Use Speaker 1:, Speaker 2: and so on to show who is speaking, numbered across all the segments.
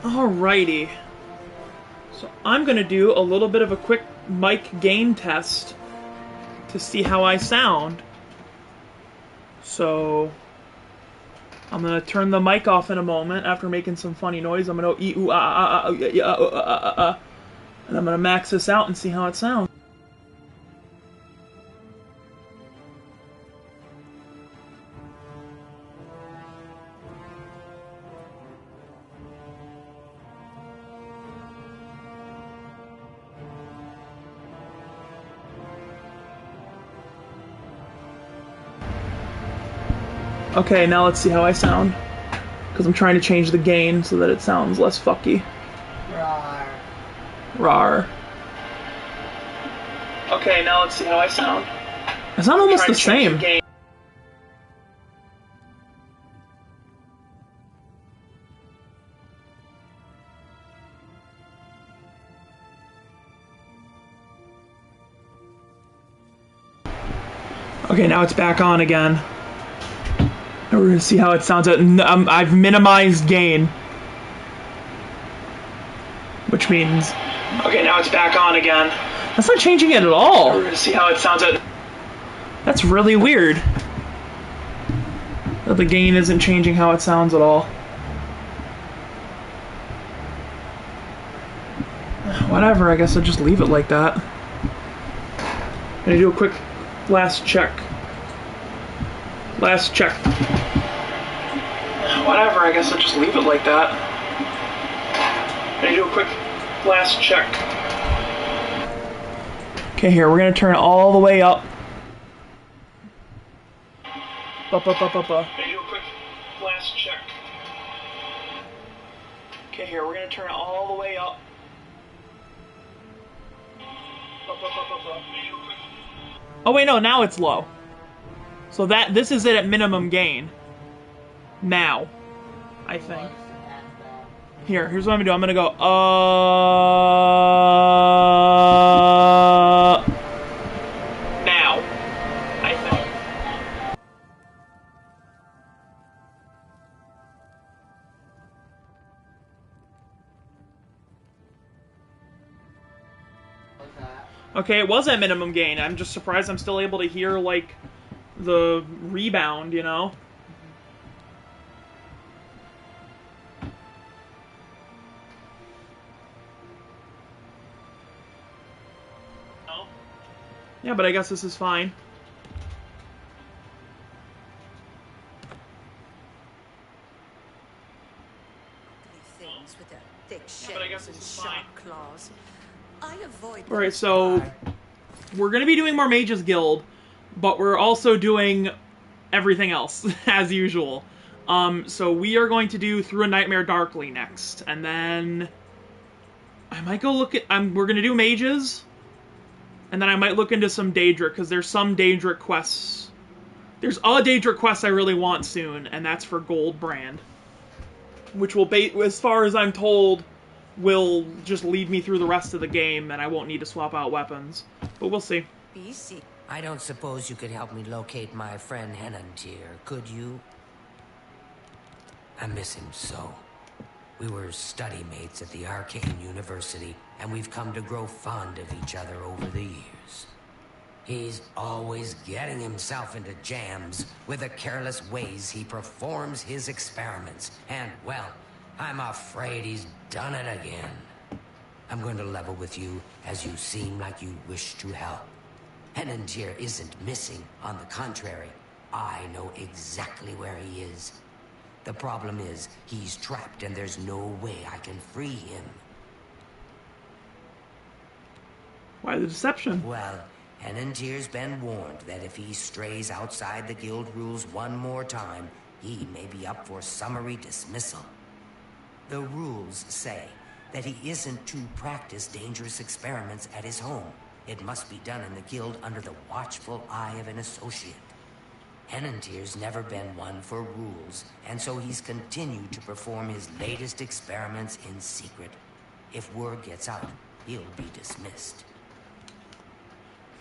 Speaker 1: Alrighty. So I'm gonna do a little bit of a quick mic gain test to see how I sound. So I'm gonna turn the mic off in a moment after making some funny noise. I'm gonna and I'm gonna max this out and see how it sounds. Okay, now let's see how I sound. Because I'm trying to change the gain so that it sounds less fucky.
Speaker 2: Rawr.
Speaker 1: Rawr. Okay, now let's see how I sound. I sound almost the same. Okay, now it's back on again. And we're gonna see how it sounds. I've minimized gain. Which means... Okay, now it's back on again. That's not changing it at all. We're gonna see how it sounds. That's really weird. That the gain isn't changing how it sounds at all. Whatever, I guess I'll just leave it like that. I'm gonna do a quick last check. Last check. Whatever, I guess I'll just leave it like that. I'm gonna do a quick last check. Okay, here, we're gonna turn it all the way up. Up. I'm gonna do a quick last check. Okay, here, we're gonna turn it all the way up. Up. Oh wait, no, now it's low. So this is it at minimum gain. Now, I think. Here's what I'm gonna do. I'm gonna go, now, I think. Okay, it was at minimum gain. I'm just surprised I'm still able to hear, like, the rebound, you know? Yeah, but I guess this is fine.
Speaker 3: Things with their thick
Speaker 1: Yeah, but I guess
Speaker 3: shells
Speaker 1: this
Speaker 3: and
Speaker 1: is
Speaker 3: sharp
Speaker 1: fine.
Speaker 3: claws. I avoid them.
Speaker 1: Alright, so we're gonna be doing more Mages Guild, but we're also doing everything else, as usual. So we are going to do Through a Nightmare Darkly next, and then I might go look at... we're gonna do Mages, and then I might look into some Daedric, because there's some Daedric quests. There's a Daedric quest I really want soon, and that's for Gold Brand. Which will, as far as I'm told, will just lead me through the rest of the game, and I won't need to swap out weapons. But we'll see.
Speaker 3: BC.
Speaker 4: I don't suppose you could help me locate my friend Henantier, could you? I miss him so. We were study mates at the Arcane University, and we've come to grow fond of each other over the years. He's always getting himself into jams with the careless ways he performs his experiments. And, well, I'm afraid he's done it again. I'm going to level with you, as you seem like you wish to help. Henantier isn't missing. On the contrary, I know exactly where he is. The problem is, he's trapped and there's no way I can free him.
Speaker 1: Why the deception?
Speaker 4: Well, Henantier's been warned that if he strays outside the guild rules one more time, he may be up for summary dismissal. The rules say that he isn't to practice dangerous experiments at his home. It must be done in the guild under the watchful eye of an associate. Henantier's never been one for rules, and so he's continued to perform his latest experiments in secret. If word gets out, he'll be dismissed.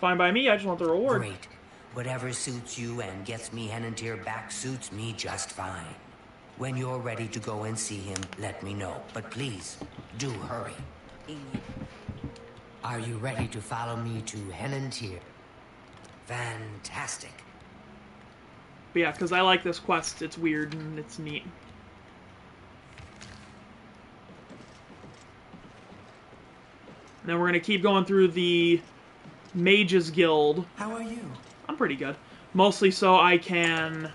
Speaker 1: Fine by me, I just want the reward.
Speaker 4: Great. Whatever suits you and gets me Henantier back suits me just fine. When you're ready to go and see him, let me know. But please, do hurry. Are you ready to follow me to Henantier? Fantastic.
Speaker 1: But yeah, because I like this quest. It's weird and it's neat. And then we're going to keep going through the Mages Guild.
Speaker 2: How are you?
Speaker 1: I'm pretty good. Mostly so I can...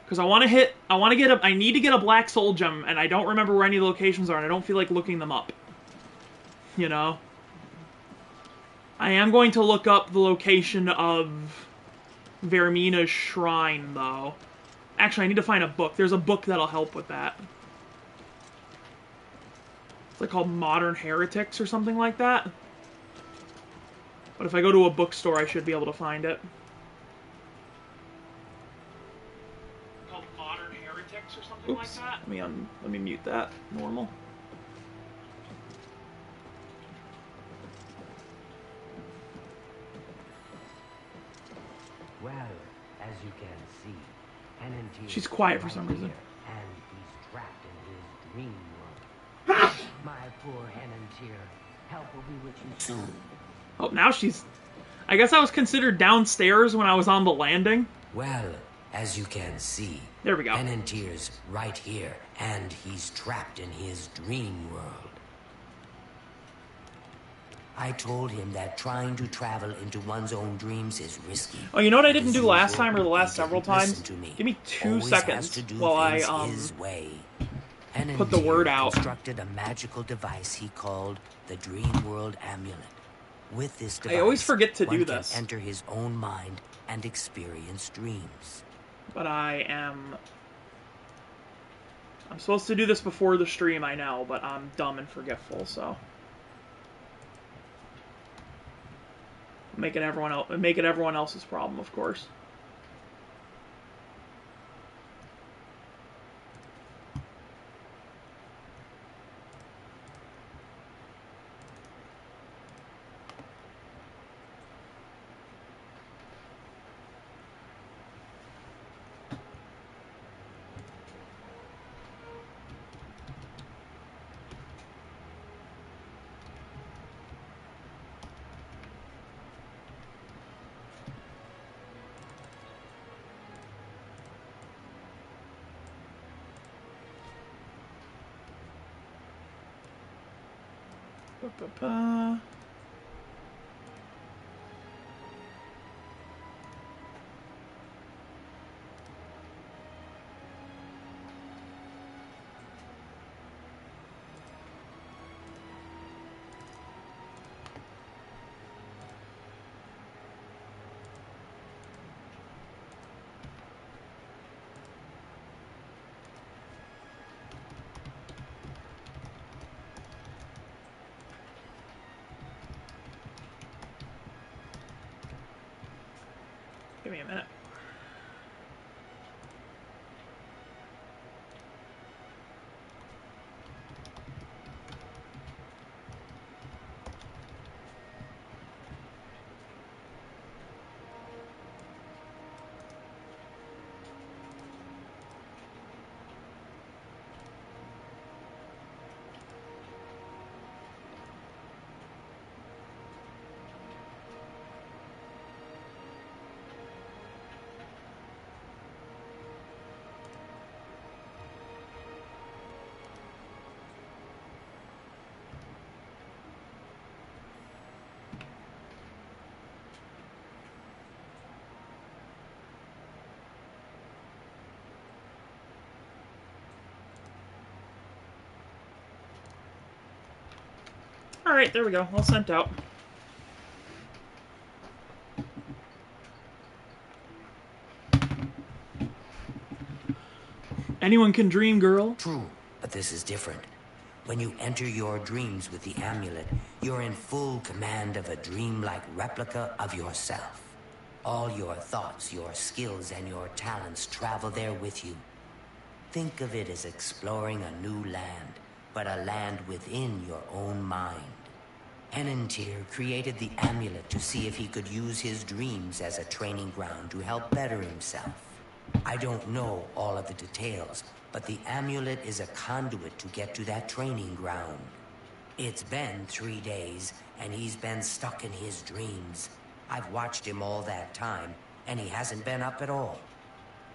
Speaker 1: Because I need to get a Black Soul Gem, and I don't remember where any of the locations are, and I don't feel like looking them up. You know? I am going to look up the location of Vermina's Shrine, though. Actually, I need to find a book. There's a book that'll help with that. It's like called Modern Heretics or something like that. But if I go to a bookstore, I should be able to find it. Called Modern Heretics or something like that? Let me mute that. Normal.
Speaker 4: Well, as you can see, Henantier...
Speaker 1: She's quiet for some reason.
Speaker 4: And he's trapped in his dream world. My poor Henantier. Help will be with you soon.
Speaker 1: Oh, now she's... I guess I was considered downstairs when I was on the landing.
Speaker 4: Well, as you can see...
Speaker 1: There we go.
Speaker 4: Henantier's right here, and he's trapped in his dream world. I told him that trying to travel into one's own dreams is risky.
Speaker 1: Oh, you know what I didn't do last time, or the last several times? Give me 2
Speaker 4: Always
Speaker 1: seconds
Speaker 4: has to do
Speaker 1: while I,
Speaker 4: his way.
Speaker 1: put the word out.
Speaker 4: Constructed a magical device he called the Dream World Amulet. With this device,
Speaker 1: I always forget to do
Speaker 4: one
Speaker 1: this.
Speaker 4: can enter his own mind and experience dreams.
Speaker 1: But I'm supposed to do this before the stream, I know, but I'm dumb and forgetful, so... Make it everyone else's problem, of course. Ba-ba-ba. Give me a minute. Alright, there we go. All sent out. Anyone can dream, girl.
Speaker 4: True, but this is different. When you enter your dreams with the amulet, you're in full command of a dreamlike replica of yourself. All your thoughts, your skills, and your talents travel there with you. Think of it as exploring a new land, but a land within your own mind. Henantier created the amulet to see if he could use his dreams as a training ground to help better himself. I don't know all of the details, but the amulet is a conduit to get to that training ground. It's been 3 days, and he's been stuck in his dreams. I've watched him all that time, and he hasn't been up at all.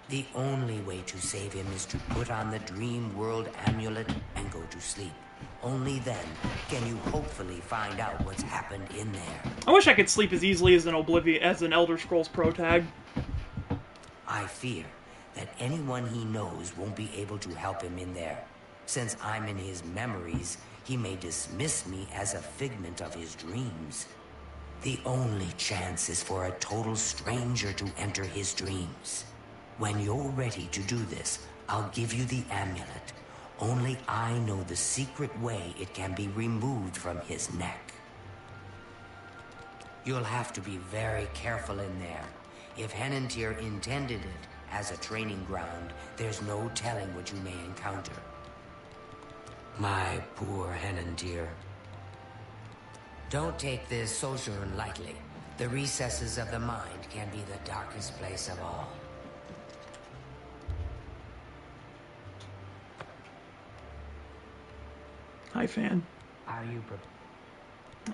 Speaker 4: The only way to save him is to put on the Dream World amulet and go to sleep. Only then can you hopefully find out what's happened in there.
Speaker 1: I wish I could sleep as easily as an Elder Scrolls Pro tag.
Speaker 4: I fear that anyone he knows won't be able to help him in there. Since I'm in his memories, he may dismiss me as a figment of his dreams. The only chance is for a total stranger to enter his dreams. When you're ready to do this, I'll give you the amulet. Only I know the secret way it can be removed from his neck. You'll have to be very careful in there. If Henantier intended it as a training ground, there's no telling what you may encounter. My poor Henantier. Don't take this sojourn lightly. The recesses of the mind can be the darkest place of all.
Speaker 1: Hi, fan.
Speaker 4: Are you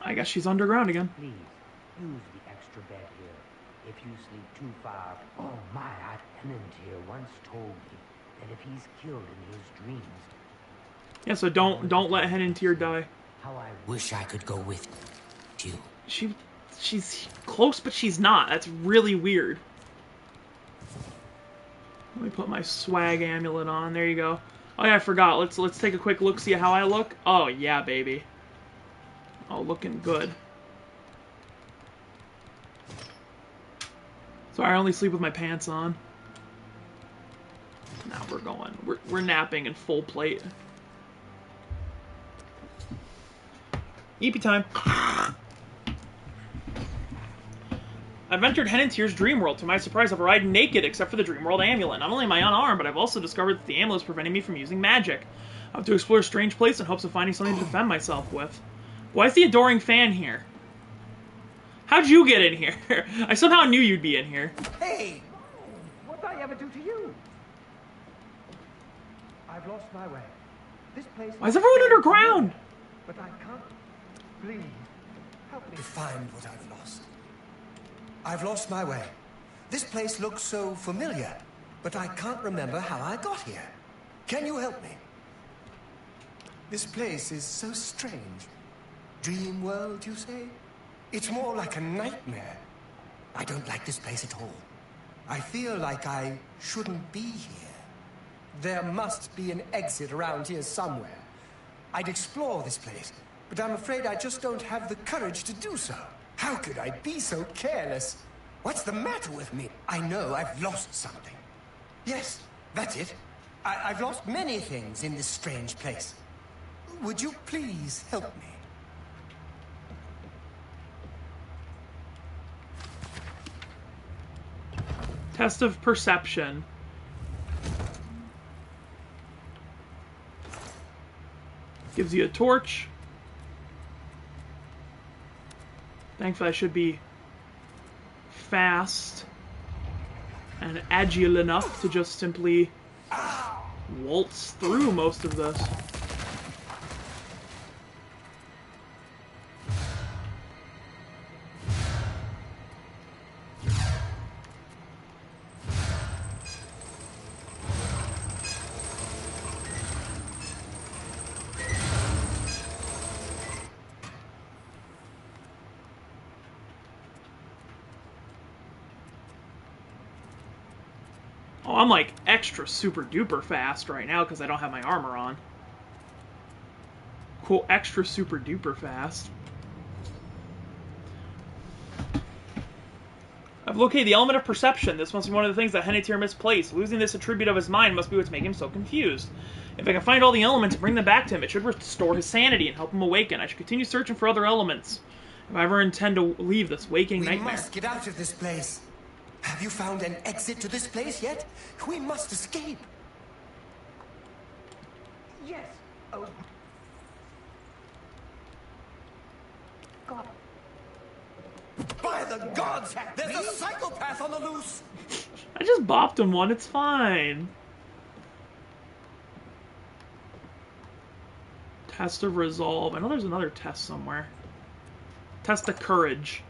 Speaker 1: I guess she's underground again.
Speaker 4: Please, use the extra bed here. If you sleep too far... Oh my, Henantier once told me that if he's killed in his dreams...
Speaker 1: Yeah, so don't let Henantier die.
Speaker 4: How I wish I could go with you.
Speaker 1: She's close, but she's not. That's really weird. Let me put my swag amulet on. There you go. Oh yeah, I forgot. Let's take a quick look, see how I look. Oh yeah, baby. Oh, looking good. Sorry, I only sleep with my pants on. Now we're going. We're napping in full plate. Eepy time. I've entered Henantier's dream world. To my surprise, I've arrived naked except for the dream world amulet. Not only am I unarmed, but I've also discovered that the amulet is preventing me from using magic. I have to explore a strange place in hopes of finding something to defend myself with. Why is the adoring fan here? How'd you get in here? I somehow knew you'd be in here.
Speaker 2: Hey! What did I ever do to you? I've lost my way. This place...
Speaker 1: Why is everyone underground?
Speaker 2: But I can't... Please, help me find what I've lost. I've lost my way. This place looks so familiar, but I can't remember how I got here. Can you help me? This place is so strange. Dream world, you say? It's more like a nightmare. I don't like this place at all. I feel like I shouldn't be here. There must be an exit around here somewhere. I'd explore this place, but I'm afraid I just don't have the courage to do so. How could I be so careless? What's the matter with me? I know I've lost something. Yes, that's it. I've lost many things in this strange place. Would you please help me?
Speaker 1: Test of perception. Gives you a torch. Thankfully, I should be fast and agile enough to just simply waltz through most of this. Oh, I'm like extra super duper fast right now because I don't have my armor on. Cool, extra super duper fast. I've located the element of perception. This must be one of the things that Henantier misplaced. Losing this attribute of his mind must be what's making him so confused. If I can find all the elements and bring them back to him, it should restore his sanity and help him awaken. I should continue searching for other elements if I ever intend to leave this waking nightmare.
Speaker 2: We must get out of this place. Have you found an exit to this place yet? We must escape. Yes. Oh. God. By the gods, there's a psychopath on the loose!
Speaker 1: I just bopped him one, it's fine. Test of resolve. I know there's another test somewhere. Test of courage.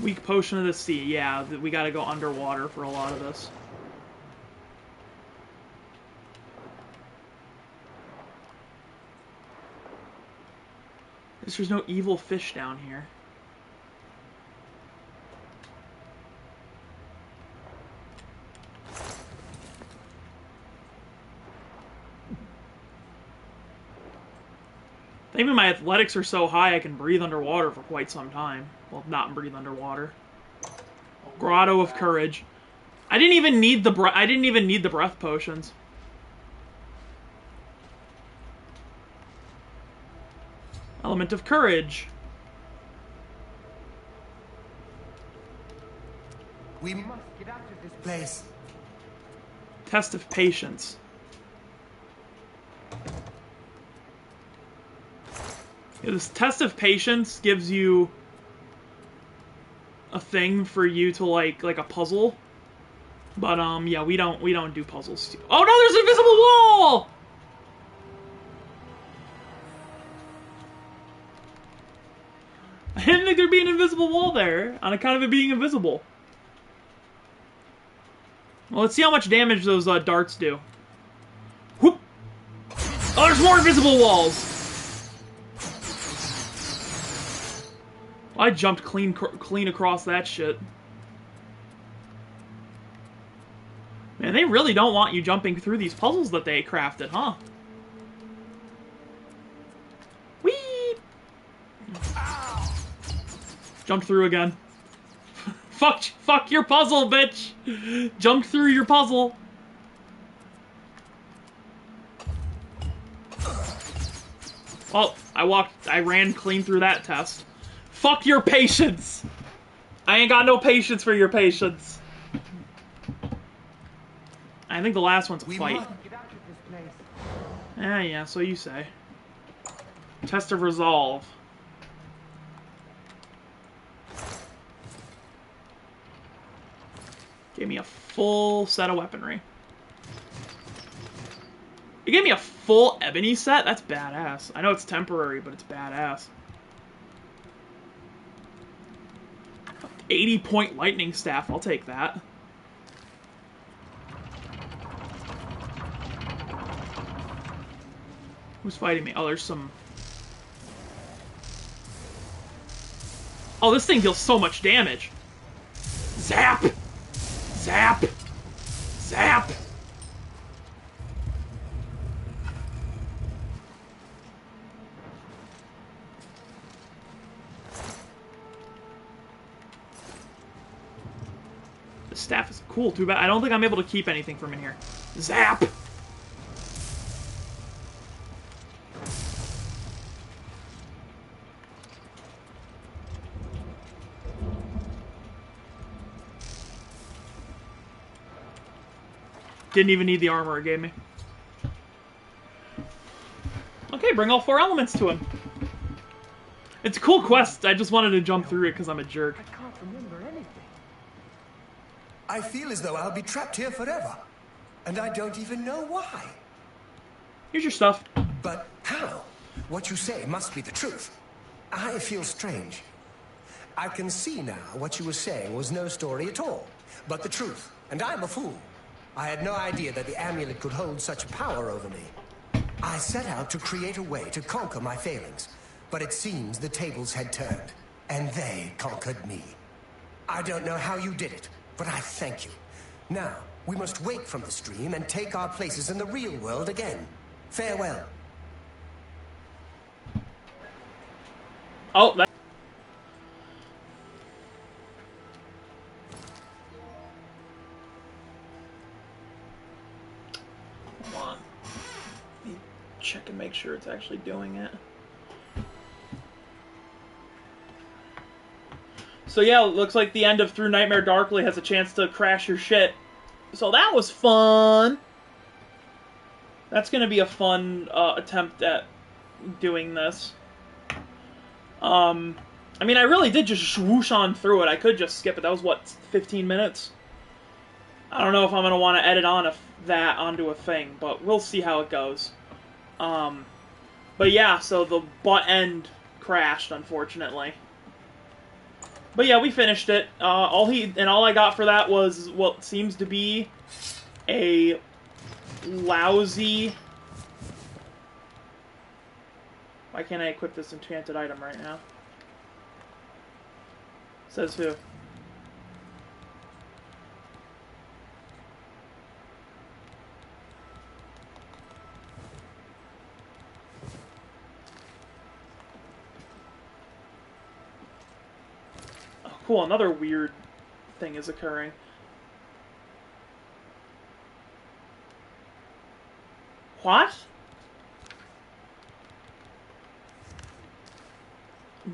Speaker 1: Weak potion of the sea. Yeah, we gotta go underwater for a lot of this. There's no evil fish down here. Maybe my athletics are so high I can breathe underwater for quite some time. Well, not breathe underwater. Grotto of Courage. I didn't even need the breath potions. Element of Courage.
Speaker 2: We must get out of this place.
Speaker 1: Test of Patience. Yeah, this Test of Patience gives you a thing for you to like a puzzle. But yeah, we don't do puzzles. Oh no, there's an invisible wall! I didn't think there'd be an invisible wall there, on account of it being invisible. Well, let's see how much damage those darts do. Whoop! Oh, there's more invisible walls! I jumped clean across that shit. Man, they really don't want you jumping through these puzzles that they crafted, huh? Whee! Jumped through again. Fuck your puzzle, bitch! Jumped through your puzzle. Well, I ran clean through that test. Fuck your patience! I ain't got no patience for your patience. I think the last one's a fight. Yeah, so you say. Test of Resolve. Gave me a full set of weaponry. You gave me a full ebony set? That's badass. I know it's temporary, but it's badass. 80-point lightning staff, I'll take that. Who's fighting me? Oh, there's some... Oh, this thing deals so much damage. Zap! Zap! Zap! The staff is cool, too bad. I don't think I'm able to keep anything from in here. Zap! Didn't even need the armor it gave me. Okay, bring all 4 elements to him. It's a cool quest. I just wanted to jump through it because I'm a jerk.
Speaker 2: I can't remember anything. I feel as though I'll be trapped here forever. And I don't even know why.
Speaker 1: Here's your stuff.
Speaker 2: But how? What you say must be the truth. I feel strange. I can see now what you were saying was no story at all, but the truth. And I'm a fool. I had no idea that the amulet could hold such power over me. I set out to create a way to conquer my failings, but it seems the tables had turned, and they conquered me. I don't know how you did it, but I thank you. Now, we must wake from the stream and take our places in the real world again. Farewell.
Speaker 1: Oh, that... Hold on. Let me check and make sure it's actually doing it. So yeah, it looks like the end of Through Nightmare Darkly has a chance to crash your shit. So that was fun! That's going to be a fun attempt at doing this. I mean, I really did just swoosh on through it. I could just skip it. That was, what, 15 minutes? I don't know if I'm going to want to edit on that onto a thing, but we'll see how it goes. But yeah, so the butt end crashed, unfortunately. But yeah, we finished it. All I got for that was what seems to be a lousy... Why can't I equip this enchanted item right now? Says who? Oh, cool, another weird thing is occurring. What?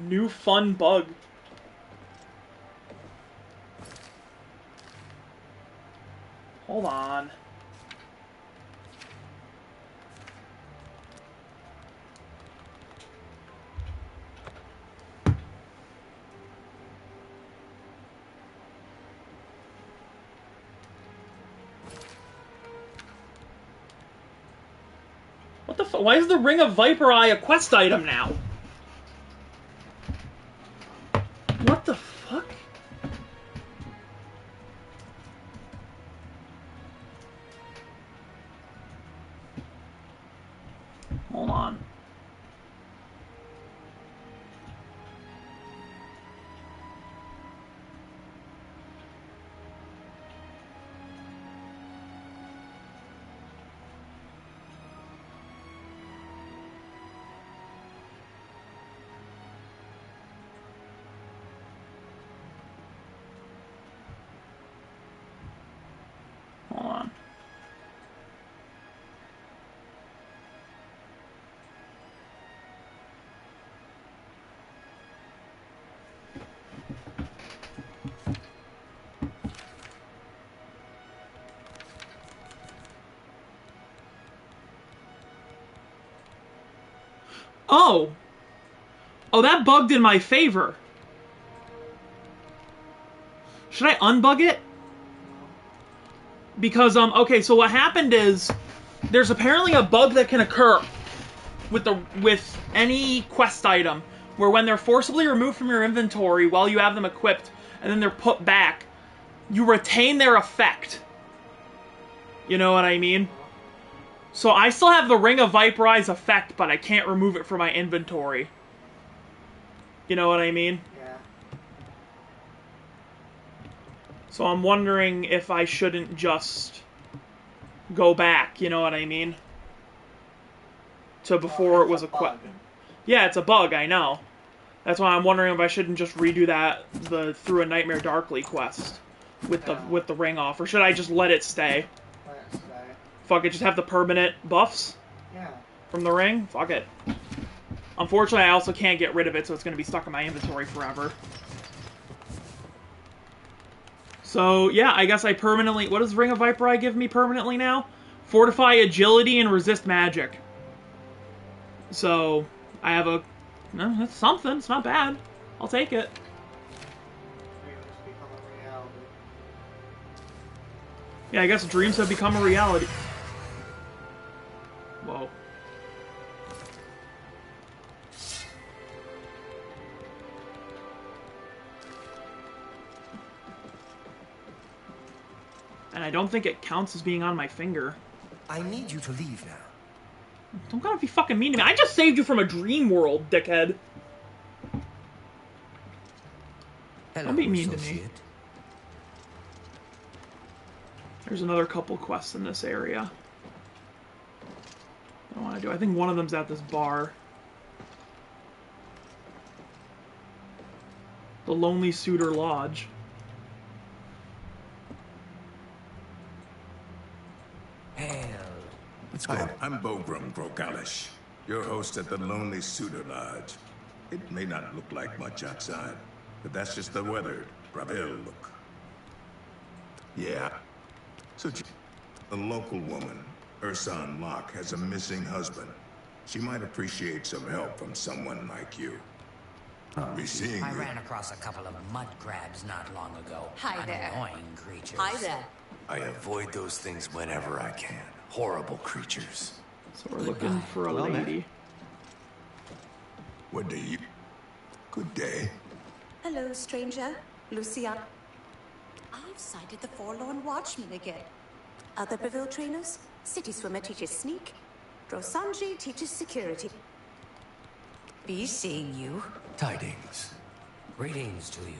Speaker 1: New fun bug. Hold on. What the fuck? Why is the Ring of Viper Eye a quest item now? What the fuck? Hold on. Hold on. Oh! Oh, that bugged in my favor. Should I unbug it? Because, okay, so what happened is, there's apparently a bug that can occur with any quest item, where when they're forcibly removed from your inventory while you have them equipped, and then they're put back, you retain their effect. You know what I mean? So I still have the Ring of Viper Eye's effect, but I can't remove it from my inventory. You know what I mean?
Speaker 5: Yeah.
Speaker 1: So I'm wondering if I shouldn't just go back, you know what I mean? To before it was equipped. Yeah, it's a bug, I know. That's why I'm wondering if I shouldn't just redo that Through a Nightmare Darkly quest with the ring off, or should I just let it stay?
Speaker 5: Let it stay.
Speaker 1: Fuck it, just have the permanent buffs
Speaker 5: Yeah.
Speaker 1: from the ring? Fuck it. Unfortunately, I also can't get rid of it, so it's going to be stuck in my inventory forever. So, yeah, I guess I permanently... What does Ring of Viper Eye give me permanently now? Fortify Agility and Resist Magic. So, I have a... No, that's something. It's not bad. I'll take it.
Speaker 5: Dreams become a reality.
Speaker 1: Yeah, I guess dreams have become a reality. Whoa. And I don't think it counts as being on my finger.
Speaker 2: I need you to leave now.
Speaker 1: Don't gotta be fucking mean to me. I just saved you from a dream world, dickhead.
Speaker 4: Hello,
Speaker 1: Don't be mean to me.
Speaker 4: associate.
Speaker 1: There's another couple quests in this area. I don't want to do. I think one of them's at this bar. The Lonely Suitor Lodge.
Speaker 4: Hell.
Speaker 6: Let's go. I'm Bogrum Grogalish, your host at the Lonely Suitor Lodge. It may not look like much outside, but that's just the weathered, Bravel look. Yeah. So, a local woman, Ursan Locke has a missing husband. She might appreciate some help from someone like you. Be seeing
Speaker 4: I
Speaker 6: you.
Speaker 4: ran across a couple of mud crabs not long ago.
Speaker 3: Hi there.
Speaker 4: Annoying creatures.
Speaker 3: Hi there.
Speaker 7: I avoid those things whenever I can. Horrible creatures.
Speaker 1: So we're looking for a lady.
Speaker 6: What do you... Good day.
Speaker 3: Hello, stranger. Lucia. I've sighted the Forlorn Watchman again. Other Breville trainers? City Swimmer teaches sneak. Drosanji teaches security. Be seeing you.
Speaker 7: Tidings.
Speaker 4: Greetings to you.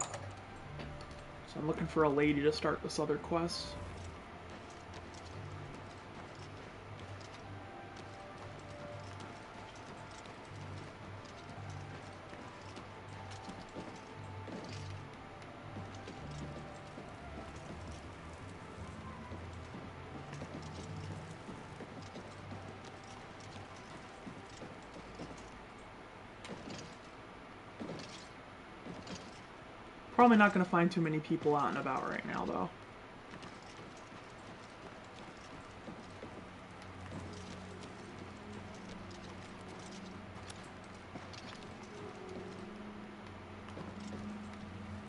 Speaker 1: So I'm looking for a lady to start this other quest. Probably not going to find too many people out and about right now, though.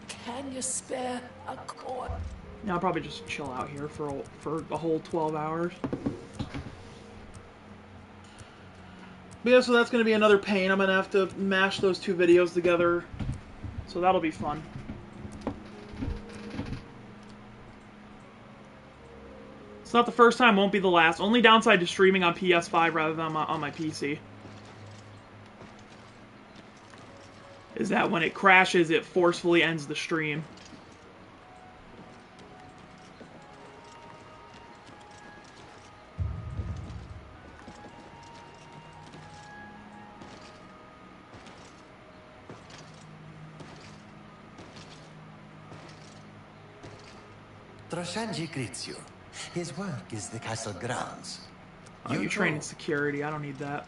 Speaker 7: Can you spare a coin?
Speaker 1: Yeah, I'll probably just chill out here for a whole 12 hours. But yeah, so that's going to be another pain. I'm going to have to mash those two videos together. So that'll be fun. It's not the first time, won't be the last. Only downside to streaming on PS5 rather than on my PC is that when it crashes, it forcefully ends the stream.
Speaker 2: Drosanji greets you. His work is the castle grounds.
Speaker 1: Oh, you train in security. I don't need that.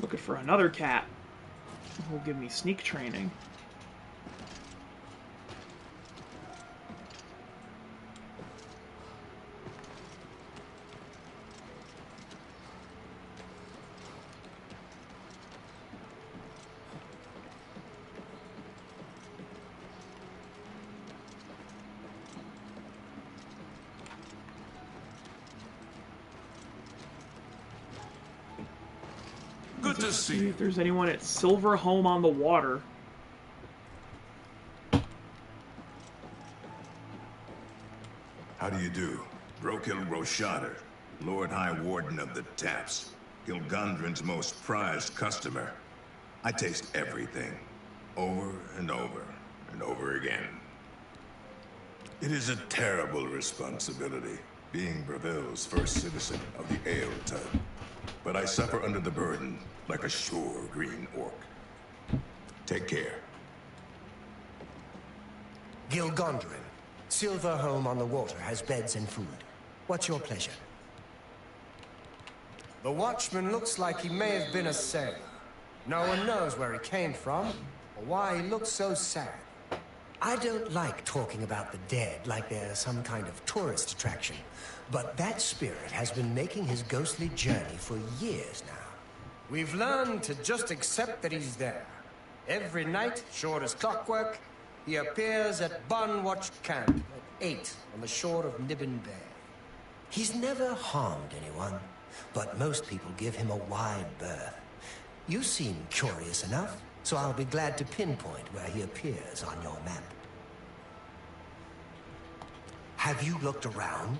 Speaker 1: Looking for another cat who'll give me sneak training.
Speaker 6: Good to
Speaker 1: See
Speaker 6: see
Speaker 1: if there's anyone at Silver Home on the Water.
Speaker 6: How do you do? Brokil Roshader, Lord High Warden of the Taps, Gilgandrin's most prized customer. I taste everything, over and over and over again. It is a terrible responsibility, being Breville's first citizen of the Ale Tub. But I suffer under the burden like a sure green orc. Take care.
Speaker 2: Gilgandrin. Silver Home on the Water has beds and food. What's your pleasure? The Watchman looks like he may have been a sailor. No one knows where he came from, or why he looks so sad. I don't like talking about the dead like they're some kind of tourist attraction, but that spirit has been making his ghostly journey for years now. We've learned to just accept that he's there. Every night, short as clockwork, he appears at Bunwatch Camp at 8 on the shore of Nibbin Bay. He's never harmed anyone, but most people give him a wide berth. You seem curious enough, so I'll be glad to pinpoint where he appears on your map. Have you looked around?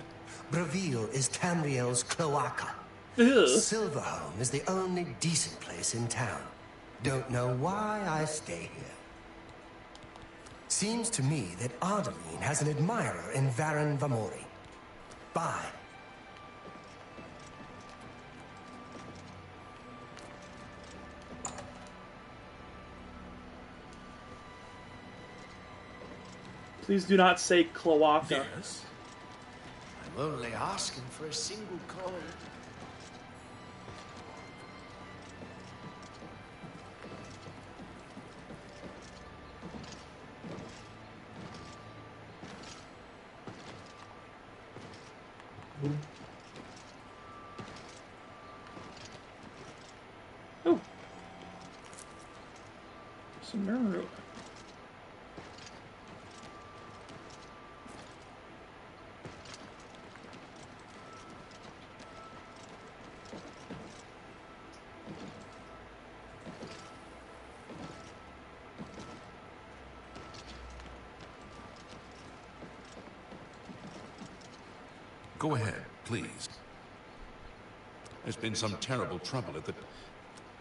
Speaker 2: Breville is Tamriel's cloaca.
Speaker 1: Ugh.
Speaker 2: Silverhome is the only decent place in town. Don't know why I stay here. Seems to me that Ardeline has an admirer in Varan Vamori. Bye.
Speaker 1: Please do not say cloaca.
Speaker 7: Yes. I'm only asking for a single call.
Speaker 1: No.
Speaker 8: Go ahead, please. There's been some terrible trouble at the...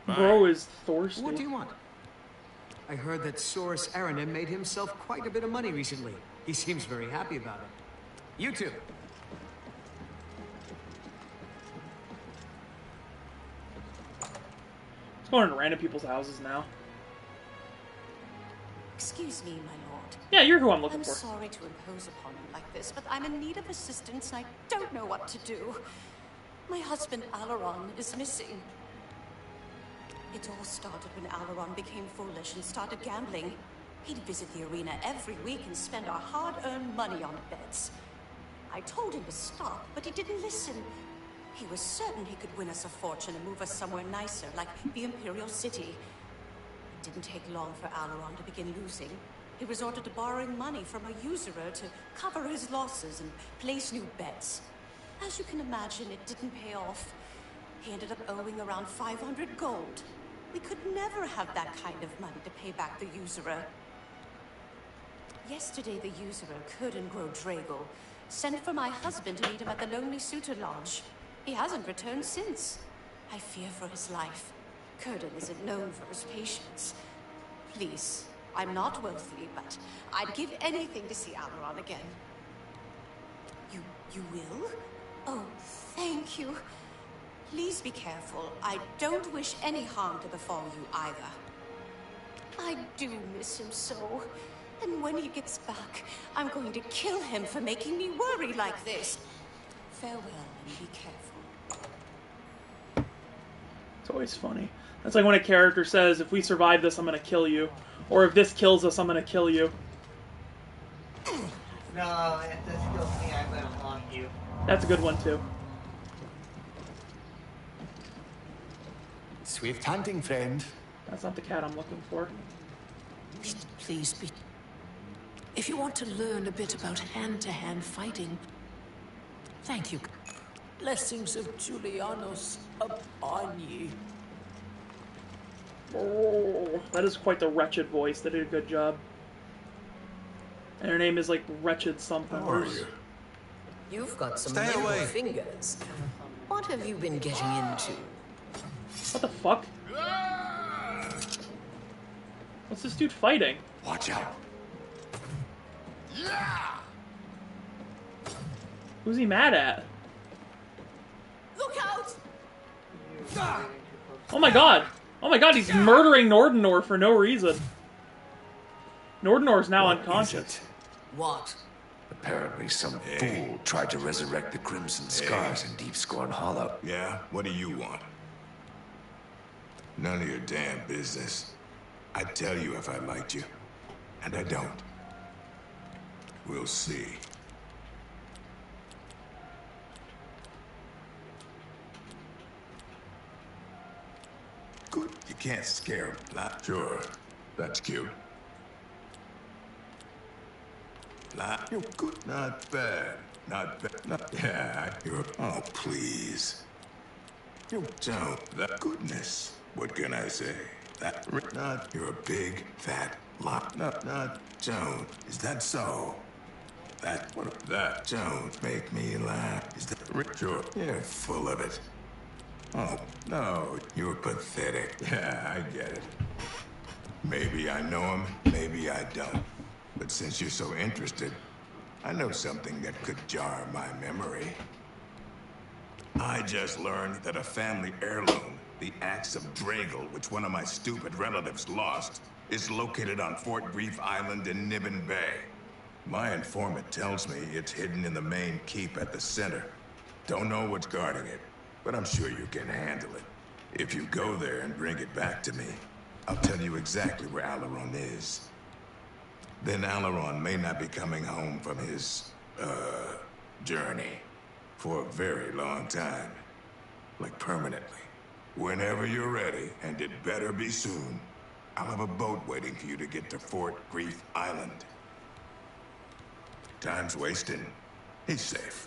Speaker 1: Bro is thirsty.
Speaker 9: What do you want? I heard that Source Aranim made himself quite a bit of money recently. He seems very happy about it. You too.
Speaker 1: It's going into random people's houses now.
Speaker 3: Excuse me, my lord.
Speaker 1: Yeah, you're who I'm looking
Speaker 3: I'm
Speaker 1: for.
Speaker 3: sorry to impose upon you like this, but I'm in need of assistance and I don't know what to do. My husband, Alaron, is missing. It all started when Alaron became foolish and started gambling. He'd visit the arena every week and spend our hard-earned money on bets. I told him to stop, but he didn't listen. He was certain he could win us a fortune and move us somewhere nicer, like the Imperial City. It didn't take long for Alaron to begin losing. He resorted to borrowing money from a usurer to cover his losses and place new bets. As you can imagine, it didn't pay off. He ended up owing around 500 gold. We could never have that kind of money to pay back the usurer. Yesterday, the usurer, Kurden Drago, sent for my husband to meet him at the Lonely Suitor Lodge. He hasn't returned since. I fear for his life. Kurden isn't known for his patience. Please, I'm not wealthy, but I'd give anything to see Alaron again. You will? Oh, thank you. Please be careful. I don't wish any harm to befall you either. I do miss him so. And when he gets back, I'm going to kill him for making me worry like this. Farewell and be careful.
Speaker 1: It's always funny. That's like when a character says, if we survive this, I'm gonna kill you. Or if this kills us, I'm gonna kill you.
Speaker 5: No, if this kills me, I'm gonna haunt you.
Speaker 1: That's a good one, too.
Speaker 7: Swift hunting, friend.
Speaker 1: That's not the cat I'm looking for.
Speaker 10: Please be... If you want to learn a bit about hand-to-hand fighting, thank you. Blessings of Julianos upon ye.
Speaker 1: Oh, that is quite the wretched voice. They did a good job. And her name is like Wretched something.
Speaker 7: How are you?
Speaker 10: You've got some
Speaker 7: Stay
Speaker 10: nimble
Speaker 7: away.
Speaker 10: fingers. What have you been getting into?
Speaker 1: What the fuck? What's this dude fighting?
Speaker 7: Watch out.
Speaker 1: Who's he mad at?
Speaker 3: Look out!
Speaker 1: Oh my god! Oh my god, he's murdering Nordenor for no reason. Nordenor's now
Speaker 7: What
Speaker 1: unconscious.
Speaker 7: is it?
Speaker 10: What?
Speaker 7: Apparently some fool tried to resurrect the Crimson Scars in Deep Scorn Hollow.
Speaker 6: Yeah? What do you want? None of your damn business. I'd tell you if I liked you. And I don't. We'll see. Good. You can't scare him. Not sure. That's cute. Not you're good. Not bad. Not bad. Not yeah. You're. Oh please. You don't. That goodness. What can I say? That not. You're a big fat lot. Not. Don't. Is that so? That. What? That. Don't make me laugh. Is that sure? You're full of it. Oh, no, you're pathetic. Yeah, I get it. Maybe I know him, maybe I don't. But since you're so interested, I know something that could jar my memory. I just learned that a family heirloom, the axe of Dragal, which one of my stupid relatives lost, is located on Fort Grief Island in Nibbin Bay. My informant tells me it's hidden in the main keep at the center. Don't know what's guarding it, but I'm sure you can handle it. If you go there and bring it back to me, I'll tell you exactly where Alaron is. Then Alaron may not be coming home from his, journey for a very long time. Like permanently. Whenever you're ready, and it better be soon, I'll have a boat waiting for you to get to Fort Grief Island. Time's wasting. He's safe.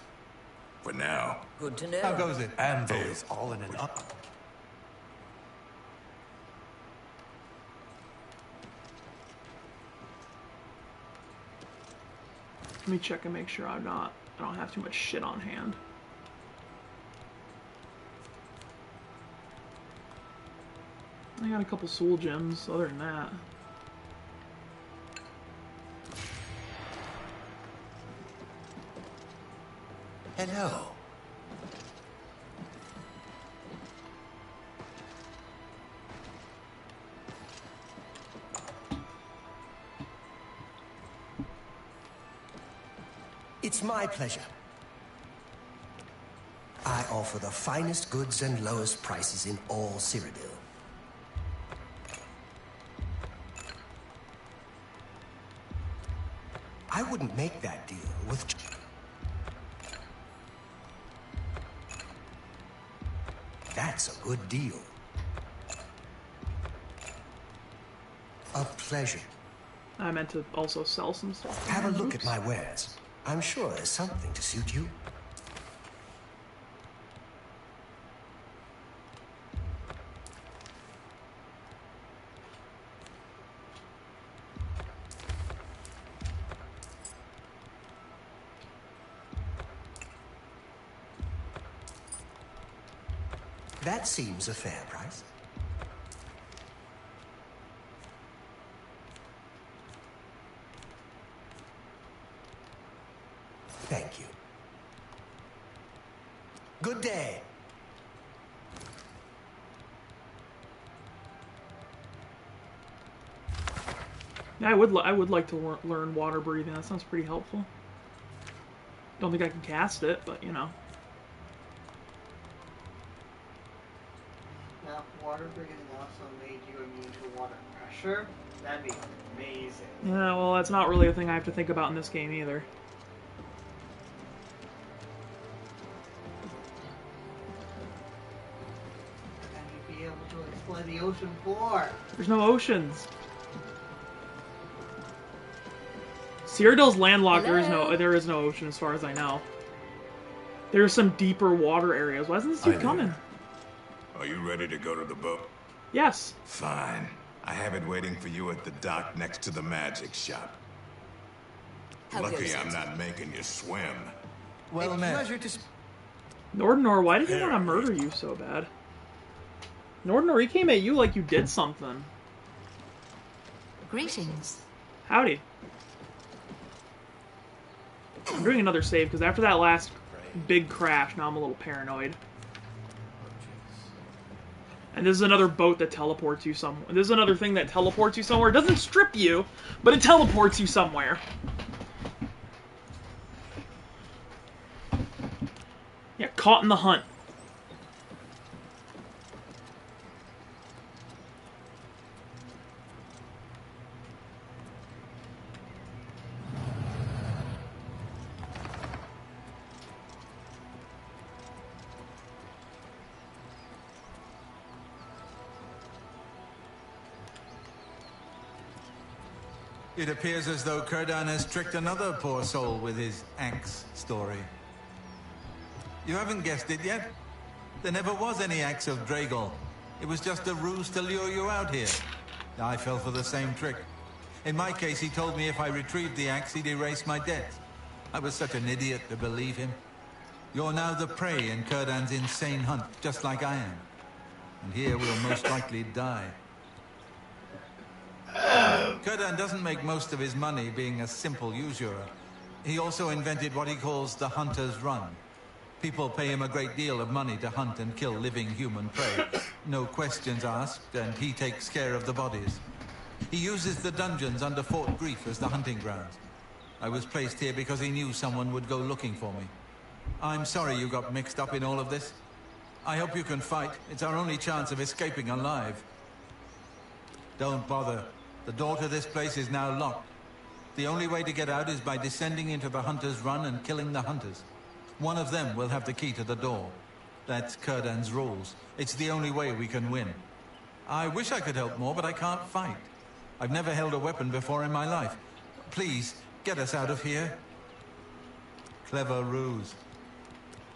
Speaker 6: For now.
Speaker 10: Good to know.
Speaker 7: How goes it?
Speaker 2: Anvil's all in an up.
Speaker 1: Let me check and make sure I don't have too much shit on hand. I got a couple soul gems, other than that.
Speaker 2: Hello. It's my pleasure. I offer the finest goods and lowest prices in all Cyrodiil. I wouldn't make that deal with... That's a good deal. A pleasure.
Speaker 1: I meant to also sell some stuff.
Speaker 2: Have a look at my wares. I'm sure there's something to suit you. That seems a fair price. Thank you. Good day.
Speaker 1: Yeah, I would like to learn water breathing. That sounds pretty helpful. Don't think I can cast it, but you know.
Speaker 5: Now, water breathing also made you immune to water pressure. That'd be amazing.
Speaker 1: Yeah, well, that's not really a thing I have to think about in this game either.
Speaker 5: And you'd be able to explore the ocean floor.
Speaker 1: There's no oceans. Cyrodiil's landlocked. There is no ocean as far as I know. There's some deeper water areas. Why isn't this dude coming?
Speaker 6: Are you ready to go to the boat?
Speaker 1: Yes.
Speaker 6: Fine. I have it waiting for you at the dock next to the magic shop. Lucky I'm not making you swim.
Speaker 2: Well met. Pleasure to...
Speaker 1: Nordenor, why did he want to murder you so bad? Nordenor, he came at you like you did something.
Speaker 11: Greetings.
Speaker 1: Howdy. I'm doing another save, because after that last big crash, now I'm a little paranoid. And this is another boat that teleports you somewhere. This is another thing that teleports you somewhere. It doesn't strip you, but it teleports you somewhere. Yeah, caught in the hunt.
Speaker 12: It appears as though Kurdan has tricked another poor soul with his axe story. You haven't guessed it yet? There never was any axe of Dragol. It was just a ruse to lure you out here. I fell for the same trick. In my case, he told me if I retrieved the axe, he'd erase my debts. I was such an idiot to believe him. You're now the prey in Kurdan's insane hunt, just like I am. And here we'll most likely die. Kurdan doesn't make most of his money being a simple usurer. He also invented what he calls the Hunter's Run. People pay him a great deal of money to hunt and kill living human prey. No questions asked, and he takes care of the bodies. He uses the dungeons under Fort Grief as the hunting grounds. I was placed here because he knew someone would go looking for me. I'm sorry you got mixed up in all of this. I hope you can fight. It's our only chance of escaping alive. Don't bother. The door to this place is now locked. The only way to get out is by descending into the Hunter's Run and killing the hunters. One of them will have the key to the door. That's Kurdan's rules. It's the only way we can win. I wish I could help more, but I can't fight. I've never held a weapon before in my life. Please, get us out of here. Clever ruse.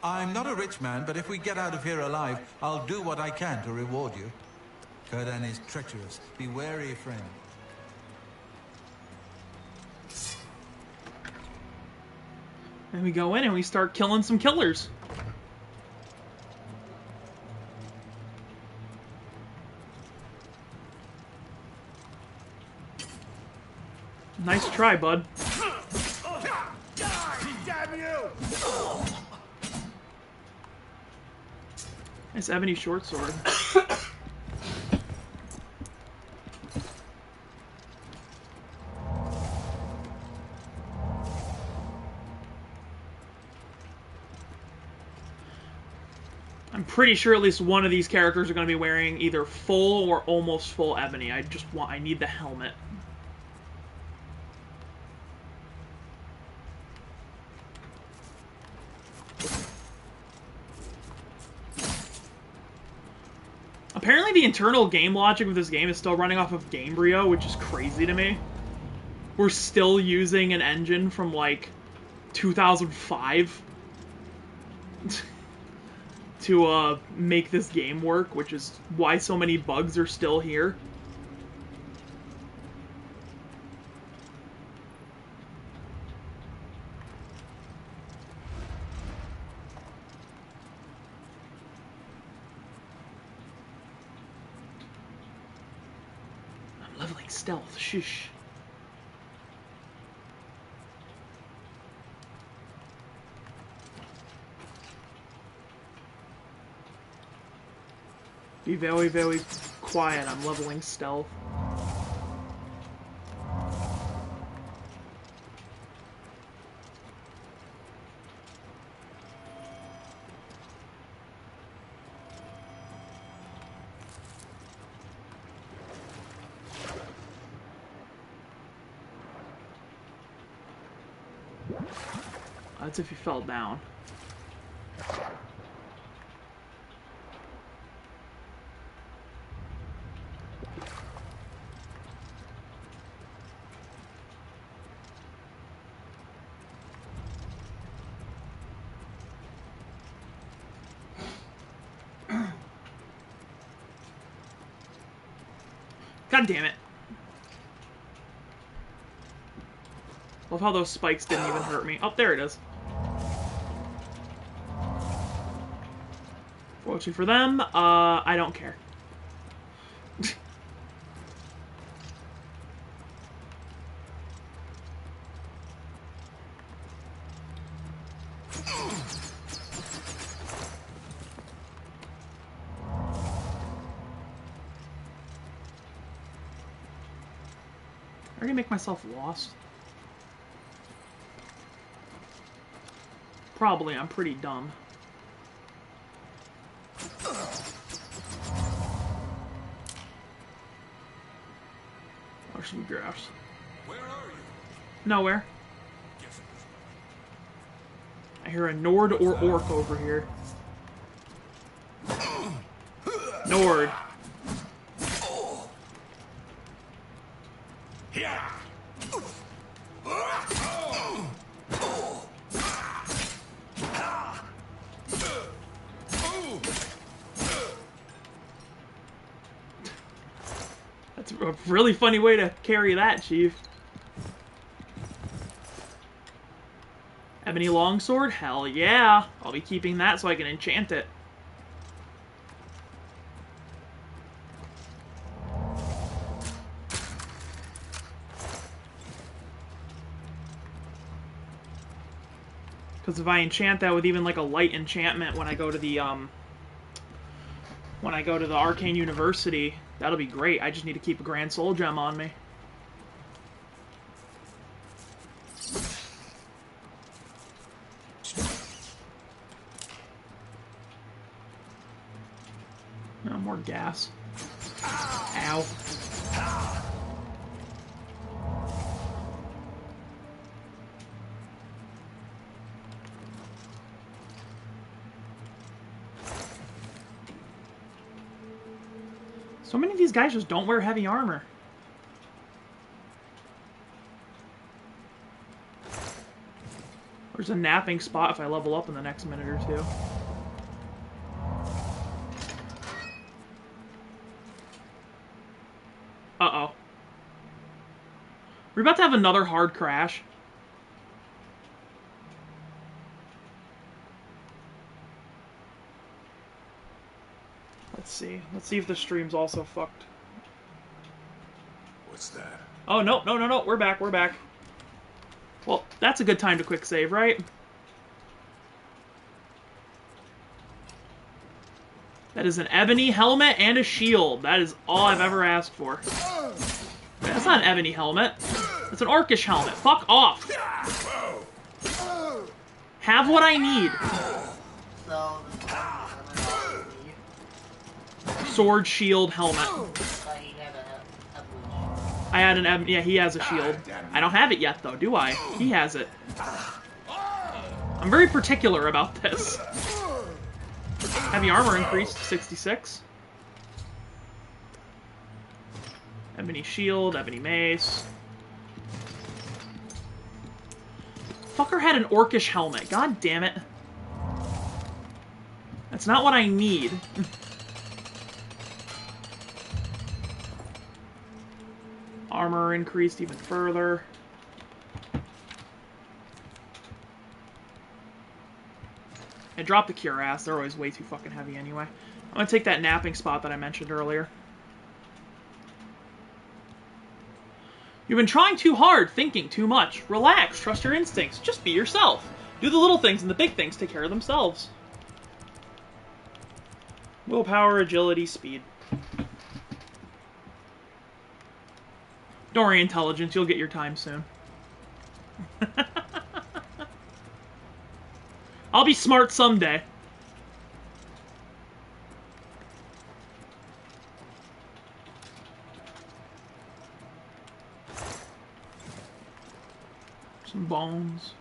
Speaker 12: I'm not a rich man, but if we get out of here alive, I'll do what I can to reward you. Kurdan is treacherous. Be wary, friend.
Speaker 1: And we go in and we start killing some killers. Nice try, bud.
Speaker 6: Damn you!
Speaker 1: Nice ebony short sword. I'm pretty sure at least one of these characters are going to be wearing either full or almost full ebony. I need the helmet. Apparently the internal game logic of this game is still running off of Gamebryo, which is crazy to me. We're still using an engine from, like, 2005 to make this game work, which is why so many bugs are still here. I'm leveling stealth, shush. Be very, very quiet. I'm leveling stealth. That's if you fell down. God damn it. Love how those spikes didn't even hurt me. Oh, there it is. Fortunately for them, I don't care. I already make myself lost. Probably, I'm pretty dumb. Or some graphs.
Speaker 8: Where are you?
Speaker 1: Nowhere. I hear a Nord or Orc over here. Nord. That's a really funny way to carry that, Chief. Ebony longsword? Hell yeah! I'll be keeping that so I can enchant it. Because if I enchant that with even like a light enchantment when I go to the Arcane University, that'll be great. I just need to keep a Grand Soul Gem on me. No more gas. Ow. So many of these guys just don't wear heavy armor. There's a napping spot if I level up in the next minute or two. Uh-oh. We're about to have another hard crash. Let's see. Let's see if the stream's also fucked.
Speaker 6: What's that?
Speaker 1: Oh, no, no, no, no. We're back, we're back. Well, that's a good time to quick save, right? That is an ebony helmet and a shield. That is all I've ever asked for. That's not an ebony helmet. It's an orcish helmet. Fuck off. Have what I need. Sword, shield, helmet. I had an ebony. Yeah, he has a shield. I don't have it yet, though, do I? He has it. I'm very particular about this. Heavy armor increased to 66. Ebony shield, ebony mace. Fucker had an orcish helmet. God damn it. That's not what I need. Armor increased even further. And drop the cuirass. They're always way too fucking heavy anyway. I'm gonna take that napping spot that I mentioned earlier. You've been trying too hard, thinking too much. Relax, trust your instincts. Just be yourself. Do the little things and the big things take care of themselves. Willpower, agility, speed. Don't worry, intelligence. You'll get your time soon. I'll be smart someday. Some bones.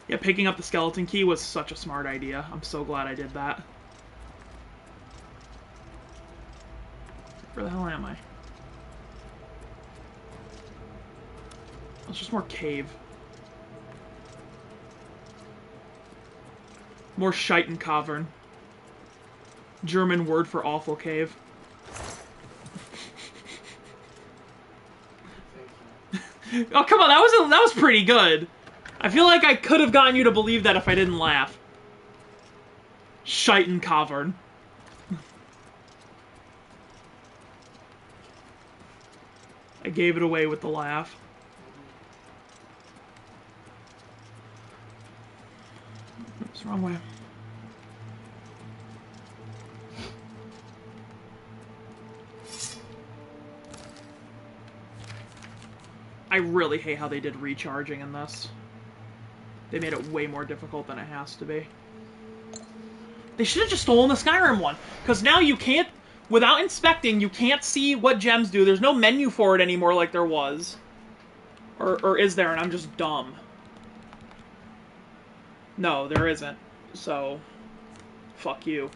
Speaker 1: Yeah, picking up the skeleton key was such a smart idea. I'm so glad I did that. Where the hell am I? It's just more cave. More Scheitenkavern. German word for awful cave. Oh, come on, that was pretty good. I feel like I could have gotten you to believe that if I didn't laugh. Scheitenkavern. I gave it away with the laugh. Oops, wrong way. I really hate how they did recharging in this. They made it way more difficult than it has to be. They should have just stolen the Skyrim one, because now you can't, without inspecting, you can't see what gems do. There's no menu for it anymore like there was. Or is there, and I'm just dumb. No, there isn't. So, fuck you.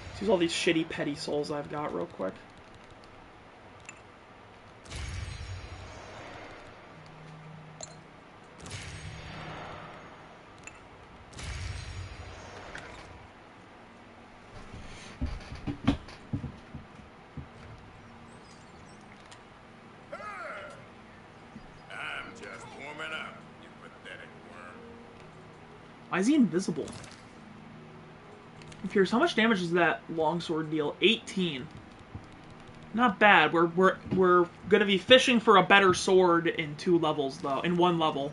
Speaker 1: Let's use all these shitty petty souls I've got real quick. Why is he invisible? I'm curious, how much damage does that longsword deal? 18. Not bad. We're gonna be fishing for a better sword in 2 levels, though. In 1 level.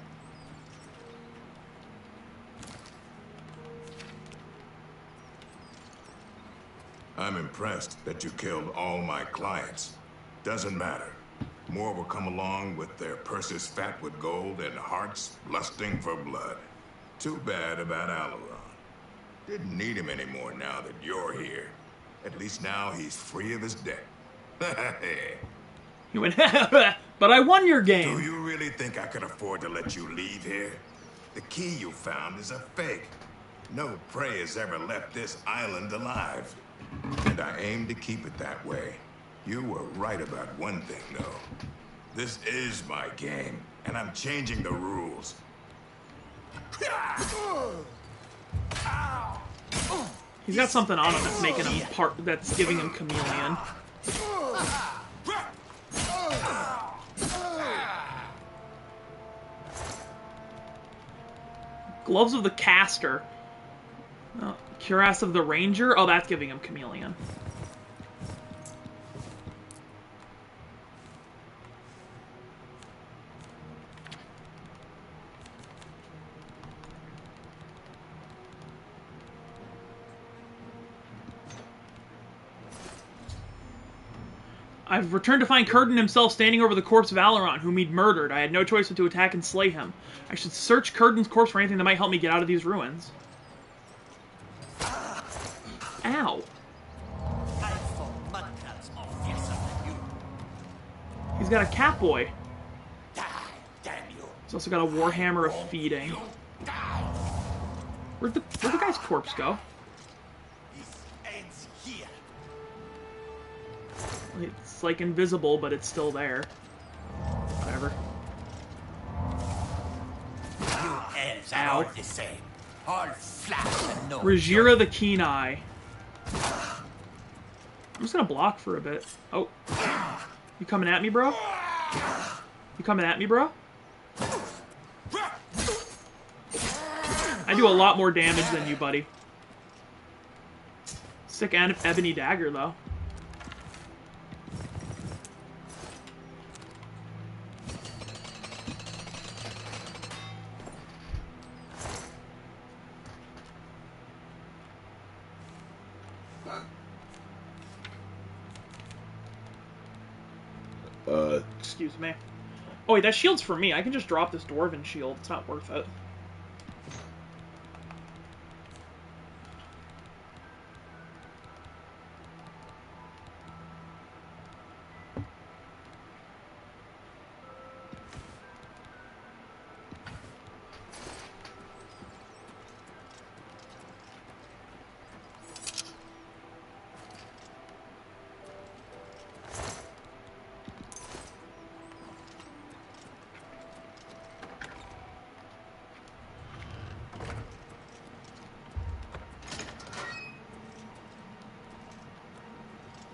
Speaker 6: I'm impressed that you killed all my clients. Doesn't matter. More will come along with their purses fat with gold and hearts lusting for blood. Too bad about Alaron. Didn't need him anymore now that you're here. At least now he's free of his debt.
Speaker 1: He went, but I won your game.
Speaker 6: Do you really think I could afford to let you leave here? The key you found is a fake. No prey has ever left this island alive. And I aim to keep it that way. You were right about one thing, though. This is my game, and I'm changing the rules.
Speaker 1: He's got something on him that's making him that's giving him chameleon. Gloves of the caster. Cuirass of the ranger. Oh, that's giving him chameleon. I've returned to find Curtin himself standing over the corpse of Alaron, whom he'd murdered. I had no choice but to attack and slay him. I should search Curtin's corpse for anything that might help me get out of these ruins. Ow. He's got a Catboy. He's also got a Warhammer of Feeding. Where'd the guy's corpse go? It's like invisible, but it's still there. Whatever.
Speaker 11: You elves are all the same. All flash and no.
Speaker 1: Rhaegira the Keen Eye. I'm just gonna block for a bit. Oh. You coming at me, bro? You coming at me, bro? I do a lot more damage than you, buddy. Sick ebony dagger, though. Excuse me. Oh wait, that shield's for me. I can just drop this dwarven shield. It's not worth it.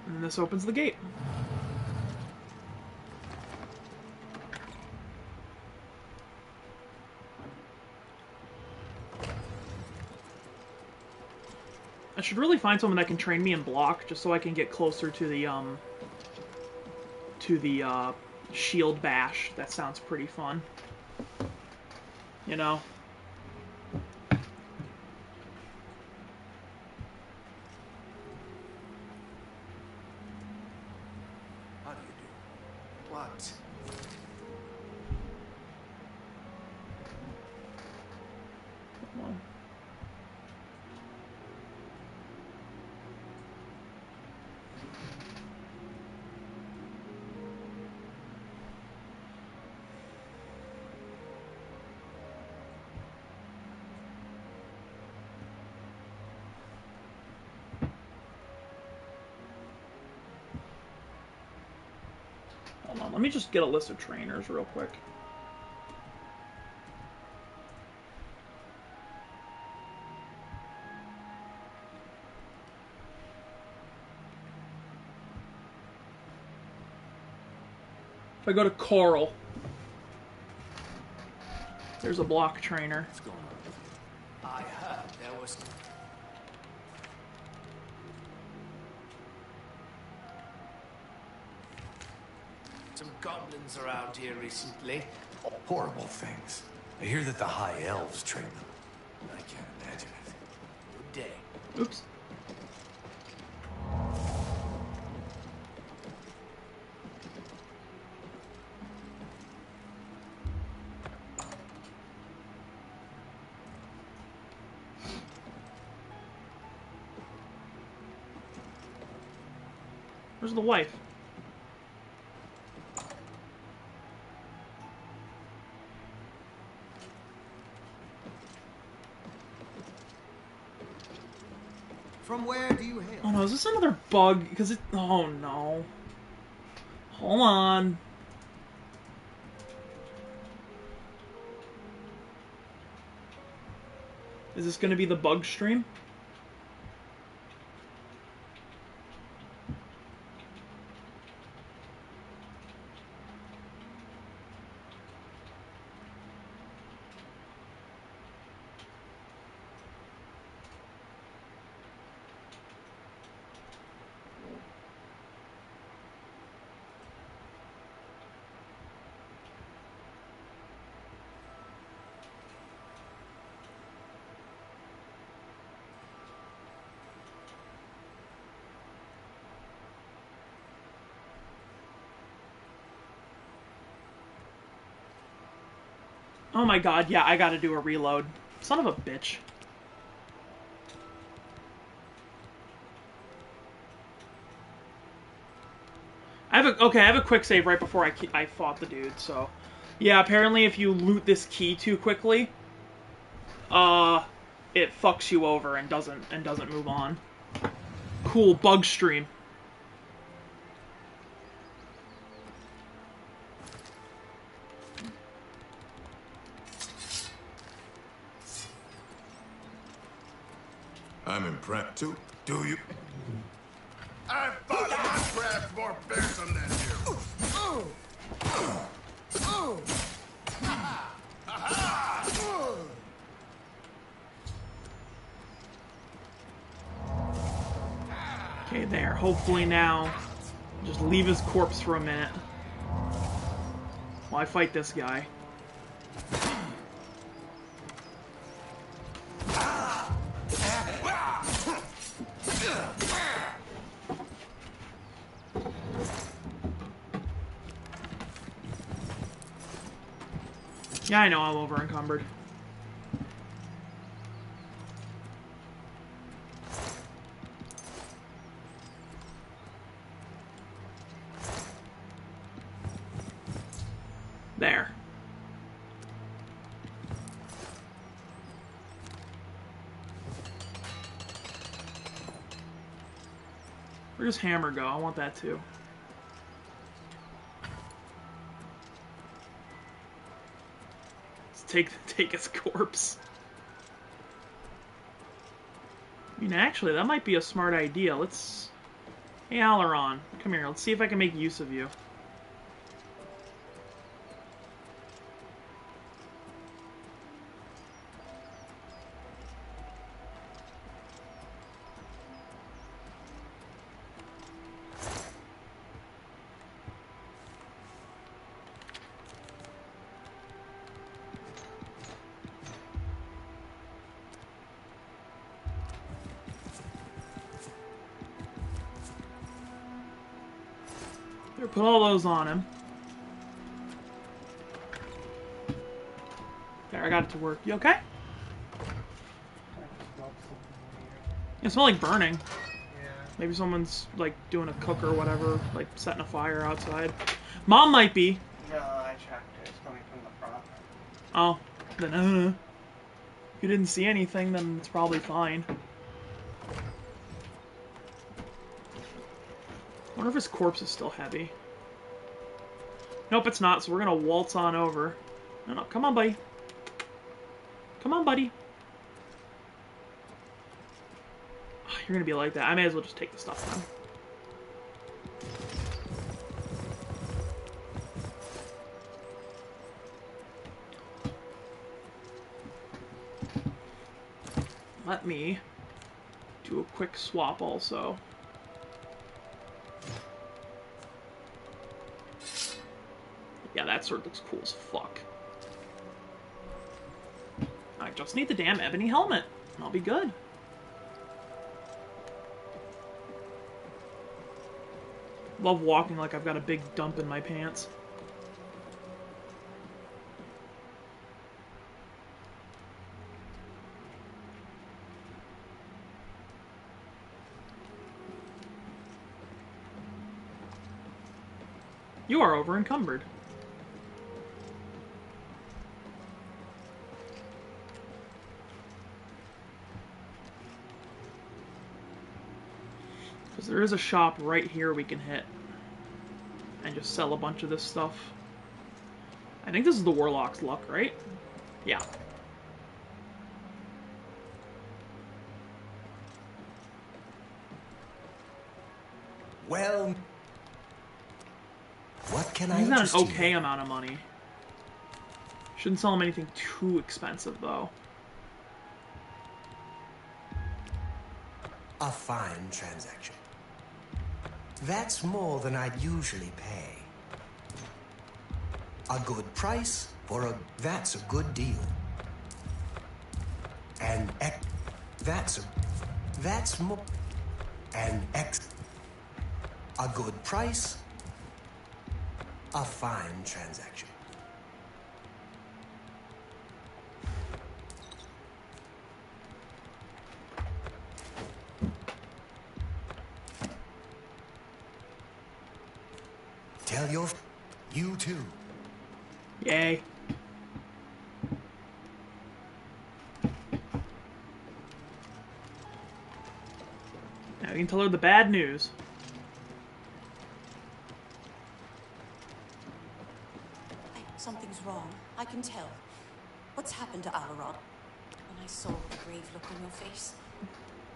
Speaker 1: And this opens the gate. I should really find someone that can train me in block, just so I can get closer to the shield bash. That sounds pretty fun. You know?
Speaker 2: What?
Speaker 1: Come on. Hold on, let me just get a list of trainers real quick. If I go to Coral, there's a block trainer.
Speaker 11: What's going on? I heard there was... some goblins around here recently.
Speaker 7: Horrible things. I hear that the High Elves train them. I can't imagine it.
Speaker 11: Good day.
Speaker 1: Oops. Where's the wife?
Speaker 9: From where do you hail?
Speaker 1: Oh no, is this another bug? Because it... Oh no. Hold on. Is this going to be the bug stream? Oh my god, yeah, I gotta do a reload. Son of a bitch. I have a quick save right before I fought the dude, so... Yeah, apparently if you loot this key too quickly, it fucks you over and doesn't move on. Cool, bug stream.
Speaker 6: I'm impressed too. Do you? I thought my craft's more fearsome than
Speaker 1: Okay, there. Hopefully now, just leave his corpse for a minute while I fight this guy. Yeah, I know I'm over encumbered. There. Where does Hammer go? I want that too. Let's take his corpse. I mean, actually, that might be a smart idea. Let's... Hey, Alaron, come here. Let's see if I can make use of you. There, put all those on him. There, I got it to work. You okay? It smells like burning.
Speaker 5: Yeah.
Speaker 1: Maybe someone's, like, doing a cook or whatever, like, setting a fire outside. Mom might be.
Speaker 5: No, I checked it. It's coming from the front.
Speaker 1: Oh, then, if you didn't see anything, then it's probably fine. I wonder if his corpse is still heavy. Nope, it's not, so we're gonna waltz on over. No, come on, buddy. Come on, buddy. Oh, you're gonna be like that. I may as well just take the stuff now. Let me do a quick swap also. Yeah, that sword looks cool as fuck. I just need the damn ebony helmet, and I'll be good. Love walking like I've got a big dump in my pants. You are over encumbered. Because there is a shop right here we can hit. And just sell a bunch of this stuff. I think this is the Warlock's luck, right? Yeah.
Speaker 2: Well, what can I
Speaker 1: He's got
Speaker 2: interest
Speaker 1: an
Speaker 2: you
Speaker 1: okay
Speaker 2: in?
Speaker 1: amount of money. Shouldn't sell him anything too expensive, though.
Speaker 2: A fine transaction. That's more than I'd usually pay. A good price for a... That's a good deal. And that's more... And a good price. A fine transaction. Tell your... You too.
Speaker 1: Yay. Now we can tell her the bad news.
Speaker 3: Something's wrong. I can tell. What's happened to Alaron? When I saw the grave look on your face,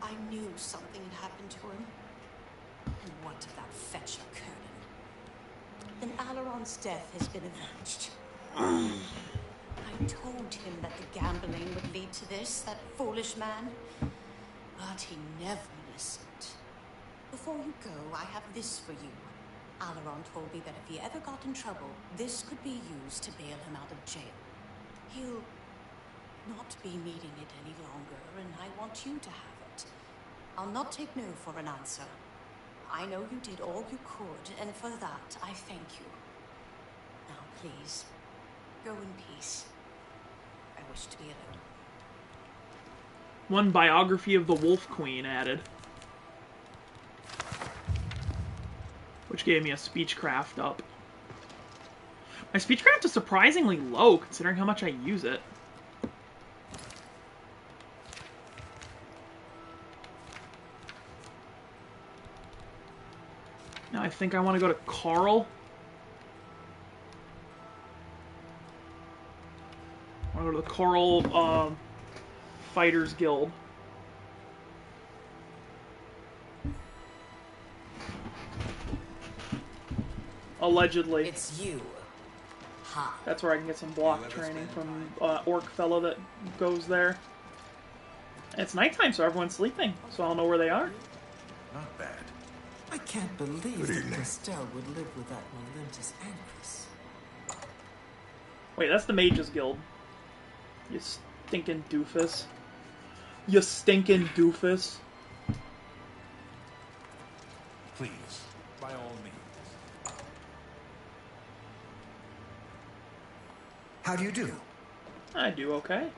Speaker 3: I knew something had happened to him. And what of that fetcher Curtin? Then Alaron's death has been avenged. I told him that the gambling would lead to this, that foolish man. But he never listened. Before you go, I have this for you. Alaron told me that if he ever got in trouble, this could be used to bail him out of jail. He'll not be needing it any longer, and I want you to have it. I'll not take no for an answer. I know you did all you could, and for that, I thank you. Now, please, go in peace. I wish to be alone.
Speaker 1: One biography of the Wolf Queen added. Which gave me a speechcraft up. My speechcraft is surprisingly low, considering how much I use it. Now I think I want to go to Carl. I want to go to the Carl Fighters Guild. Allegedly.
Speaker 10: It's you. Ha.
Speaker 1: That's where I can get some block training from orc fellow that goes there. It's nighttime, so everyone's sleeping, so I'll know where they are.
Speaker 8: Not bad.
Speaker 13: I can't believe
Speaker 6: Good
Speaker 13: that
Speaker 6: evening.
Speaker 13: Castell would live with that momentous actress.
Speaker 1: Wait, that's the Mages Guild. You stinking doofus. You stinking doofus.
Speaker 8: Please, by all means.
Speaker 2: How do you do?
Speaker 1: I do okay.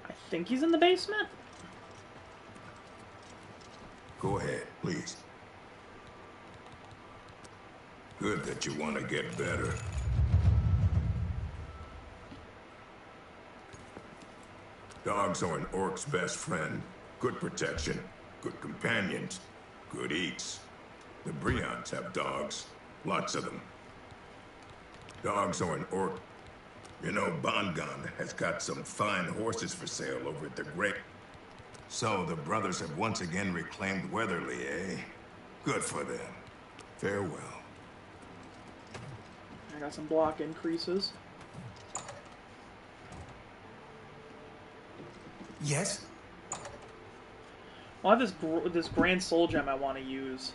Speaker 1: I think he's in the basement.
Speaker 6: Go ahead, please. Good that you want to get better. Dogs are an orc's best friend. Good protection, good companions, good eats. The Breons have dogs. Lots of them. Dogs are an orc. You know, Bongon has got some fine horses for sale over at the Great. So the brothers have once again reclaimed Weatherly, eh? Good for them. Farewell.
Speaker 1: I got some block increases.
Speaker 2: Yes?
Speaker 1: Well, I have this Grand Soul Gem I want to use.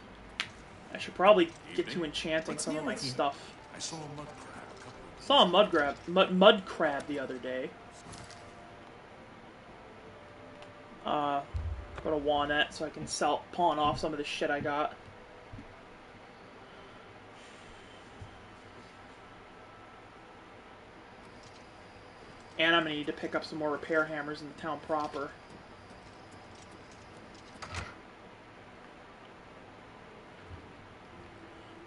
Speaker 1: I should probably get to enchanting some of my stuff.
Speaker 8: I saw a mud crab a couple of
Speaker 1: Saw a mud crab the other day. Go to Wanet so I can pawn off some of the shit I got. And I'm gonna need to pick up some more repair hammers in the town proper.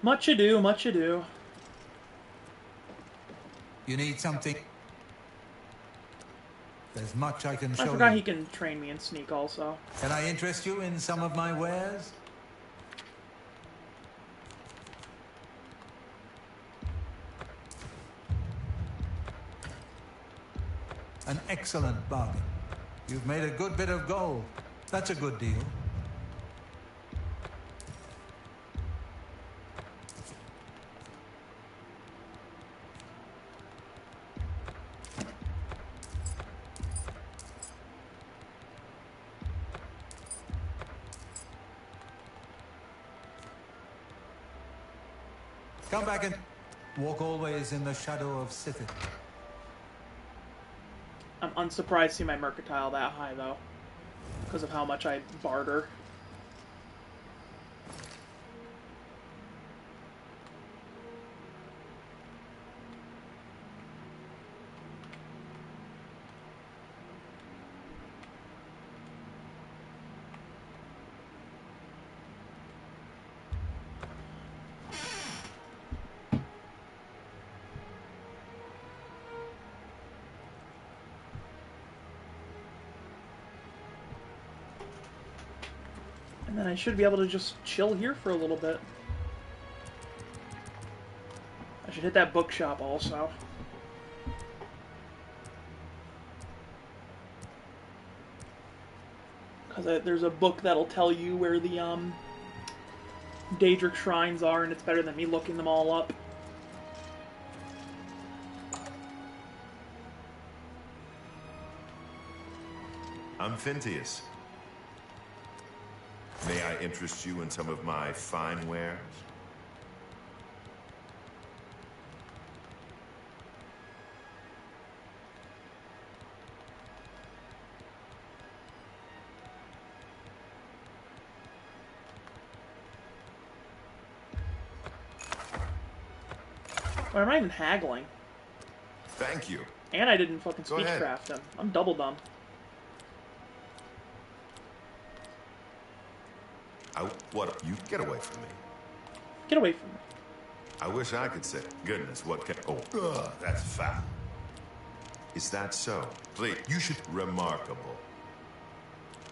Speaker 1: Much ado, much ado.
Speaker 12: You need something? There's much I can show
Speaker 1: I
Speaker 12: you.
Speaker 1: forgot he can train me in sneak also.
Speaker 12: Can I interest you in some of my wares? An excellent bargain. You've made a good bit of gold. That's a good deal. Come back and walk always in the shadow of Sithid.
Speaker 1: I'm unsurprised to see my mercantile that high, though, because of how much I barter. And then I should be able to just chill here for a little bit. I should hit that bookshop also. Because there's a book that'll tell you where the Daedric shrines are, and it's better than me looking them all up.
Speaker 6: I'm Phintius. May I interest you in some of my fine wares?
Speaker 1: Why am I even haggling?
Speaker 6: Thank you.
Speaker 1: And I didn't fucking
Speaker 6: Go ahead.
Speaker 1: speechcraft him. I'm double dumb.
Speaker 6: What? You get away from me.
Speaker 1: Get away from me.
Speaker 6: I wish I could say, goodness, what can... Oh, ugh, that's foul. Is that so? Please, you should... Remarkable.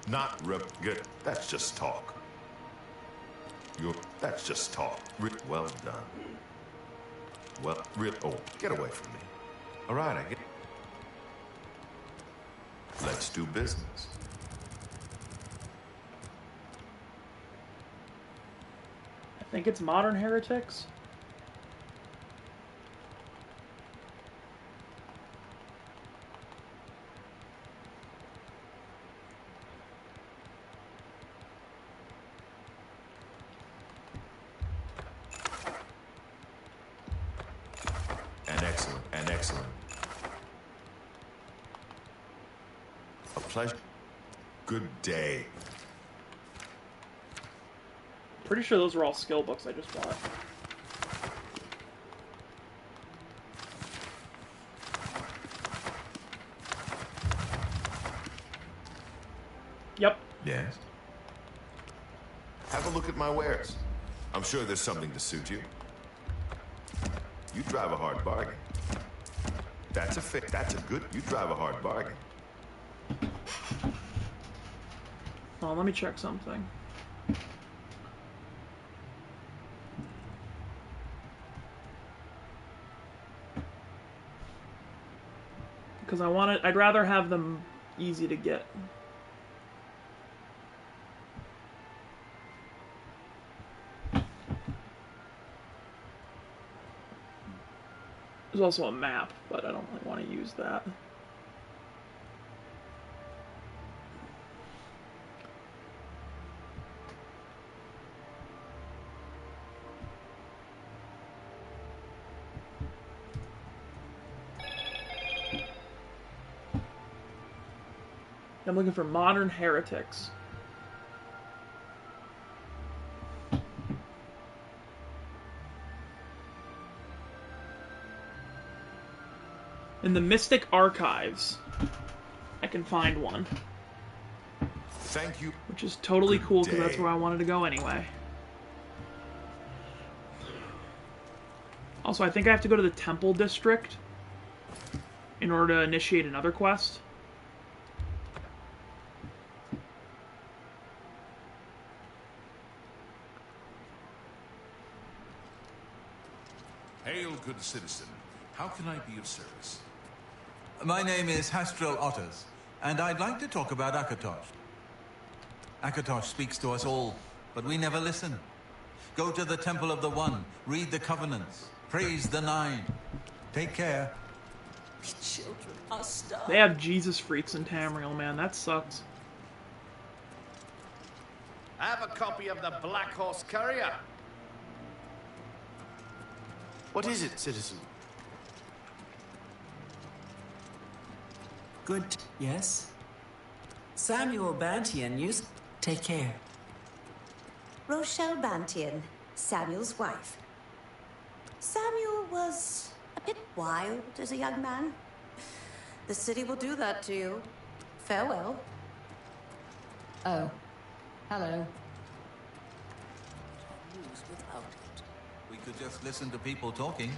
Speaker 6: Not good. That's just talk. That's just talk. Well done. Well, oh, get away from me. All right, I get... Let's do business.
Speaker 1: I think it's Modern Heretics.
Speaker 6: An excellent. A pleasure. Good day.
Speaker 1: Pretty sure those were all skill books I just bought. Yep.
Speaker 6: Yes? Have a look at my wares. I'm sure there's something to suit you. You drive a hard bargain. That's a good... You drive a hard bargain.
Speaker 1: Oh, let me check something. Because I'd rather have them easy to get. There's also a map, but I don't really want to use that. I'm looking for Modern Heretics. In the Mystic Archives, I can find one.
Speaker 6: Thank you.
Speaker 1: Which is totally
Speaker 6: Good
Speaker 1: cool, because
Speaker 6: day.
Speaker 1: that's where I wanted to go anyway. Also, I think I have to go to the Temple District in order to initiate another quest.
Speaker 8: Hail, good citizen. How can I be of service?
Speaker 12: My name is Hastrel Otters, and I'd like to talk about Akatosh. Akatosh speaks to us all, but we never listen. Go to the Temple of the One, read the Covenants, praise the Nine. Take care.
Speaker 10: Children are starved.
Speaker 1: They have Jesus freaks in Tamriel, man. That sucks.
Speaker 11: I have a copy of the Black Horse Courier.
Speaker 14: What is it, citizen?
Speaker 13: Good, yes? Samuel Bantian used... Take care.
Speaker 3: Rochelle Bantian, Samuel's wife. Samuel was a bit wild as a young man. The city will do that to you. Farewell.
Speaker 15: Oh. Hello.
Speaker 12: We could just listen to people talking.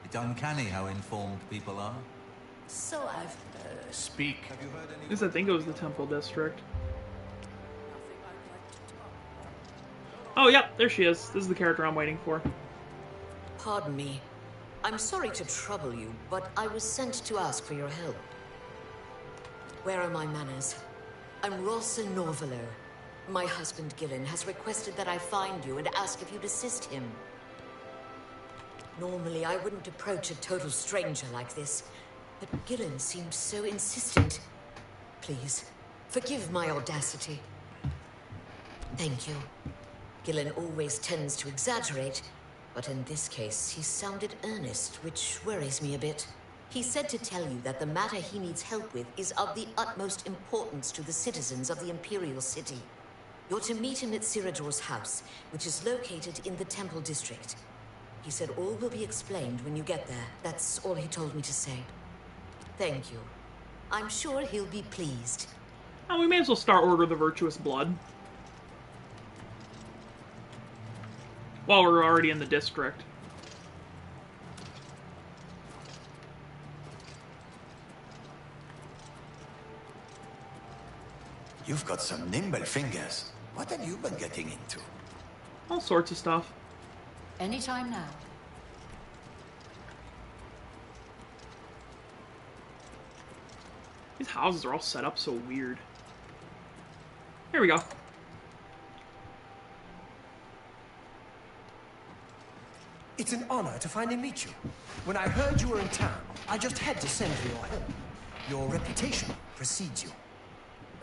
Speaker 12: It's uncanny how informed people are.
Speaker 10: So I've heard.
Speaker 14: Speak.
Speaker 12: Have you heard any...
Speaker 1: At least I think it was the Temple District. Oh, yep, there she is. This is the character I'm waiting for.
Speaker 16: Pardon me. I'm sorry to trouble you, but I was sent to ask for your help. Where are my manners? I'm Rossa Norvaler. My husband, Gillen, has requested that I find you and ask if you'd assist him. Normally, I wouldn't approach a total stranger like this, but Gillen seemed so insistent. Please, forgive my audacity. Thank you. Gillen always tends to exaggerate, but in this case, he sounded earnest, which worries me a bit. He said to tell you that the matter he needs help with is of the utmost importance to the citizens of the Imperial City. You're to meet him at Cyrodiil's house, which is located in the Temple District. He said all will be explained when you get there. That's all he told me to say. Thank you. I'm sure he'll be pleased.
Speaker 1: Oh, we may as well start Order of the Virtuous Blood. While we're already in the district.
Speaker 7: You've got some nimble fingers. What have you been getting into?
Speaker 1: All sorts of stuff.
Speaker 15: Anytime now.
Speaker 1: These houses are all set up so weird. Here we go.
Speaker 2: It's an honor to finally meet you. When I heard you were in town, I just had to send for your help. Your reputation precedes you.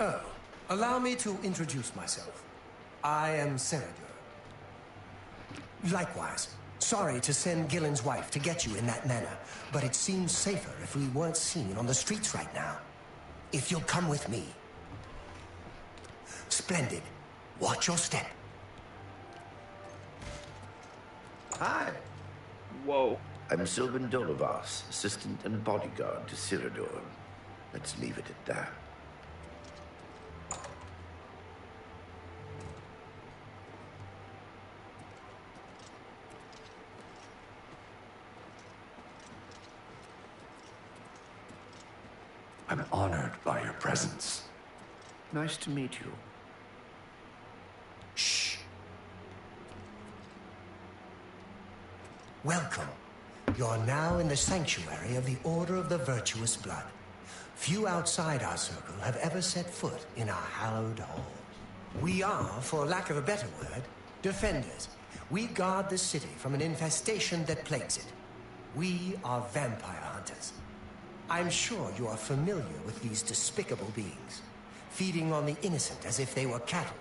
Speaker 2: Oh, allow me to introduce myself. I am Cyrodiil. Likewise, sorry to send Gillen's wife to get you in that manner, but it seems safer if we weren't seen on the streets right now. If you'll come with me. Splendid. Watch your step.
Speaker 17: Hi.
Speaker 1: Whoa.
Speaker 17: I'm Sylvan Dolovas, assistant and bodyguard to Cyrodiil. Let's leave it at that.
Speaker 7: I'm honored by your presence.
Speaker 17: Nice to meet you.
Speaker 2: Shh. Welcome. You're now in the sanctuary of the Order of the Virtuous Blood. Few outside our circle have ever set foot in our hallowed halls. We are, for lack of a better word, defenders. We guard the city from an infestation that plagues it. We are vampire hunters. I'm sure you are familiar with these despicable beings, feeding on the innocent as if they were cattle.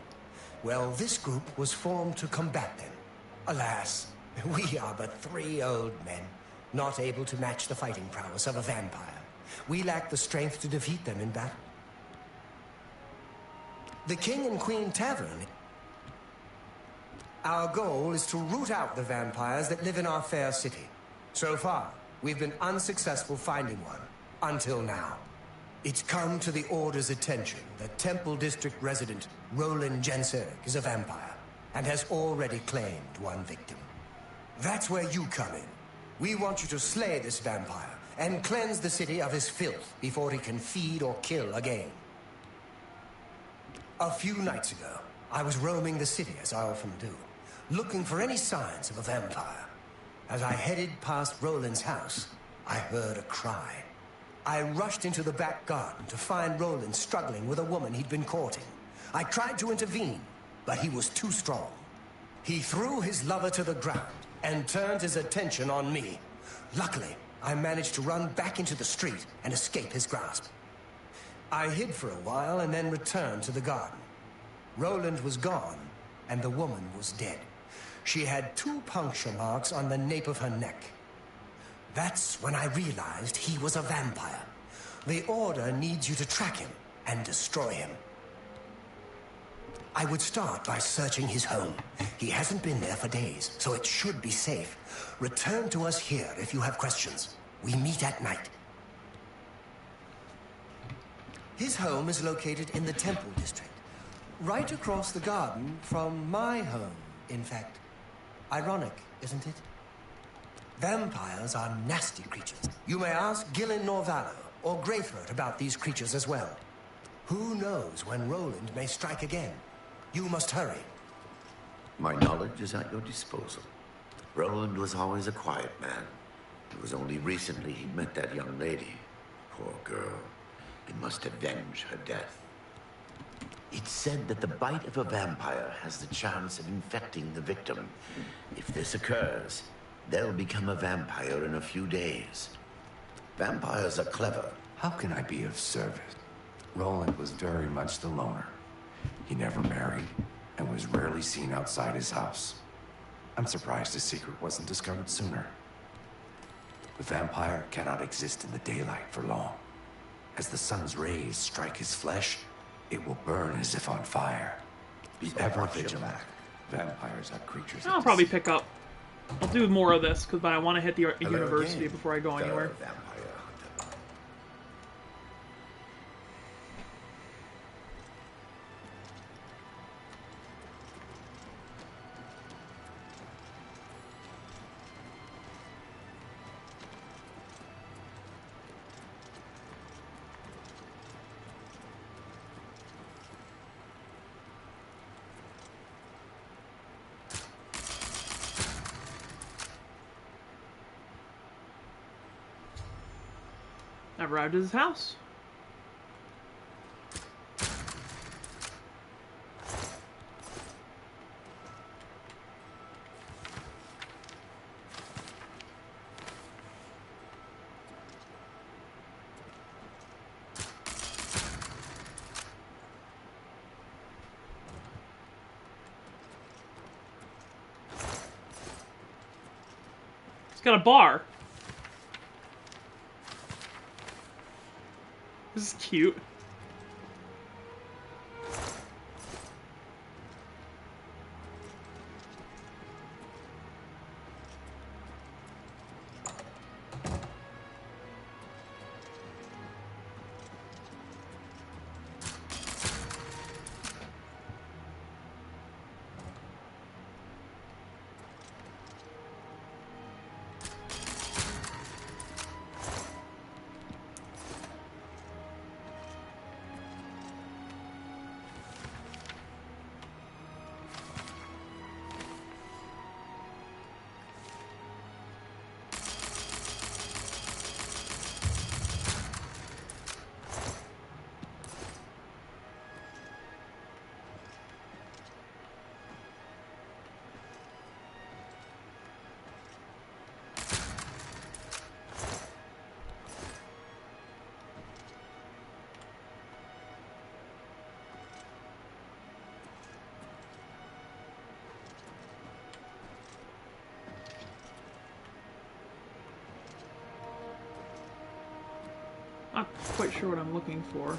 Speaker 2: Well, this group was formed to combat them. Alas, we are but 3 old men, not able to match the fighting prowess of a vampire. We lack the strength to defeat them in battle. The King and Queen Tavern. Our goal is to root out the vampires that live in our fair city. So far, we've been unsuccessful finding one. Until now. It's come to the Order's attention that Temple District resident Roland Jenseric is a vampire and has already claimed one victim. That's where you come in. We want you to slay this vampire and cleanse the city of his filth before he can feed or kill again. A few nights ago, I was roaming the city as I often do, looking for any signs of a vampire. As I headed past Roland's house, I heard a cry. I rushed into the back garden to find Roland struggling with a woman he'd been courting. I tried to intervene, but he was too strong. He threw his lover to the ground and turned his attention on me. Luckily, I managed to run back into the street and escape his grasp. I hid for a while and then returned to the garden. Roland was gone, and the woman was dead. She had 2 puncture marks on the nape of her neck. That's when I realized he was a vampire. The Order needs you to track him and destroy him. I would start by searching his home. He hasn't been there for days, so it should be safe. Return to us here if you have questions. We meet at night. His home is located in the Temple District, right across the garden from my home, in fact. Ironic, isn't it? Vampires are nasty creatures. You may ask Gillen Norvallo or Greythroat about these creatures as well. Who knows when Roland may strike again? You must hurry.
Speaker 17: My knowledge is at your disposal. Roland was always a quiet man. It was only recently he met that young lady. Poor girl. He must avenge her death. It's said that the bite of a vampire has the chance of infecting the victim. If this occurs, they'll become a vampire in a few days. Vampires are clever.
Speaker 7: How can I be of service? Roland was very much the loner. He never married and was rarely seen outside his house. I'm surprised his secret wasn't discovered sooner. The vampire cannot exist in the daylight for long. As the sun's rays strike his flesh, it will burn as if on fire. Be ever vigilant. Vampires are creatures.
Speaker 1: I'll probably pick up. I'll do more of this, but I want to hit the university before I go anywhere. I've arrived at his house. It's got a bar. This is cute. Not quite sure what I'm looking for.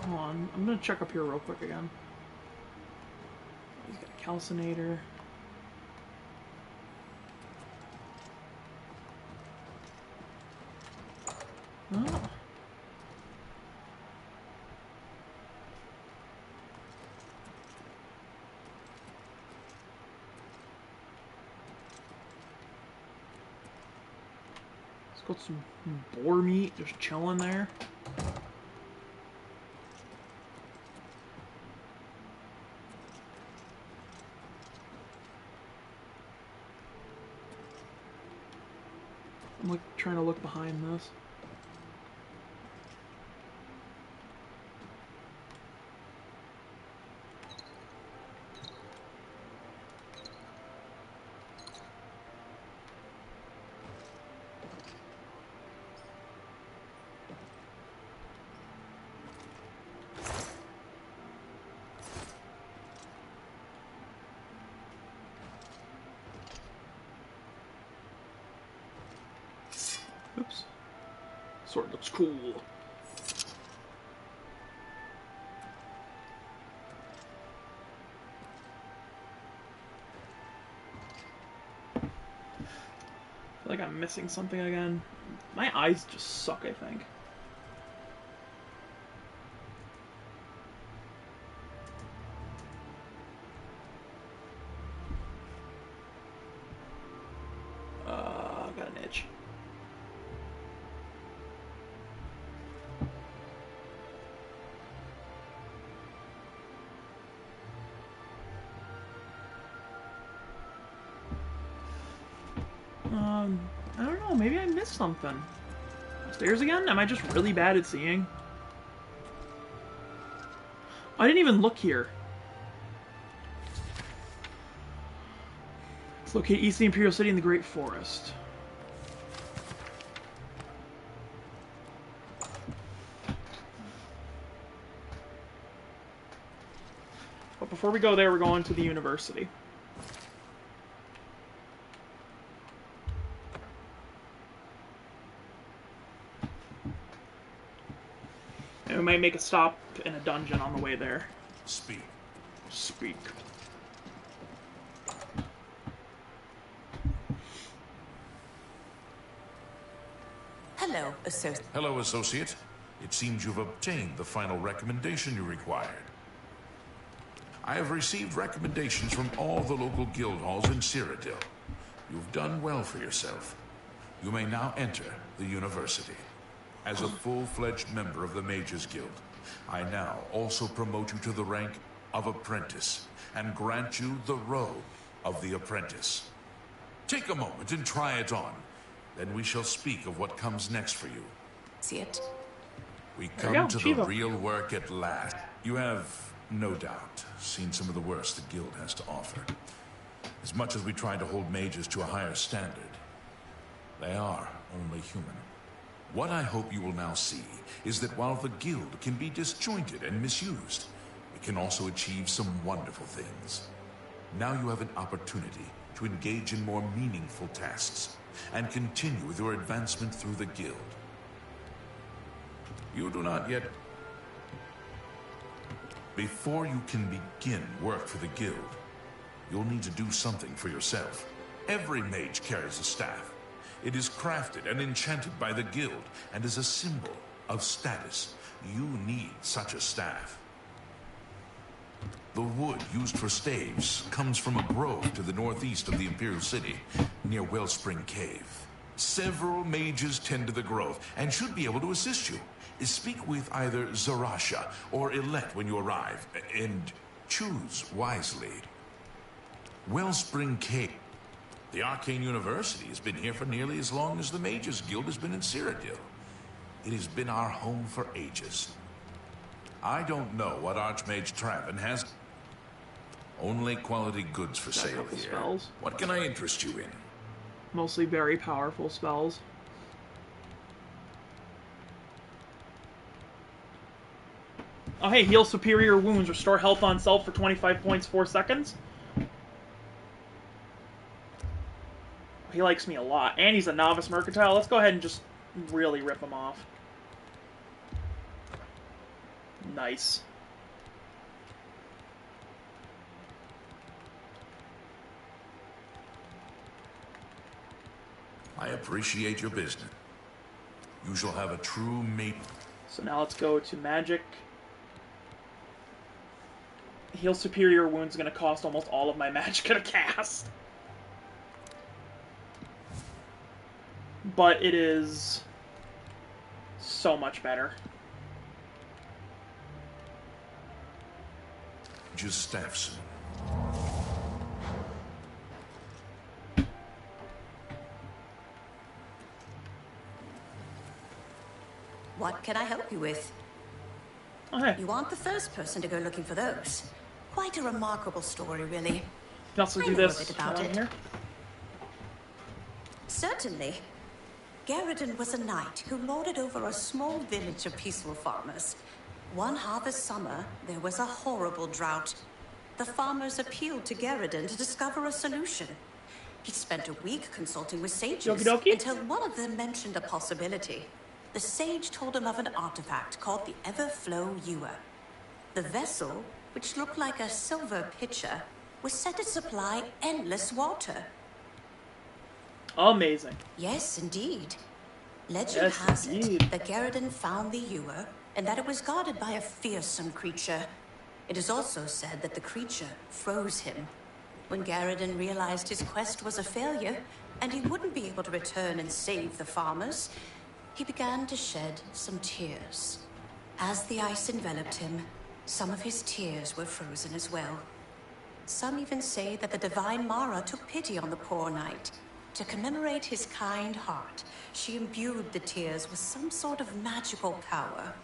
Speaker 1: Hold on, I'm gonna check up here real quick again. He's got a calcinator. Oh. Got some boar meat just chilling there. I'm like trying to look behind this. Oops. Sword looks cool. I feel like I'm missing something again. My eyes just suck, I think. Got an itch. I don't know, maybe I missed something. Stairs again? Am I just really bad at seeing? I didn't even look here. Let's locate East of the Imperial City in the Great Forest. But before we go there, we're going to the university. And we might make a stop in a dungeon on the way there.
Speaker 8: Speak.
Speaker 1: Speak.
Speaker 16: Hello, associate.
Speaker 8: Hello, associate. It seems you've obtained the final recommendation you required. I have received recommendations from all the local guild halls in Cyrodiil. You've done well for yourself. You may now enter the university. As a full-fledged member of the Mages Guild, I now also promote you to the rank of apprentice and grant you the robe of the apprentice. Take a moment and try it on. Then we shall speak of what comes next for you.
Speaker 16: See it?
Speaker 8: We come to the real work at last. You have, no doubt, seen some of the worst the guild has to offer. As much as we try to hold mages to a higher standard, they are only human. What I hope you will now see is that while the guild can be disjointed and misused, it can also achieve some wonderful things. Now you have an opportunity to engage in more meaningful tasks and continue with your advancement through the guild. You do not yet... Before you can begin work for the guild, you'll need to do something for yourself. Every mage carries a staff. It is crafted and enchanted by the guild and is a symbol of status. You need such a staff. The wood used for staves comes from a grove to the northeast of the Imperial City, near Wellspring Cave. Several mages tend to the grove and should be able to assist you. Speak with either Zarasha or Illet when you arrive, and choose wisely. Wellspring Cave. The Arcane University has been here for nearly as long as the Mages Guild has been in Cyrodiil. It has been our home for ages. I don't know what Archmage Traven has. Only quality goods for sale here.
Speaker 1: Spells.
Speaker 8: What can I interest you in?
Speaker 1: Mostly very powerful spells. Oh hey, heal superior wounds. Restore health on self for 25 points, 4 seconds. He likes me a lot. And he's a novice mercantile. Let's go ahead and just really rip him off. Nice.
Speaker 8: I appreciate your business. You shall have a true mate.
Speaker 1: So now let's go to magic. Heal superior wounds is going to cost almost all of my magic to cast. but it is so much better.
Speaker 8: Just staffs.
Speaker 3: What can I help you with?
Speaker 1: Oh, hey.
Speaker 3: You aren't the first person to go looking for those. Quite a remarkable story, really.
Speaker 1: You can also do
Speaker 3: I know
Speaker 1: this
Speaker 3: a bit about it.
Speaker 1: here.
Speaker 3: Certainly. Garridan was a knight who lorded over a small village of peaceful farmers. One harvest summer, there was a horrible drought. The farmers appealed to Garridan to discover a solution. He spent a week consulting with sages
Speaker 1: Okie dokie.
Speaker 3: until one of them mentioned a possibility. The sage told him of an artifact called the Everflow Ewer. The vessel, which looked like a silver pitcher, was said to supply endless water.
Speaker 1: Amazing.
Speaker 3: Yes, indeed. Legend has it that Garridan found the ewer and that it was guarded by a fearsome creature. It is also said that the creature froze him. When Garridan realized his quest was a failure and he wouldn't be able to return and save the farmers, he began to shed some tears. As the ice enveloped him, some of his tears were frozen as well. Some even say that the divine Mara took pity on the poor knight. To commemorate his kind heart, she imbued the tears with some sort of magical power.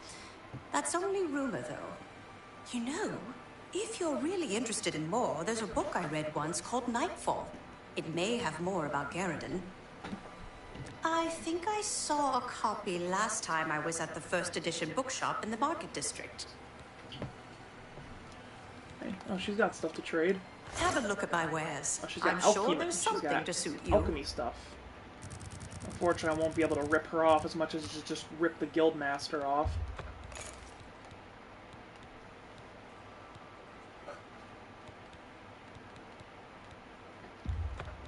Speaker 3: That's only rumor, though. You know, if you're really interested in more, there's a book I read once called Nightfall. It may have more about Garridan. I think I saw a copy last time I was at the first edition bookshop in the Market District.
Speaker 1: Hey. Oh, she's got stuff to trade.
Speaker 3: Have a look at my wares.
Speaker 1: Oh, she's got
Speaker 3: I'm
Speaker 1: alchemy.
Speaker 3: sure there's something to suit you.
Speaker 1: Alchemy stuff. Unfortunately, I won't be able to rip her off as much as just rip the Guildmaster off.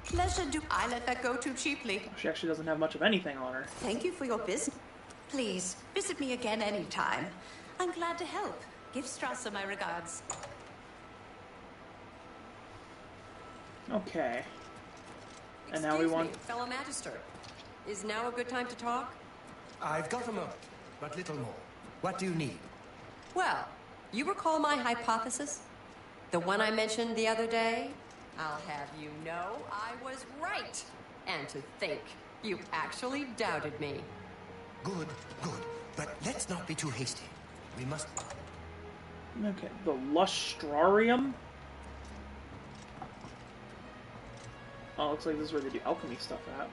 Speaker 3: Pleasure do I let that go too cheaply?
Speaker 1: She actually doesn't have much of anything on her.
Speaker 3: Thank you for your business. Please, visit me again anytime. I'm glad to help. Give Strasser my regards.
Speaker 1: Okay. And now we want...
Speaker 18: fellow Magister. Is now a good time to talk?
Speaker 2: I've got a moment, but little more. What do you need?
Speaker 18: Well, you recall my hypothesis? The one I mentioned the other day? I'll have you know I was right. And to think, you actually doubted me.
Speaker 2: Good, good. But let's not be too hasty. We must...
Speaker 1: Okay, the Lustrarium? Oh, looks like this is where they do alchemy stuff at.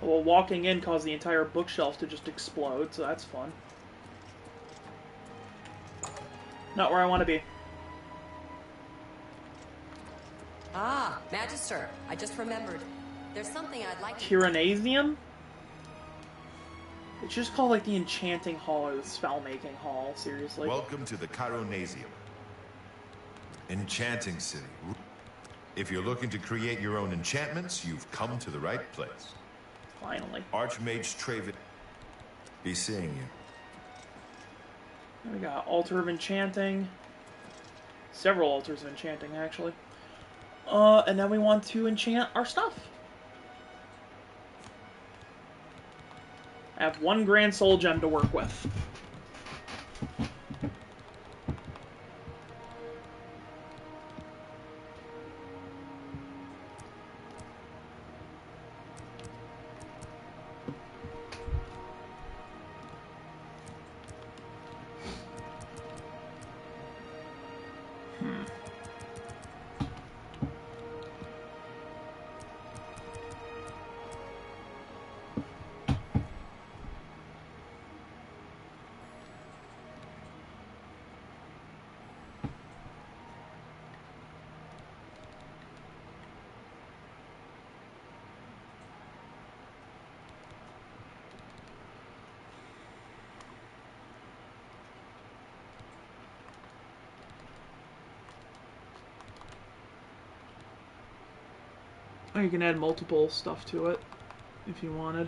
Speaker 1: Well, walking in caused the entire bookshelf to just explode, so that's fun. Not where I want to be.
Speaker 18: Ah, Magister, I just remembered. There's something I'd like to...
Speaker 1: Tyrannasium? It's just called like the Enchanting Hall or the Spell-Making Hall, seriously.
Speaker 19: Welcome to the Chironasium. Enchanting City. If you're looking to create your own enchantments, you've come to the right place.
Speaker 1: Finally.
Speaker 19: Archmage Travis be seeing you.
Speaker 1: We got Altar of Enchanting. Several Altars of Enchanting, actually. And then we want to enchant our stuff. I have 1 Grand Soul Gem to work with. Or you can add multiple stuff to it if you wanted.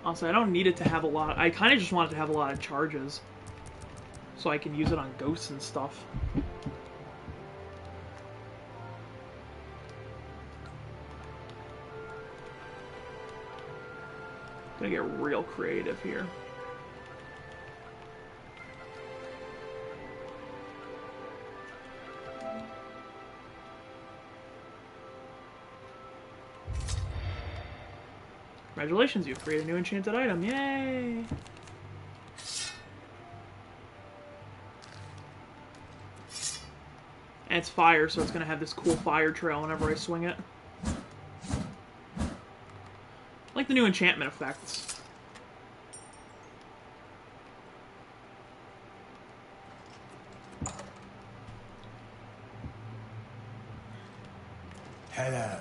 Speaker 1: Also, I don't need it to have a lot. I kind of just want it to have a lot of charges, so I can use it on ghosts and stuff. Gonna get real creative here. Congratulations, you've created a new enchanted item. Yay! And it's fire, so it's gonna have this cool fire trail whenever I swing it. I like the new enchantment effects.
Speaker 2: Hello.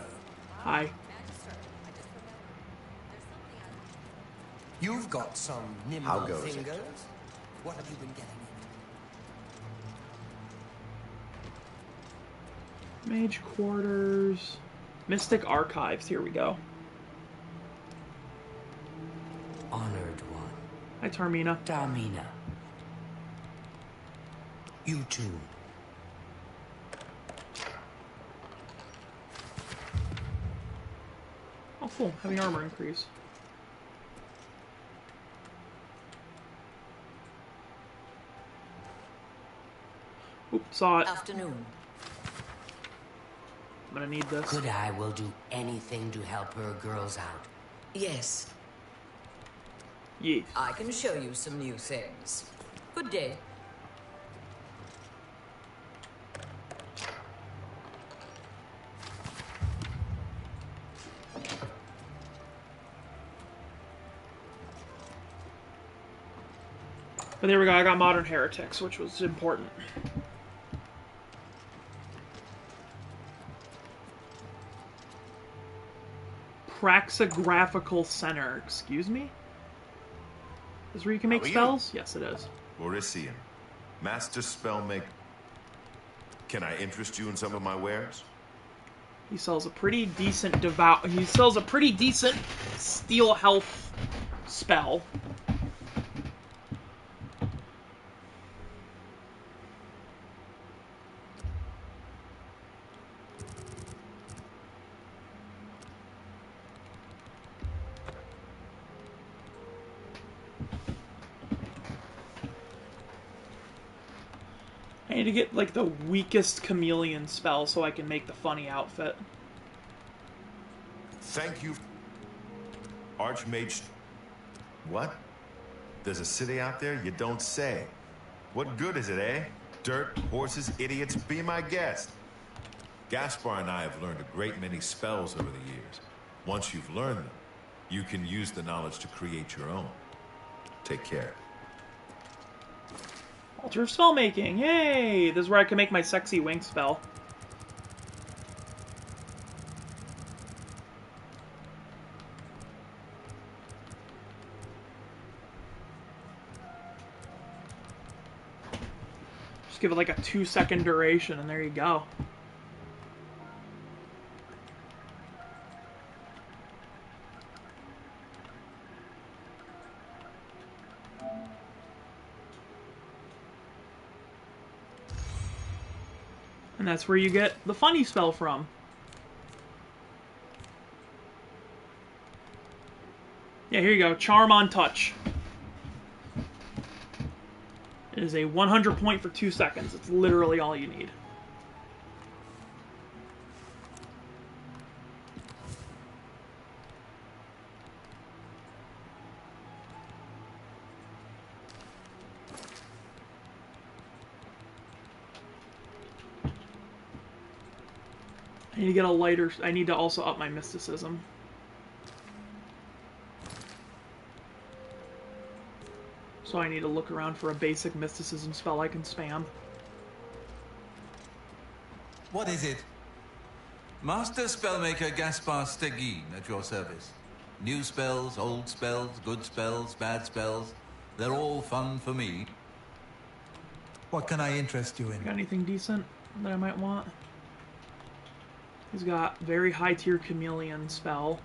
Speaker 1: Hi.
Speaker 2: You've got some nimble
Speaker 17: How goes it?
Speaker 2: fingers. What have you been getting
Speaker 1: Mage quarters. Mystic archives. Here we go.
Speaker 4: Honored one.
Speaker 1: Hi, Tarmina.
Speaker 4: Tarmina. You too.
Speaker 1: Oh, cool. Heavy armor increase. Oop, saw it.
Speaker 16: Afternoon.
Speaker 1: I'm gonna need this.
Speaker 4: Good Eye will do anything to help her girls out.
Speaker 16: Yes.
Speaker 1: Yes.
Speaker 16: I can show you some new things. Good day.
Speaker 1: But there we go, I got Modern Heretics, which was important. Praxographical Center, excuse me? Is where you can make spells? Yes, it is.
Speaker 19: Orisian, master spellmaker. Can I interest you in some of my wares?
Speaker 1: He sells a pretty decent he sells a pretty decent steel health spell. I need to get, like, the weakest chameleon spell so I can make the funny outfit.
Speaker 19: Thank you, Archmage. What? There's a city out there? You don't say. What good is it, eh? Dirt, horses, idiots, be my guest. Gaspar and I have learned a great many spells over the years. Once you've learned them, you can use the knowledge to create your own. Take care.
Speaker 1: Altar of Spellmaking, yay! This is where I can make my sexy wink spell. Just give it like a 2-second duration and there you go. And that's where you get the funny spell from. Yeah, here you go. Charm on touch. It is a 100 point for 2 seconds. It's literally all you need. I need to get a lighter... I need to also up my mysticism. So I need to look around for a basic mysticism spell I can spam.
Speaker 12: What is it? Master Spellmaker Gaspar Stegin at your service. New spells, old spells, good spells, bad spells. They're all fun for me.
Speaker 20: What can I interest you in?
Speaker 1: Got anything decent that I might want? He's got very high tier chameleon spell.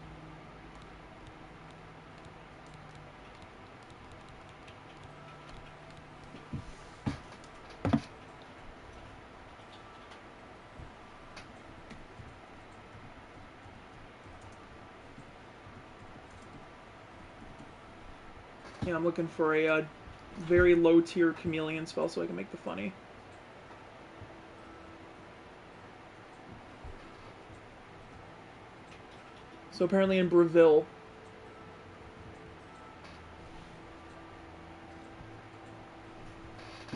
Speaker 1: Yeah, I'm looking for a very low tier chameleon spell so I can make the funny. So apparently in Breville,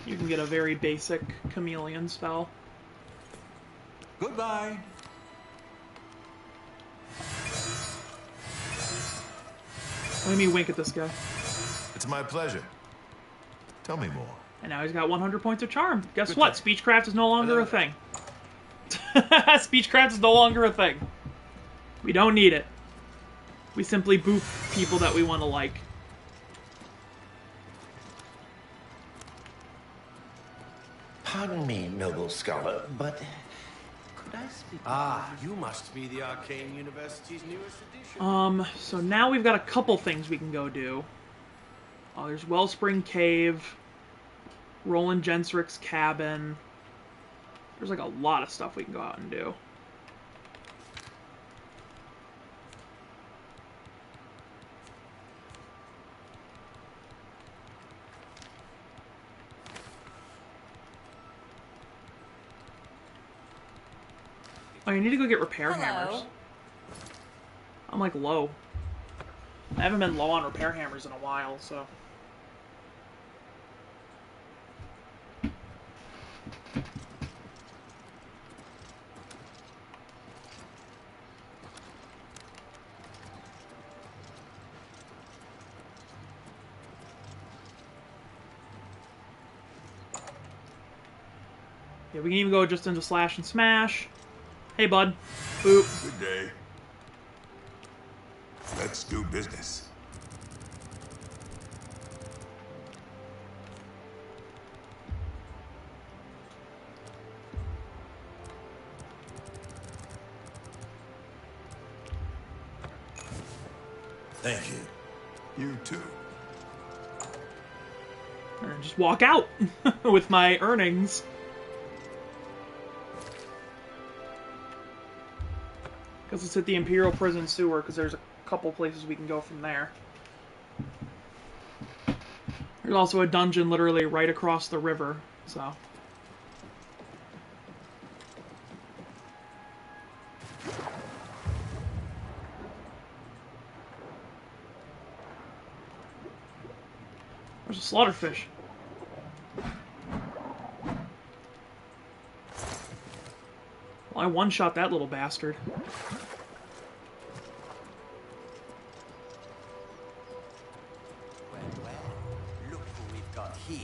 Speaker 1: you can get a very basic chameleon spell.
Speaker 12: Goodbye.
Speaker 1: Let me wink at this guy.
Speaker 19: It's my pleasure. Tell me more.
Speaker 1: And now he's got 100 points of charm. Guess what? Speechcraft is no longer a thing. Speechcraft is no longer a thing. We don't need it. We simply boof people that we want to like.
Speaker 17: Pardon me, noble scholar, but could I speak?
Speaker 14: Ah, you must be the Arcane University's newest edition.
Speaker 1: So now we've got a couple things we can go do. There's Wellspring Cave, Roland Jensrick's cabin. There's like a lot of stuff we can go out and do. Oh, you need to go get repair hammers. I'm like low. I haven't been low on repair hammers in a while, so. Yeah, we can even go just into Slash and Smash. Hey, bud. Boop.
Speaker 6: Good day. Let's do business.
Speaker 19: Thank you.
Speaker 6: You too.
Speaker 1: And then just walk out with my earnings. Because it's at the Imperial Prison Sewer, because there's a couple places we can go from there. There's also a dungeon literally right across the river, so. There's a slaughterfish. Well, I one-shot that little bastard.
Speaker 11: Look who we've got here.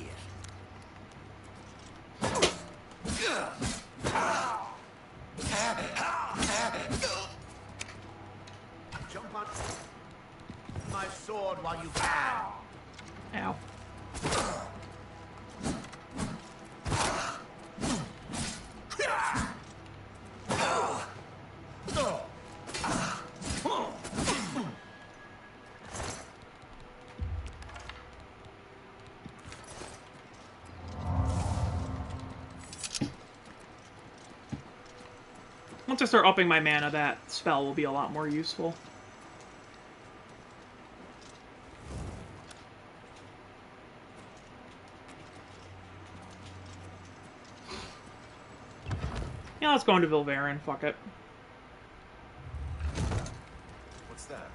Speaker 11: Jump on my sword while you can.
Speaker 1: Ow. Once I start upping my mana, that spell will be a lot more useful. Yeah, let's go into Vilverin, fuck it.
Speaker 19: What's that?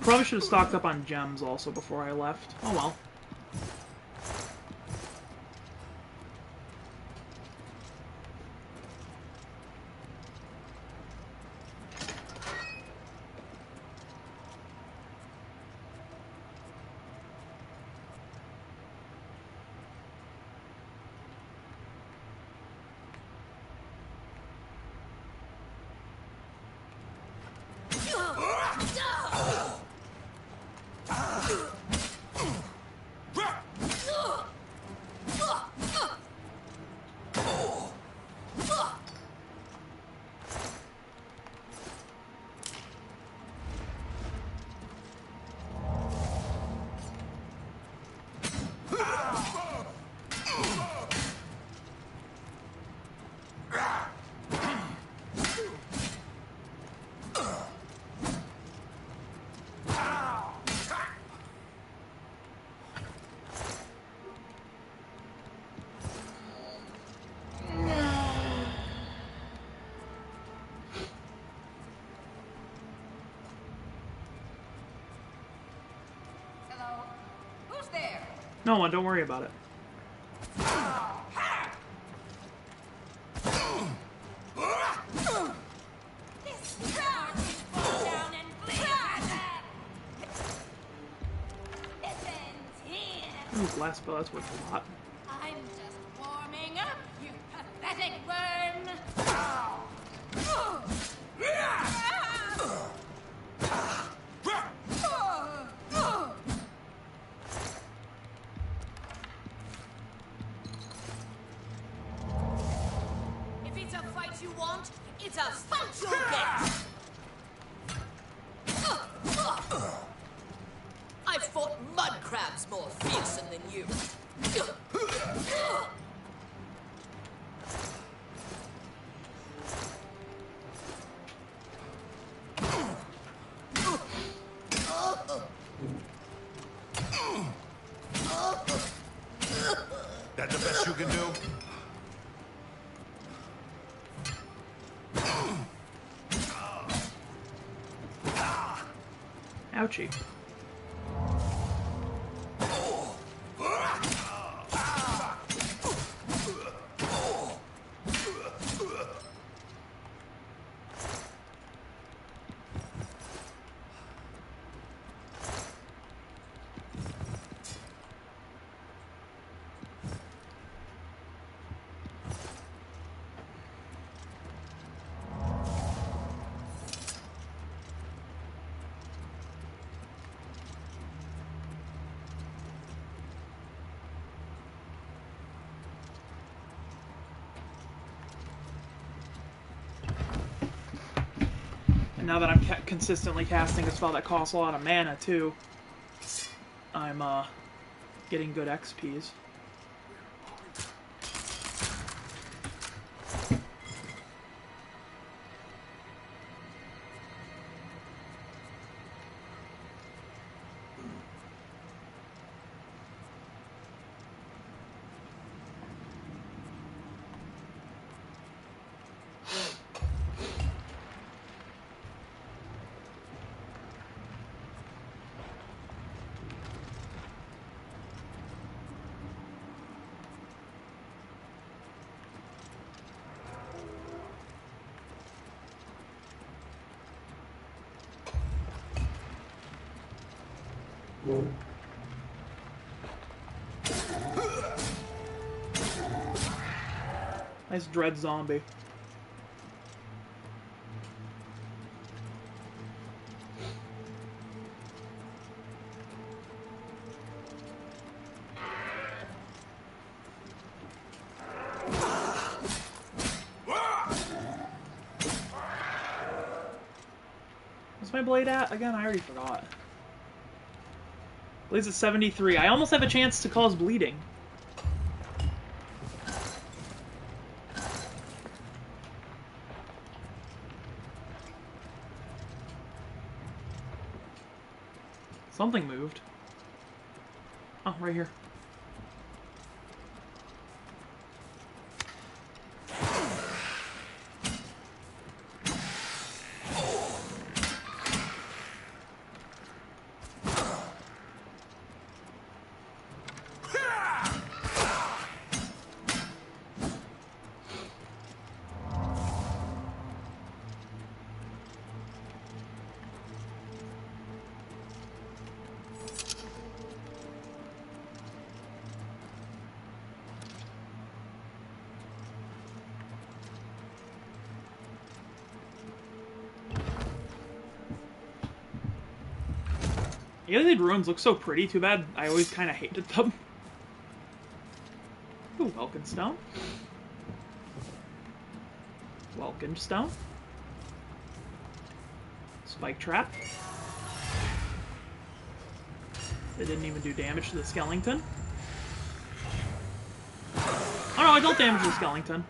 Speaker 1: Probably should have stocked up on gems also before I left. Oh well. No one, don't worry about it. Ooh, glass spell, that's worth a lot.
Speaker 21: I'm just warming up, you pathetic worm!
Speaker 16: If it's a fight you want, it's a fight you'll get! I've fought mud crabs more fearsome than you.
Speaker 8: That the best you can do?
Speaker 1: Ouchie. And now that I'm consistently casting a spell that costs a lot of mana, too, I'm, getting good XPs. Nice dread zombie. What's my blade at? Again, I already forgot. Blade's at 73. I almost have a chance to cause bleeding. Something moved. Oh, right here. Iliad ruins look so pretty, too bad I always kind of hated them. Ooh, Welkin Stone. Welkin Stone. Spike Trap. They didn't even do damage to the skeleton. Oh no, I dealt damage to the skeleton.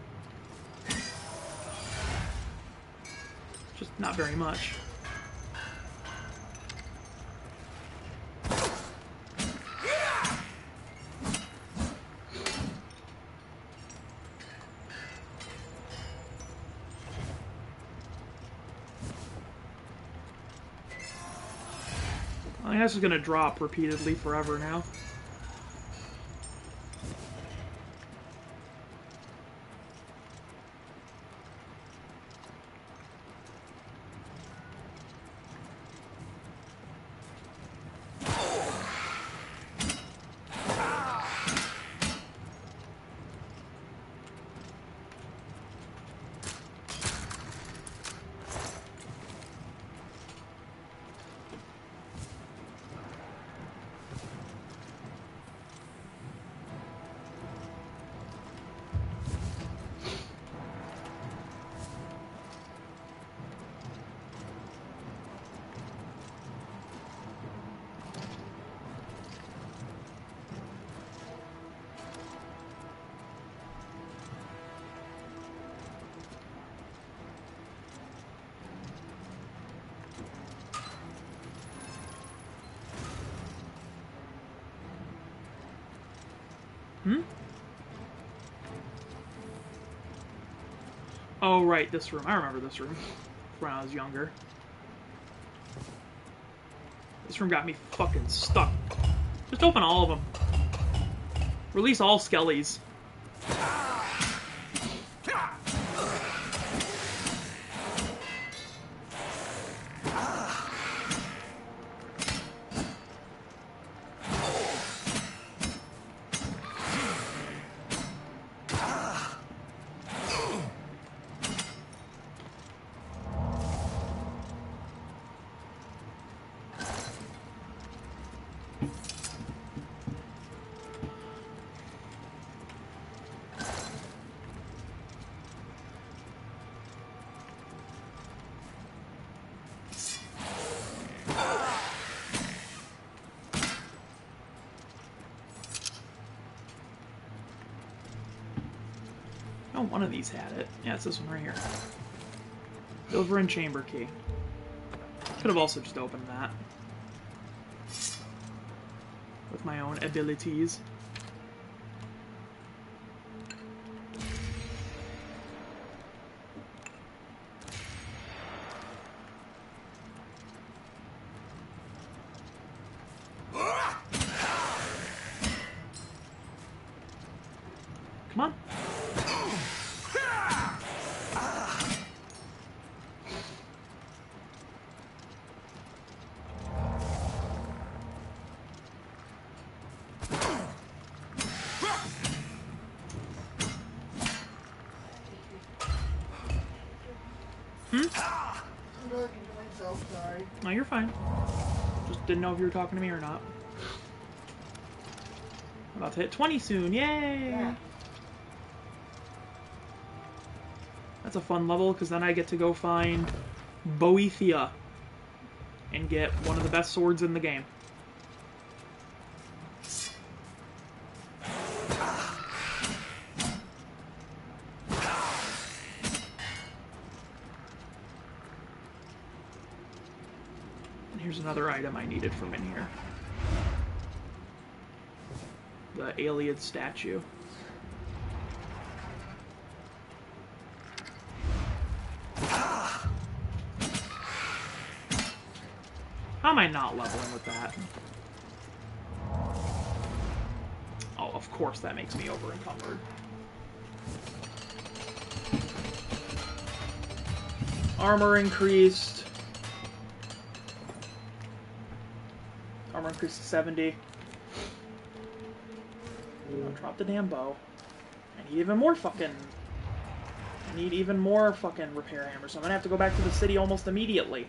Speaker 1: Just not very much. I think this is gonna drop repeatedly forever now. Hmm? Oh, right, this room. I remember this room when I was younger. This room got me fucking stuck. Just open all of them. Release all skellies. Oh, one of these had it. Yeah, it's this one right here. Silver and chamber key. Could have also just opened that. With my own abilities. Come on. No, you're fine. Just didn't know if you were talking to me or not. I'm about to hit 20 soon. Yay! Yeah. That's a fun level, because then I get to go find Boethia and get one of the best swords in the game. Here's another item I needed from in here. The Aliad statue. How am I not leveling with that? Oh, of course that makes me over encumbered. Armor increased. Armor increased to 70. I'll drop the damn bow. I need even more fucking repair hammers, so I'm gonna have to go back to the city almost immediately.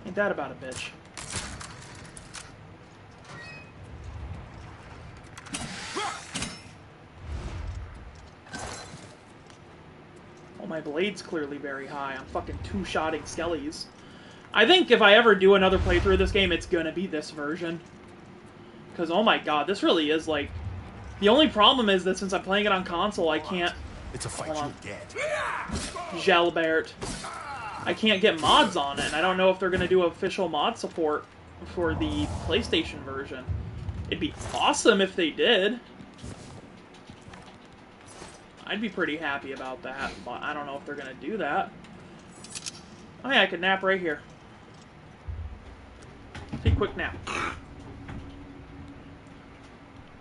Speaker 1: Ain't that about a bitch? Oh, my blade's clearly very high. I'm fucking two-shotting skellies. I think if I ever do another playthrough of this game, it's gonna be this version. Because, oh my god, this really is, like... The only problem is that since I'm playing it on console, I can't...
Speaker 8: It's a fight you'll get.
Speaker 1: Jalbert. I can't get mods on it, and I don't know if they're gonna do official mod support for the PlayStation version. It'd be awesome if they did. I'd be pretty happy about that, but I don't know if they're gonna do that. Oh yeah, I could nap right here. Take a quick nap.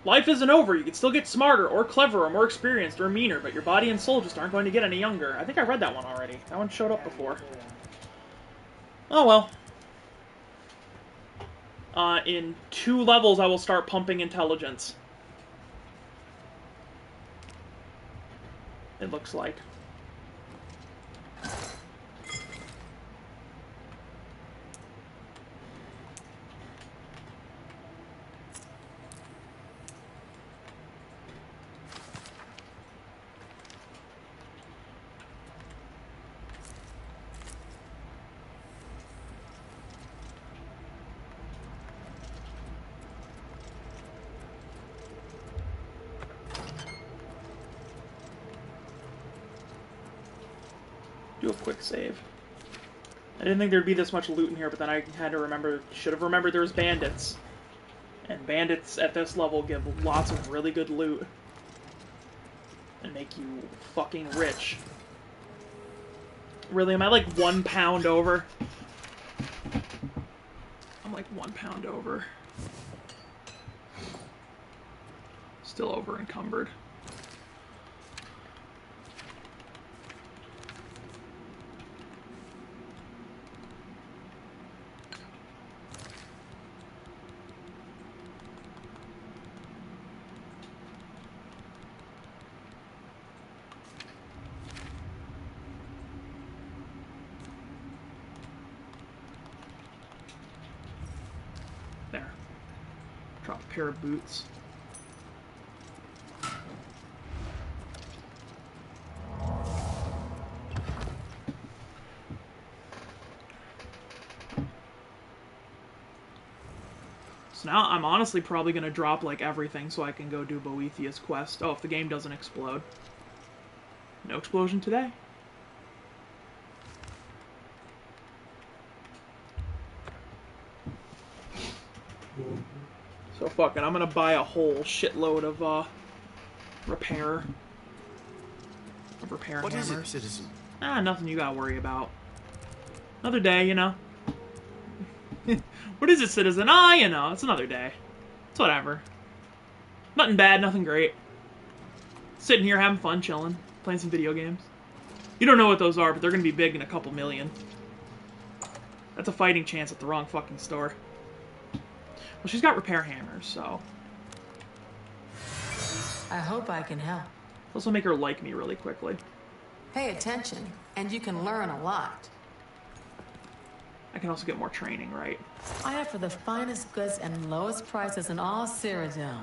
Speaker 1: Life isn't over. You can still get smarter, or cleverer, or more experienced, or meaner, but your body and soul just aren't going to get any younger. I think I read that one already. That one showed up before. Oh well. In 2 levels, I will start pumping intelligence. It looks like. Do a quick save. I didn't think there'd be this much loot in here, but then I had to remember, should have remembered there was bandits. And bandits at this level give lots of really good loot. And make you fucking rich. Really, am I like 1 pound over? I'm like 1 pound over. Still over encumbered. There. Drop a pair of boots. So now I'm honestly probably going to drop like everything so I can go do Boethiah's quest. Oh, if the game doesn't explode. No explosion today. So fuck it, I'm going to buy a whole shitload of repair
Speaker 14: What is
Speaker 1: hammers.
Speaker 14: it, citizen?
Speaker 1: Ah, nothing you got to worry about. Another day, you know. What is it, citizen? Ah, you know, it's another day. It's whatever. Nothing bad, nothing great. Sitting here having fun, chilling, playing some video games. You don't know what those are, but they're gonna be big in a couple million. That's a fighting chance at the wrong fucking store. Well, she's got repair hammers, so...
Speaker 10: I hope I can help.
Speaker 1: This will make her like me really quickly.
Speaker 10: Pay attention, and you can learn a lot.
Speaker 1: I can also get more training, right?
Speaker 10: I offer the finest goods and lowest prices in all Cyrodiil.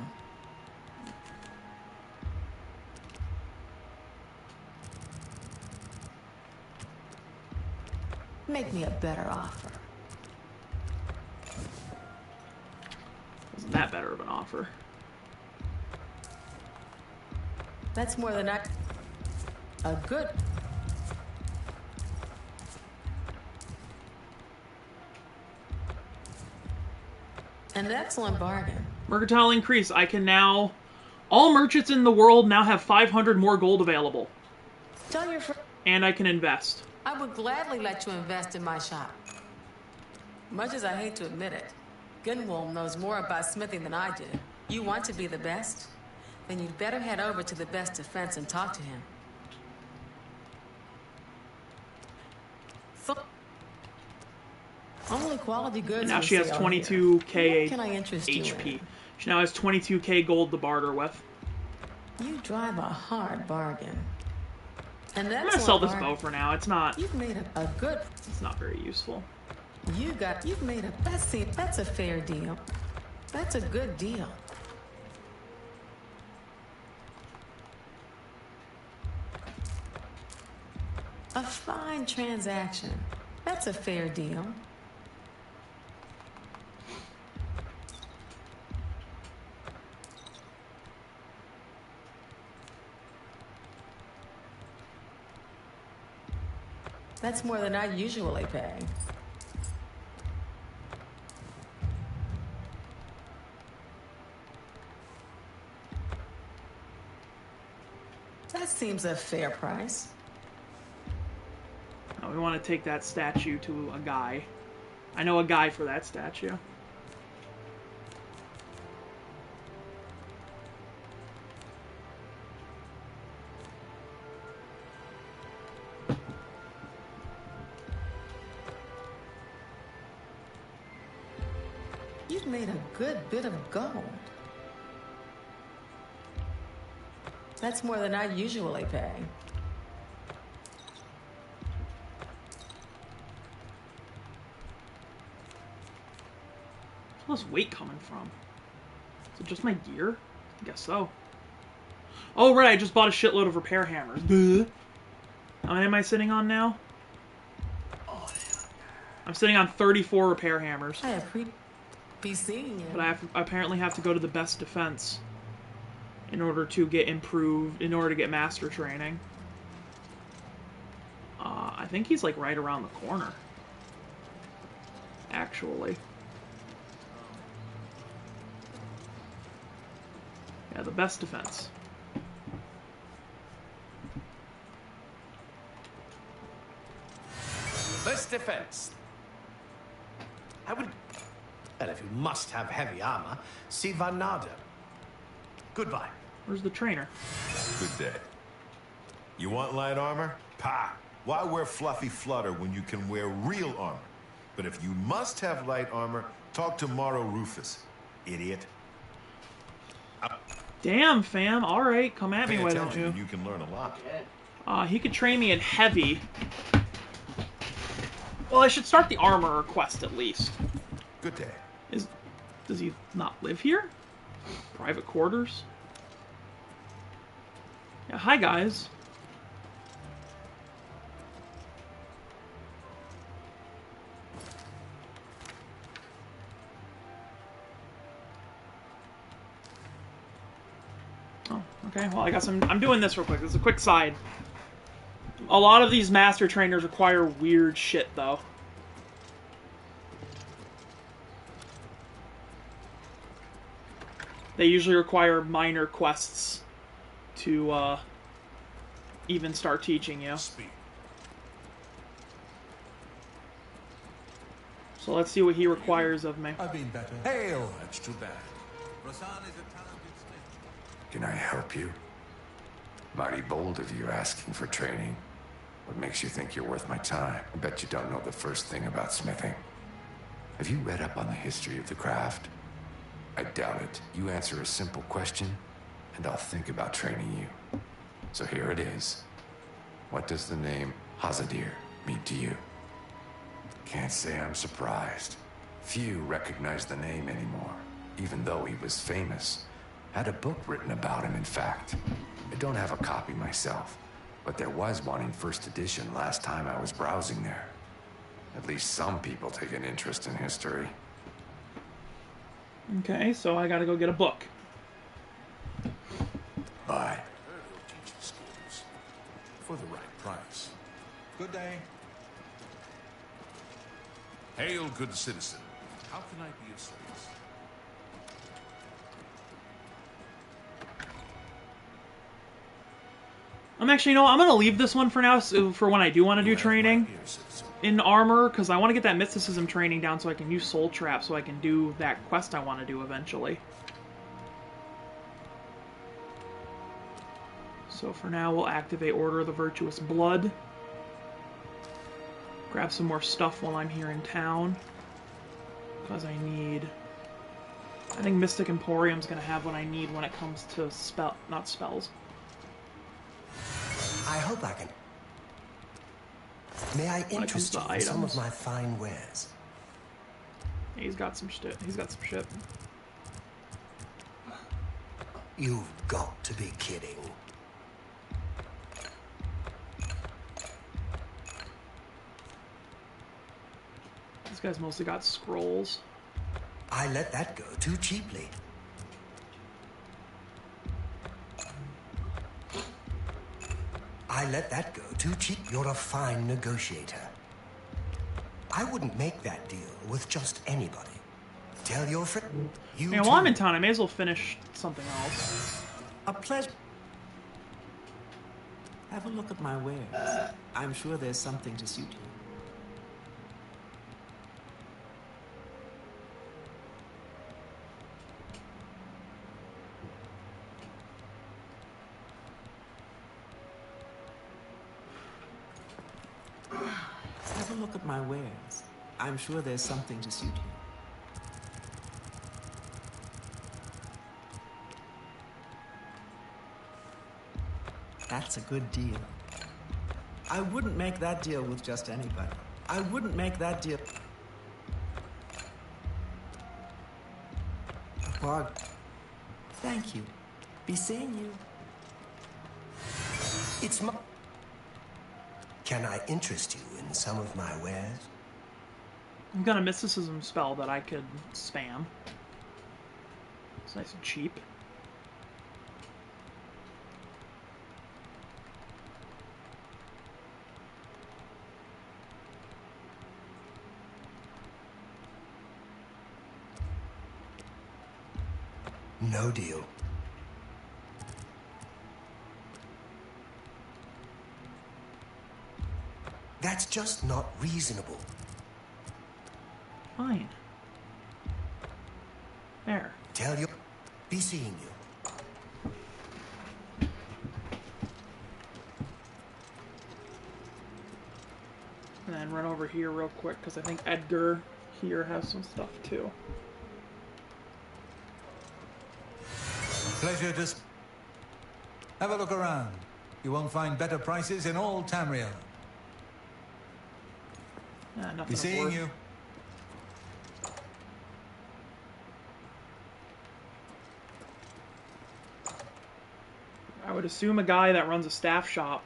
Speaker 10: Make me a better offer.
Speaker 1: Wasn't that better of an offer?
Speaker 10: That's more than a good... An excellent bargain.
Speaker 1: Mercantile increase. I can now... All merchants in the world now have 500 more gold available.
Speaker 10: Tell your friend...
Speaker 1: And I can invest.
Speaker 10: I would gladly let you invest in my shop. Much as I hate to admit it, Gunwolm knows more about smithing than I do. You want to be the best? Then you'd better head over to the best defense and talk to him. Only quality goods.
Speaker 1: And now she has 22k
Speaker 10: Can I interest you
Speaker 1: HP.
Speaker 10: in?
Speaker 1: She now has 22k gold to barter with.
Speaker 10: You drive a hard bargain. And that's
Speaker 1: I'm gonna sell this bow for now. It's not.
Speaker 10: You've made a good.
Speaker 1: It's not very useful.
Speaker 10: You've made a. That's a fair deal. That's a good deal. A fine transaction. That's a fair deal. That's more than I usually pay. That seems a fair price.
Speaker 1: Now we want to take that statue to a guy. I know a guy for that statue.
Speaker 10: You've made a good bit of gold. That's more than I usually pay.
Speaker 1: Where's all this weight coming from? Is it just my gear? I guess so. Oh, right, I just bought a shitload of repair hammers. Duh. How many am I sitting on now? I'm sitting on 34 repair hammers.
Speaker 10: I be seeing you.
Speaker 1: But I apparently have to go to the best defense in order to get improved, in order to get master training. I think he's like right around the corner. Actually. Yeah, the best defense.
Speaker 14: Best defense. I would... Well, if you must have heavy armor, see Varnado. Goodbye.
Speaker 1: Where's the trainer?
Speaker 19: Good day. You want light armor? Pah! Why wear fluffy flutter when you can wear real armor? But if you must have light armor, talk to Morrow Rufus, idiot.
Speaker 1: Damn, fam. All right, come at me,
Speaker 19: Pay
Speaker 1: why don't
Speaker 19: attention
Speaker 1: you?
Speaker 19: and you can learn a lot.
Speaker 1: He could train me in heavy. Well, I should start the armor quest at least.
Speaker 19: Good day.
Speaker 1: Does he not live here? Private quarters? Yeah, hi guys. Oh, okay. Well, I got some. I'm doing this real quick. This is a quick side. A lot of these master trainers require weird shit, though. They usually require minor quests to even start teaching you. So let's see what he requires of me.
Speaker 12: I've been better. Hail!
Speaker 8: That's too bad.
Speaker 7: Can I help you? Mighty bold of you asking for training. What makes you think you're worth my time? I bet you don't know the first thing about smithing. Have you read up on the history of the craft? I doubt it. You answer a simple question, and I'll think about training you. So here it is. What does the name Hazadir mean to you? Can't say I'm surprised. Few recognize the name anymore, even though he was famous. Had a book written about him, in fact. I don't have a copy myself, but there was one in first edition last time I was browsing there. At least some people take an interest in history.
Speaker 1: Okay, so I gotta go get a book.
Speaker 7: Bye.
Speaker 8: Teach you skills for the right price.
Speaker 12: Good day.
Speaker 8: Hail, good citizen. How can I be of service?
Speaker 1: I'm actually, I'm gonna leave this one for now, so for when I do want to do training in armor, because I want to get that mysticism training down so I can use soul trap, so I can do that quest I want to do eventually. So for now, we'll activate Order of the Virtuous Blood. Grab some more stuff while I'm here in town, because I need... I think Mystic Emporium's gonna have what I need when it comes to not spells.
Speaker 2: I hope I can. May I interest you in some of my fine wares?
Speaker 1: He's got some shit. He's got some shit.
Speaker 2: You've got to be kidding.
Speaker 1: This guy's mostly got scrolls.
Speaker 2: I let that go too cheaply. I let that go too cheap. You're a fine negotiator. I wouldn't make that deal with just anybody. Tell your friend.
Speaker 1: Yeah, while I'm in town, I may as well finish something else.
Speaker 13: A pleasure. Have a look at my wares. I'm sure there's something to suit you. Have a look at my wares. I'm sure there's something to suit you. That's a good deal. I wouldn't make that deal with just anybody. I wouldn't make that deal. Barg. Thank you. Be seeing you.
Speaker 2: It's my... Can I interest you in some of my wares?
Speaker 1: I've got a mysticism spell that I could spam. It's nice and cheap.
Speaker 2: No deal. That's just not reasonable.
Speaker 1: Fine. There.
Speaker 2: Tell you, be seeing you.
Speaker 1: And then run over here real quick, because I think Edgar here has some stuff too.
Speaker 12: Pleasure to... Have a look around. You won't find better prices in all Tamriel.
Speaker 1: Nothing
Speaker 12: Be seeing you.
Speaker 1: I would assume a guy that runs a staff shop.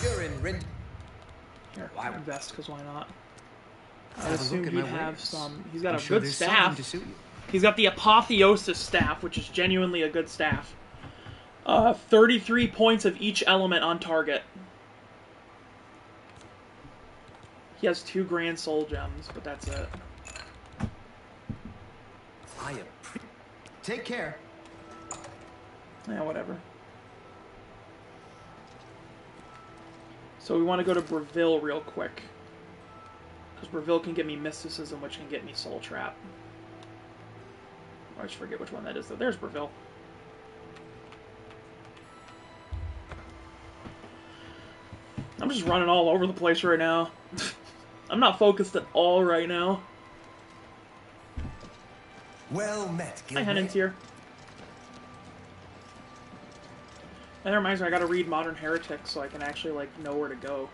Speaker 11: You're in Rin.
Speaker 1: Here, invest, because why not? I
Speaker 11: Have
Speaker 1: would
Speaker 11: a
Speaker 1: assume
Speaker 11: look at
Speaker 1: he'd
Speaker 11: my
Speaker 1: have
Speaker 11: wares.
Speaker 1: some. He's got
Speaker 11: I'm
Speaker 1: a
Speaker 11: sure
Speaker 1: good
Speaker 11: there's
Speaker 1: staff.
Speaker 11: something to suit you.
Speaker 1: He's got the Apotheosis staff, which is genuinely a good staff. 33 points of each element on target. He has 2 grand soul gems, but that's it.
Speaker 11: Take care.
Speaker 1: Yeah, whatever. So we want to go to Breville real quick. Because Breville can get me Mysticism, which can get me Soul Trap. I just forget which one that is, though. There's Breville. I'm just running all over the place right now. I'm not focused at all right now.
Speaker 2: Well met,
Speaker 1: Hi, Hennon's here. And that reminds me, I gotta read Modern Heretics so I can actually, like, know where to go.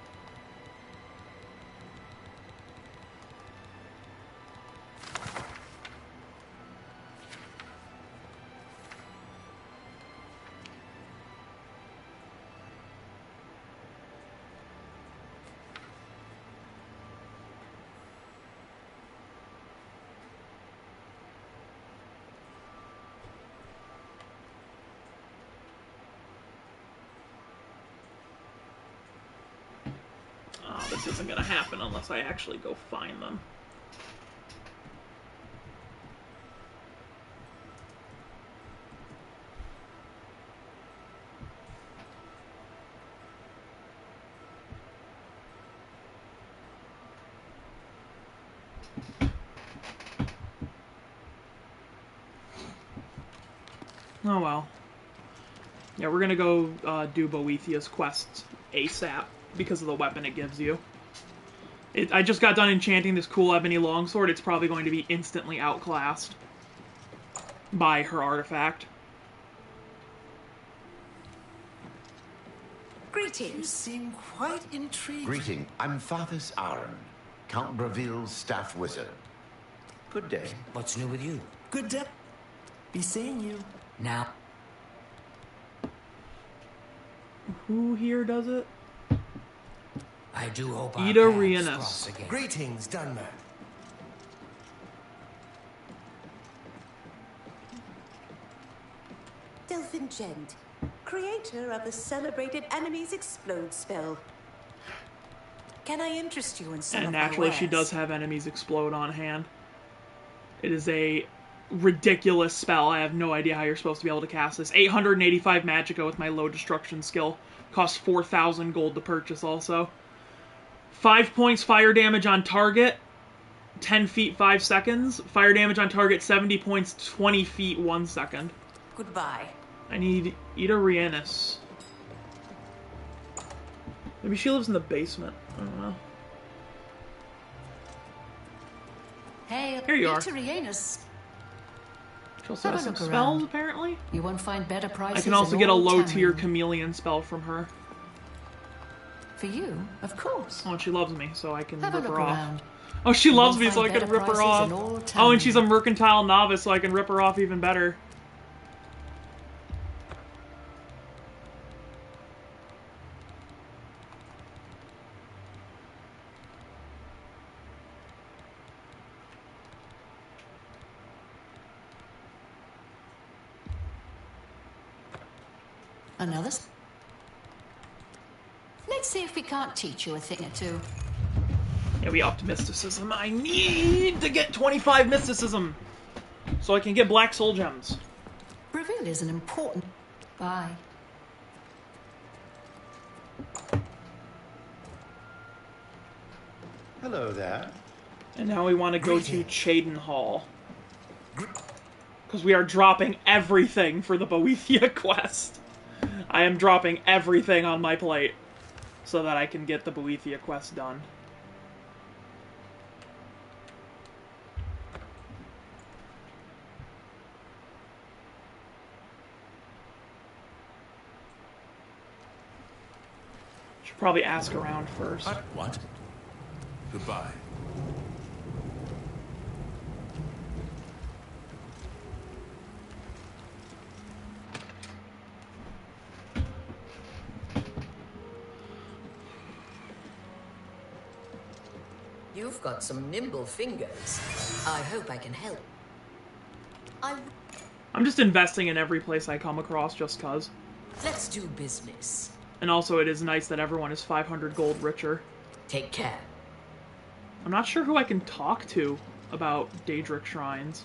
Speaker 1: This isn't going to happen unless I actually go find them. Oh well. Yeah, we're going to go do Boethiah's quest ASAP. Because of the weapon it gives you. I just got done enchanting this cool ebony longsword. It's probably going to be instantly outclassed by her artifact.
Speaker 2: Greetings. You seem quite intrigued.
Speaker 17: Greeting. I'm Fathers Aaron, Count Breville's staff wizard. Good day.
Speaker 4: What's new with you?
Speaker 13: Good day. Be seeing you.
Speaker 4: Now.
Speaker 1: Who here does it?
Speaker 4: I do hope
Speaker 1: Ida Rhiannis.
Speaker 2: Greetings, Dunmer.
Speaker 3: Delphin Gent, creator of the celebrated Enemies Explode spell. Can I interest you in some of
Speaker 1: And
Speaker 3: my
Speaker 1: naturally, she
Speaker 3: wares?
Speaker 1: does have Enemies Explode on hand. It is a ridiculous spell. I have no idea how you're supposed to be able to cast this. 885 magicka with my low destruction skill. Costs 4,000 gold to purchase also. 5 points fire damage on target, 10 feet 5 seconds. Fire damage on target, 70 points, 20 feet 1 second.
Speaker 3: Goodbye.
Speaker 1: I need Ida Rhiannis. Maybe she lives in the basement. I don't know.
Speaker 15: Hey,
Speaker 1: Here you are.
Speaker 15: Ita Rhiannis.
Speaker 1: She also has some
Speaker 15: Have a look
Speaker 1: spells,
Speaker 15: around.
Speaker 1: apparently.
Speaker 15: You won't find better prices.
Speaker 1: I can also
Speaker 15: in
Speaker 1: get a
Speaker 15: all
Speaker 1: low-tier
Speaker 15: Tamriel.
Speaker 1: chameleon spell from her.
Speaker 15: For you, of course.
Speaker 1: Oh, and she loves me, so I can
Speaker 15: Have a
Speaker 1: rip her
Speaker 15: look
Speaker 1: off.
Speaker 15: around.
Speaker 1: Oh, she
Speaker 15: You
Speaker 1: loves
Speaker 15: won't
Speaker 1: me, so I
Speaker 15: find
Speaker 1: can
Speaker 15: better
Speaker 1: rip her
Speaker 15: prices
Speaker 1: off.
Speaker 15: in all
Speaker 1: Oh, and she's a
Speaker 15: Tamriel.
Speaker 1: mercantile novice, so I can rip her off even better.
Speaker 15: Another? Let's see if we can't teach you a thing or two.
Speaker 1: Yeah, we upped mysticism. I need to get 25 mysticism so I can get black soul gems.
Speaker 15: Breville is an important... Bye.
Speaker 19: Hello there.
Speaker 1: And now we want to go to Chaden Hall. Because we are dropping everything for the Boethia quest. I am dropping everything on my plate so that I can get the Boethia quest done. Should probably ask around first.
Speaker 8: What? Goodbye.
Speaker 16: You've got some nimble fingers. I hope I can help.
Speaker 1: I'm just investing in every place I come across just cuz.
Speaker 16: Let's do business.
Speaker 1: And also it is nice that everyone is 500 gold richer.
Speaker 16: Take care.
Speaker 1: I'm not sure who I can talk to about Daedric Shrines.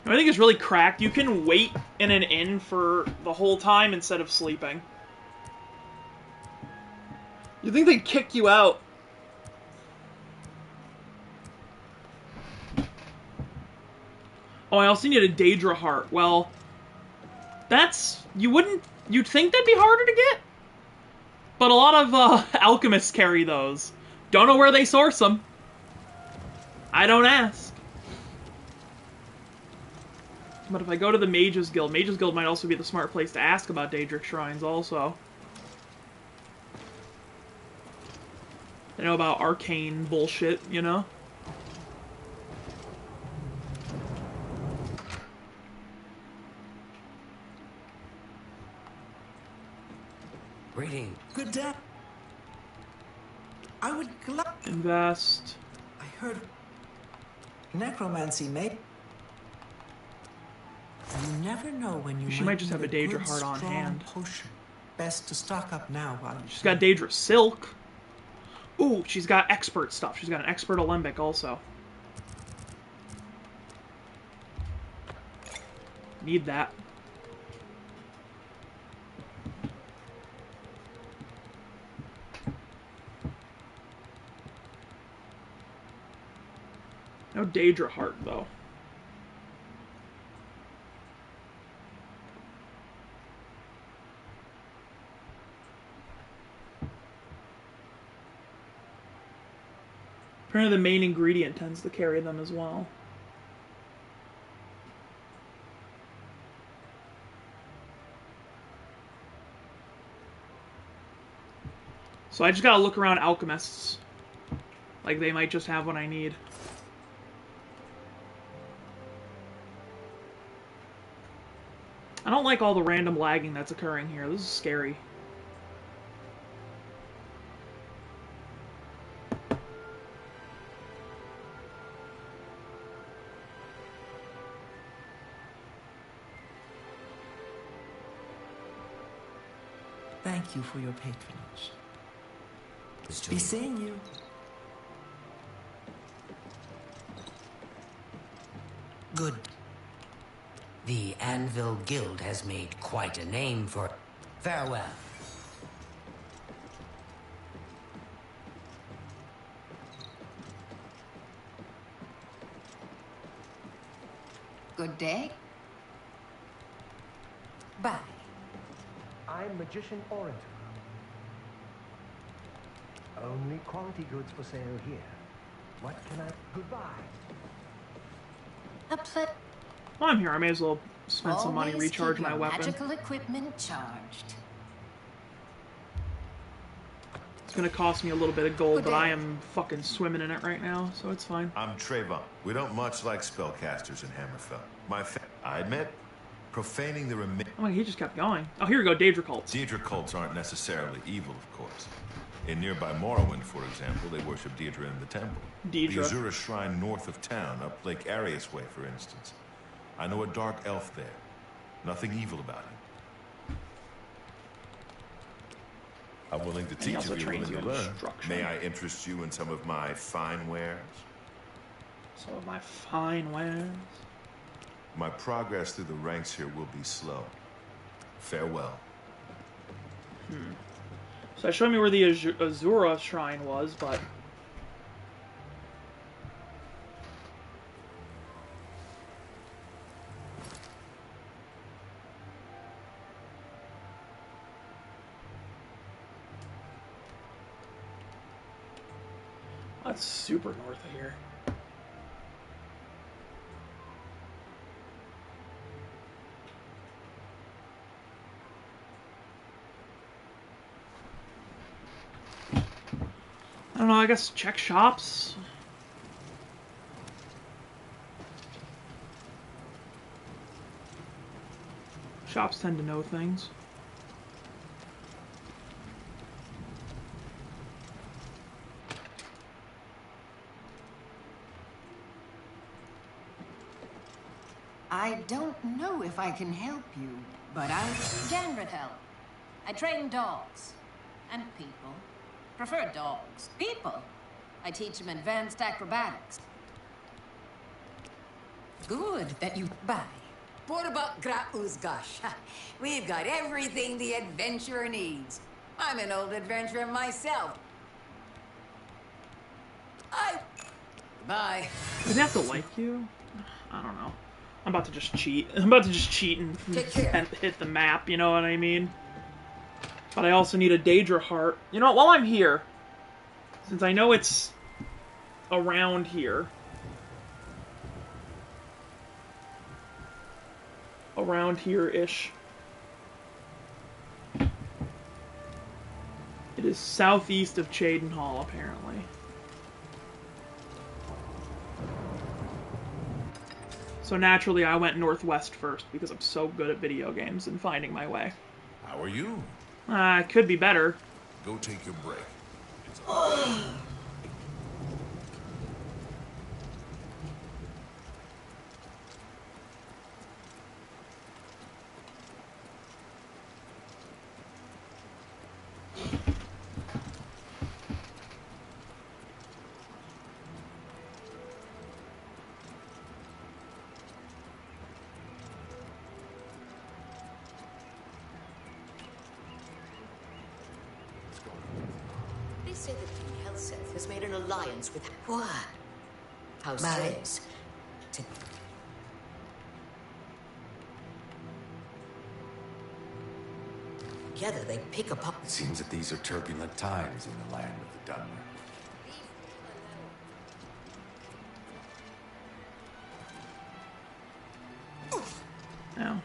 Speaker 1: I think it's really cracked. You can wait in an inn for the whole time instead of sleeping. You think they'd kick you out? Oh, I also need a Daedra heart. Well, that's... You'd think that'd be harder to get? But a lot of alchemists carry those. Don't know where they source them. I don't ask. But if I go to the Mages Guild might also be the smart place to ask about Daedric Shrines also. They know about arcane bullshit, you know?
Speaker 4: Reading.
Speaker 13: Good day. I would
Speaker 1: invest.
Speaker 13: I heard necromancy made. You never know when you
Speaker 1: She might just have a Daedra heart on hand.
Speaker 13: Potion. Best to stock up now while you
Speaker 1: She's got Daedra Silk. Ooh, she's got expert stuff. She's got an expert alembic also. Need that. No Daedra heart though. Apparently the main ingredient tends to carry them as well. So I just gotta look around alchemists. Like they might just have what I need. I don't like all the random lagging that's occurring here. This is scary.
Speaker 13: Thank you for your patronage. Be seeing you.
Speaker 4: Good. The Anvil Guild has made quite a name for... Farewell.
Speaker 15: Good day.
Speaker 16: Bye.
Speaker 2: I'm Magician Orator. Only quality goods for sale here. What can I... Goodbye.
Speaker 1: While I'm here, I may as well spend some money,
Speaker 15: Always
Speaker 1: recharge
Speaker 15: keep
Speaker 1: my
Speaker 15: your
Speaker 1: weapon.
Speaker 15: magical equipment charged.
Speaker 1: It's gonna cost me a little bit of gold, but I am fucking swimming in it right now, so it's fine.
Speaker 19: I'm Trayvon. We don't much like spellcasters in Hammerfell. I admit, profaning the
Speaker 1: Oh, he just kept going. Oh, here we go, Daedra cults.
Speaker 19: Daedra cults aren't necessarily evil, of course. In nearby Morrowind, for example, they worship Daedra in the temple.
Speaker 1: Daedra.
Speaker 19: The Azura shrine north of town, up Lake Arius Way, for instance. I know a dark elf there. Nothing evil about him. I'm willing to teach if you're willing to learn. May I interest you in some of my fine wares?
Speaker 1: Some of my fine wares?
Speaker 19: My progress through the ranks here will be slow. Farewell.
Speaker 1: So that showed me where the Azura shrine was, but... That's super north of here. I don't know, I guess check shops. Shops tend to know things.
Speaker 15: I don't know if I can help you, but
Speaker 21: Ganrid help. I train dogs. And people. Prefer dogs. People. I teach them advanced acrobatics.
Speaker 16: Good that you buy. What about Grauzgash? We've got everything the adventurer needs. I'm an old adventurer myself. Bye.
Speaker 1: Do they have to like you? I don't know. I'm about to just cheat. I'm about to just cheat and hit the map, you know what I mean? But I also need a Daedra heart. You know what, while I'm here, since I know it's around here, around here-ish, it is southeast of Cheydinhal, apparently. So naturally, I went northwest first because I'm so good at video games and finding my way.
Speaker 8: How are you?
Speaker 1: It could be better.
Speaker 8: Go take your break.
Speaker 16: They say that King Helseth has made an alliance with what? House
Speaker 4: My-
Speaker 16: Reyes. Together they pick apart.
Speaker 7: It seems that these are turbulent times in the land of the Dunmer.
Speaker 1: Now.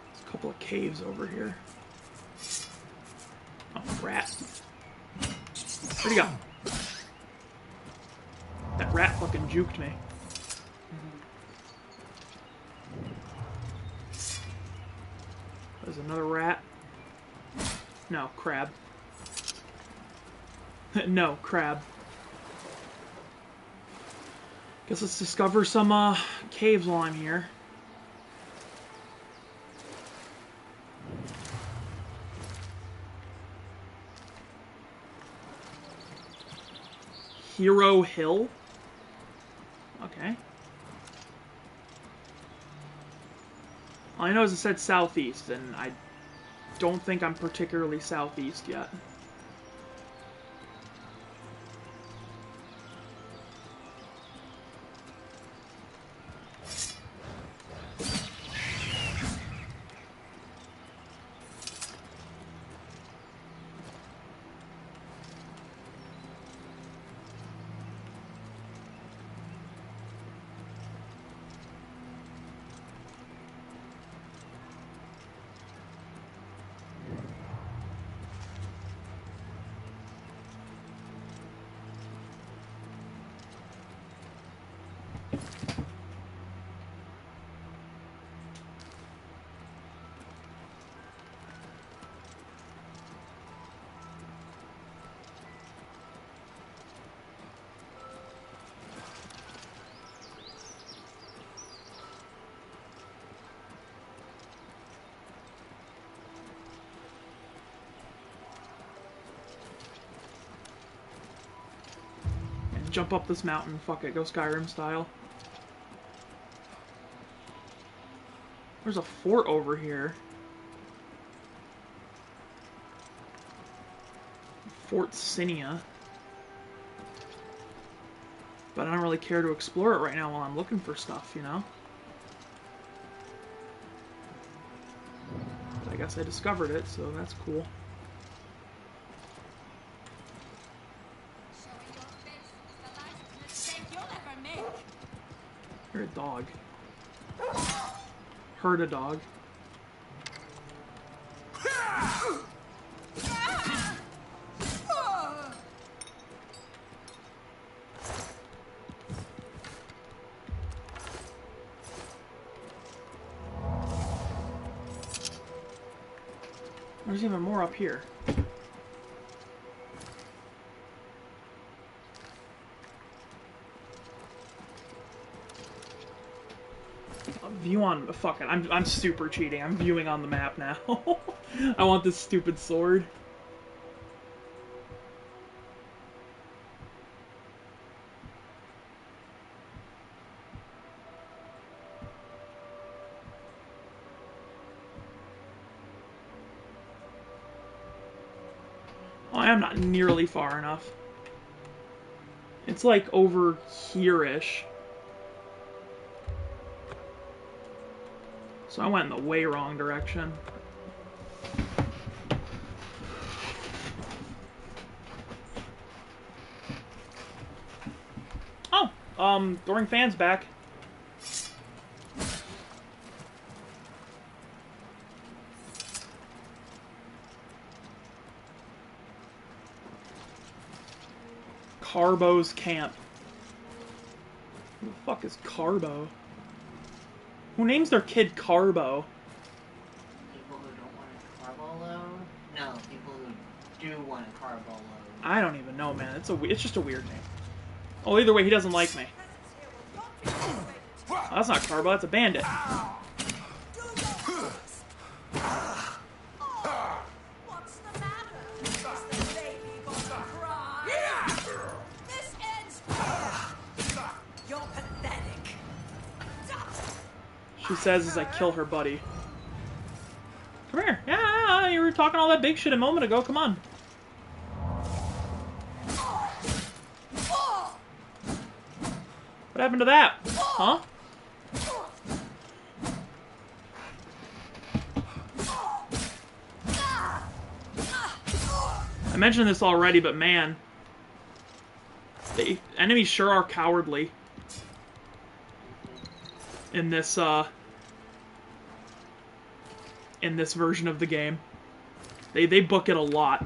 Speaker 1: There's a couple of caves over here. Oh, rat. Where'd he go? That rat fucking juked me. There's another rat. No, crab. No, crab. Guess let's discover some caves while I'm here. Hero Hill? Okay. All I know is it said southeast, and I don't think I'm particularly southeast yet. jump up this mountain. Fuck it, go Skyrim style. There's a fort over here. Fort Cinia. But I don't really care to explore it right now while I'm looking for stuff, you know? But I guess I discovered it, so that's cool. You're a dog. Heard a dog. There's even more up here. View on... Fuck it. I'm super cheating. I'm viewing on the map now. I want this stupid sword. Oh, I am not nearly far enough. It's like over here-ish. So I went in the way wrong direction. Oh, Doring Fan's back. Carbo's camp. Who the fuck is Carbo? Who names their kid Carbo?
Speaker 5: People who don't want a carbo load? No, people who do want a carbo load.
Speaker 1: I don't even know, man. It's just a weird name. Oh, either way, he doesn't like me. Oh, that's not Carbo, that's a bandit. She says as I kill her buddy. Come here. Yeah, you were talking all that big shit a moment ago. Come on. What happened to that? Huh? I mentioned this already, but man, the enemies sure are cowardly in this version of the game. They book it a lot.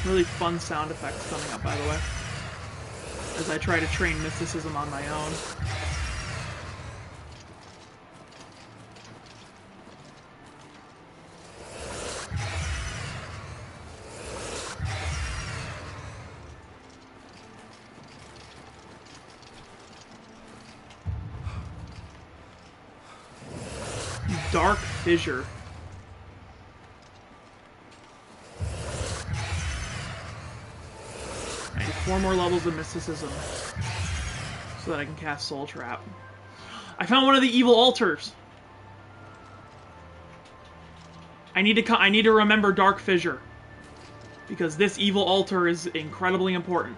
Speaker 1: Really fun sound effects coming up, by the way, as I try to train mysticism on my own. Dark Fissure. I need 4 more levels of mysticism so that I can cast Soul Trap. I found one of the evil altars. I need to remember Dark Fissure because this evil altar is incredibly important.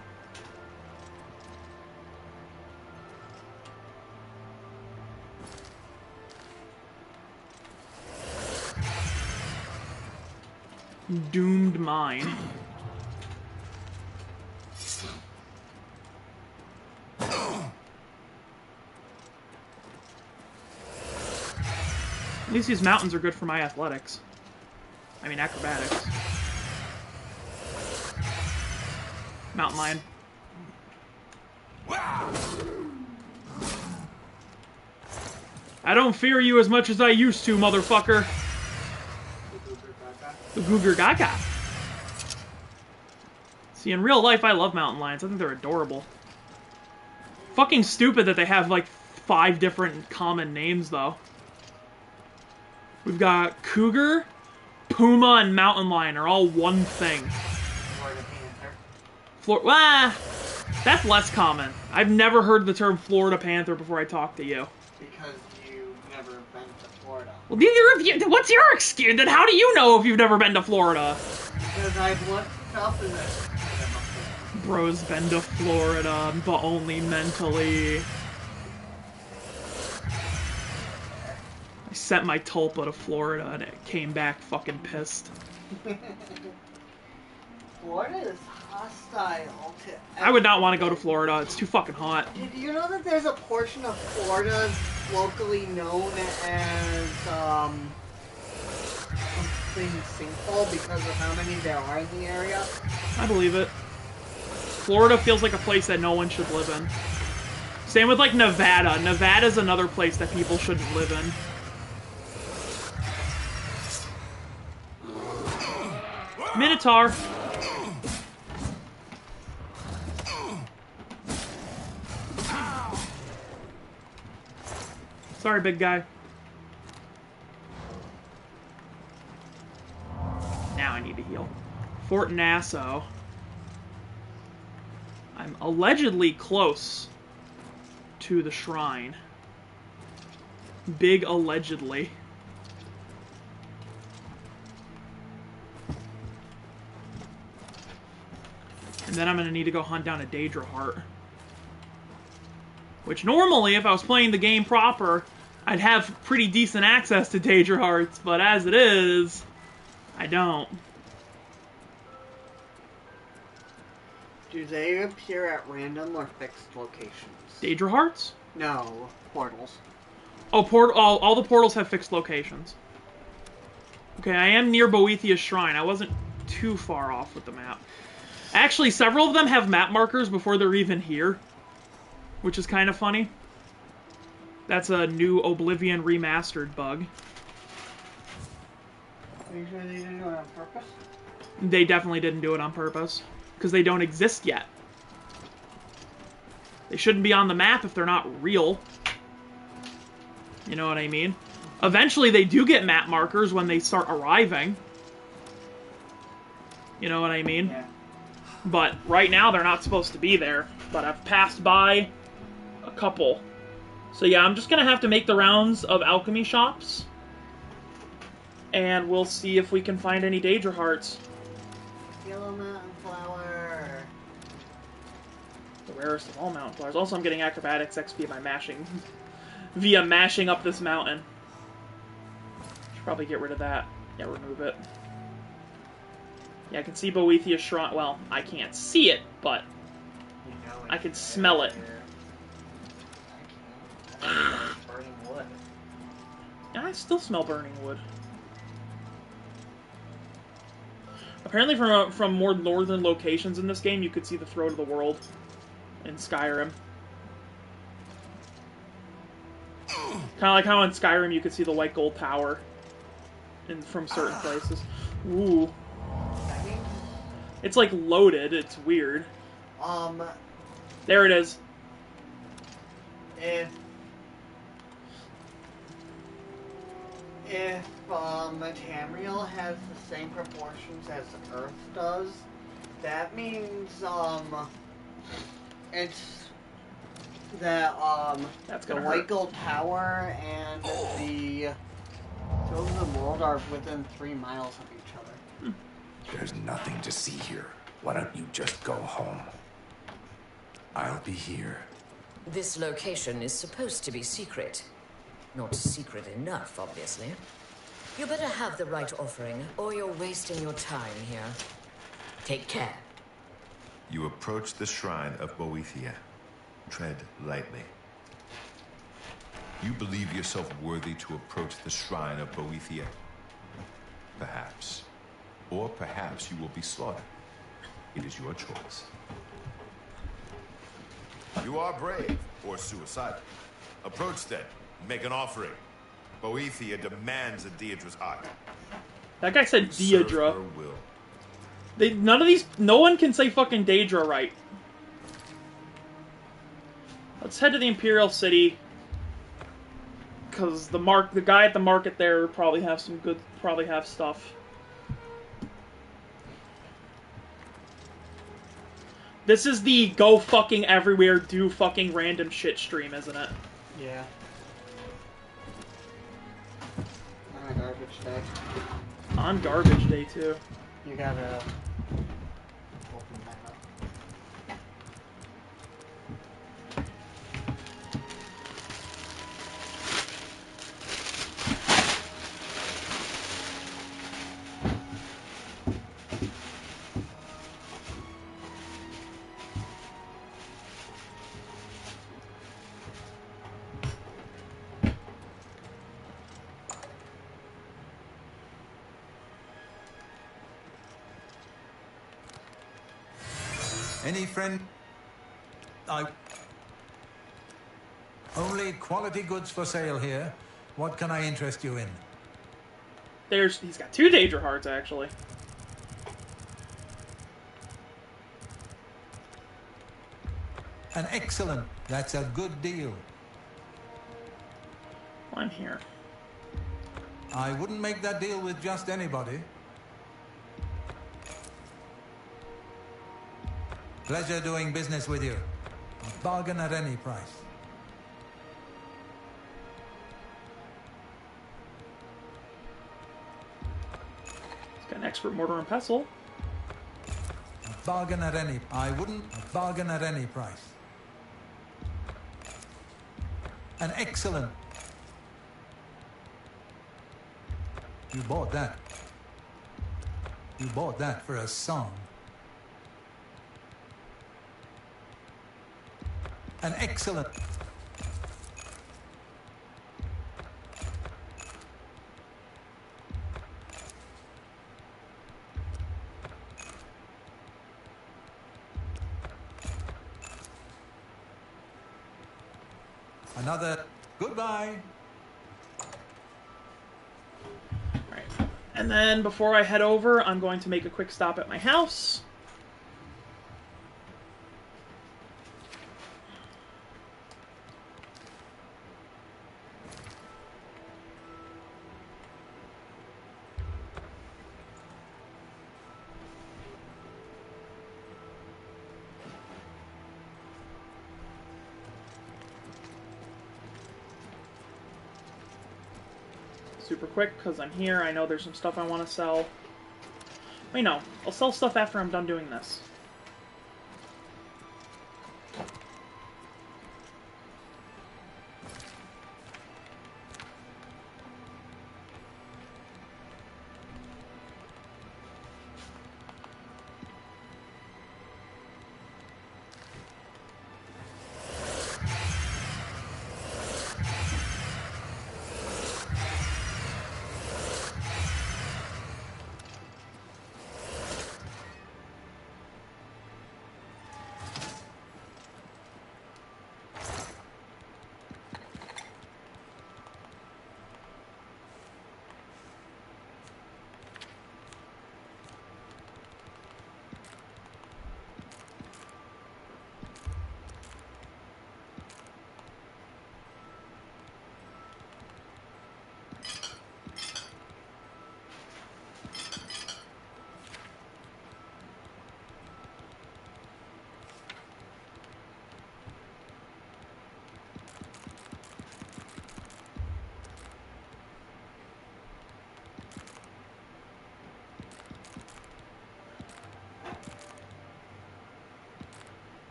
Speaker 1: Doomed Mine. At least these mountains are good for my athletics. I mean, acrobatics. Mountain lion. I don't fear you as much as I used to, motherfucker. The Googer Gaga. See, in real life, I love mountain lions. I think they're adorable. Fucking stupid that they have, like, 5 different common names, though. We've got cougar, puma, and mountain lion are all one thing. That's less common. I've never heard the term Florida panther before I talked to you.
Speaker 5: Because you've never been to Florida.
Speaker 1: Well, neither of you. What's your excuse? Then how do you know if you've never been to Florida?
Speaker 5: Because I've looked up in this.
Speaker 1: Bro's been to Florida, but only mentally. I sent my tulpa to Florida and it came back fucking pissed.
Speaker 5: Florida is hostile to...
Speaker 1: I would not want to go to Florida. It's too fucking hot.
Speaker 5: Did you know that there's a portion of Florida locally known as, something sinkhole because of how many there are in the area?
Speaker 1: I believe it. Florida feels like a place that no one should live in. Same with, like, Nevada. Nevada's another place that people shouldn't live in. Minotaur. Sorry, big guy. Now I need to heal. Fort Nassau. I'm allegedly close to the shrine. Big allegedly. And then I'm going to need to go hunt down a Daedra Heart. Which normally, if I was playing the game proper, I'd have pretty decent access to Daedra Hearts, but as it is, I don't.
Speaker 5: Do they appear at random or fixed locations?
Speaker 1: Daedra Hearts?
Speaker 5: No, portals.
Speaker 1: Oh, all the portals have fixed locations. Okay, I am near Boethia's shrine. I wasn't too far off with the map. Actually, several of them have map markers before they're even here, which is kind of funny. That's a new Oblivion Remastered bug.
Speaker 5: Are you sure they didn't do it on purpose?
Speaker 1: They definitely didn't do it on purpose, because they don't exist yet. They shouldn't be on the map if they're not real. You know what I mean? Eventually they do get map markers when they start arriving. You know what I mean?
Speaker 5: Yeah.
Speaker 1: But right now they're not supposed to be there. But I've passed by a couple. So yeah, I'm just gonna have to make the rounds of alchemy shops. And we'll see if we can find any Daedra Hearts.
Speaker 5: Yellow mountain flower.
Speaker 1: The rarest of all mountain flowers. Also, I'm getting acrobatics XP by mashing. Via mashing up this mountain. Should probably get rid of that. Yeah, remove it. Yeah, I can see Boethia's shrine. Well, I can't see it, but I can smell it.
Speaker 5: Burning wood.
Speaker 1: Yeah, I still smell burning wood. Apparently from more northern locations in this game, you could see the throat of the world in Skyrim. Kind of like how in Skyrim you could see the white gold tower from certain places. Ooh. It's like loaded, it's weird. There it is.
Speaker 5: If Tamriel has the same proportions as the Earth does, that means it's that
Speaker 1: that's
Speaker 5: the
Speaker 1: gonna
Speaker 5: White
Speaker 1: hurt.
Speaker 5: Gold Tower and the Throat of the World are within 3 miles of each other.
Speaker 7: There's nothing to see here. Why don't you just go home? I'll be here.
Speaker 16: This location is supposed to be secret. Not secret enough, obviously. You better have the right offering, or you're wasting your time here. Take care.
Speaker 19: You approach the shrine of Boethia. Tread lightly. You believe yourself worthy to approach the shrine of Boethia? Perhaps. Or perhaps you will be slaughtered. It is your choice. You are brave, or suicidal. Approach then. Make an offering. Boethia demands a Deidre's eye.
Speaker 1: That guy said
Speaker 19: Serve
Speaker 1: Deidre.
Speaker 19: her will.
Speaker 1: No one can say fucking Daedra right. Let's head to the Imperial City. Because the guy at the market there probably have stuff. This is the go fucking everywhere, do fucking random shit stream, isn't it?
Speaker 5: Yeah. On a garbage day.
Speaker 1: On garbage day, too.
Speaker 5: You gotta open that up.
Speaker 12: Any friend? Only quality goods for sale here. What can I interest you in?
Speaker 1: He's got 2 Daedra hearts, actually.
Speaker 12: An excellent. That's a good deal.
Speaker 1: I'm here.
Speaker 12: I wouldn't make that deal with just anybody. Pleasure doing business with you. A bargain at any price.
Speaker 1: He's got an expert mortar and pestle.
Speaker 12: A bargain at any... I wouldn't... A bargain at any price. An excellent... You bought that. You bought that for a song. An excellent... Another... Goodbye.
Speaker 1: Alright. And then, before I head over, I'm going to make a quick stop at my house. Super quick, because I'm here. I know there's some stuff I want to sell. Wait, no. I'll sell stuff after I'm done doing this.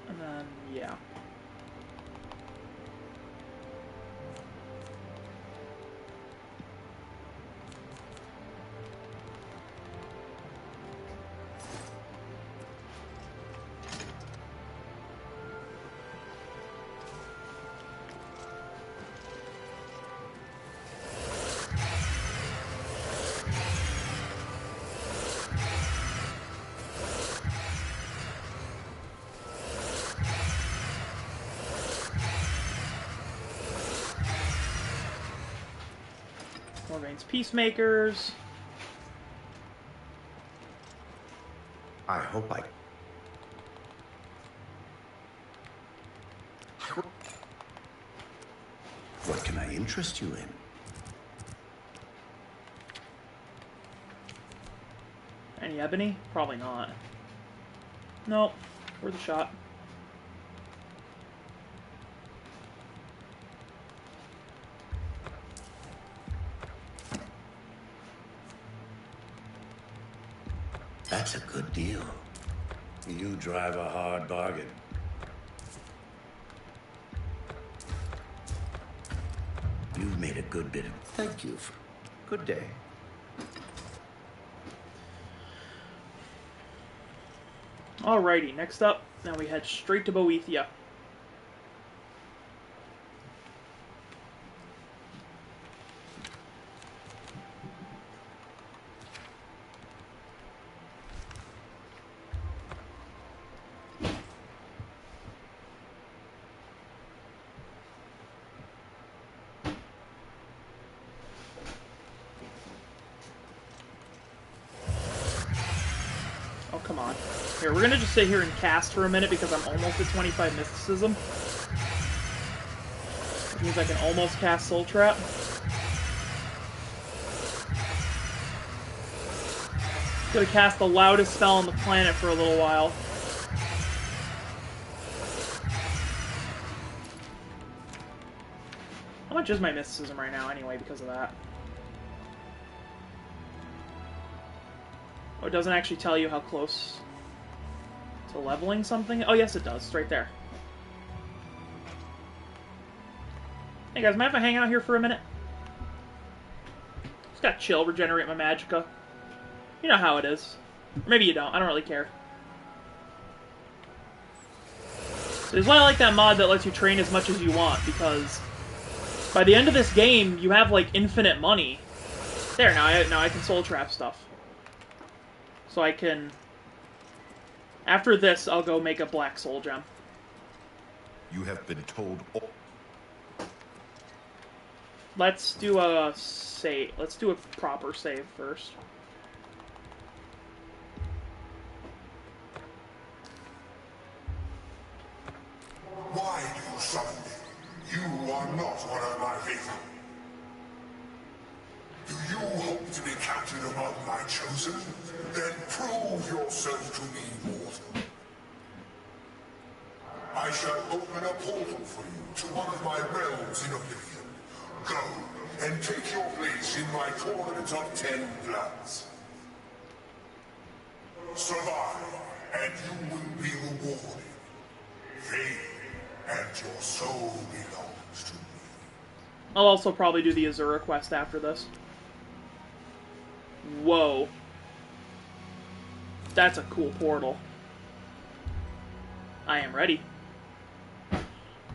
Speaker 1: And then, yeah. Remains peacemakers.
Speaker 14: I hope I... What can I interest you in?
Speaker 1: Any ebony? Probably not. Nope. Worth a shot.
Speaker 14: That's a good deal. You drive a hard bargain. You've made a good bit of... Thank you. Good day.
Speaker 1: Alrighty, next up, now we head straight to Boethia. Oh, come on. Here, we're gonna just sit here and cast for a minute because I'm almost at 25 mysticism. Which means I can almost cast Soul Trap. Gonna cast the loudest spell on the planet for a little while. How much is my mysticism right now anyway because of that? Oh, it doesn't actually tell you how close to leveling something? Oh, yes, it does. It's right there. Hey, guys, mind if I hang out here for a minute? Just gotta chill, regenerate my magicka. You know how it is. Or maybe you don't. I don't really care. So this is why I like that mod that lets you train as much as you want, because by the end of this game, you have, like, infinite money. There, now I can soul trap stuff. So I can... After this, I'll go make a black soul gem.
Speaker 8: You have been told...
Speaker 1: Let's do a save. Let's do a proper save first.
Speaker 6: Why do you summon me? You are not one of my faithful. Do you hope to be counted among my chosen? Then prove yourself to me, mortal. I shall open a portal for you to one of my realms in Oblivion. Go and take your place in my tournament of 10 bloods. Survive, and you will be rewarded. Fame and your soul belongs to me.
Speaker 1: I'll also probably do the Azura quest after this. Whoa. That's a cool portal. I am ready.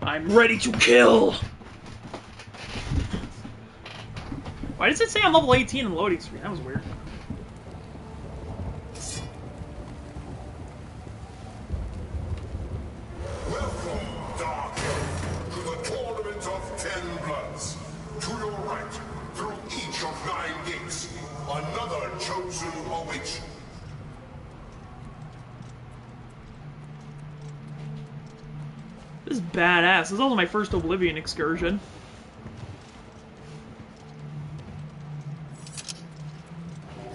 Speaker 1: I'm ready to kill! Why does it say I'm level 18 in the loading screen? That was weird.
Speaker 6: Welcome, Dark Elf, to the Tournament of 10 Bloods. To your right, through each of 9 gates, another chosen awaits you.
Speaker 1: This is badass. This is also my first Oblivion excursion.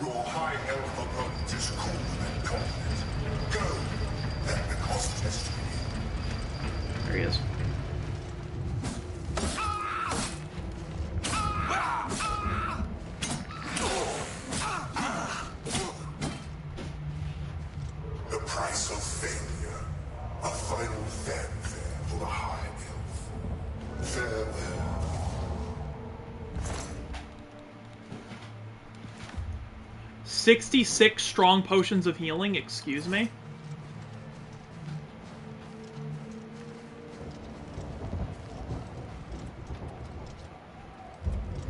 Speaker 6: Your high elf opponent is cool and confident. Go, let the contest begin.
Speaker 1: There he is.
Speaker 6: The price of failure. A final fanfare for the high elf. Farewell.
Speaker 1: 66 strong potions of healing, excuse me?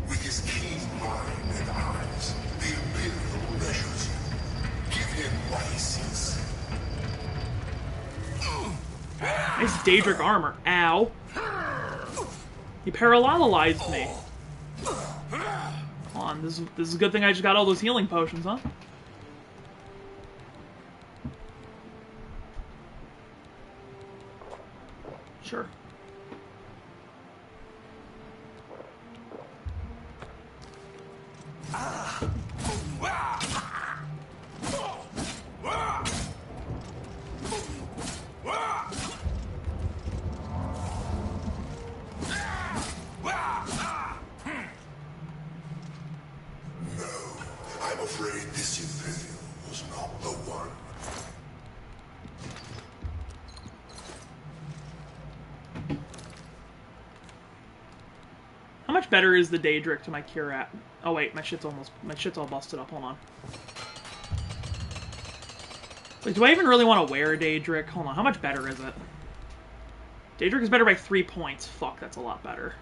Speaker 6: With his keen mind and eyes, the Imperial measures you. Give him what he seeks.
Speaker 1: Nice Daedric armor. Ow. He parallelized me. Come on. Damn, this is a good thing I just got all those healing potions, huh? Sure.
Speaker 6: I'm afraid this Imperial was not the one.
Speaker 1: How much better is the Daedric to my Curat? Oh wait, my shit's all busted up. Hold on. Wait, do I even really want to wear a Daedric? Hold on, how much better is it? Daedric is better by 3 points. Fuck, that's a lot better.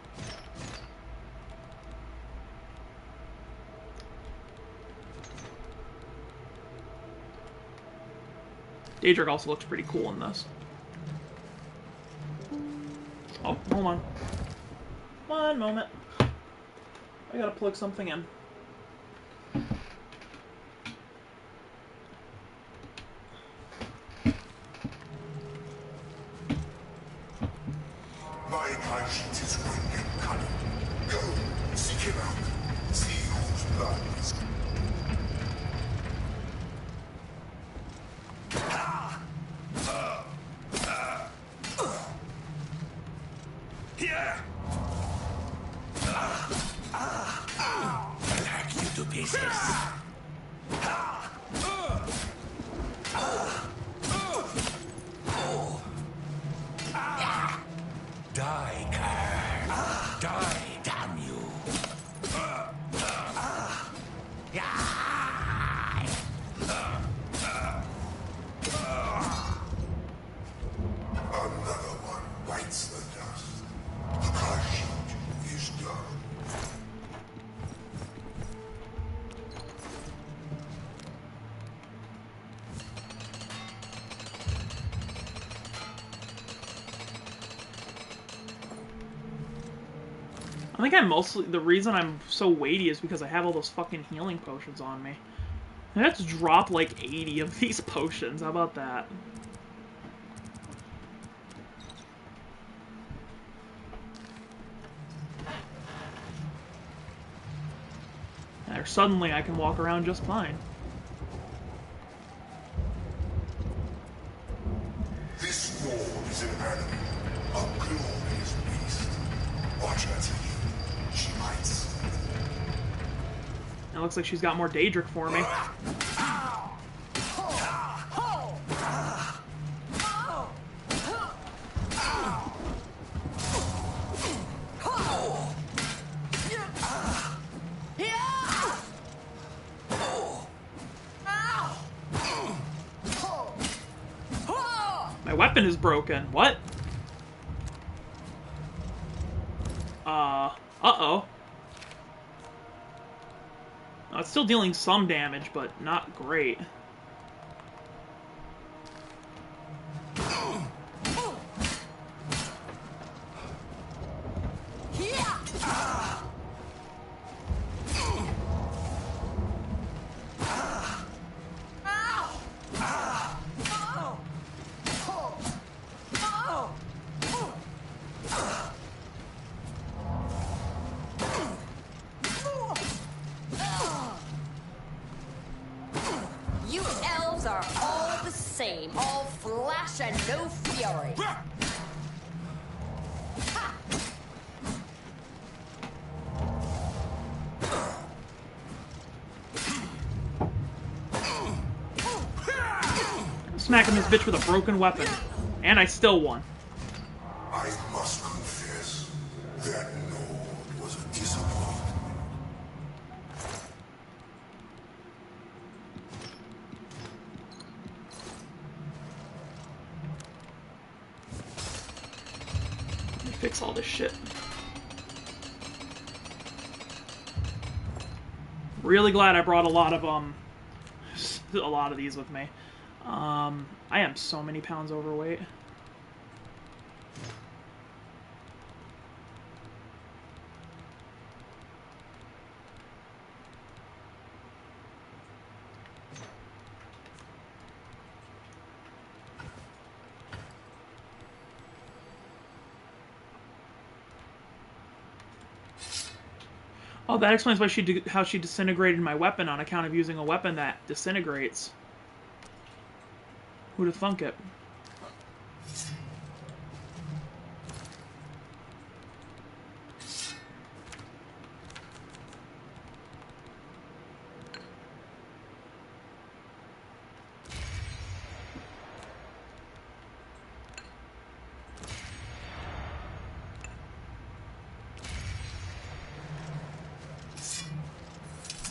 Speaker 1: Daedric also looks pretty cool in this. Oh, hold on. One moment. I gotta plug something in.
Speaker 6: My conscience is weak and cunning. Go, seek him out. See whose blood is.
Speaker 11: Here! I'll hack you to pieces. Die, Kerr. Die, damn you.
Speaker 6: Another one bites the dust. The pursuit is done.
Speaker 1: I think the reason I'm so weighty is because I have all those fucking healing potions on me. I have to drop like 80 of these potions. How about that? Or suddenly I can walk around just fine.
Speaker 6: This Nord is an animal, a glorious beast. Watch her teeth. She bites.
Speaker 1: It looks like she's got more Daedric for me. My weapon is broken. What? Uh-oh. Oh, it's still dealing some damage, but not great.
Speaker 18: You elves are all the same, all flash and no fury.
Speaker 1: Smacking this bitch with a broken weapon. And I still won.
Speaker 6: I must confess, that Nord was a disappointment.
Speaker 1: Let me fix all this shit. Really glad I brought a lot of these with me. I am so many pounds overweight. Oh, that explains why how she disintegrated my weapon on account of using a weapon that disintegrates. Who'd have thunk it?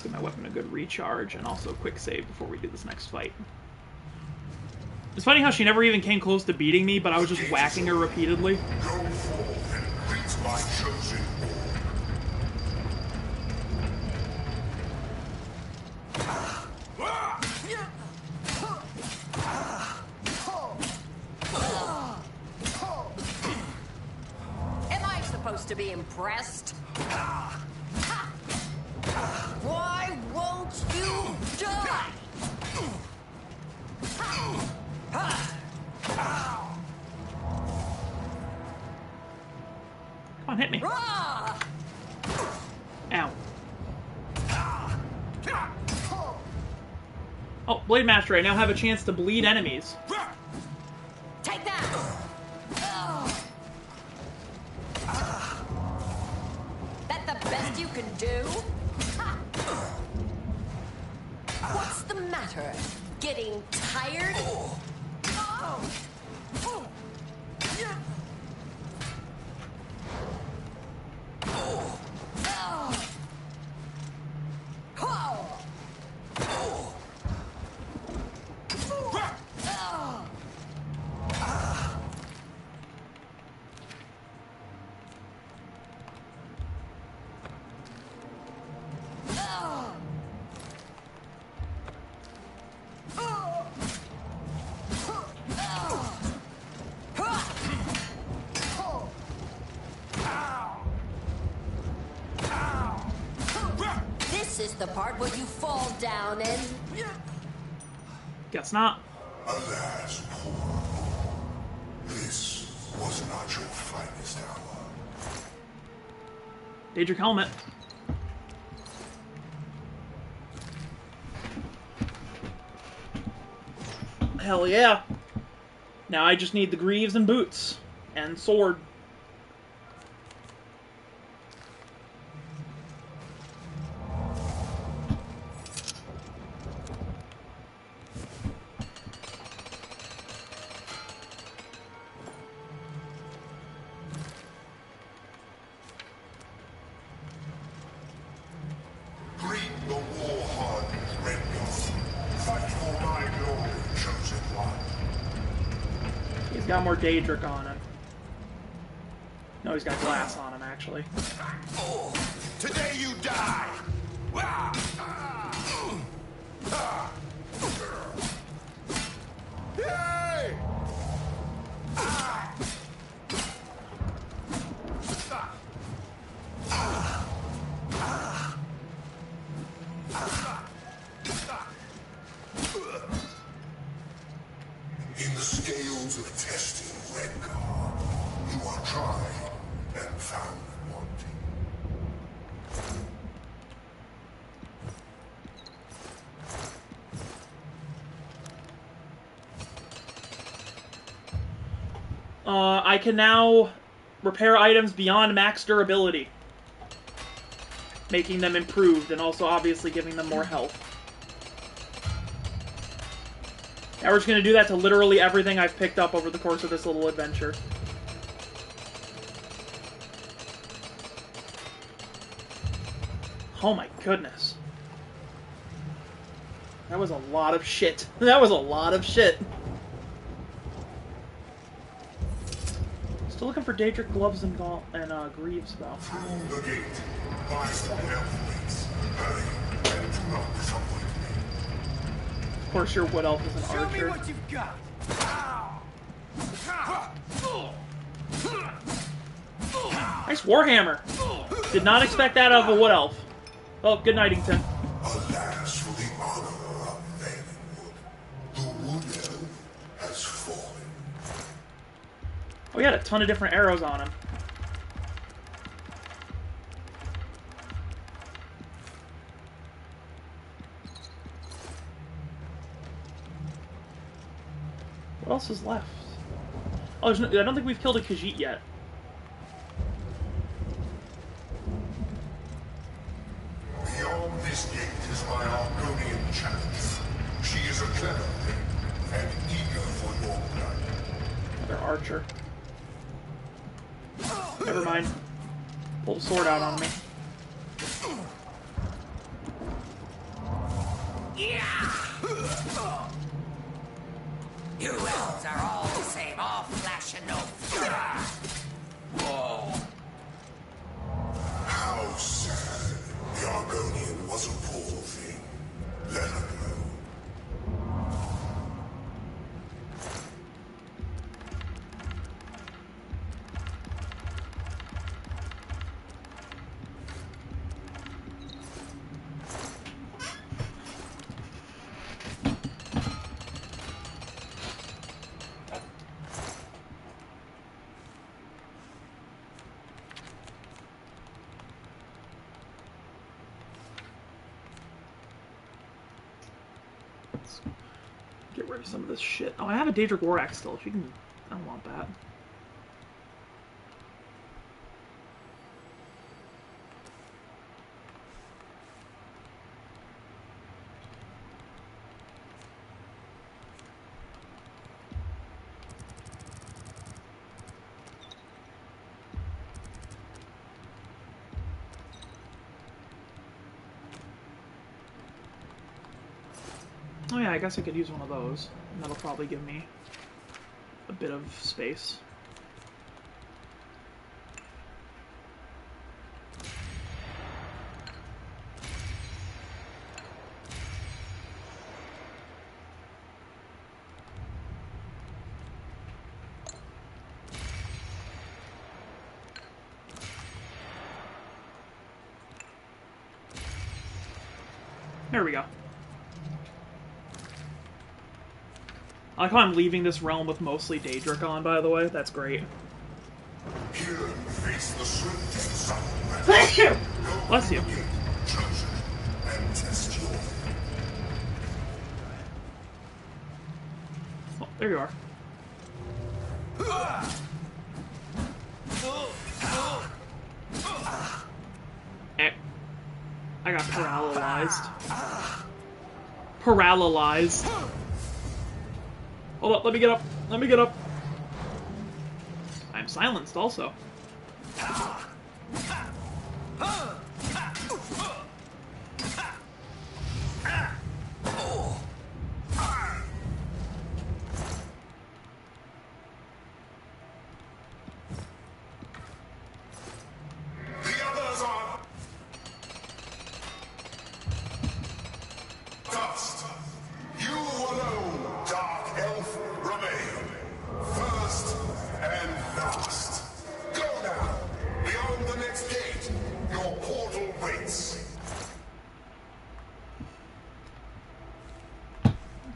Speaker 1: Give my weapon a good recharge and also a quick save before we do this next fight. It's funny how she never even came close to beating me, but I was just whacking her repeatedly.
Speaker 6: Go forth and greet my chosen
Speaker 18: Am I supposed to be impressed? Why won't you die?
Speaker 1: Come on, hit me. Ow. Oh, Blade Master, I now have a chance to bleed enemies.
Speaker 18: Take that! That the best you can do? What's the matter? Getting tired? This is the part where you fall down and...
Speaker 1: Guess not.
Speaker 6: Alas, poor. This was not your finest hour.
Speaker 1: Daedric helmet. Hell yeah. Now I just need the greaves and boots. And sword.
Speaker 6: Greet the war-hardened Rengar. Fight for my glory, chosen one.
Speaker 1: He's got more Daedric on him. No, he's got glass on him, actually.
Speaker 6: Today you die! Yay! In the scales of testing, Rengar, you are tried and found wanting.
Speaker 1: I can now repair items beyond max durability, making them improved and also obviously giving them more health. Now we're just going to do that to literally everything I've picked up over the course of this little adventure. Oh my goodness. That was a lot of shit. That was a lot of shit. Still looking for Daedric gloves and greaves, though.
Speaker 6: Through the gate, my elf waits. Hurry, and do not disappoint me.
Speaker 1: Of course, your wood elf is an
Speaker 11: Show
Speaker 1: archer.
Speaker 11: me what you've got.
Speaker 1: Nice warhammer. Did not expect that out of a wood elf. Oh, good nightington.
Speaker 6: Alas for the honor of Valenwood. The wood elf has fallen.
Speaker 1: Oh, he had a ton of different arrows on him. What else is left? Oh, I don't think we've killed a Khajiit yet.
Speaker 9: Beyond this gate is my Argonian challenge. She is a clever thing, and eager for your blood.
Speaker 1: Another archer. Never mind. Pull the sword out on me.
Speaker 4: You elves are all the same, all flesh and no fury.
Speaker 9: Oh. How sad. The Argonian was a poor thing. Let her go.
Speaker 1: Get rid of some of this shit. Oh, I have a Daedric War Axe still. If you can... I don't want that. Oh yeah, I guess I could use one of those. And that'll probably give me a bit of space. There we go. I like how I'm leaving this realm with mostly Daedric on, by the way. That's great. Thank you! Bless you. Oh, there you are. Eh. I got paralyzed. Paralyzed. Hold up, let me get up. Let me get up. I'm silenced also.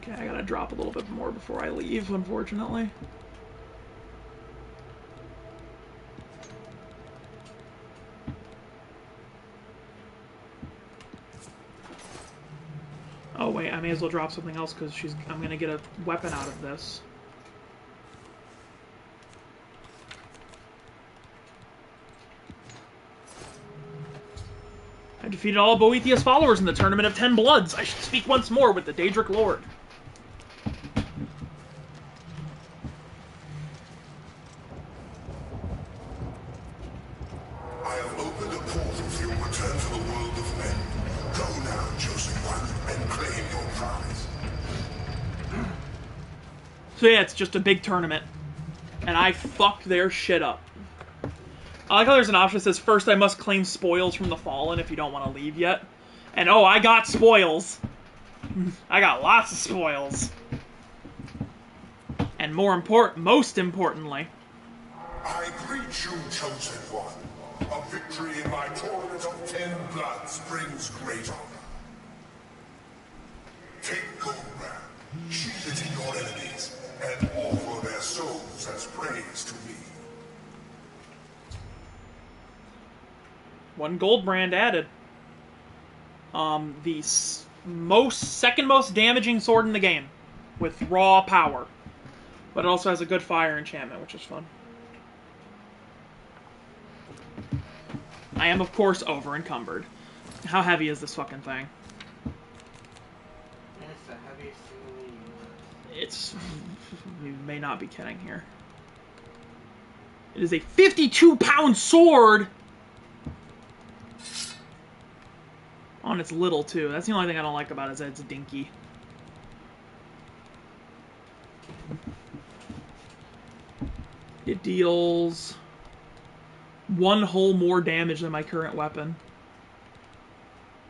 Speaker 1: Okay, I gotta drop a little bit more before I leave, unfortunately. Oh wait, I may as well drop something else because I'm gonna get a weapon out of this. I defeated all of Boethiah's followers in the Tournament of 10 Bloods. I should speak once more with the Daedric Lord.
Speaker 9: I have opened a portal for your return to the world of men. Go now, chosen one, and claim your prize.
Speaker 1: So yeah, it's just a big tournament. And I fucked their shit up. I like how there's an option that says, first I must claim spoils from the Fallen if you don't want to leave yet. And oh, I got spoils. I got lots of spoils. And most importantly...
Speaker 9: I greet you, chosen one. A victory in my tournament of 10 bloods brings great honor. Take Goldbrand, shield it in your enemies, and offer their souls as praise to me.
Speaker 1: 1 gold brand added. The second most damaging sword in the game with raw power. But it also has a good fire enchantment, which is fun. I am, of course, over encumbered. How heavy is this fucking thing?
Speaker 5: It's the heaviest thing we use.
Speaker 1: It's... You may not be kidding here. It is a 52-pound sword! Oh, and it's little, too. That's the only thing I don't like about it, is that it's dinky. It deals 1 whole more damage than my current weapon.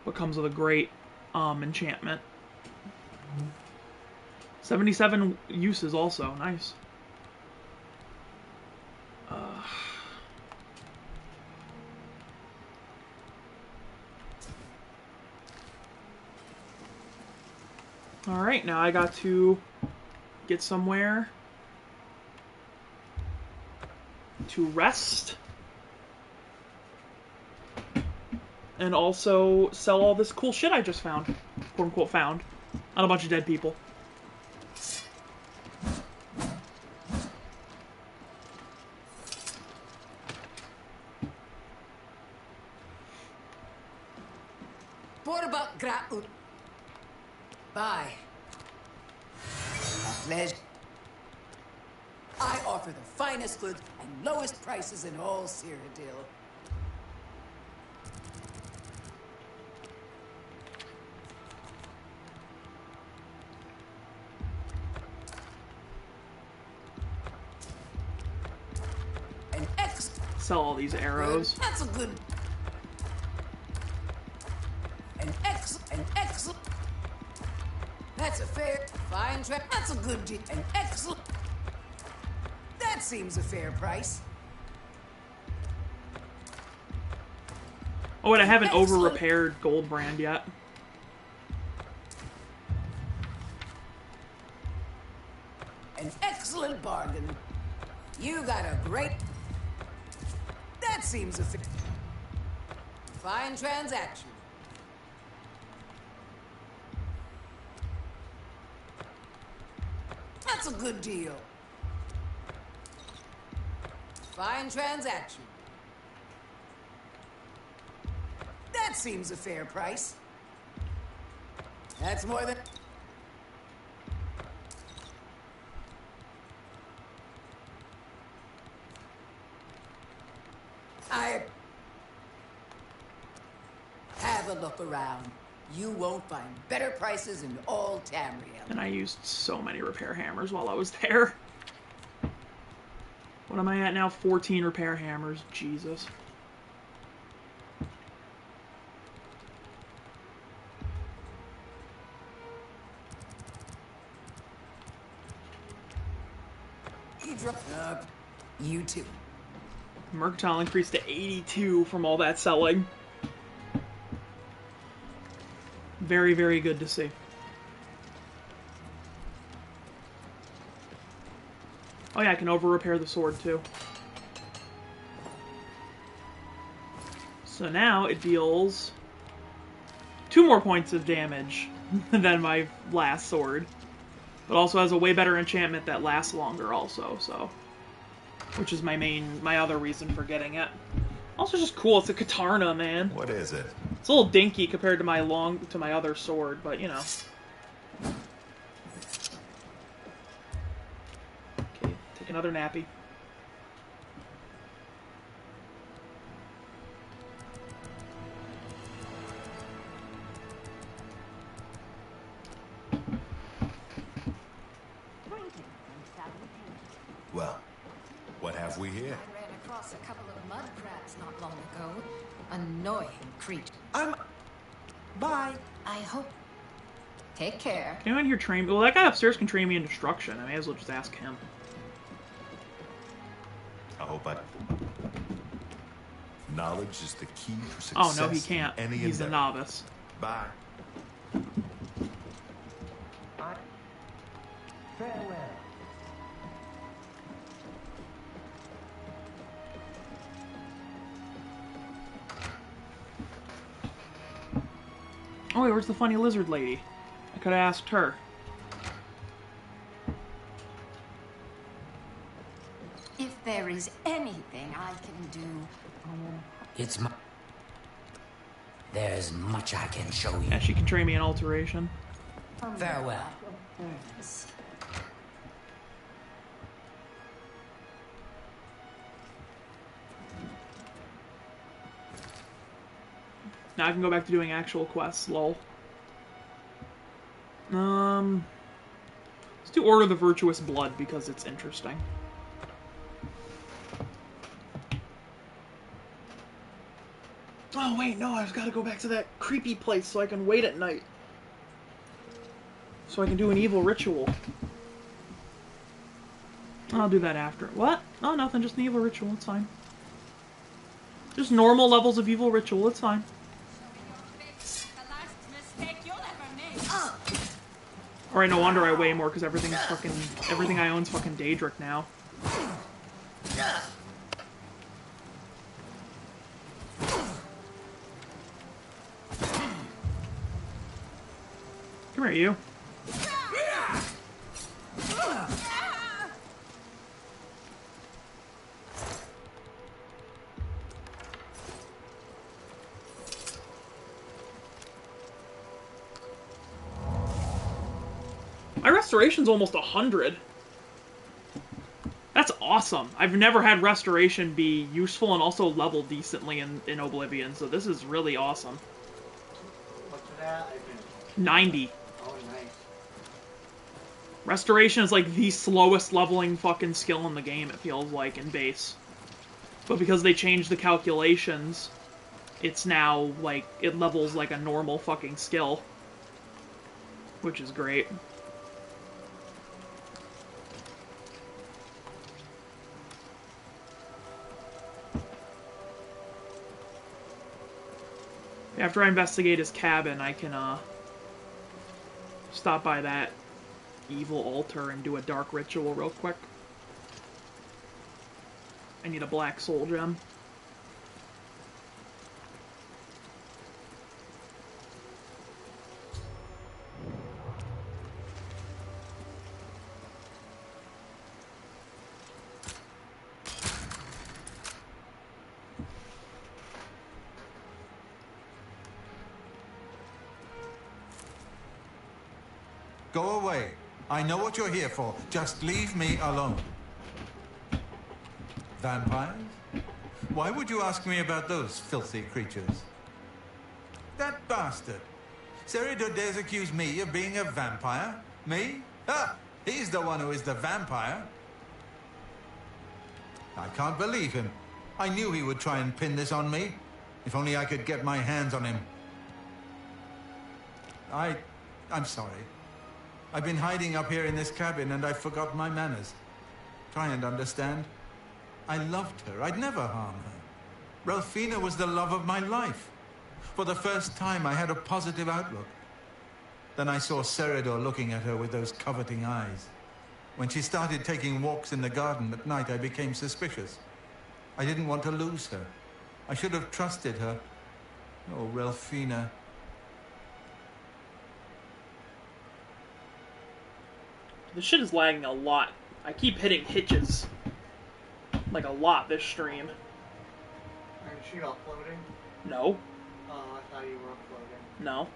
Speaker 1: But comes with a great enchantment. 77 uses also. Nice. Alright, now I got to get somewhere to rest. And also sell all this cool shit I just found. Quote unquote found. On a bunch of dead people.
Speaker 10: Bye. A pleasure. I offer the finest goods and lowest prices in all Cyrodiil. An
Speaker 1: sell all these arrows.
Speaker 10: That's a good. An excellent. That's a fair, fine trap. That's a good deal. An excellent. That seems a fair price.
Speaker 1: Oh wait, I haven't over-repaired Gold Brand yet.
Speaker 10: An excellent bargain. You got a great. That seems a fine transaction. That's a good deal. Fine transaction. That seems a fair price. That's more than... I... Have a look around. You won't find better prices in all Tamriel.
Speaker 1: And I used so many repair hammers while I was there. What am I at now? 14 repair hammers. Jesus.
Speaker 10: He dropped up. You too.
Speaker 1: Mercantile increased to 82 from all that selling. Very, very good to see. Oh yeah, I can over-repair the sword too. So now it deals 2 more points of damage than my last sword. But also has a way better enchantment that lasts longer also, so... Which is my other reason for getting it. Also just cool, it's a katana, man.
Speaker 19: What is it?
Speaker 1: It's a little dinky compared to my other sword, but you know. Okay, take another nappy.
Speaker 19: Well, what have we here?
Speaker 20: I ran across a couple of mud crabs not long ago. Annoying creature.
Speaker 13: Bye.
Speaker 20: I hope. Take care.
Speaker 1: Can anyone here train me? Well, that guy upstairs can train me in destruction. I may as well just ask him.
Speaker 19: I hope knowledge is the key to success.
Speaker 1: Oh no, he can't. He's a novice.
Speaker 19: Bye.
Speaker 2: Farewell.
Speaker 1: Oh wait, where's the funny lizard lady? I could have asked her.
Speaker 15: there is anything I can do.
Speaker 4: It's my... There's much I can show you.
Speaker 1: Yeah, she can train me in alteration.
Speaker 4: Farewell.
Speaker 1: Now I can go back to doing actual quests, lol. Let's do Order of the Virtuous Blood because it's interesting. Oh wait, no, I've got to go back to that creepy place so I can wait at night. So I can do an evil ritual. I'll do that after. What? Oh, nothing, just an evil ritual, it's fine. Just normal levels of evil ritual, it's fine. Alright, no wonder I weigh more, because everything I own's fucking Daedric now. Come here, you. My restoration's almost 100. That's awesome. I've never had restoration be useful and also level decently in Oblivion, so this is really awesome.
Speaker 5: What's that?
Speaker 1: 90.
Speaker 5: Oh, nice.
Speaker 1: Restoration is like the slowest leveling fucking skill in the game, it feels like, in base. But because they changed the calculations, it's now, like, it levels like a normal fucking skill. Which is great. After I investigate his cabin, I can, stop by that evil altar and do a dark ritual real quick. I need a black soul gem.
Speaker 12: Go away. I know what you're here for. Just leave me alone. Vampires? Why would you ask me about those filthy creatures? That bastard. Seridor dares accuse me of being a vampire? Me? Ah, he's the one who is the vampire. I can't believe him. I knew he would try and pin this on me. If only I could get my hands on him. I'm sorry. I've been hiding up here in this cabin and I forgot my manners. Try and understand. I loved her. I'd never harm her. Ralphina was the love of my life. For the first time, I had a positive outlook. Then I saw Seridor looking at her with those coveting eyes. When she started taking walks in the garden at night, I became suspicious. I didn't want to lose her. I should have trusted her. Oh, Ralphina.
Speaker 1: This shit is lagging a lot. I keep hitting hitches. Like a lot this stream.
Speaker 5: Are you uploading?
Speaker 1: No.
Speaker 5: Oh, I thought you were uploading.
Speaker 1: No.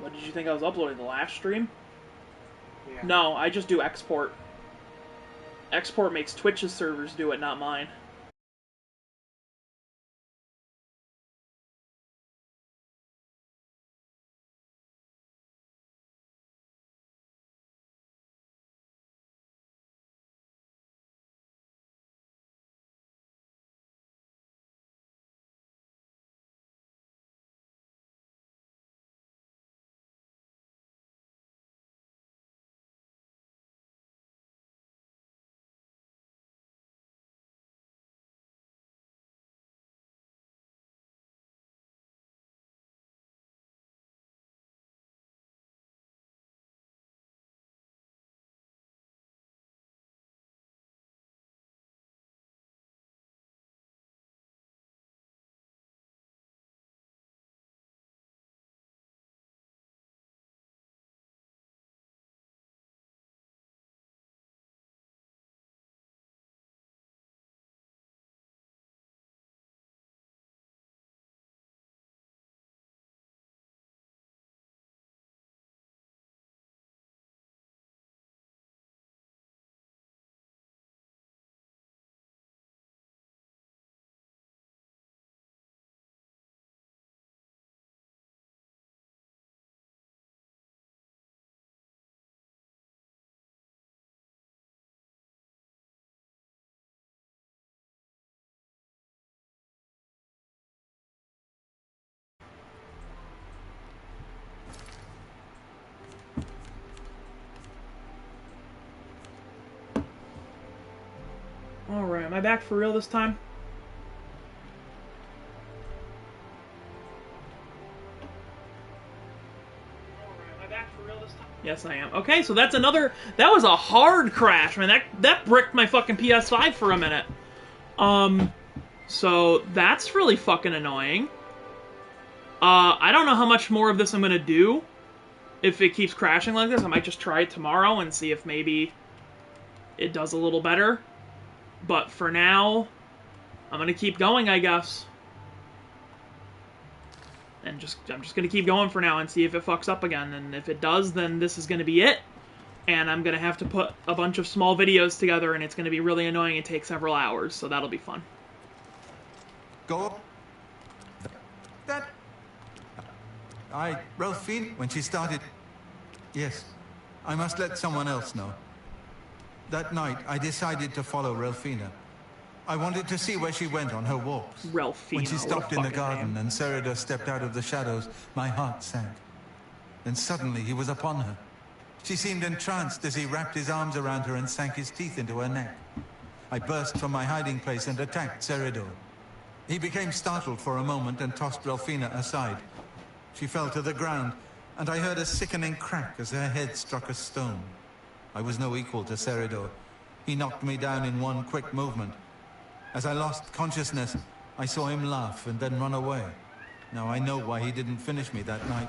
Speaker 1: What did you think I was uploading? The last stream?
Speaker 5: Yeah.
Speaker 1: No, I just do export. Export makes Twitch's servers do it, not mine. Am I back for real this time? Yes, I am. Okay, so that's another... That was a hard crash, man. That bricked my fucking PS5 for a minute. So that's really fucking annoying. I don't know how much more of this I'm gonna do. If it keeps crashing like this, I might just try it tomorrow and see if maybe it does a little better. But for now, I'm gonna keep going, I guess. And I'm just gonna keep going for now and see if it fucks up again. And if it does, then this is gonna be it. And I'm gonna have to put a bunch of small videos together, and it's gonna be really annoying and take several hours, so that'll be fun.
Speaker 12: Go. Ralphine, when she started... Yes, I must let someone else know. That night, I decided to follow Ralphina. I wanted to see where she went on her walks.
Speaker 1: Ralphina,
Speaker 12: when she stopped in the garden and Seridor stepped out of the shadows, my heart sank. Then suddenly he was upon her. She seemed entranced as he wrapped his arms around her and sank his teeth into her neck. I burst from my hiding place and attacked Seridor. He became startled for a moment and tossed Ralphina aside. She fell to the ground, and I heard a sickening crack as her head struck a stone. I was no equal to Seridor. He knocked me down in one quick movement. As I lost consciousness, I saw him laugh and then run away. Now I know why he didn't finish me that night.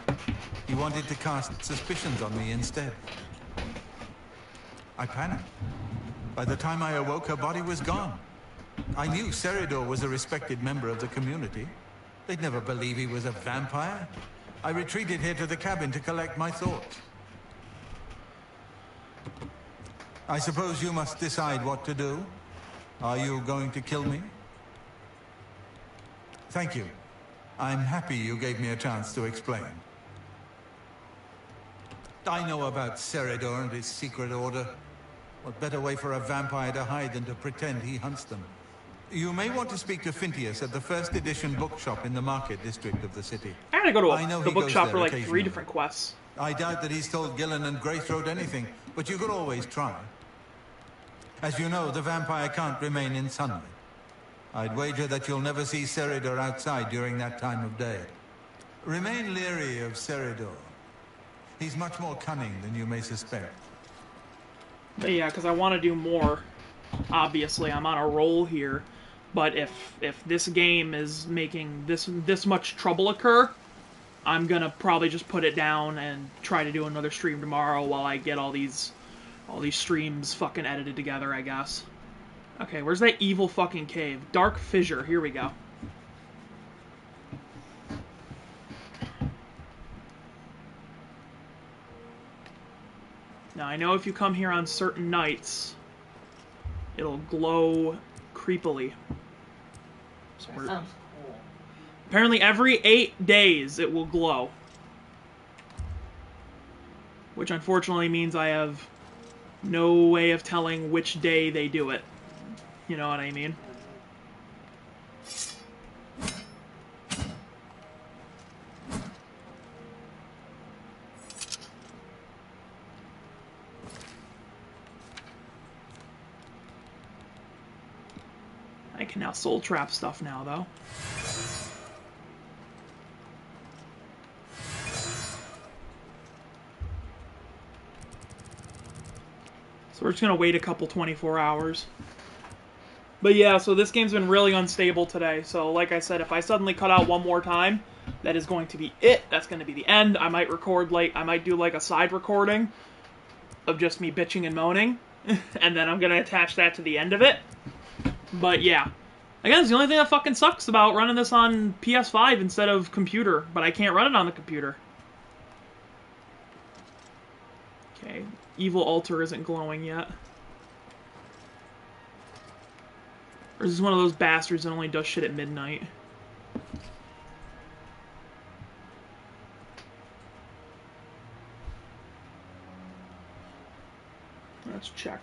Speaker 12: He wanted to cast suspicions on me instead. I panicked. By the time I awoke, her body was gone. I knew Seridor was a respected member of the community. They'd never believe he was a vampire. I retreated here to the cabin to collect my thoughts. I suppose you must decide what to do. Are you going to kill me? Thank you. I'm happy you gave me a chance to explain. I know about Seridor and his secret order. What better way for a vampire to hide than to pretend he hunts them? You may want to speak to Phintius at the first edition bookshop in the market district of the city.
Speaker 1: I gotta go to the bookshop for like 3 different quests.
Speaker 12: I doubt that he's told Gillen and Greythroat anything, but you could always try. As you know, the vampire can't remain in sunlight. I'd wager that you'll never see Seridor outside during that time of day. Remain leery of Seridor. He's much more cunning than you may suspect.
Speaker 1: But yeah, because I want to do more. Obviously, I'm on a roll here. But if this game is making this much trouble occur, I'm gonna probably just put it down and try to do another stream tomorrow while I get all these streams fucking edited together, I guess. Okay, where's that evil fucking cave? Dark Fissure, here we go. Now, I know if you come here on certain nights, it'll glow creepily. So
Speaker 5: That sounds cool.
Speaker 1: Apparently every 8 days it will glow. Which unfortunately means I have no way of telling which day they do it. You know what I mean? I can now soul trap stuff now, though. So we're just gonna wait a couple 24 hours. But yeah, so this game's been really unstable today. So like I said, if I suddenly cut out one more time, that is going to be it. That's going to be the end. I might record I might do like a side recording of just me bitching and moaning. And then I'm going to attach that to the end of it. But yeah. Again, it's the only thing that fucking sucks about running this on PS5 instead of computer. But I can't run it on the computer. Okay. Evil altar isn't glowing yet. Or is this one of those bastards that only does shit at midnight? Let's check.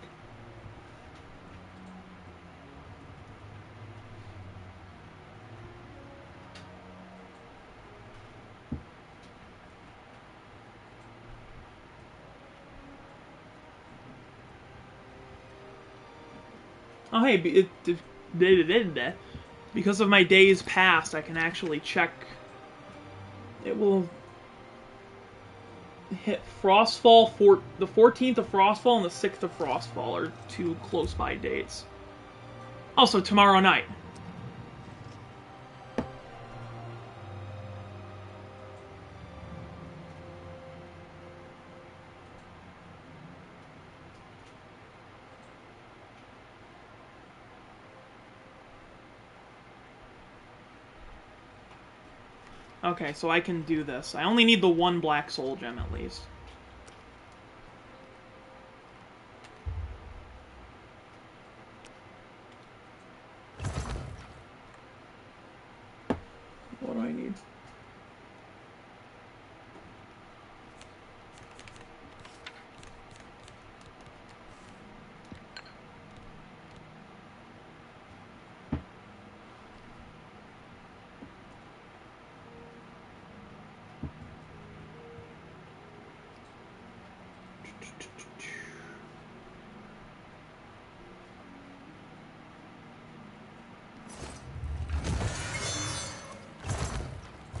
Speaker 1: Oh, hey, because of my days past, I can actually check. It will hit Frostfall the 14th of Frostfall and the 6th of Frostfall are two close by dates. Also tomorrow night. Okay, so I can do this. I only need the one black soul gem at least. What do I need?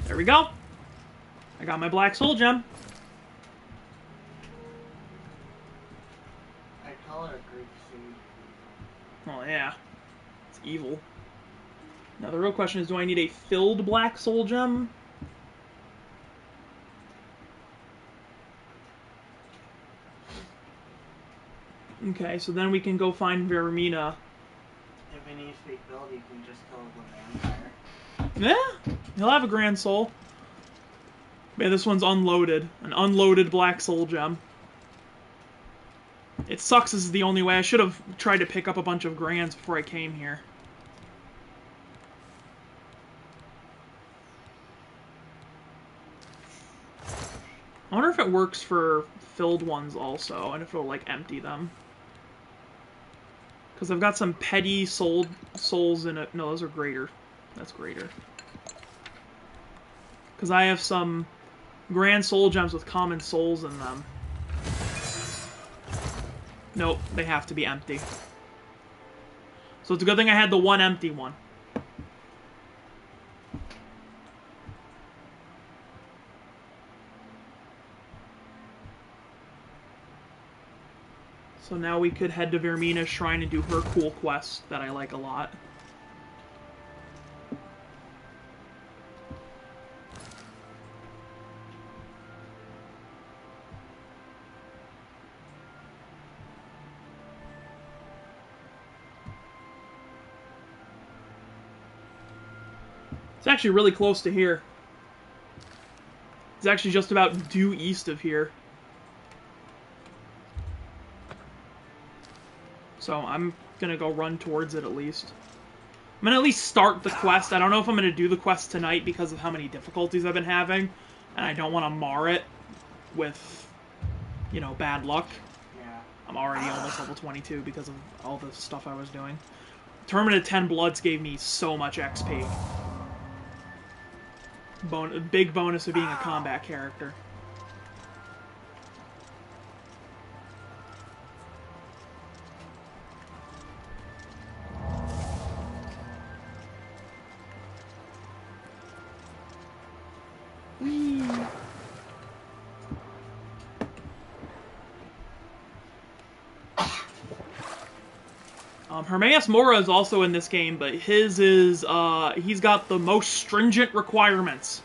Speaker 1: There we go. I got my black soul gem.
Speaker 5: I call it a Greek seed.
Speaker 1: Oh yeah. It's evil. Now the real question is, do I need a filled black soul gem? Okay, so then we can go find Vermina.
Speaker 5: If it needs to be filled, you can just kill the vampire.
Speaker 1: Yeah, he'll have a grand soul. Yeah, this one's unloaded. An unloaded black soul gem. It sucks this is the only way. I should have tried to pick up a bunch of grands before I came here. I wonder if it works for filled ones also, and if it'll, like, empty them. Because I've got some petty souls in it. No, those are greater. That's greater. Because I have some grand soul gems with common souls in them. Nope, they have to be empty. So it's a good thing I had the one empty one. So now we could head to Vermina's shrine and do her cool quest that I like a lot. It's actually really close to here. It's actually just about due east of here. So I'm gonna go run towards it at least. I'm gonna at least start the quest. I don't know if I'm gonna do the quest tonight because of how many difficulties I've been having. And I don't want to mar it with, you know, bad luck.
Speaker 5: Yeah.
Speaker 1: I'm already almost level 22 because of all the stuff I was doing. Tournament of 10 Bloods gave me so much XP. Big bonus of being a combat character. Whee! Hermaeus Mora is also in this game, but his is, he's got the most stringent requirements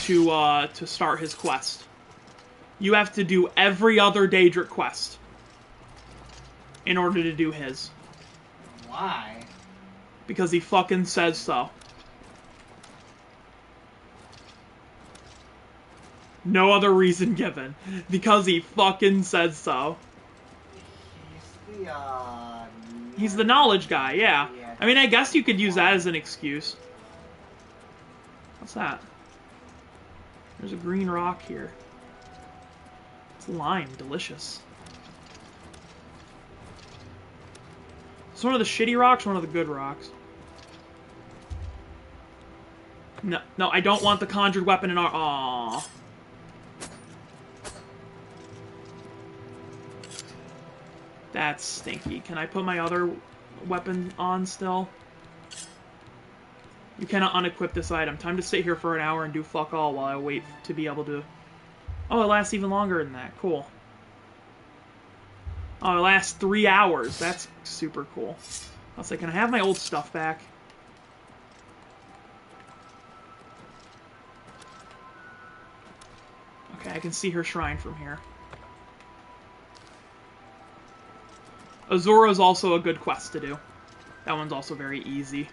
Speaker 1: to start his quest. You have to do every other Daedric quest in order to do his.
Speaker 5: Why?
Speaker 1: Because he fucking says so. No other reason given. Because he fucking says so. He's the knowledge guy, yeah. I mean, I guess you could use that as an excuse. What's that? There's a green rock here. It's lime. Delicious. It's one of the shitty rocks, one of the good rocks. No, no, I don't want the conjured weapon in our... Aww. That's stinky. Can I put my other weapon on still? You cannot unequip this item. Time to sit here for an hour and do fuck all while I wait to be able to... Oh, it lasts even longer than that. Cool. Oh, it lasts 3 hours. That's super cool. I was like, can I have my old stuff back? Okay, I can see her shrine from here. Azura is also a good quest to do. That one's also very easy.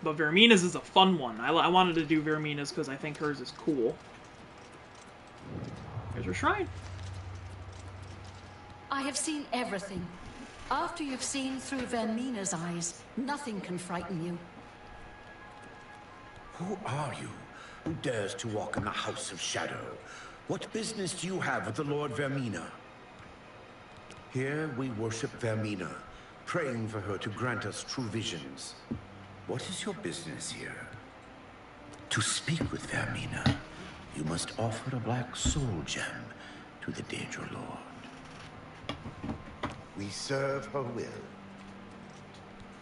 Speaker 1: But Vermina's is a fun one. I wanted to do Vermina's because I think hers is cool. There's her shrine.
Speaker 10: I have seen everything. After you've seen through Vermina's eyes, nothing can frighten you.
Speaker 17: Who are you? Who dares to walk in the House of Shadow? What business do you have with the Lord Vermina? Here we worship Vermina, praying for her to grant us true visions. What is your business here? To speak with Vermina, you must offer a black soul gem to the Daedra Lord. We serve her will.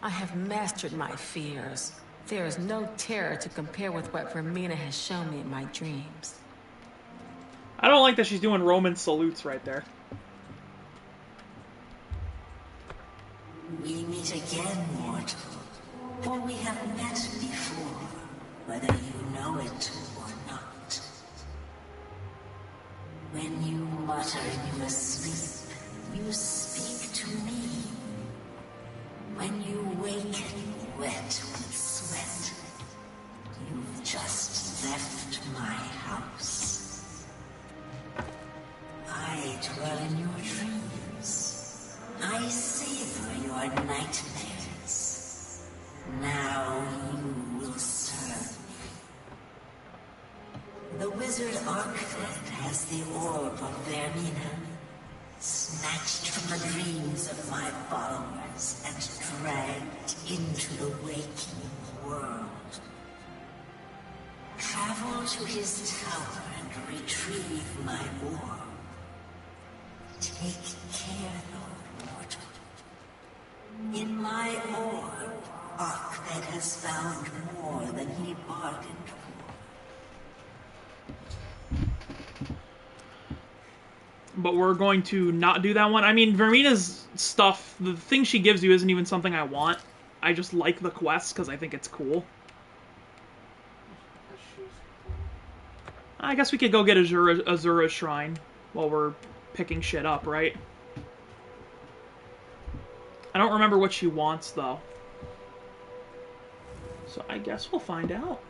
Speaker 10: I have mastered my fears. There is no terror to compare with what Vermina has shown me in my dreams.
Speaker 1: I don't like that she's doing Roman salutes right there.
Speaker 22: We meet again, mortal. For we have met before, whether you know it or not. When you mutter in your sleep, you speak to me. When you waken wet with sweat, you've just left my house. I dwell in your dreams. I savor your nightmares. Now you will serve me. The wizard Arkfed has the orb of Vermina, snatched from the dreams of my followers and dragged into the waking world. Travel to his tower and retrieve my orb. Take care, though, mortal. In my orb, Arkfed has found more than he bargained for.
Speaker 1: But we're going to not do that one. I mean, Vermina's stuff, the thing she gives you isn't even something I want. I just like the quest because I think it's cool. I guess we could go get Azura's shrine while we're picking shit up, right? I don't remember what she wants, though. So I guess we'll find out.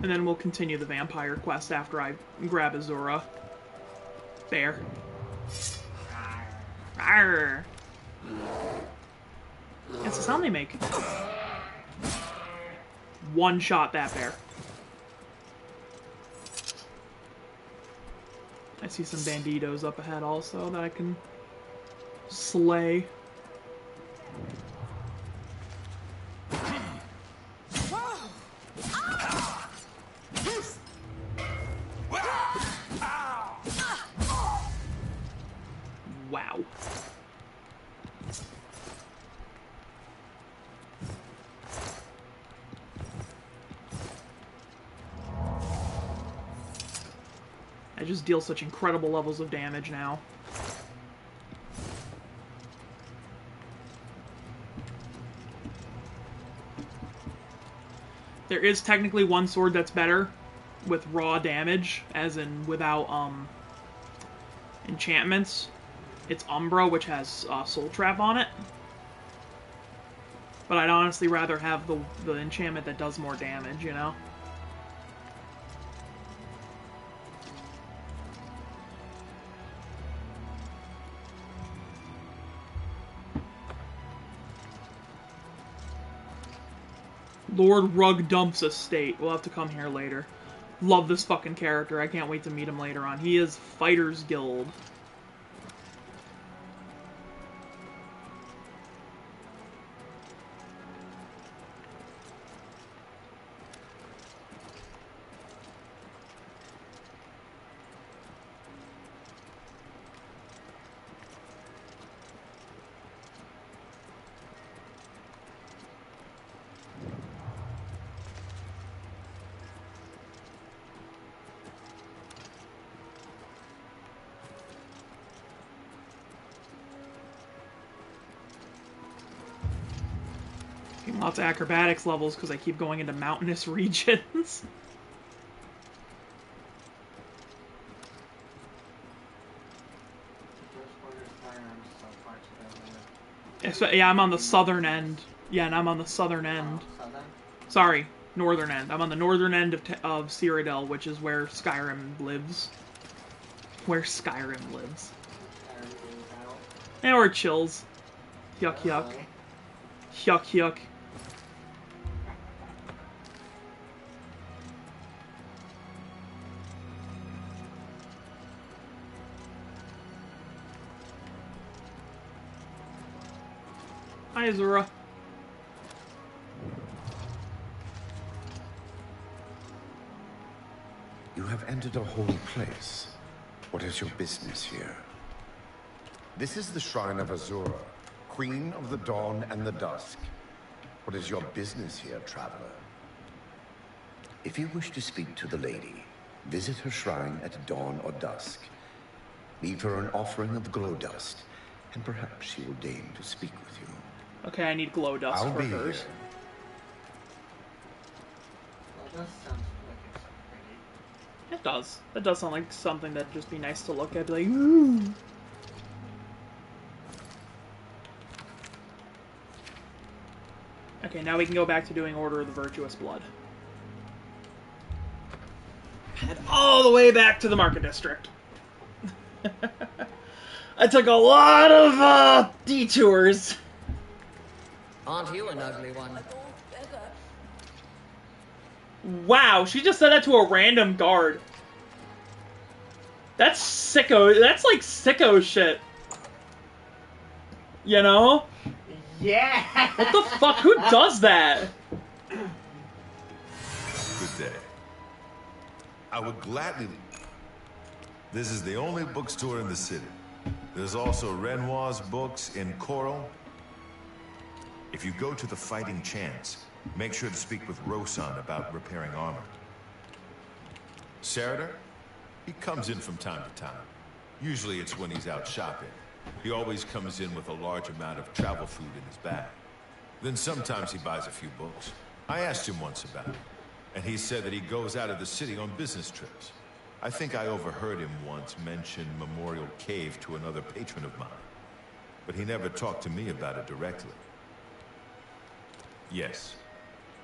Speaker 1: And then we'll continue the vampire quest after I grab Azura. Bear. Arr. That's the sound they make. One shot that bear. I see some banditos up ahead also that I can slay. Wow. I just deal such incredible levels of damage now. There is technically one sword that's better with raw damage, as in without enchantments. It's Umbra, which has Soul Trap on it. But I'd honestly rather have the enchantment that does more damage, you know? Lord Rugdump's estate. We'll have to come here later. Love this fucking character. I can't wait to meet him later on. He is Fighters Guild. Lots of acrobatics levels because I keep going into mountainous regions. Yeah, I'm on the southern end. Yeah, and I'm on the southern end. Sorry, northern end. I'm on the northern end of Cyrodiil, which is where Skyrim lives. Where Skyrim lives. Or chills. Yuck, yuck. Yuck, yuck. Hi, Azura.
Speaker 17: You have entered a holy place. What is your business here? This is the Shrine of Azura, Queen of the Dawn and the Dusk. What is your business here, traveler? If you wish to speak to the lady, visit her shrine at dawn or dusk. Leave her an offering of glow dust, and perhaps she will deign to speak with you.
Speaker 1: Okay, I need glow dust
Speaker 17: I'll
Speaker 1: for
Speaker 17: be
Speaker 1: hers.
Speaker 17: here.
Speaker 5: Well, that sounds like it's pretty.
Speaker 1: It does. That does sound like something that'd just be nice to look at. Be like, ooh. Okay, now we can go back to doing Order of the Virtuous Blood. Head all the way back to the Market District. I took a lot of detours.
Speaker 4: Aren't you an ugly one?
Speaker 1: Wow, she just said that to a random guard. That's sicko. That's like sicko shit. You know?
Speaker 5: Yeah!
Speaker 1: What the fuck? Who does that?
Speaker 8: Good day. I would gladly... This is the only bookstore in the city. There's also Renoir's books in Coral. If you go to the Fighting Chance, make sure to speak with Rosan about repairing armor. Sarader? He comes in from time to time. Usually it's when he's out shopping. He always comes in with a large amount of travel food in his bag. Then sometimes he buys a few books. I asked him once about it, and he said that he goes out of the city on business trips. I think I overheard him once mention Memorial Cave to another patron of mine. But he never talked to me about it directly. Yes,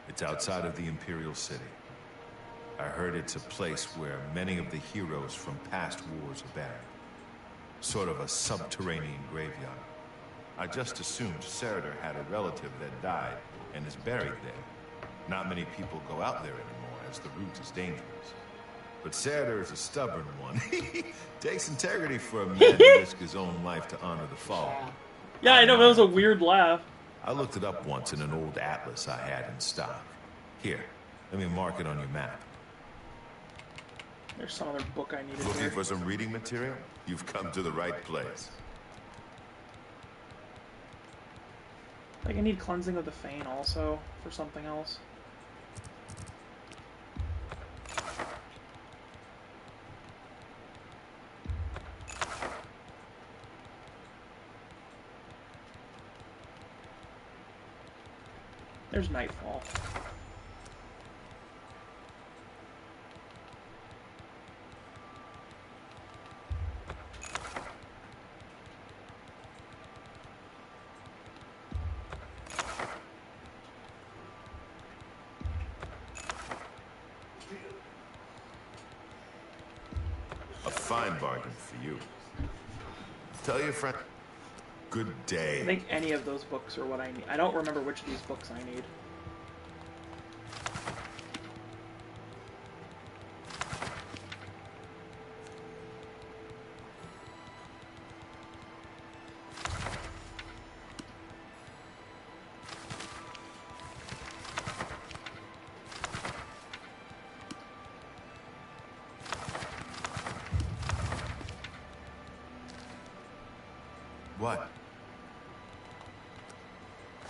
Speaker 8: it's outside of the Imperial City. I heard it's a place where many of the heroes from past wars are buried. Sort of a subterranean graveyard. I just assumed Sarader had a relative that died and is buried there. Not many people go out there anymore, as the route is dangerous. But Sarader is a stubborn one. Takes integrity for a man to risk his own life to honor the fallen.
Speaker 1: Yeah, I know, that was a weird laugh.
Speaker 8: I looked it up once in an old atlas I had in stock. Here, let me mark it on your map.
Speaker 1: There's some other book I needed.
Speaker 8: Looking for some reading material? You've come to the right place.
Speaker 1: Like, I need Cleansing of the Fane also for something else. There's Nightfall.
Speaker 19: fine bargain for you. Tell your friend. Good day.
Speaker 1: I think any of those books are what I need. I don't remember which of these books I need.
Speaker 19: What?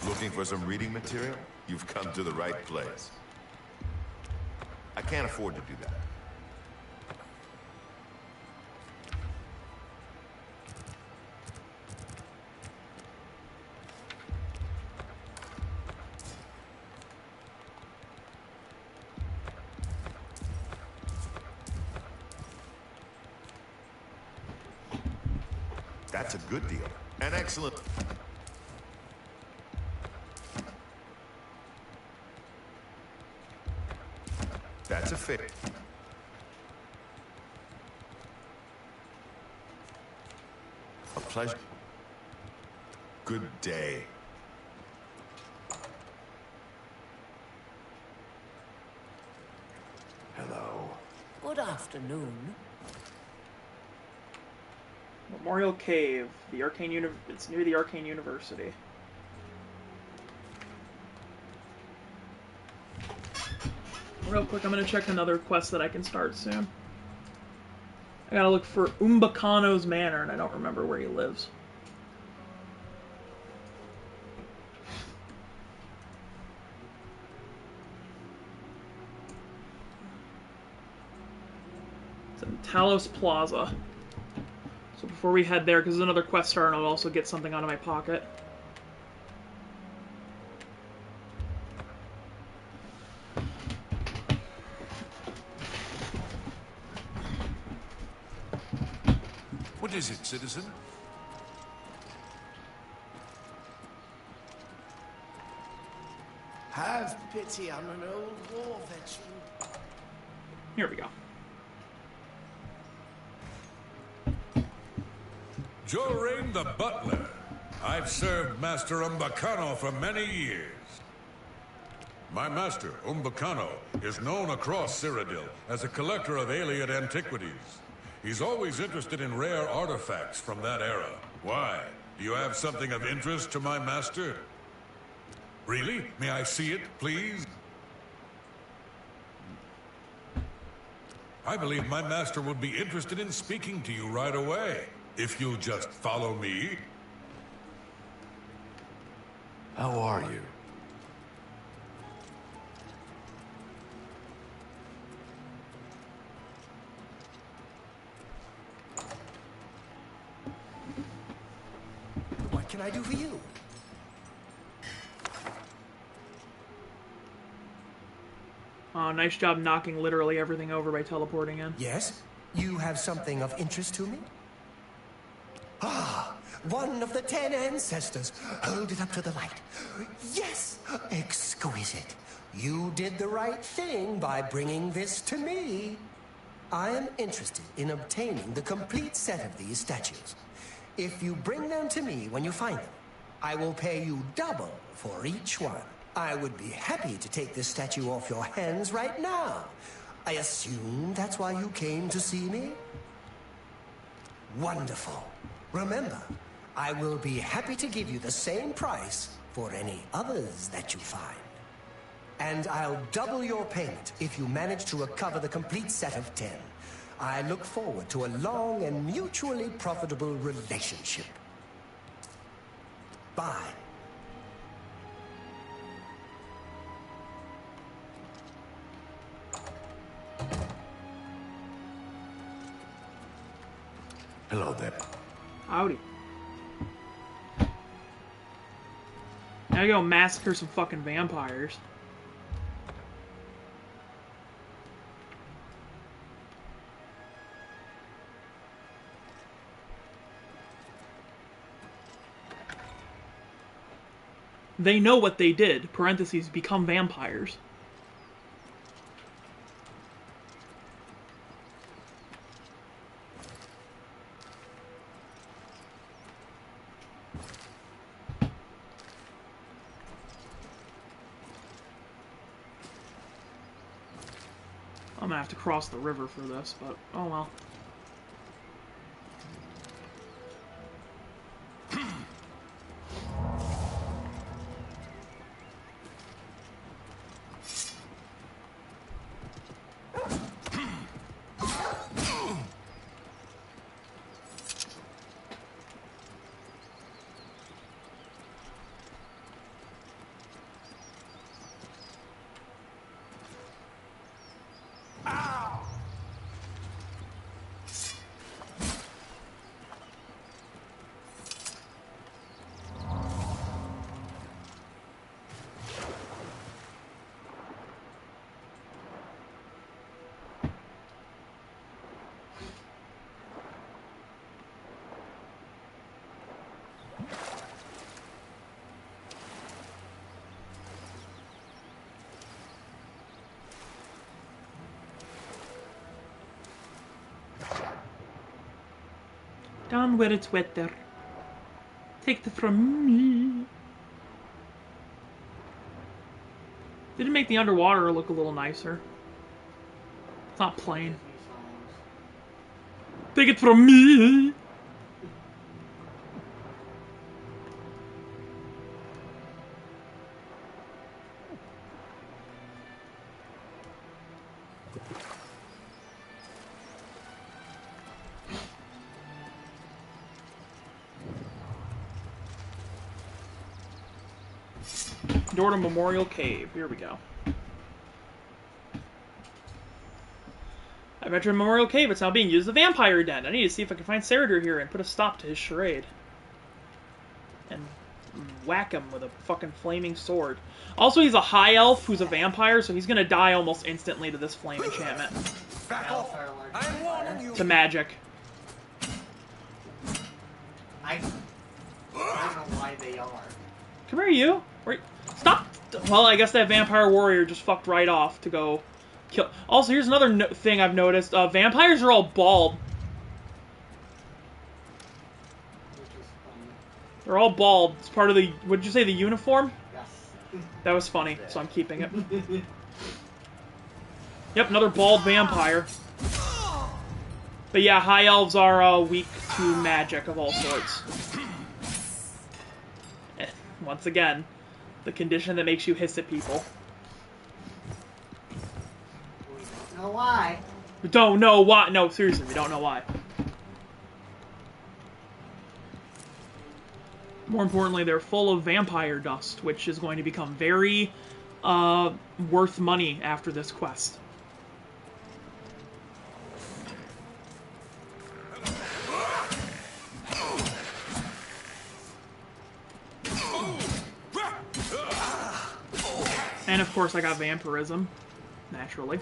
Speaker 19: Looking for some reading material? You've come to the right place. I can't afford to do that. That's a good deal. An excellent... That's a fit. A pleasure. Good day.
Speaker 7: Hello.
Speaker 10: Good afternoon.
Speaker 1: Memorial Cave. The Arcane It's near the Arcane University. Real quick, I'm gonna check another quest that I can start soon. I gotta look for Umbacano's Manor, and I don't remember where he lives. It's in Talos Plaza. So before we head there, because there's another quest star, and I'll also get something out of my pocket.
Speaker 8: What is it, citizen?
Speaker 14: Have pity on an old war veteran.
Speaker 1: Here we go.
Speaker 8: Joe Rain the butler. I've served Master Umbacano for many years. My master, Umbacano, is known across Cyrodiil as a collector of alien antiquities. He's always interested in rare artifacts from that era. Why? Do you have something of interest to my master? Really? May I see it, please? I believe my master would be interested in speaking to you right away. If you'll just follow me.
Speaker 7: How are you?
Speaker 2: What can I do for you?
Speaker 1: Oh, nice job knocking literally everything over by teleporting in.
Speaker 2: Yes? You have something of interest to me? Ah, one of the 10 ancestors. Hold it up to the light. Yes, exquisite. You did the right thing by bringing this to me. I am interested in obtaining the complete set of these statues. If you bring them to me when you find them, I will pay you double for each one. I would be happy to take this statue off your hands right now. I assume that's why you came to see me? Wonderful. Remember, I will be happy to give you the same price for any others that you find. And I'll double your payment if you manage to recover the complete set of 10. I look forward to a long and mutually profitable relationship. Bye.
Speaker 7: Hello there.
Speaker 1: Howdy. Now I go massacre some fucking vampires. They know what they did, parentheses, become vampires. I'm gonna have to cross the river for this, but oh well. Down where it's wetter. Take it from me. Did it make the underwater look a little nicer? It's not plain. Take it from me. Door to Memorial Cave. Here we go. I've entered Memorial Cave. It's now being used as a vampire den. I need to see if I can find Saradur here and put a stop to his charade. And whack him with a fucking flaming sword. Also, he's a high elf who's a vampire, so he's gonna die almost instantly to this flame enchantment.
Speaker 5: Back off. I'm warning you.
Speaker 1: To magic.
Speaker 5: I don't know why they are.
Speaker 1: Come here, you. Wait, stop. Well, I guess that vampire warrior just fucked right off to go kill. Also, here's another thing I've noticed. Vampires are all bald. They're all bald. It's part of the, what did you say, the uniform?
Speaker 5: Yes.
Speaker 1: That was funny, so I'm keeping it. Yep, another bald vampire. But yeah, high elves are weak to magic of all sorts. Once again, the condition that makes you hiss at people.
Speaker 5: We don't know why.
Speaker 1: We don't know why. No, seriously, we don't know why. More importantly, they're full of vampire dust, which is going to become very worth money after this quest. And of course I got vampirism, naturally.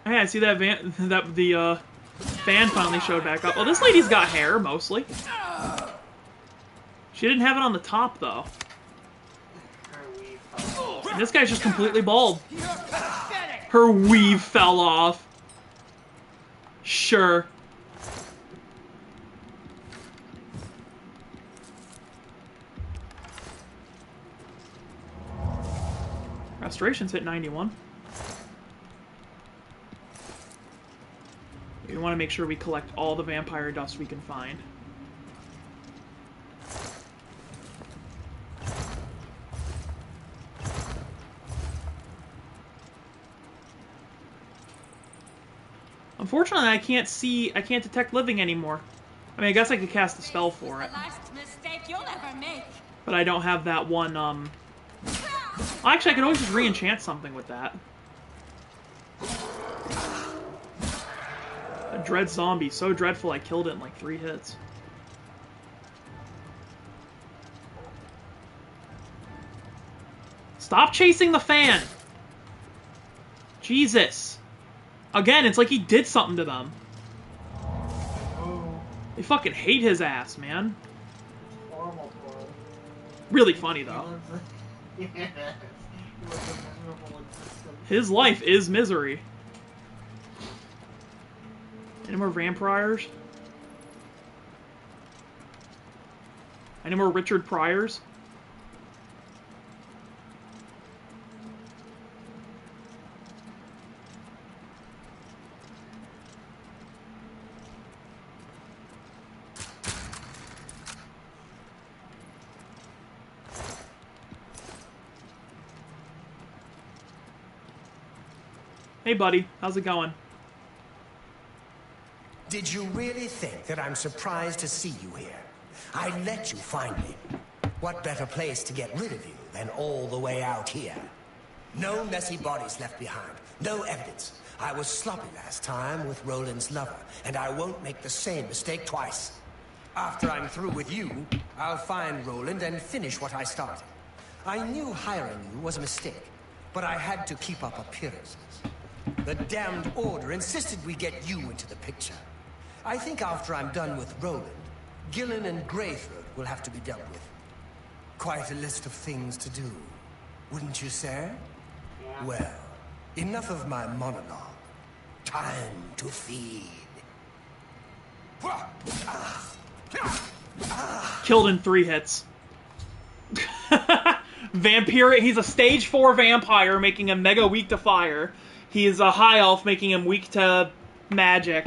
Speaker 1: Hey, I see that the fan finally showed back up. Well, this lady's got hair, mostly. She didn't have it on the top, though. And this guy's just completely bald. Her weave fell off. Sure. Restoration's hit 91. We want to make sure we collect all the vampire dust we can find. Unfortunately, I can't detect living anymore. I mean, I guess I could cast a spell for it.
Speaker 22: Last mistake you'll ever make.
Speaker 1: But I don't have that one, Well, actually, I could always just re-enchant something with that. A dread zombie. So dreadful I killed it in like 3 hits. Stop chasing the fan! Jesus. Again, it's like he did something to them. They fucking hate his ass, man. Really funny, though. His life is misery. Any more vampires? Any more Richard Pryors? Hey, buddy. How's it going?
Speaker 2: Did you really think that I'm surprised to see you here? I let you find me. What better place to get rid of you than all the way out here? No messy bodies left behind. No evidence. I was sloppy last time with Roland's lover, and I won't make the same mistake twice. After I'm through with you, I'll find Roland and finish what I started. I knew hiring you was a mistake, but I had to keep up appearances. The damned Order insisted we get you into the picture. I think after I'm done with Roland, Gillen and Greythroat will have to be dealt with. Quite a list of things to do, wouldn't you say? Yeah. Well, enough of my monologue. Time to feed.
Speaker 1: Killed in 3 hits. Vampire, he's a stage 4 vampire, making him mega weak to fire. He's a high elf, making him weak to magic.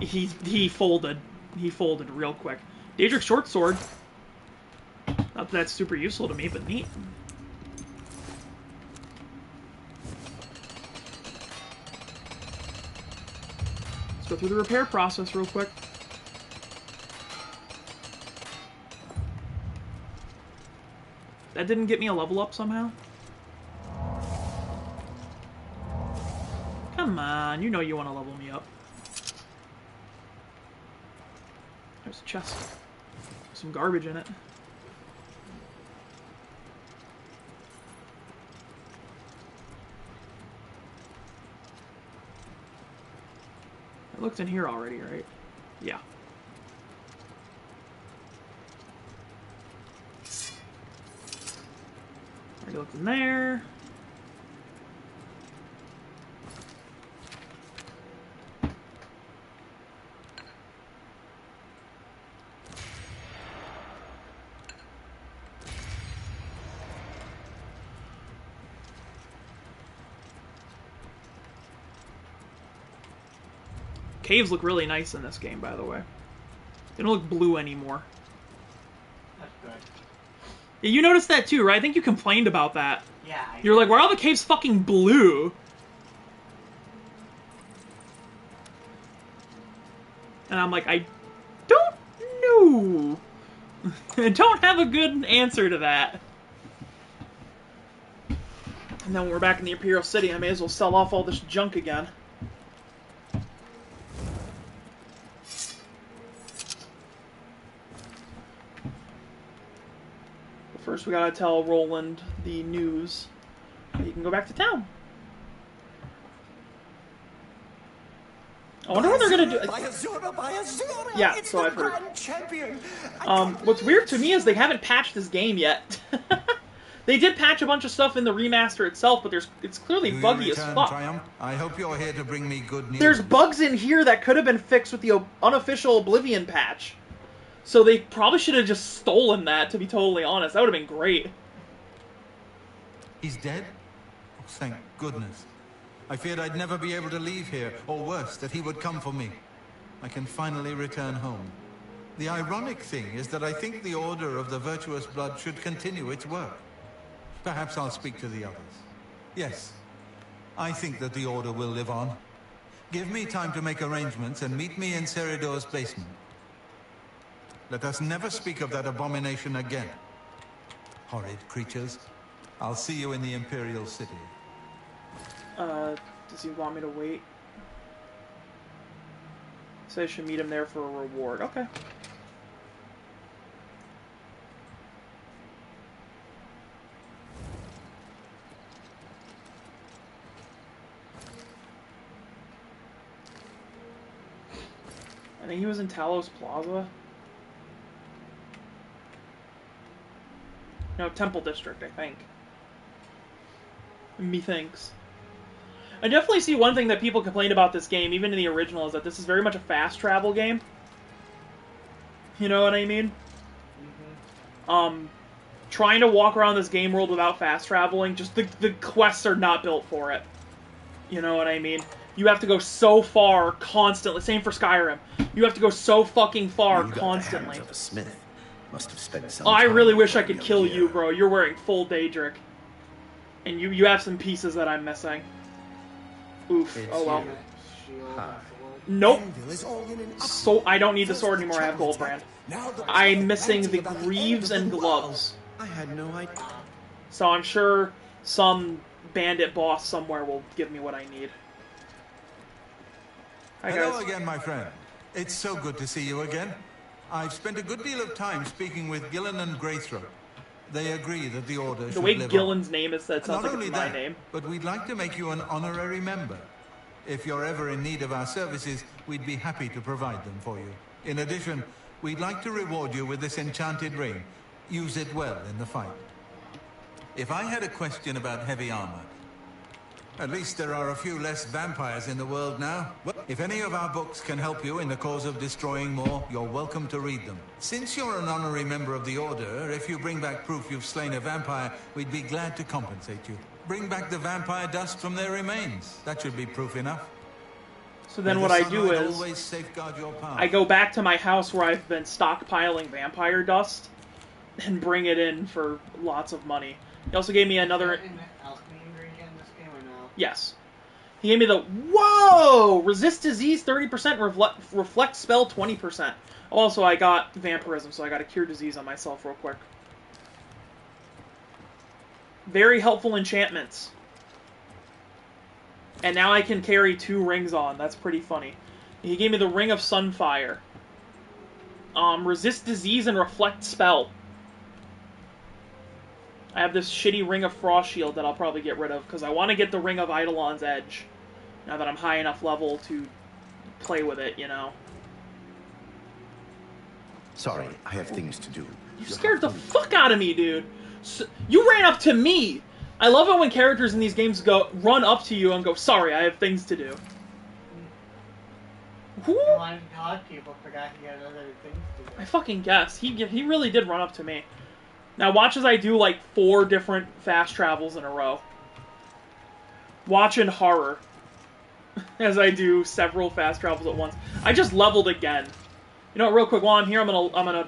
Speaker 1: He folded. He folded real quick. Daedric short sword. Not that that's super useful to me, but neat. Let's go through the repair process real quick. That didn't get me a level up somehow? Come on, you know you want to level me up. There's a chest. Some garbage in it. I looked in here already, right? Yeah. Already looked in there. Caves look really nice in this game, by the way. They don't look blue anymore.
Speaker 5: That's good.
Speaker 1: Yeah, you noticed that too, right? I think you complained about that.
Speaker 5: Yeah.
Speaker 1: You're like, why are all the caves fucking blue? And I'm like, I don't know. I don't have a good answer to that. And then when we're back in the Imperial City, I may as well sell off all this junk again. First, we gotta tell Roland the news. He can go back to town. I wonder what they're gonna do. Yeah,
Speaker 2: it's
Speaker 1: so
Speaker 2: the
Speaker 1: I've heard.
Speaker 2: Grand Champion.
Speaker 1: What's weird to me is they haven't patched this game yet. They did patch a bunch of stuff in the remaster itself, but it's clearly buggy as fuck.
Speaker 12: Triumph? I hope you're here to bring me good news.
Speaker 1: There's bugs in here that could have been fixed with the unofficial Oblivion patch. So they probably should have just stolen that, to be totally honest. That would have been great.
Speaker 12: He's dead? Oh, thank goodness. I feared I'd never be able to leave here, or worse, that he would come for me. I can finally return home. The ironic thing is that I think the Order of the Virtuous Blood should continue its work. Perhaps I'll speak to the others. Yes, I think that the Order will live on. Give me time to make arrangements and meet me in Seridor's basement. Let us never speak of that abomination again. Horrid creatures. I'll see you in the Imperial City.
Speaker 1: Does he want me to wait? So I should meet him there for a reward. Okay. I think he was in Talos Plaza. No, Temple District, I think. Methinks. I definitely see one thing that people complain about this game, even in the original, is that this is very much a fast travel game. You know what I mean? Trying to walk around this game world without fast traveling, just the quests are not built for it. You know what I mean? You have to go so far constantly. Same for Skyrim. You have to go so fucking far constantly.
Speaker 17: Of a smith. Must have spent some
Speaker 1: Oh, I
Speaker 17: time
Speaker 1: really wish I
Speaker 17: growing
Speaker 1: could
Speaker 17: a
Speaker 1: kill
Speaker 17: gear.
Speaker 1: you, bro. You're wearing full Daedric. And you have some pieces that I'm missing. Oof. Oh well. Nope. So I don't need the sword anymore. I have Goldbrand. I'm missing the greaves and gloves.
Speaker 17: I had no idea.
Speaker 1: So I'm sure some bandit boss somewhere will give me what I need. Hi,
Speaker 12: Hello
Speaker 1: guys.
Speaker 12: again, my friend. It's so good to see you again. I've spent a good deal of time speaking with Gillen and Greythroat. They agree that the Order should
Speaker 1: The way
Speaker 12: live
Speaker 1: Gillen's
Speaker 12: on.
Speaker 1: name is said sounds
Speaker 12: Not
Speaker 1: like
Speaker 12: only
Speaker 1: it's my
Speaker 12: that,
Speaker 1: name.
Speaker 12: but we'd like to make you an honorary member. If you're ever in need of our services, we'd be happy to provide them for you. In addition, we'd like to reward you with this enchanted ring. Use it well in the fight. If I had a question about heavy armor, at least there are a few less vampires in the world now. If any of our books can help you in the cause of destroying more, you're welcome to read them. Since you're an honorary member of the Order, if you bring back proof you've slain a vampire, we'd be glad to compensate you. Bring back the vampire dust from their remains. That should be proof enough.
Speaker 1: So then
Speaker 12: May
Speaker 1: what
Speaker 12: the
Speaker 1: I do
Speaker 12: sunlight
Speaker 1: is
Speaker 12: always safeguard your path.
Speaker 1: I go back to my house where I've been stockpiling vampire dust and bring it in for lots of money. He also gave me another...
Speaker 5: Alchemy ingredient in this game or no?
Speaker 1: Yes. He gave me the... Whoa! Resist disease 30%, reflect spell 20%. Also, I got vampirism, so I got to cure disease on myself real quick. Very helpful enchantments. And now I can carry 2 rings on. That's pretty funny. He gave me the Ring of Sunfire. Resist disease and reflect spell. I have this shitty Ring of Frost Shield that I'll probably get rid of, because I want to get the Ring of Eidolon's Edge, now that I'm high enough level to play with it, you know.
Speaker 17: Sorry, I have things to do.
Speaker 1: You scared the fuck out of me, dude. So, you ran up to me! I love it when characters in these games run up to you and go, sorry, I have things to do.
Speaker 5: Who? A lot of people forgot he had other things to do.
Speaker 1: I fucking guess. He really did run up to me. Now watch as I do like 4 different fast travels in a row. Watch in horror. As I do several fast travels at once. I just leveled again. You know what, real quick, while I'm here, I'm gonna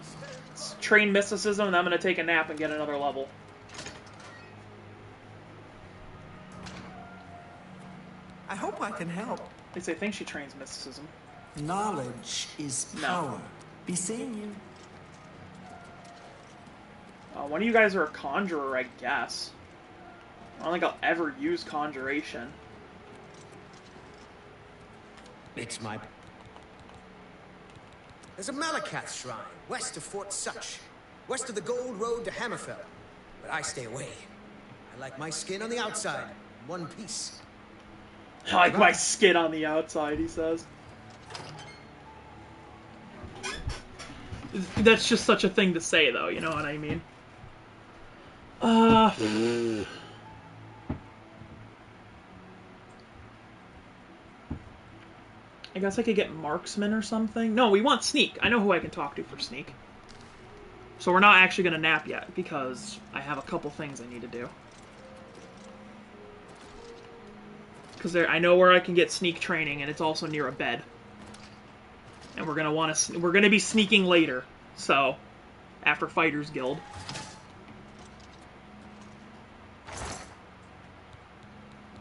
Speaker 1: train mysticism, and I'm gonna take a nap and get another level.
Speaker 13: I hope I can help.
Speaker 1: At least I think she trains mysticism.
Speaker 13: Knowledge is power. Be seeing you.
Speaker 1: One of you guys are a conjurer, I guess. I don't think I'll ever use conjuration.
Speaker 3: It's my... There's a Malakath shrine, west of Fort Such. West of the Gold Road to Hammerfell. But I stay away. I like my skin on the outside, in one piece.
Speaker 1: I like my skin on the outside, he says. That's just such a thing to say, though, you know what I mean? I guess I could get marksman or something. No, we want sneak. I know who I can talk to for sneak. So we're not actually going to nap yet, because I have a couple things I need to do. Because I know where I can get sneak training, and it's also near a bed. And we're gonna be sneaking later, so after Fighters Guild.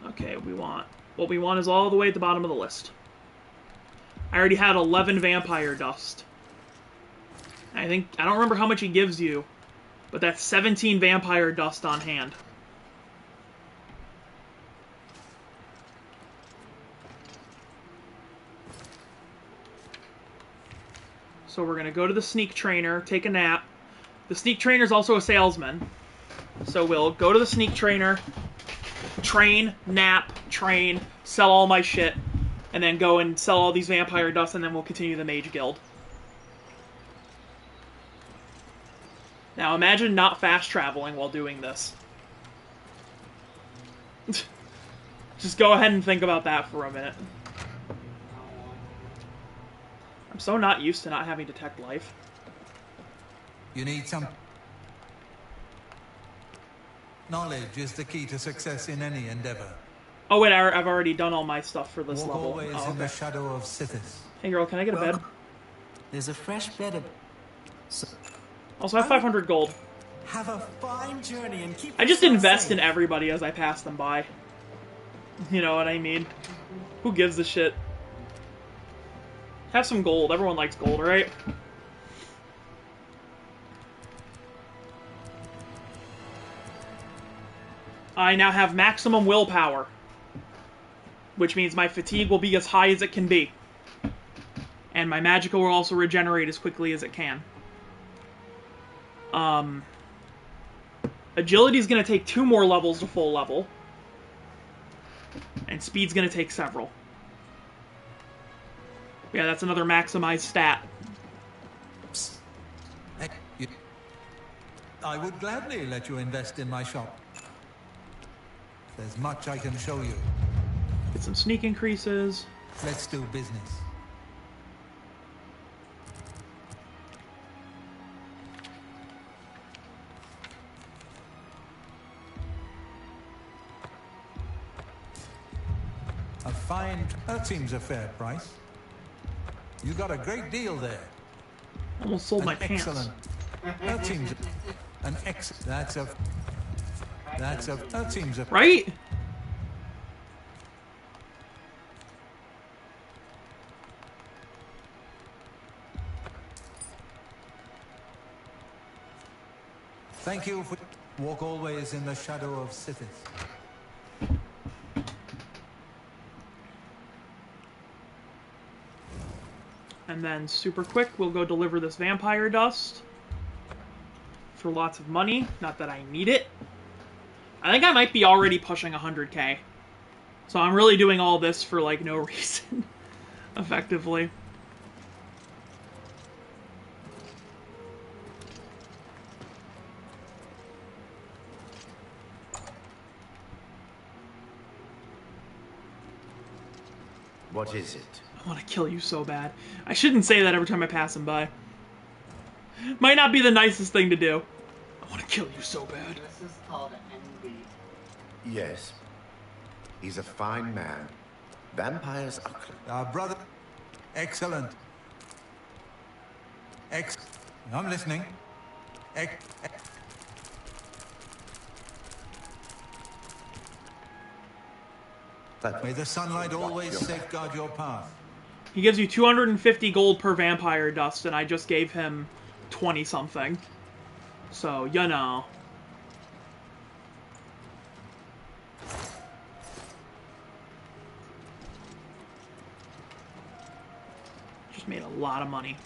Speaker 1: Okay, what we want is all the way at the bottom of the list. I already had 11 vampire dust. I don't remember how much he gives you, but that's 17 vampire dust on hand. So we're going to go to the sneak trainer, take a nap. The sneak trainer is also a salesman. So we'll go to the sneak trainer, train, nap, train, sell all my shit, and then go and sell all these vampire dust, and then we'll continue the mage guild. Now imagine not fast traveling while doing this. Just go ahead and think about that for a minute. I'm so not used to not having detect life.
Speaker 12: You need some... Knowledge is the key to success in any endeavor.
Speaker 1: Oh wait, I've already done all my stuff for this
Speaker 12: Walk
Speaker 1: level.
Speaker 12: always
Speaker 1: Oh,
Speaker 12: in the
Speaker 1: okay.
Speaker 12: shadow of Sithis.
Speaker 1: Hey girl, can I get a bed?
Speaker 13: There's a fresh bed of...
Speaker 1: Also, I have 500 gold.
Speaker 13: Have a fine journey and keep
Speaker 1: I just
Speaker 13: yourself
Speaker 1: invest
Speaker 13: safe.
Speaker 1: in everybody as I pass them by. You know what I mean? Who gives a shit? Have some gold. Everyone likes gold, right? I now have maximum willpower, which means my fatigue will be as high as it can be. And my magicka will also regenerate as quickly as it can. Agility is going to take 2 more levels to full level. And speed's going to take several. Yeah, that's another maximized stat.
Speaker 12: I would gladly let you invest in my shop. There's much I can show you.
Speaker 1: Get some sneak increases.
Speaker 12: Let's do business. A fine... That seems a fair price. You got a great deal there.
Speaker 1: Almost sold my pants.
Speaker 12: Excellent. That seems... An ex... That's a... That seems a...
Speaker 1: Right?
Speaker 12: Thank you for... Walk always in the shadow of Sithis.
Speaker 1: And then, super quick, we'll go deliver this vampire dust. For lots of money. Not that I need it. I think I might be already pushing 100k. So I'm really doing all this for, like, no reason. Effectively.
Speaker 17: What is it?
Speaker 1: I want to kill you so bad. I shouldn't say that every time I pass him by. Might not be the nicest thing to do. I want to kill you so bad.
Speaker 5: This is called envy.
Speaker 17: Yes. He's a fine man. Vampires are...
Speaker 12: Our brother... Excellent. I'm listening. May the sunlight always safeguard your path.
Speaker 1: He gives you 250 gold per vampire dust, and I just gave him 20-something. So, you know. Just made a lot of money.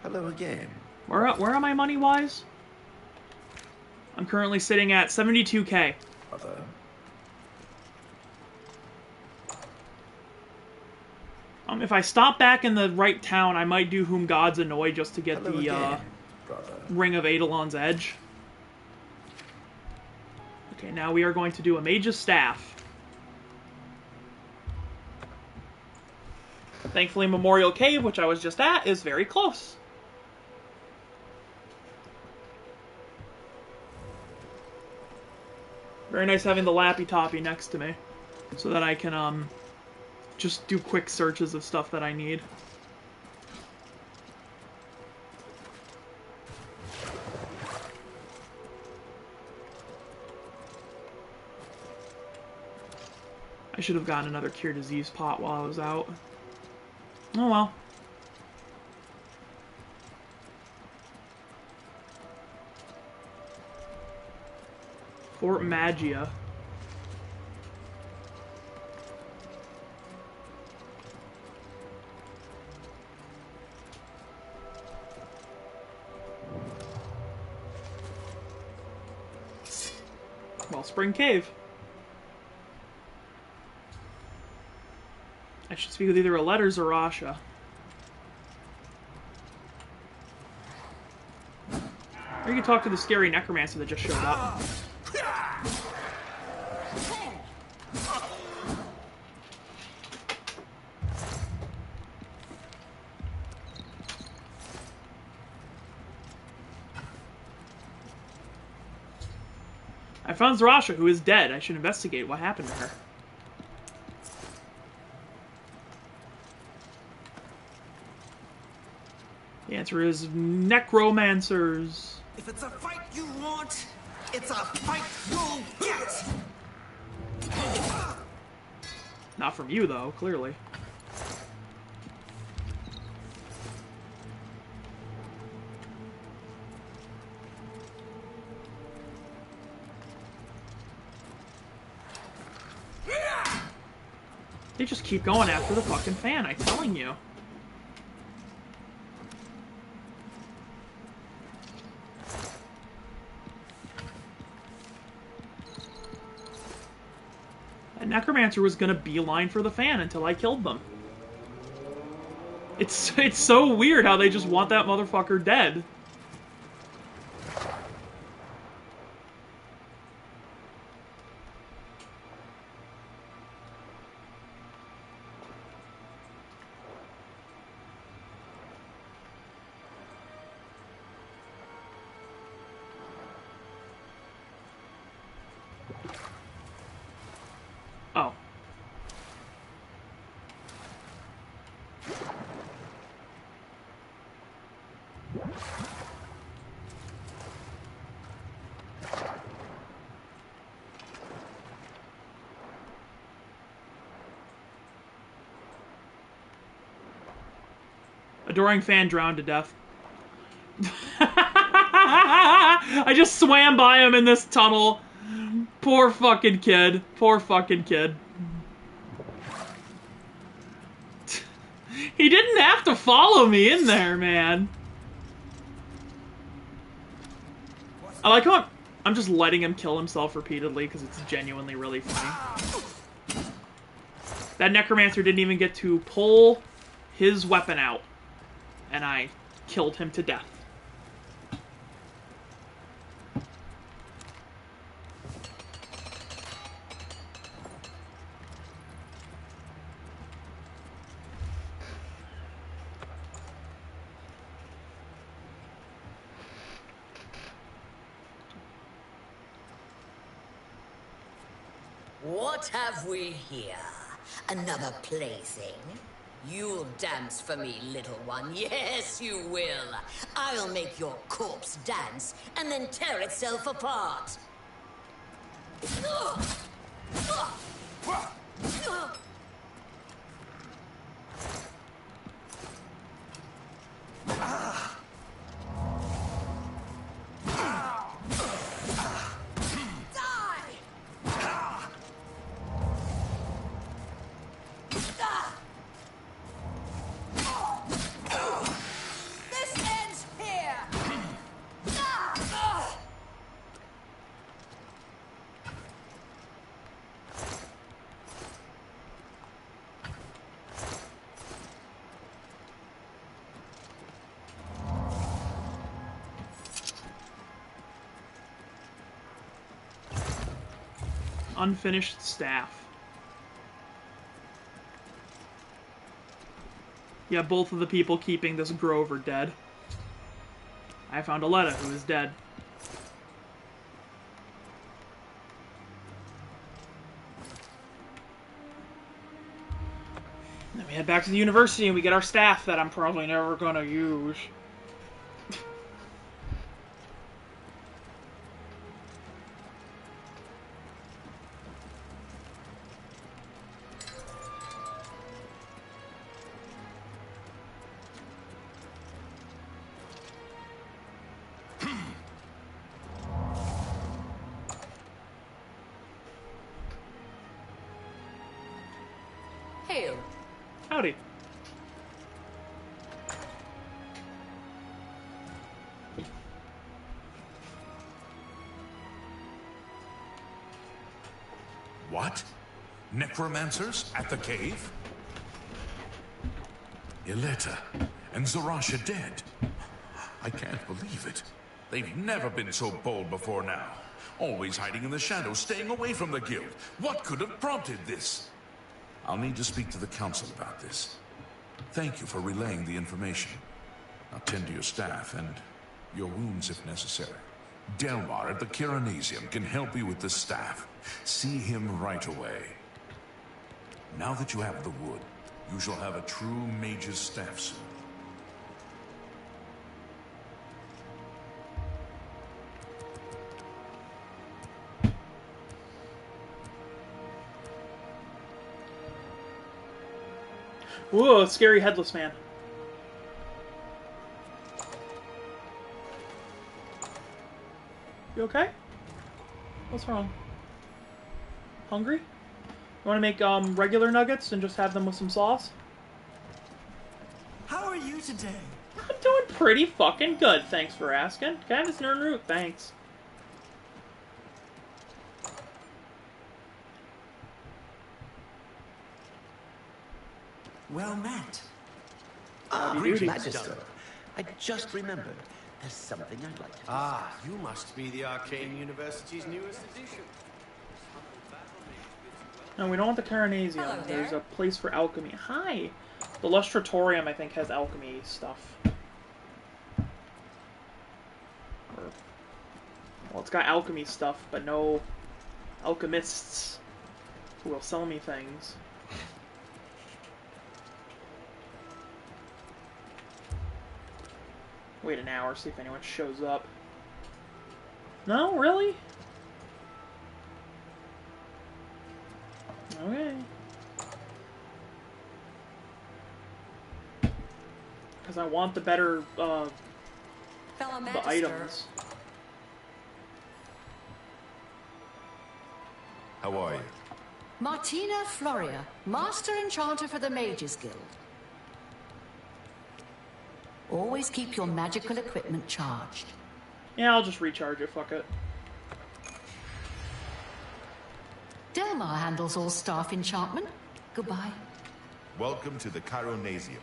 Speaker 17: Hello again.
Speaker 1: Where am I money-wise? I'm currently sitting at 72k.
Speaker 17: Brother.
Speaker 1: If I stop back in the right town, I might do Whom Gods Annoy just to get
Speaker 17: Hello
Speaker 1: the
Speaker 17: again,
Speaker 1: Ring of Eidolon's Edge. Okay, now we are going to do a Mage's Staff. Thankfully, Memorial Cave, which I was just at, is very close. Very nice having the Lappy Toppy next to me, so that I can, just do quick searches of stuff that I need. I should have gotten another Cure Disease pot while I was out. Oh well. Fort Magia. Wellspring Cave. I should speak with either a Letters or Rasha. Or you can talk to the scary necromancer that just showed up. I found Zarasha, who is dead. I should investigate what happened to her. The answer is necromancers.
Speaker 13: If it's a fight you want, it's a fight you'll get!
Speaker 1: Not from you, though, clearly. They just keep going after the fucking fan, I'm telling you. That necromancer was gonna beeline for the fan until I killed them. It's so weird how they just want that motherfucker dead. Oh. Adoring fan drowned to death. I just swam by him in this tunnel. Poor fucking kid. Poor fucking kid. He didn't have to follow me in there, man. I like how I'm just letting him kill himself repeatedly because it's genuinely really funny. That necromancer didn't even get to pull his weapon out, and I killed him to death.
Speaker 22: What have we here? Another plaything? You'll dance for me, little one. Yes, you will. I'll make your corpse dance and then tear itself apart.
Speaker 1: Unfinished staff. Yeah, both of the people keeping this grove are dead. I found Aletta, who is dead. Then we head back to the university and we get our staff that I'm probably never gonna use.
Speaker 18: Hail.
Speaker 1: Howdy.
Speaker 8: What? Necromancers at the cave? Ileta and Zarasha dead. I can't believe it. They've never been so bold before now. Always hiding in the shadows, staying away from the guild. What could have prompted this? I'll need to speak to the council about this. Thank you for relaying the information. I'll tend to your staff and your wounds if necessary. Delmar at the Kiranesium can help you with the staff. See him right away. Now that you have the wood, you shall have a true mage's staff soon.
Speaker 1: Whoa, scary headless man. You okay? What's wrong? Hungry? You want to make regular nuggets and just have them with some sauce?
Speaker 13: How are you today?
Speaker 1: I'm doing pretty fucking good, thanks for asking. Candace Nernroot, thanks.
Speaker 13: Well met.
Speaker 14: Great Magister. I just remembered. There's something I'd like to discuss.
Speaker 11: You must be the Arcane University's newest edition.
Speaker 1: No, we don't want the Kiranesium.
Speaker 18: Hello there.
Speaker 1: There's a place for alchemy. Hi! The Lustratorium, I think, has alchemy stuff. Well, it's got alchemy stuff, but no alchemists who will sell me things. Wait an hour, see if anyone shows up. No, really? Okay. Because I want the better,
Speaker 18: Fellow
Speaker 1: the
Speaker 18: Magister.
Speaker 1: items.
Speaker 19: How are you?
Speaker 10: Martina Floria, Master Enchanter for the Mages Guild. Always keep your magical equipment charged.
Speaker 1: Yeah, I'll just recharge it, fuck it.
Speaker 10: Delmar handles all staff enchantment. Goodbye.
Speaker 19: Welcome to the Chironasium.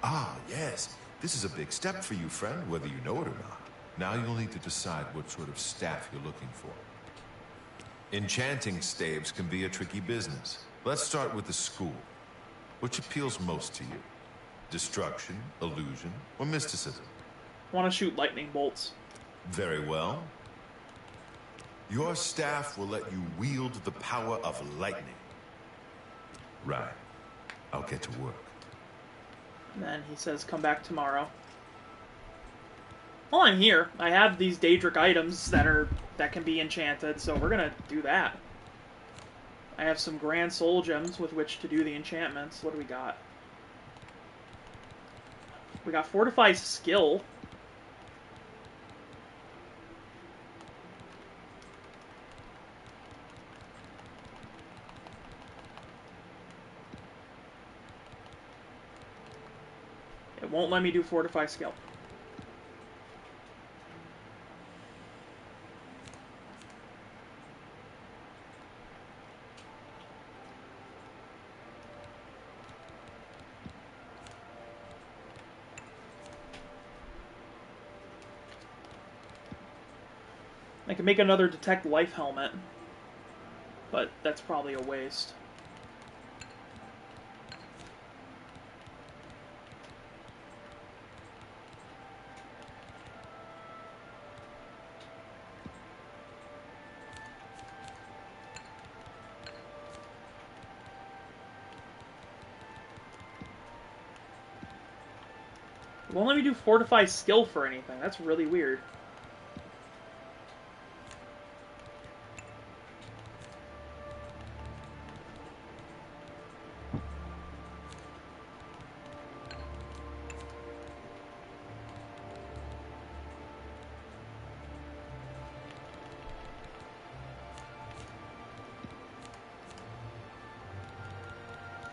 Speaker 19: Ah, yes. This is a big step for you, friend, whether you know it or not. Now you'll need to decide what sort of staff you're looking for. Enchanting staves can be a tricky business. Let's start with the school. Which appeals most to you? Destruction, illusion, or mysticism?
Speaker 1: I want to shoot lightning bolts.
Speaker 19: Very well. Your staff will let you wield the power of lightning. Right. I'll get to work.
Speaker 1: And then he says, come back tomorrow. Well, I'm here. I have these Daedric items that can be enchanted, so we're gonna do that. I have some Grand Soul Gems with which to do the enchantments. What do we got? We got Fortify Skill. It won't let me do Fortify Skill. I can make another Detect Life helmet, but that's probably a waste. It won't let me do Fortify Skill for anything. That's really weird.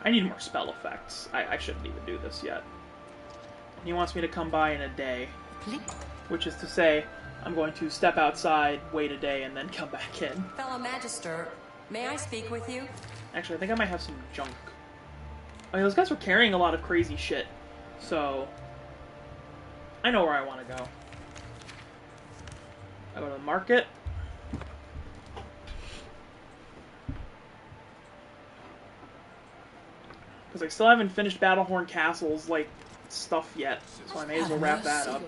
Speaker 1: I need more spell effects. I shouldn't even do this yet. And he wants me to come by in a day. Which is to say, I'm going to step outside, wait a day, and then come back in.
Speaker 18: Fellow Magister, may I speak with you?
Speaker 1: Actually, I think I might have some junk. Oh, yeah, those guys were carrying a lot of crazy shit. So, I know where I want to go. I go to the market. Because I still haven't finished Battlehorn Castles, like, stuff yet, so I may as well wrap that up.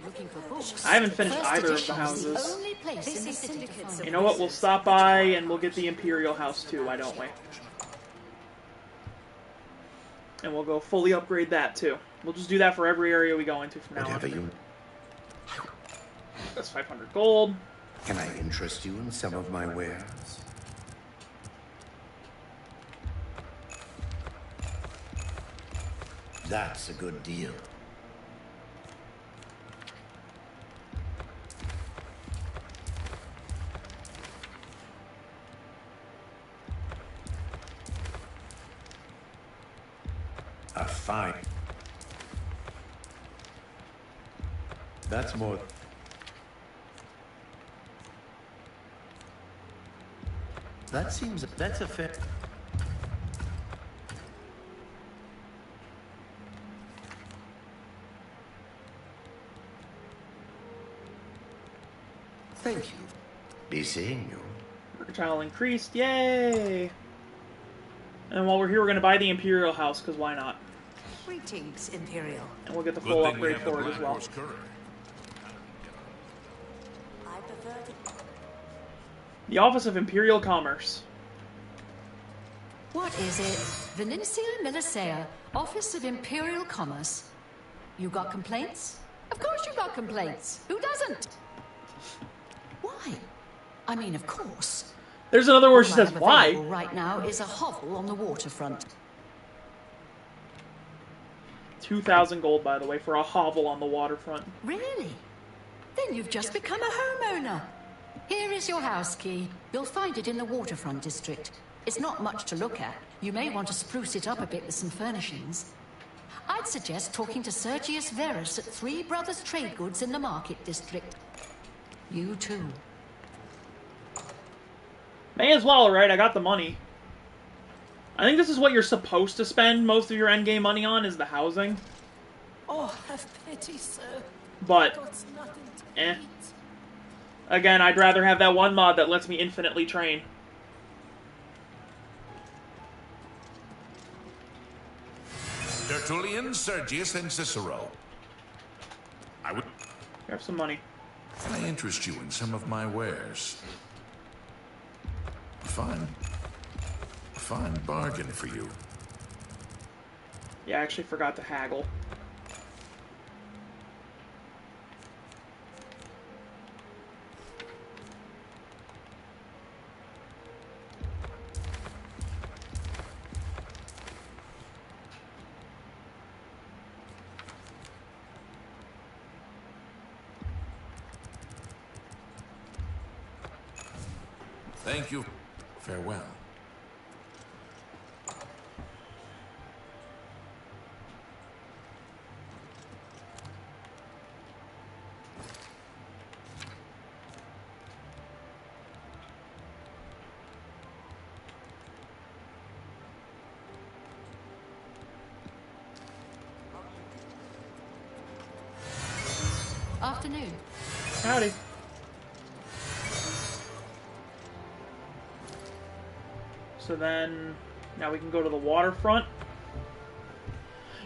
Speaker 1: I haven't finished either of the houses. You know what? We'll stop by and we'll get the Imperial house too, why don't we? And we'll go fully upgrade that too. We'll just do that for every area we go into from now on. That's 500 gold.
Speaker 17: Can I interest you in some of my wares? That's a good deal. A fine. That's more. That seems. That's a fair. Thank you. Be seeing you.
Speaker 1: Mercantile increased, yay! And while we're here, we're going to buy the Imperial house, because why not?
Speaker 10: Greetings, Imperial.
Speaker 1: And we'll get the full upgrade for it as well. The Office of Imperial Commerce.
Speaker 10: What is it? Venetia Milicea, Office of Imperial Commerce. You got complaints? Of course you got complaints. Who doesn't? Why? I mean, of course.
Speaker 1: There's another word she says, why?
Speaker 10: Right now is a hovel on the waterfront.
Speaker 1: 2,000 gold, by the way, for a hovel on the waterfront.
Speaker 10: Really? Then you've just become a homeowner. Here is your house key. You'll find it in the waterfront district. It's not much to look at. You may want to spruce it up a bit with some furnishings. I'd suggest talking to Sergius Verus at Three Brothers Trade Goods in the Market District. You too.
Speaker 1: May as well, right? I got the money. I think this is what you're supposed to spend most of your endgame money on, is the housing.
Speaker 10: Oh, have pity, sir.
Speaker 1: But, Again, I'd rather have that one mod that lets me infinitely train.
Speaker 8: Tertullian, Sergius, and Cicero. I would
Speaker 1: have some money.
Speaker 8: Can I interest you in some of my wares? A fine bargain for you.
Speaker 1: Yeah, I actually forgot to haggle.
Speaker 8: Thank you. Farewell.
Speaker 10: Afternoon.
Speaker 1: Howdy. So then, now we can go to the waterfront.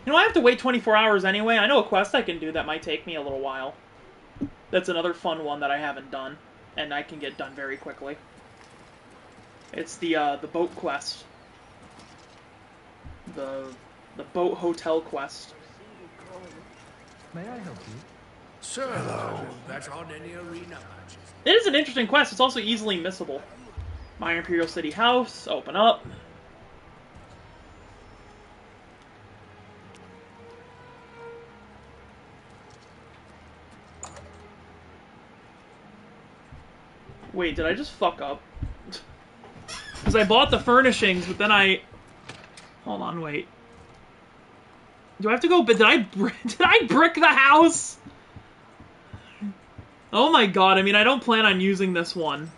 Speaker 1: You know, I have to wait 24 hours anyway. I know a quest I can do that might take me a little while. That's another fun one that I haven't done, and I can get done very quickly. It's the boat quest. The boat hotel quest.
Speaker 16: May I help you?
Speaker 11: Sir, that's on any arena matches.
Speaker 1: It is an interesting quest. It's also easily missable. My Imperial City house, open up. Wait, did I just fuck up? Because I bought the furnishings, but then I... Hold on, wait. Do I have to go... But did I brick the house? Oh my god, I mean, I don't plan on using this one.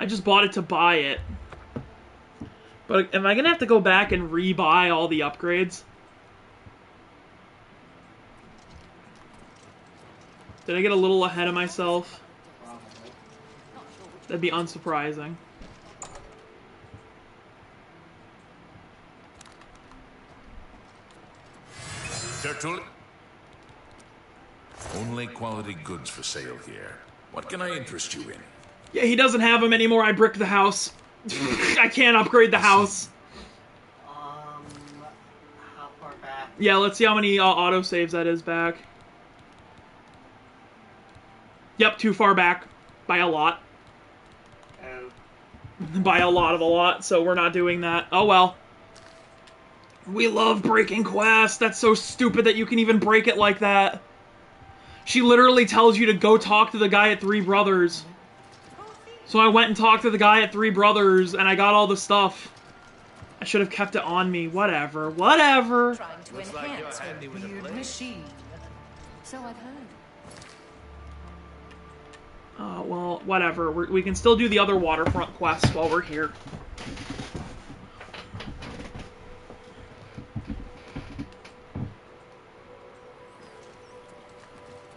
Speaker 1: I just bought it to buy it. But am I gonna have to go back and re-buy all the upgrades? Did I get a little ahead of myself? That'd be unsurprising.
Speaker 8: Tertul. Only quality goods for sale here. What can I interest you in?
Speaker 1: Yeah, he doesn't have them anymore. I bricked the house. I can't upgrade the house.
Speaker 5: How far back?
Speaker 1: Yeah, let's see how many autosaves that is back. Yep, too far back. By a lot.
Speaker 5: Oh.
Speaker 1: By a lot of a lot, so we're not doing that. Oh well. We love breaking quests. That's so stupid that you can even break it like that. She literally tells you to go talk to the guy at Three Brothers. So I went and talked to the guy at Three Brothers, and I got all the stuff. I should have kept it on me. Whatever. Whatever.
Speaker 20: Trying to enhance her weird machine. So I've heard.
Speaker 1: Well, whatever. We can still do the other waterfront quests while we're here.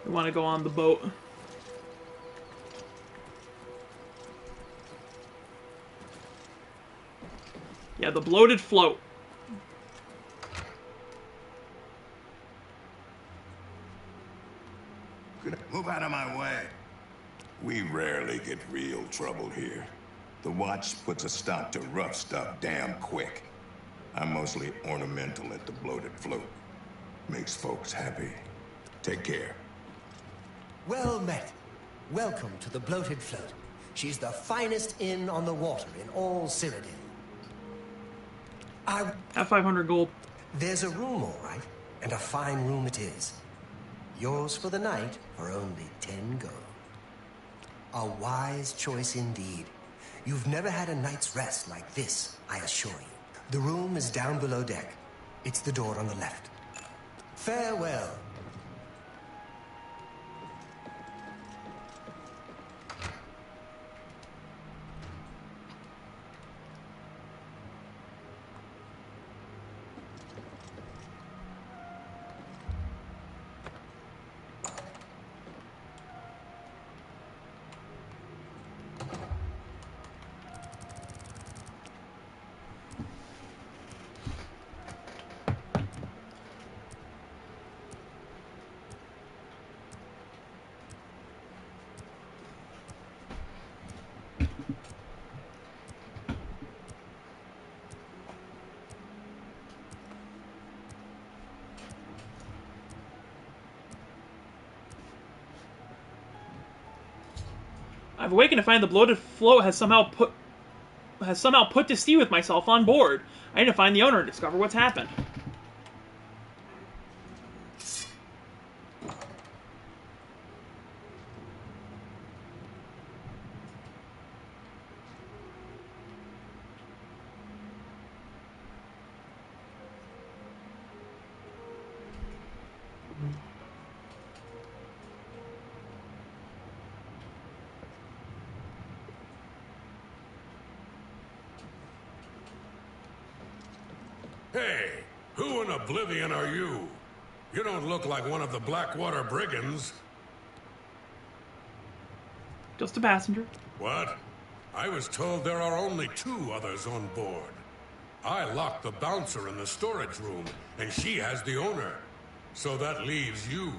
Speaker 1: We want to go on the boat. Yeah, the bloated float.
Speaker 9: Move out of my way. We rarely get real trouble here. The Watch puts a stop to rough stuff damn quick. I'm mostly ornamental at the bloated float. Makes folks happy. Take care.
Speaker 2: Well met. Welcome to the Bloated Float. She's the finest inn on the water in all Cyrodiil. I
Speaker 1: have 500 gold.
Speaker 2: There's a room, all right, and a fine room it is. Yours for the night for only 10 gold. A wise choice indeed. You've never had a night's rest like this, I assure you. The room is down below deck. It's the door on the left. Farewell.
Speaker 1: I've awakened to find the bloated float has somehow put to sea with myself on board. I need to find the owner and discover what's happened.
Speaker 6: Hey, who in Oblivion are you? You don't look like one of the Blackwater brigands.
Speaker 1: Just a passenger.
Speaker 6: What? I was told there are only 2 others on board. I locked the bouncer in the storage room, and she has the owner. So that leaves you.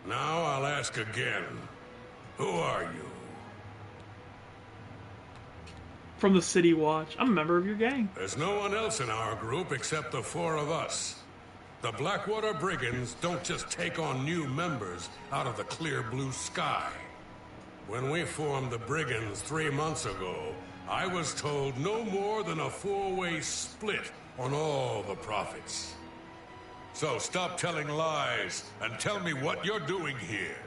Speaker 6: Now I'll ask again. Who are you?
Speaker 1: From the City Watch. I'm a member of your gang.
Speaker 6: There's no one else in our group except the 4 of us. The Blackwater Brigands don't just take on new members out of the clear blue sky. When we formed the Brigands 3 months ago, I was told no more than a 4-way split on all the profits. So stop telling lies and tell me what you're doing here.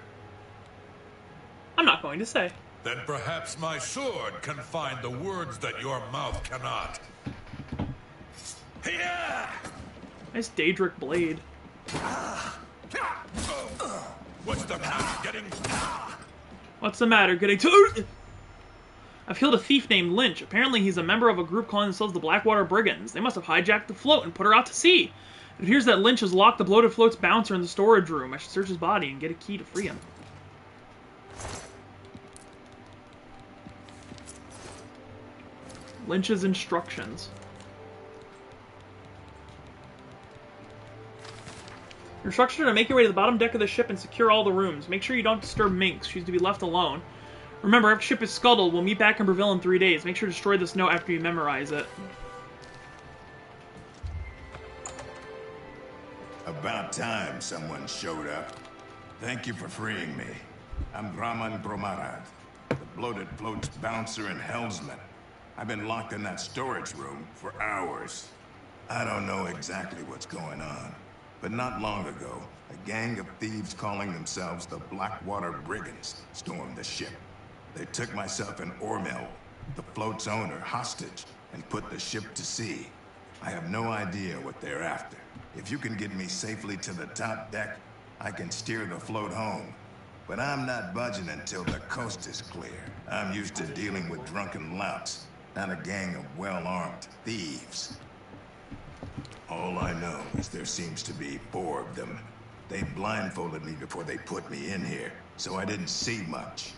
Speaker 1: I'm not going to say.
Speaker 6: Then perhaps my sword can find the words that your mouth cannot. Yeah!
Speaker 1: Nice Daedric blade.
Speaker 6: What's the matter?
Speaker 1: What's the matter? Getting to... I've killed a thief named Lynch. Apparently he's a member of a group calling themselves the Blackwater Brigands. They must have hijacked the float and put her out to sea. It appears that Lynch has locked the bloated float's bouncer in the storage room. I should search his body and get a key to free him. Lynch's instructions. Your instructions are to make your way to the bottom deck of the ship and secure all the rooms. Make sure you don't disturb Minx. She's to be left alone. Remember, after the ship is scuttled, we'll meet back in Breville in 3 days. Make sure to destroy this note after you memorize it.
Speaker 9: About time someone showed up. Thank you for freeing me. I'm Brahman Bromarad, the bloated float's bouncer and helmsman. I've been locked in that storage room for hours. I don't know exactly what's going on, but not long ago, a gang of thieves calling themselves the Blackwater Brigands stormed the ship. They took myself and Ormel, the float's owner, hostage and put the ship to sea. I have no idea what they're after. If you can get me safely to the top deck, I can steer the float home. But I'm not budging until the coast is clear. I'm used to dealing with drunken louts, not a gang of well-armed thieves. All I know is there seems to be 4 of them. They blindfolded me before they put me in here, so I didn't see much.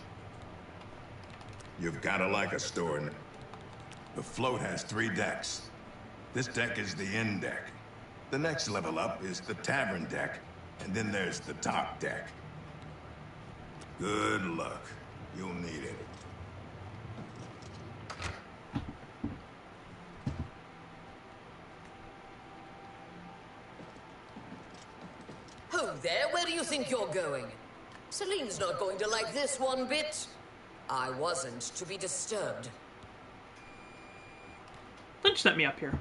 Speaker 9: You've gotta like a store. The float has 3 decks. This deck is the inn deck. The next level up is the tavern deck, and then there's the top deck. Good luck. You'll need it.
Speaker 15: Ho there, where do you think you're going? Celine's not going to like this one bit. I wasn't to be disturbed.
Speaker 1: Lynch set me up here.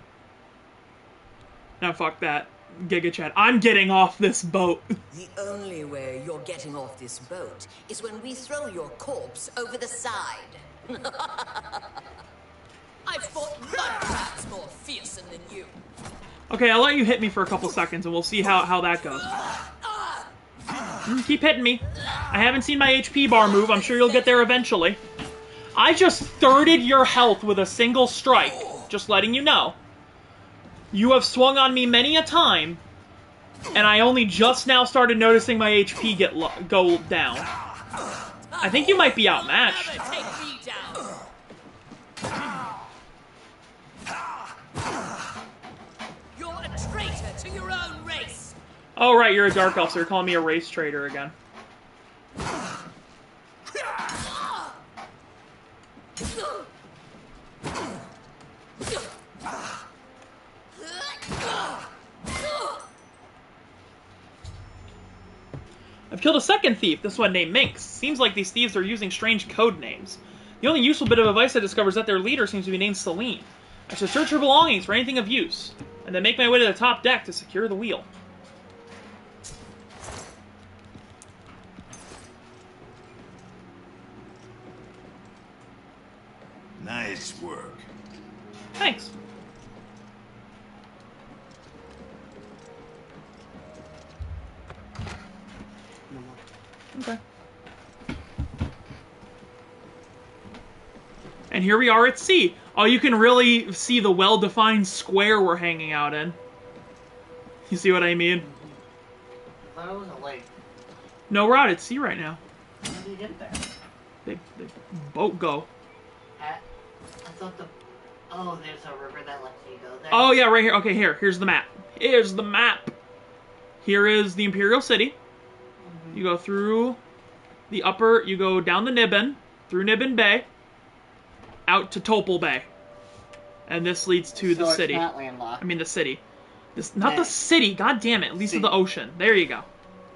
Speaker 1: Now fuck that. Giga Chat. I'm getting off this boat.
Speaker 15: The only way you're getting off this boat is when we throw your corpse over the side. I've fought mud crabs more fearsome than you.
Speaker 1: Okay, I'll let you hit me for a couple seconds and we'll see how that goes. Keep hitting me. I haven't seen my HP bar move. I'm sure you'll get there eventually. I just thirded your health with a single strike. Just letting you know. You have swung on me many a time, and I only just now started noticing my HP go down. I think you might be outmatched.
Speaker 15: You're a traitor to your own race.
Speaker 1: Oh right, you're a dark elf, so you're calling me a race traitor again. I've killed a second thief, this one named Minx. Seems like these thieves are using strange code names. The only useful bit of advice I discovered is that their leader seems to be named Celine. I should search her belongings for anything of use, and then make my way to the top deck to secure the wheel.
Speaker 9: Nice work.
Speaker 1: Thanks. Okay. And here we are at sea. Oh, you can really see the well-defined square we're hanging out in. You see what I mean?
Speaker 5: I thought it was a lake.
Speaker 1: No, we're out at sea right now.
Speaker 5: How did you get there?
Speaker 1: They boat go.
Speaker 5: I thought the... Oh, there's a river that lets you go there.
Speaker 1: Oh, yeah, right here. Okay, here's the map. Here's the map. Here is the Imperial City. You go through the upper, you go down the Nibbin, through Nibbin Bay, out to Topol Bay. And this leads to the city.
Speaker 5: It's not landlocked.
Speaker 1: I mean the city. Not the city, god damn it, it leads to the ocean. There you go.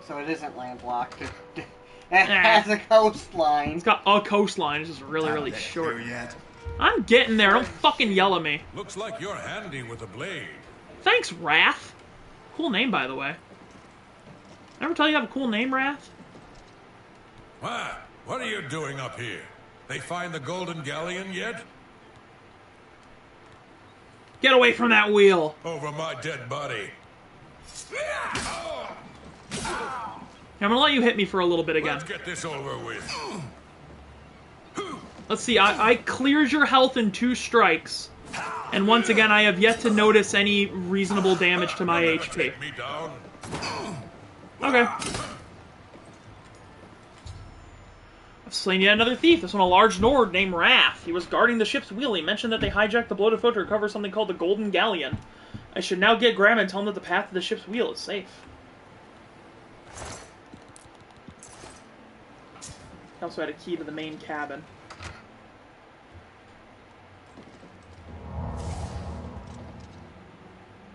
Speaker 5: So it isn't landlocked. It has a coastline.
Speaker 1: It's got a coastline, it's just really short. I'm getting there, don't fucking yell at me.
Speaker 6: Looks like you're handy with a blade.
Speaker 1: Thanks, Wrath. Cool name, by the way. Ever tell you have a cool name, Wrath?
Speaker 6: What are you doing up here? They find the Golden Galleon yet?
Speaker 1: Get away from that wheel!
Speaker 6: Over my dead body.
Speaker 1: I'm gonna let you hit me for a little bit again.
Speaker 6: Let's get this over with.
Speaker 1: Let's see, I cleared your health in 2 strikes. And once again, I have yet to notice any reasonable damage to my HP.
Speaker 6: Take me down.
Speaker 1: Okay. I've slain yet another thief. This one a large Nord named Wrath. He was guarding the ship's wheel. He mentioned that they hijacked the bloated float to recover something called the Golden Galleon. I should now get Graham and tell him that the path to the ship's wheel is safe. He also had a key to the main cabin.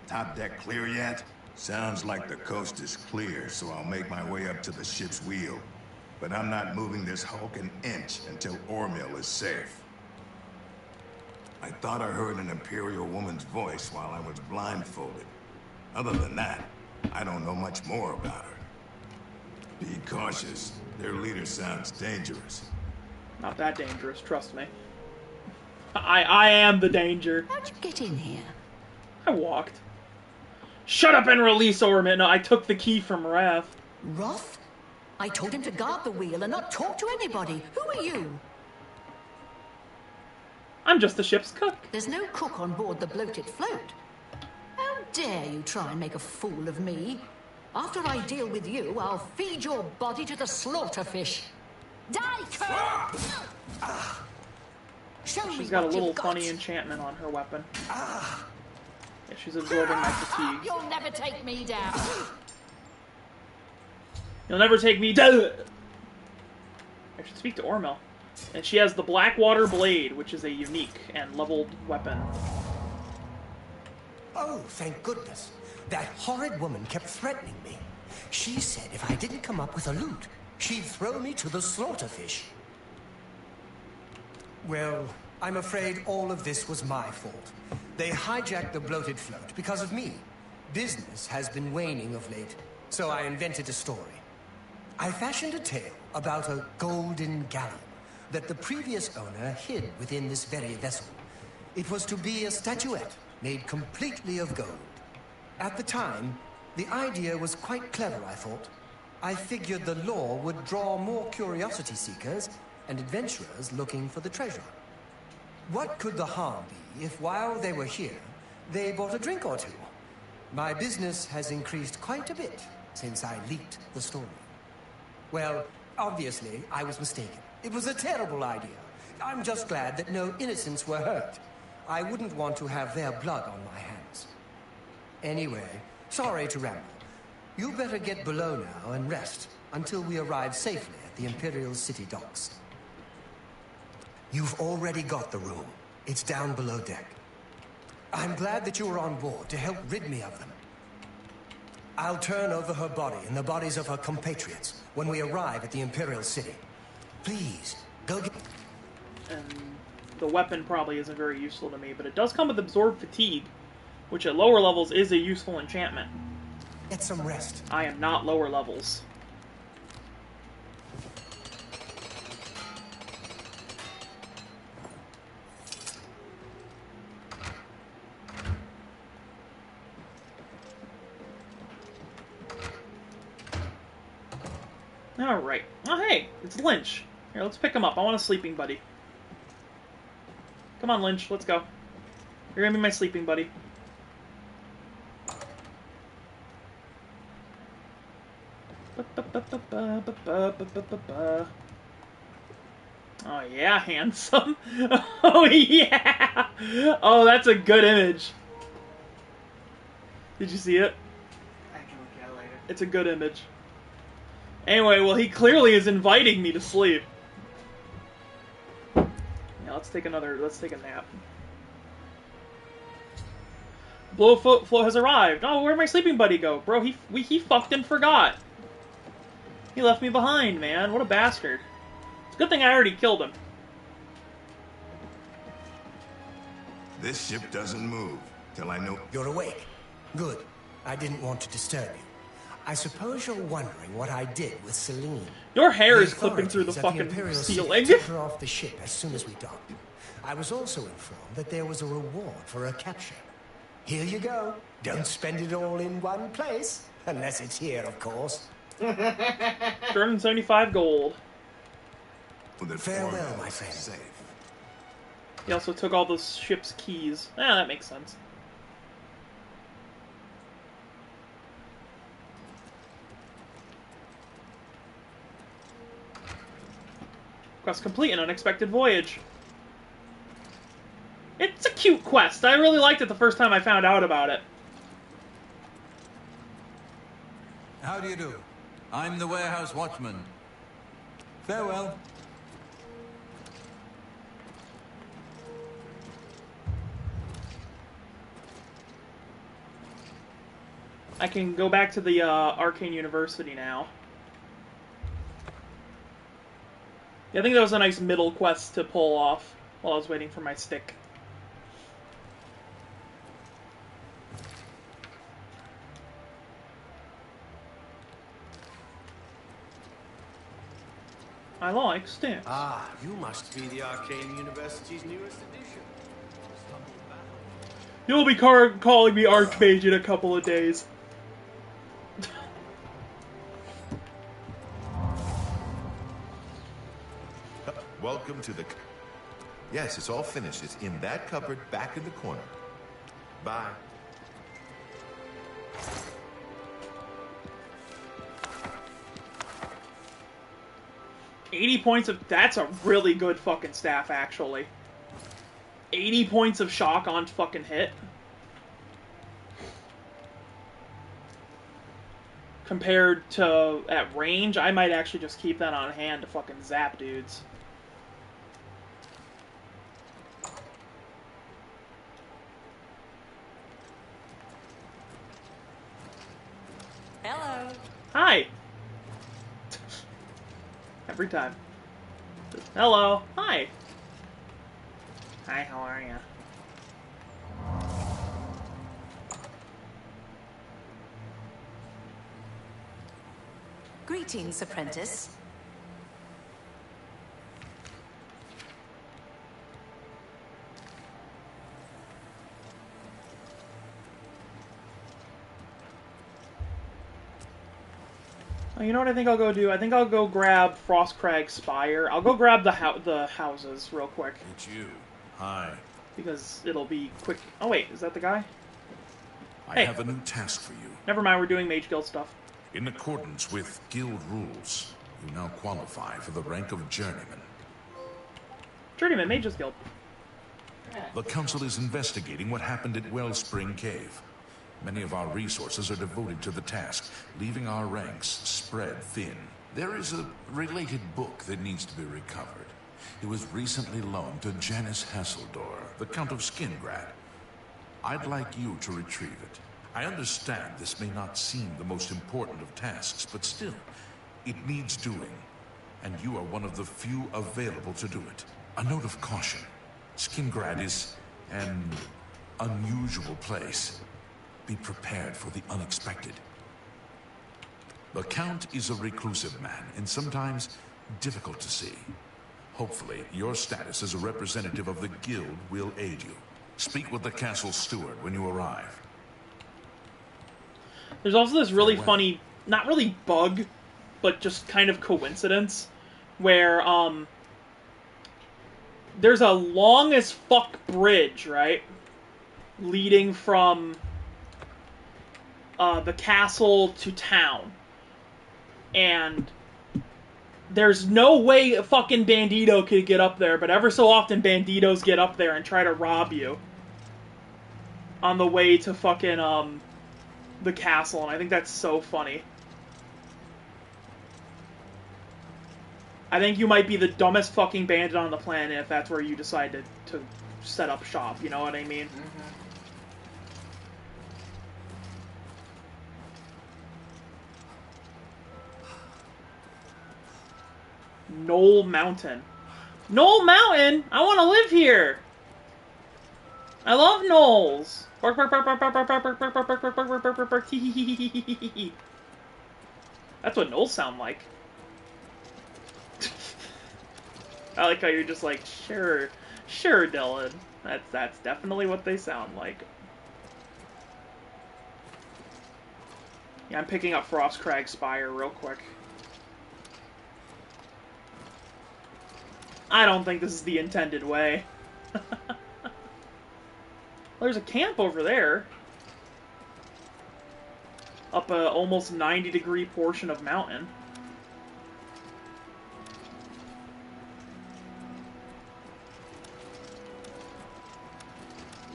Speaker 9: Top deck clear yet? Sounds like the coast is clear, so I'll make my way up to the ship's wheel. But I'm not moving this hulk an inch until Ormill is safe. I thought I heard an Imperial woman's voice while I was blindfolded. Other than that, I don't know much more about her. Be cautious. Their leader sounds dangerous.
Speaker 1: Not that dangerous, trust me. I am the danger.
Speaker 10: How'd you get in here?
Speaker 1: I walked. Shut up and release Ormond. No, I took the key from Wrath.
Speaker 10: Roth? I told him to guard the wheel and not talk to anybody. Who are you?
Speaker 1: I'm just the ship's cook.
Speaker 10: There's no cook on board the bloated float. How dare you try and make a fool of me? After I deal with you, I'll feed your body to the slaughterfish. Die, Colonel! Show me
Speaker 1: She's got a
Speaker 10: what
Speaker 1: little
Speaker 10: you've got.
Speaker 1: funny enchantment on her weapon. Yeah, she's absorbing my fatigue.
Speaker 10: You'll never take me down.
Speaker 1: You'll never take me down. I should speak to Ormel. And she has the Blackwater Blade, which is a unique and leveled weapon.
Speaker 2: Oh, thank goodness. That horrid woman kept threatening me. She said if I didn't come up with a loot, she'd throw me to the slaughterfish. Well, I'm afraid all of this was my fault. They hijacked the bloated float because of me. Business has been waning of late, so I invented a story. I fashioned a tale about a golden galleon that the previous owner hid within this very vessel. It was to be a statuette made completely of gold. At the time, the idea was quite clever, I thought. I figured the lore would draw more curiosity seekers and adventurers looking for the treasure. What could the harm be if while they were here, they bought a drink or two? My business has increased quite a bit since I leaked the story. Well, obviously, I was mistaken. It was a terrible idea. I'm just glad that no innocents were hurt. I wouldn't want to have their blood on my hands. Anyway, sorry to ramble. You better get below now and rest until we arrive safely at the Imperial City docks. You've already got the room. It's down below deck. I'm glad that you were on board to help rid me of them. I'll turn over her body and the bodies of her compatriots when we arrive at the Imperial City. Please, go get...
Speaker 1: And the weapon probably isn't very useful to me, but it does come with Absorb Fatigue, which at lower levels is a useful enchantment.
Speaker 2: Get some rest.
Speaker 1: I am not lower levels. Alright. Oh, hey! It's Lynch. Here, let's pick him up. I want a sleeping buddy. Come on, Lynch. Let's go. You're gonna be my sleeping buddy. Oh, yeah, handsome. Oh, yeah! Oh, that's a good image. Did you see it?
Speaker 5: I can look at it later.
Speaker 1: It's a good image. Anyway, well, he clearly is inviting me to sleep. Yeah, let's take a nap. Blowfoot Flow has arrived. Oh, where'd my sleeping buddy go? Bro, he fucked and forgot. He left me behind, man. What a bastard. It's a good thing I already killed him.
Speaker 9: This ship doesn't move till I know...
Speaker 2: You're awake. Good. I didn't want to disturb you. I suppose you're wondering what I did with Celine.
Speaker 1: Your hair
Speaker 2: The
Speaker 1: is clipping through the
Speaker 2: authorities at
Speaker 1: fucking
Speaker 2: Imperial
Speaker 1: ceiling.
Speaker 2: City took her off the ship as soon as we docked. I was also informed that there was a reward for her capture. Here you go. Don't spend it all in one place. Unless it's here, of course.
Speaker 1: 275 gold.
Speaker 2: Farewell, my friend.
Speaker 9: Safe.
Speaker 1: He also took all the ship's keys. Ah, that makes sense. Quest complete, an unexpected voyage. It's a cute quest. I really liked it the first time I found out about it.
Speaker 12: How do you do? I'm the warehouse watchman. Farewell.
Speaker 1: I can go back to the Arcane University now. Yeah, I think that was a nice middle quest to pull off while I was waiting for my stick. I like sticks.
Speaker 14: Ah, you must be the Arcane University's newest addition.
Speaker 1: You'll be calling me Archmage in a couple of days.
Speaker 19: Welcome to the... Yes, it's all finished. It's in that cupboard back in the corner. Bye.
Speaker 1: $80 points of... That's a really good fucking staff, actually. 80 points of shock on fucking hit. Compared to at range, I might actually just keep that on hand to fucking zap dudes.
Speaker 18: Hello.
Speaker 1: Hi. Every time. Hello. Hi. Hi, how are ya?
Speaker 10: Greetings, apprentice.
Speaker 1: Oh, you know what I think I'll go do? I think I'll go grab Frostcrag Spire. I'll go grab the houses real quick.
Speaker 8: It's you. Hi.
Speaker 1: Because it'll be quick. Oh wait, is that the guy?
Speaker 8: I
Speaker 1: Hey.
Speaker 8: have a new task for you.
Speaker 1: Never mind, we're doing Mage Guild stuff.
Speaker 8: In accordance with guild rules, you now qualify for the rank of journeyman.
Speaker 1: Journeyman, Mages Guild.
Speaker 8: The council is investigating what happened at Wellspring Cave. Many of our resources are devoted to the task, leaving our ranks spread thin. There is a related book that needs to be recovered. It was recently loaned to Janice Hasseldor, the Count of Skingrad. I'd like you to retrieve it. I understand this may not seem the most important of tasks, but still, it needs doing. And you are one of the few available to do it. A note of caution. Skingrad is an unusual place. Be prepared for the unexpected. The Count is a reclusive man, and sometimes difficult to see. Hopefully, your status as a representative of the guild will aid you. Speak with the castle steward when you arrive.
Speaker 1: There's also this really funny, not really bug, but just kind of coincidence, where, there's a long as fuck bridge, right? Leading from, the castle to town. And there's no way a fucking bandito could get up there, but ever so often banditos get up there and try to rob you. On the way to fucking, the castle, and I think that's so funny. I think you might be the dumbest fucking bandit on the planet if that's where you decide to set up shop, you know what I mean? Knoll Mountain. Knoll Mountain? I want to live here! I love knolls! Bark, bark, bark, bark, bark, bark, bark, bark, bark, bark, bark, bark, bark, bark, bark, bark, tee. That's what knolls sound like. I like how you're just like, sure, Dylan. That's definitely what they sound like. Yeah, I'm picking up Frostcrag Spire real quick. I don't think this is the intended way. There's a camp over there. Up a almost 90-degree portion of mountain.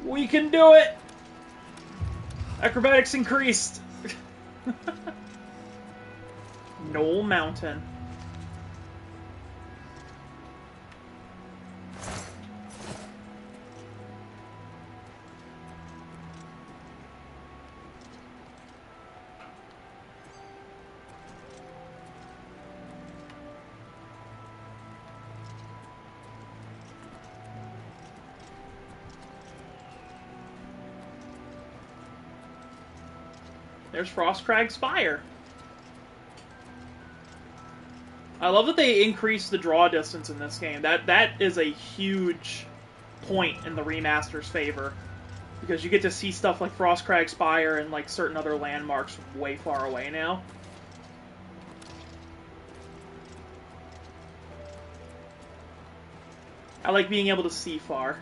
Speaker 1: We can do it! Acrobatics increased! Knoll Mountain. There's Frostcrag Spire. I love that they increased the draw distance in this game. That is a huge point in the remaster's favor. Because you get to see stuff like Frostcrag Spire and like certain other landmarks way far away now. I like being able to see far.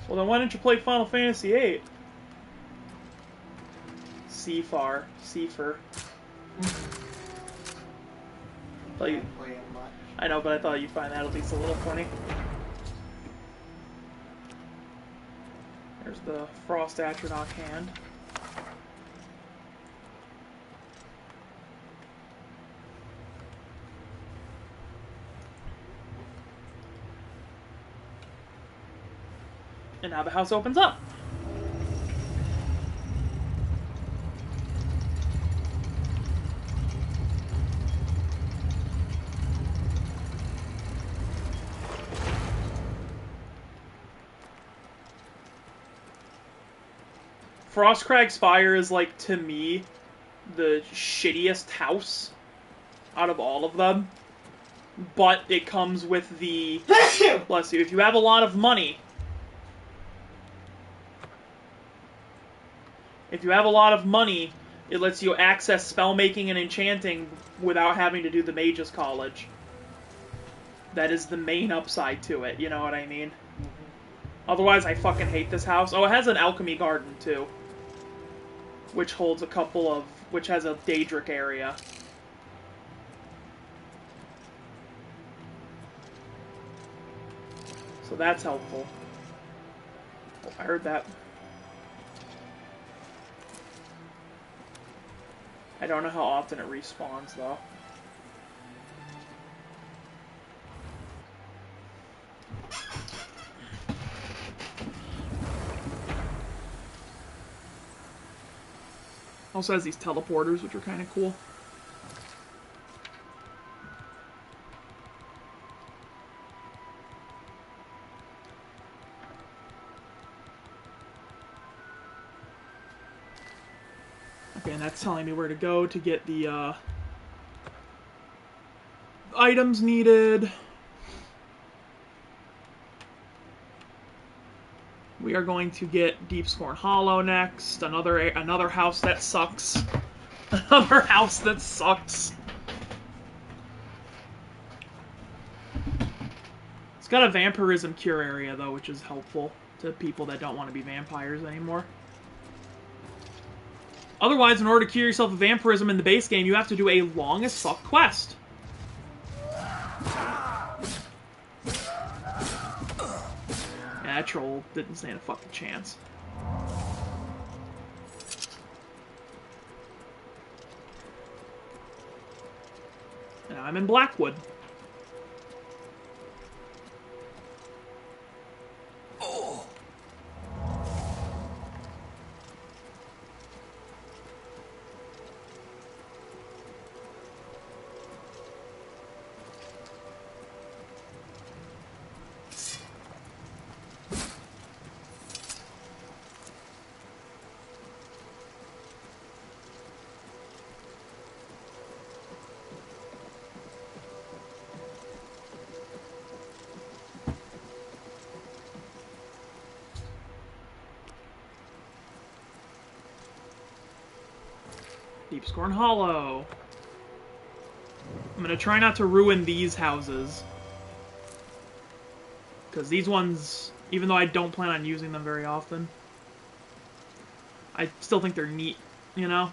Speaker 1: Well, then why didn't you play Final Fantasy VIII? See far. See for. Like, I know, but I thought you'd find that at least a little funny. There's the Frost Atronach hand. And now the house opens up. Frostcrag Spire is, like, to me, the shittiest house out of all of them. But it comes with the... Bless you. If you have a lot of money... If you have a lot of money, it lets you access spellmaking and enchanting without having to do the Mage's College. That is the main upside to it, you know what I mean? Otherwise, I fucking hate this house. Oh, it has an alchemy garden, too. Which holds a couple of... Which has a Daedric area. So that's helpful. Oh, I heard that. I don't know how often it respawns, though. Also has these teleporters, which are kind of cool. Okay, and that's telling me where to go to get the items needed. We are going to get Deepscorn Hollow next. Another house that sucks. Another house that sucks. It's got a vampirism cure area, though, which is helpful to people that don't want to be vampires anymore. Otherwise, in order to cure yourself of vampirism in the base game, you have to do a long as fuck quest. Yeah, that troll didn't stand a fucking chance. And I'm in Blackwood.
Speaker 11: Oh.
Speaker 1: Deepscorn Hollow. I'm gonna try not to ruin these houses. Because these ones, even though I don't plan on using them very often, I still think they're neat, you know?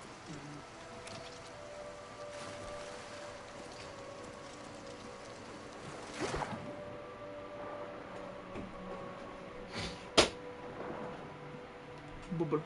Speaker 1: Booba.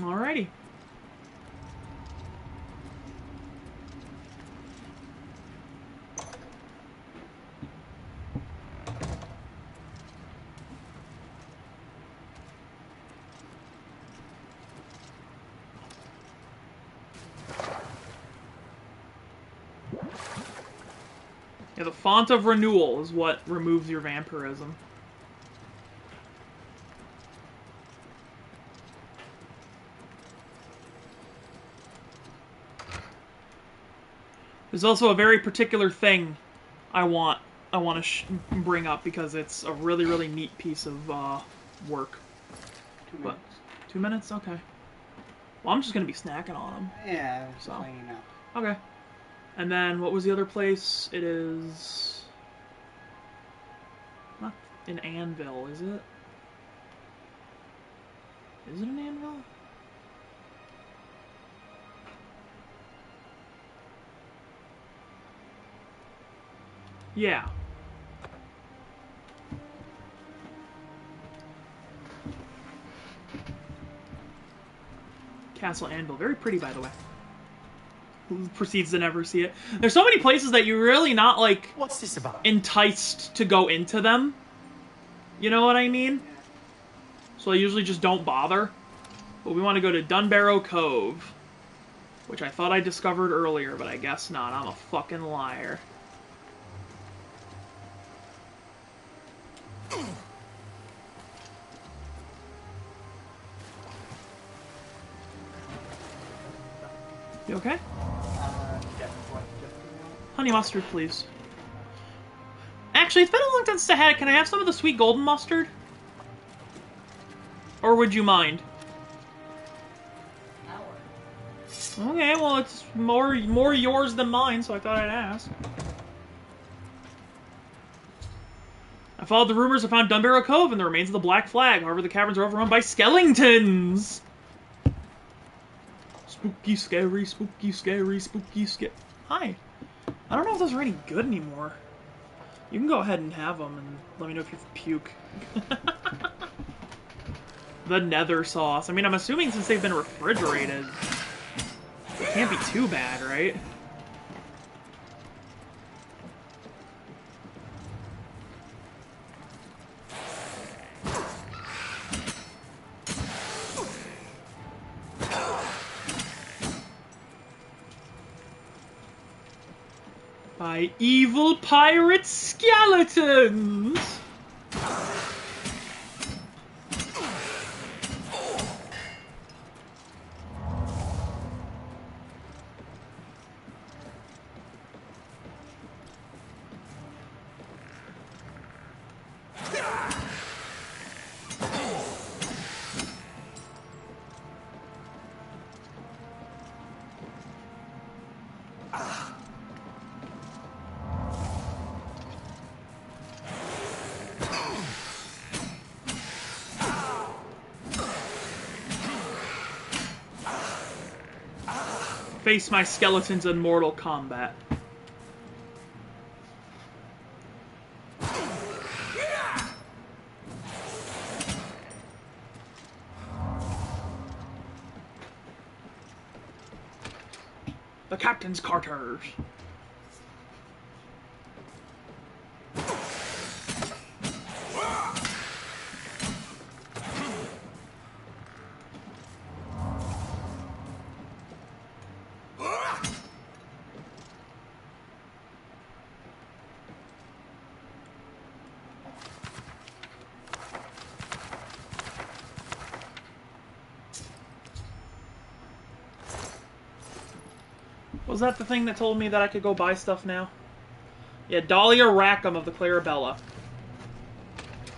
Speaker 1: Alrighty. Yeah, the font of renewal is what removes your vampirism. There's also a very particular thing I want to bring up because it's a really, really neat piece of work.
Speaker 5: 2 minutes.
Speaker 1: 2 minutes? Okay. Well, I'm just going to be snacking on them.
Speaker 5: Yeah, just letting you know.
Speaker 1: Okay. And then, what was the other place? It is... not an anvil, is it? Is it an anvil? Yeah. Castle Anvil. Very pretty, by the way. Who proceeds to never see it. There's so many places that you're really not, like...
Speaker 14: What's this about?
Speaker 1: Enticed to go into them. You know what I mean? So I usually just don't bother. But we want to go to Dunbarrow Cove. Which I thought I discovered earlier, but I guess not. I'm a fucking liar. You okay? Honey mustard, please. Actually, it's been a long time since I had it. Can I have some of the sweet golden mustard? Or would you mind? Okay, well, it's more yours than mine, so I thought I'd ask. I followed the rumors and found Dunbarrow Cove and the remains of the Black Flag. However, the caverns are overrun by skeletons! Spooky, scary, spooky, scary, spooky, scary. Hi. I don't know if those are any good anymore. You can go ahead and have them and let me know if you puke. The nether sauce. I mean, I'm assuming since they've been refrigerated, it can't be too bad, right? By evil pirate skeletons! Face my skeletons in Mortal Kombat. The Captain's Carters. Was that the thing that told me that I could go buy stuff now? Yeah, Dahlia Rackham of the Clarabella.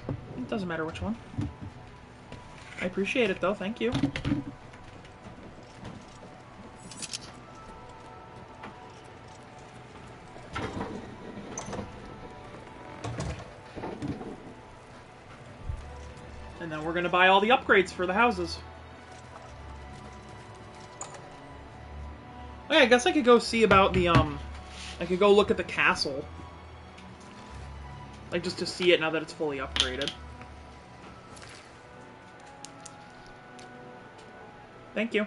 Speaker 1: It doesn't matter which one. I appreciate it though, thank you. And then we're gonna buy all the upgrades for the houses. Okay, I guess I could go see about the, I could go look at the castle. Like, just to see it now that it's fully upgraded. Thank you.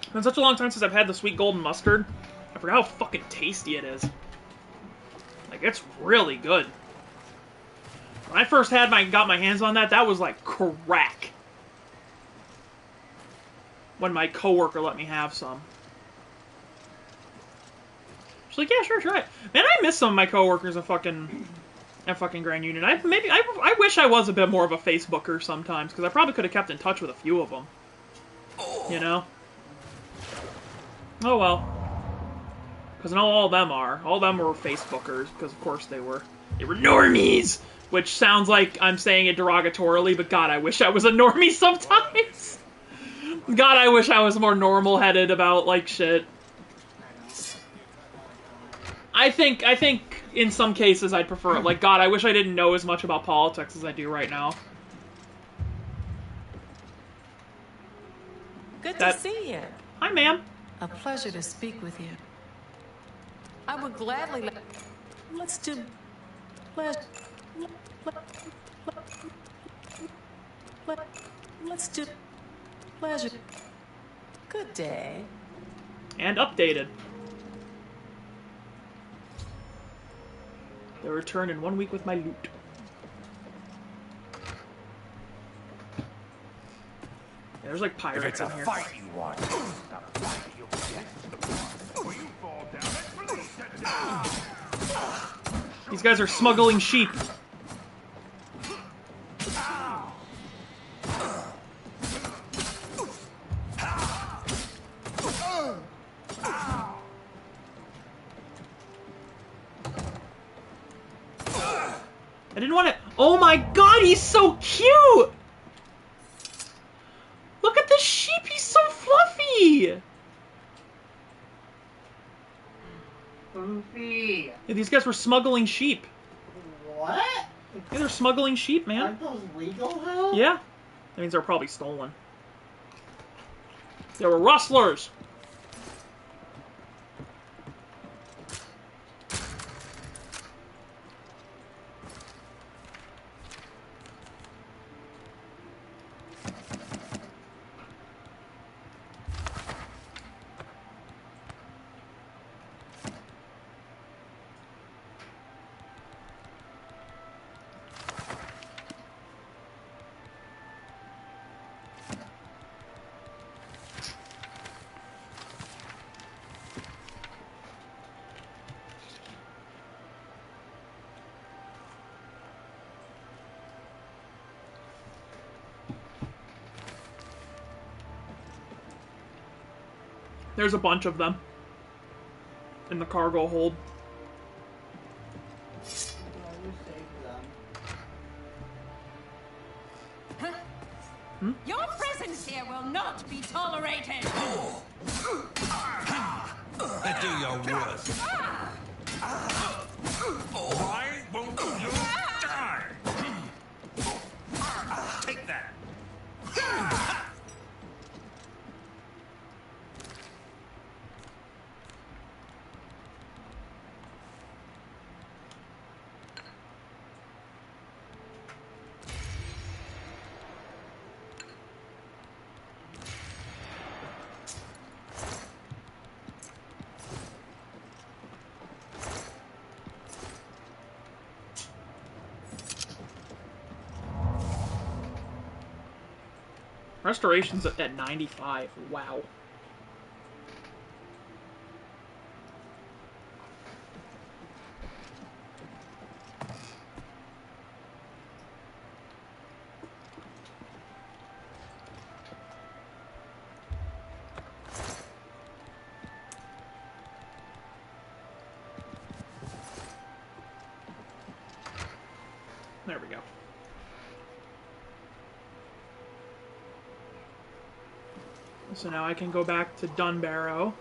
Speaker 1: It's been such a long time since I've had the sweet golden mustard. I forgot how fucking tasty it is. Like, it's really good. When I first got my hands on that was like crack. When my coworker let me have some. She's like, yeah, sure, try it. Man, I miss some of my coworkers at fucking Grand Union. I wish I was a bit more of a Facebooker sometimes, because I probably could have kept in touch with a few of them. You know? Oh well. Because now all of them are. All of them were Facebookers, because of course they were. They were normies! Which sounds like I'm saying it derogatorily, but God, I wish I was a normie sometimes! God, I wish I was more normal-headed about, like, shit. I think in some cases I'd prefer it. Like, God, I wish I didn't know as much about politics as I do right now.
Speaker 10: Good to see you.
Speaker 1: Hi, ma'am.
Speaker 10: A pleasure to speak with you. I would gladly let's do let's do pleasure. Good day.
Speaker 1: And updated. They'll return in 1 week with my loot. Yeah, there's like pirates
Speaker 11: If it's a
Speaker 1: in here.
Speaker 11: fight you want, the fight you'll get. Or you fall down and release it.
Speaker 1: These guys are smuggling sheep. I didn't want to. Oh my God, he's so cute! Look at the sheep, he's so fluffy!
Speaker 5: Goofy.
Speaker 1: Yeah, these guys were smuggling sheep.
Speaker 5: What?
Speaker 1: Yeah, they're smuggling sheep, man.
Speaker 5: Aren't those legal now?
Speaker 1: Yeah. That means they're probably stolen. They were rustlers! There's a bunch of them in the cargo hold.
Speaker 10: Your presence here will not be tolerated.
Speaker 8: Do your worst.
Speaker 11: Why won't you die? Take that.
Speaker 1: Restoration's at 95. Wow. There we go. So now I can go back to Dunbarrow.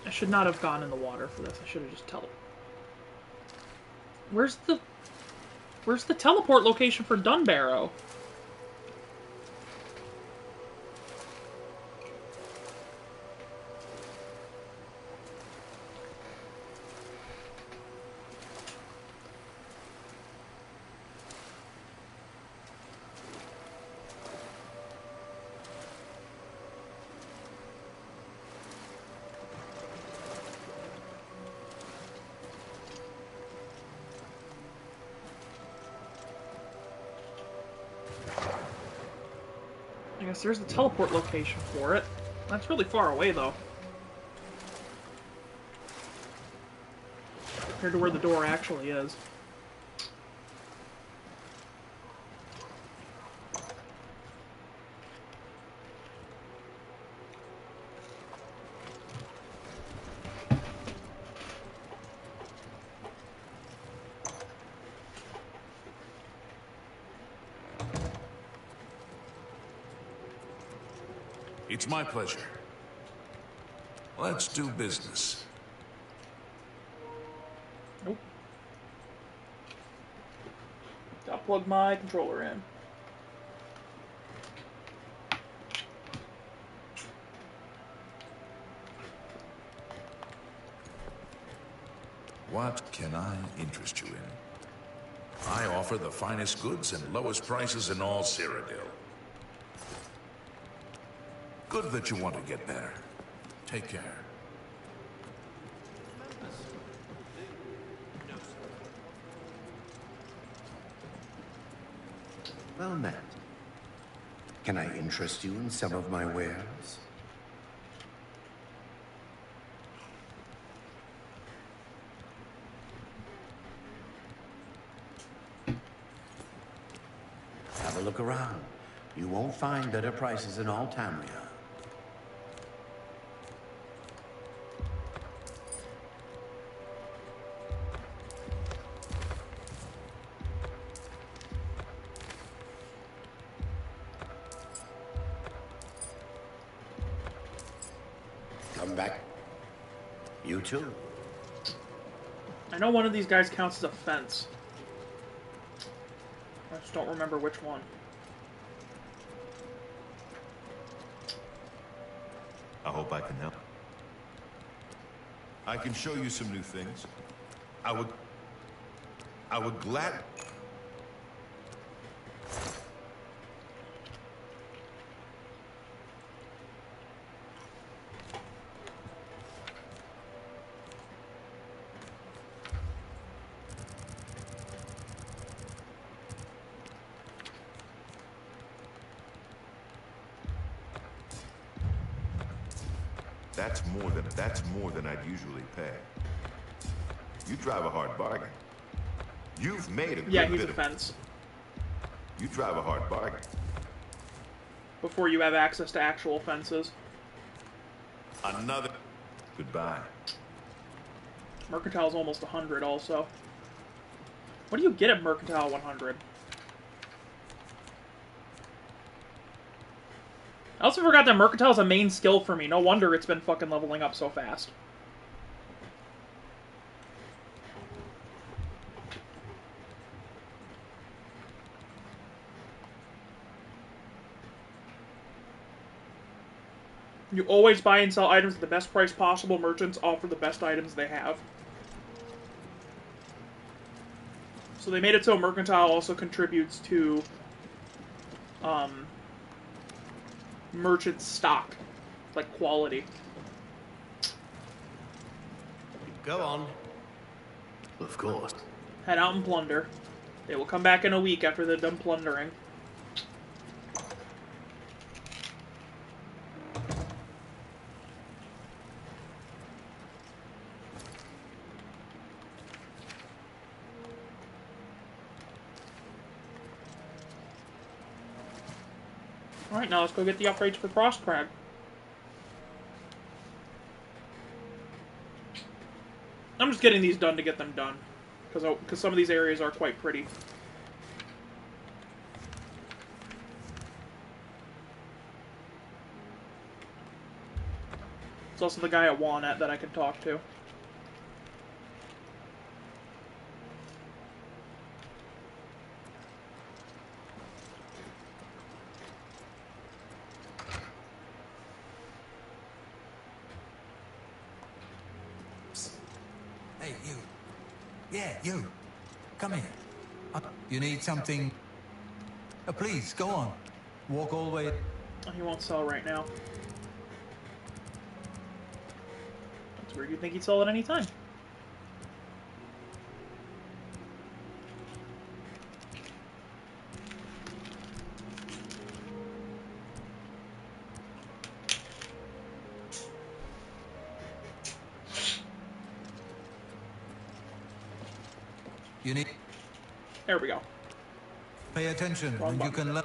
Speaker 1: I should not have gone in the water for this. I should have just Where's the teleport location for Dunbarrow? I guess there's the teleport location for it. That's really far away, though. Compared to where the door actually is.
Speaker 8: It's my pleasure. Let's do business.
Speaker 1: Nope. Gotta plug my controller in.
Speaker 8: What can I interest you in? I offer the finest goods and lowest prices in all Cyrodiil. Good that you want to get better. Take care.
Speaker 17: Well met. Can I interest you in some of my wares? Have a look around. You won't find better prices in all Tamria. Come back. You too.
Speaker 1: I know one of these guys counts as a fence. I just don't remember which one.
Speaker 19: I hope I can help. I can show you some new things. I would glad... That's more than I'd usually pay. You drive a hard bargain. You've made a good
Speaker 1: Yeah, he's
Speaker 19: bit
Speaker 1: a fence.
Speaker 19: You drive a hard bargain.
Speaker 1: Before you have access to actual fences.
Speaker 19: Another... Goodbye.
Speaker 1: Mercantile's almost 100 also. What do you get at Mercantile 100? I also forgot that Mercantile is a main skill for me. No wonder it's been fucking leveling up so fast. You always buy and sell items at the best price possible. Merchants offer the best items they have. So they made it so Mercantile also contributes to merchant stock, like quality.
Speaker 14: Go on. Of course.
Speaker 1: Head out and plunder. They will come back in a week after they're done plundering. Alright, now let's go get the upgrades for Frostcrag. I'm just getting these done to get them done. Because some of these areas are quite pretty. There's also the guy at Walnut that I can talk to.
Speaker 12: Hey, you. Yeah, you. Come here. You need something? Please, go on. Walk all the way.
Speaker 1: Oh, he won't sell right now. That's weird. You'd think he'd sell at any time.
Speaker 12: You need...
Speaker 1: There we go.
Speaker 12: Pay attention, and you can learn.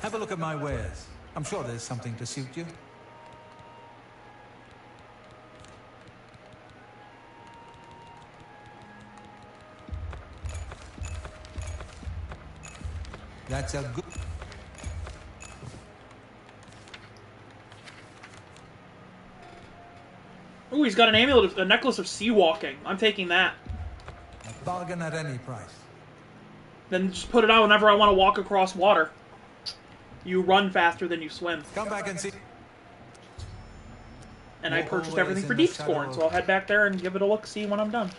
Speaker 12: Have a look at my wares. I'm sure there's something to suit you. That's a good...
Speaker 1: Ooh, he's got an amulet, a necklace of sea walking. I'm taking that.
Speaker 12: A bargain at any price.
Speaker 1: Then just put it on whenever I want to walk across water. You run faster than you swim.
Speaker 12: Come back and see.
Speaker 1: And I purchased everything for Deepscorn, so I'll head back there and give it a look-see when I'm done.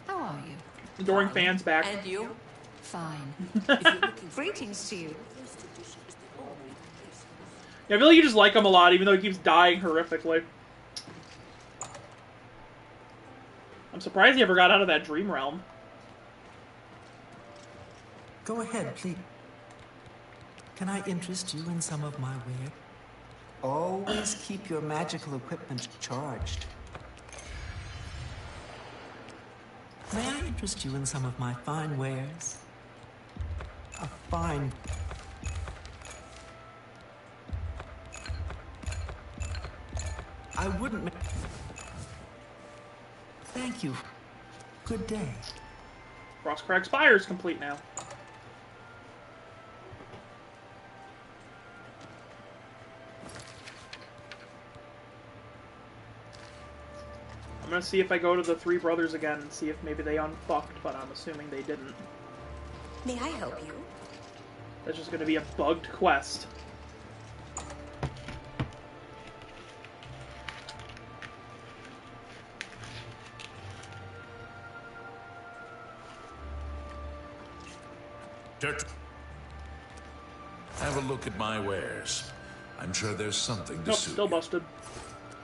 Speaker 20: How are you?
Speaker 1: Adoring fans back.
Speaker 20: And you? Fine. Greetings to you.
Speaker 1: Yeah, I feel like you just like him a lot, even though he keeps dying horrifically. I'm surprised he ever got out of that dream realm.
Speaker 13: Go ahead, please. Can I interest you in some of my wear? Always keep your magical equipment charged. May I interest you in some of my fine wares? A fine... I wouldn't make... Thank you. Good day.
Speaker 1: Frostcrag Spire is complete now. I'm gonna see if I go to the Three Brothers again and see if maybe they unfucked, but I'm assuming they didn't.
Speaker 15: May I help you?
Speaker 1: That's just gonna be a bugged quest.
Speaker 8: Dirt. Have a look at my wares. I'm sure there's something to suit
Speaker 1: Still
Speaker 8: you.
Speaker 1: busted.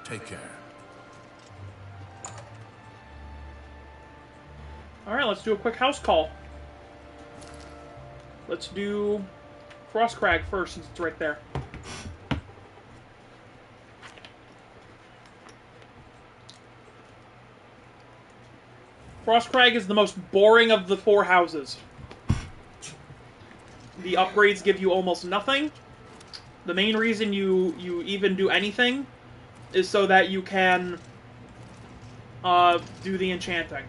Speaker 8: Take care.
Speaker 1: Alright, let's do a quick house call. Let's do Frostcrag first, since it's right there. Frostcrag is the most boring of the four houses. The upgrades give you almost nothing. The main reason you even do anything is so that you can do the enchanting.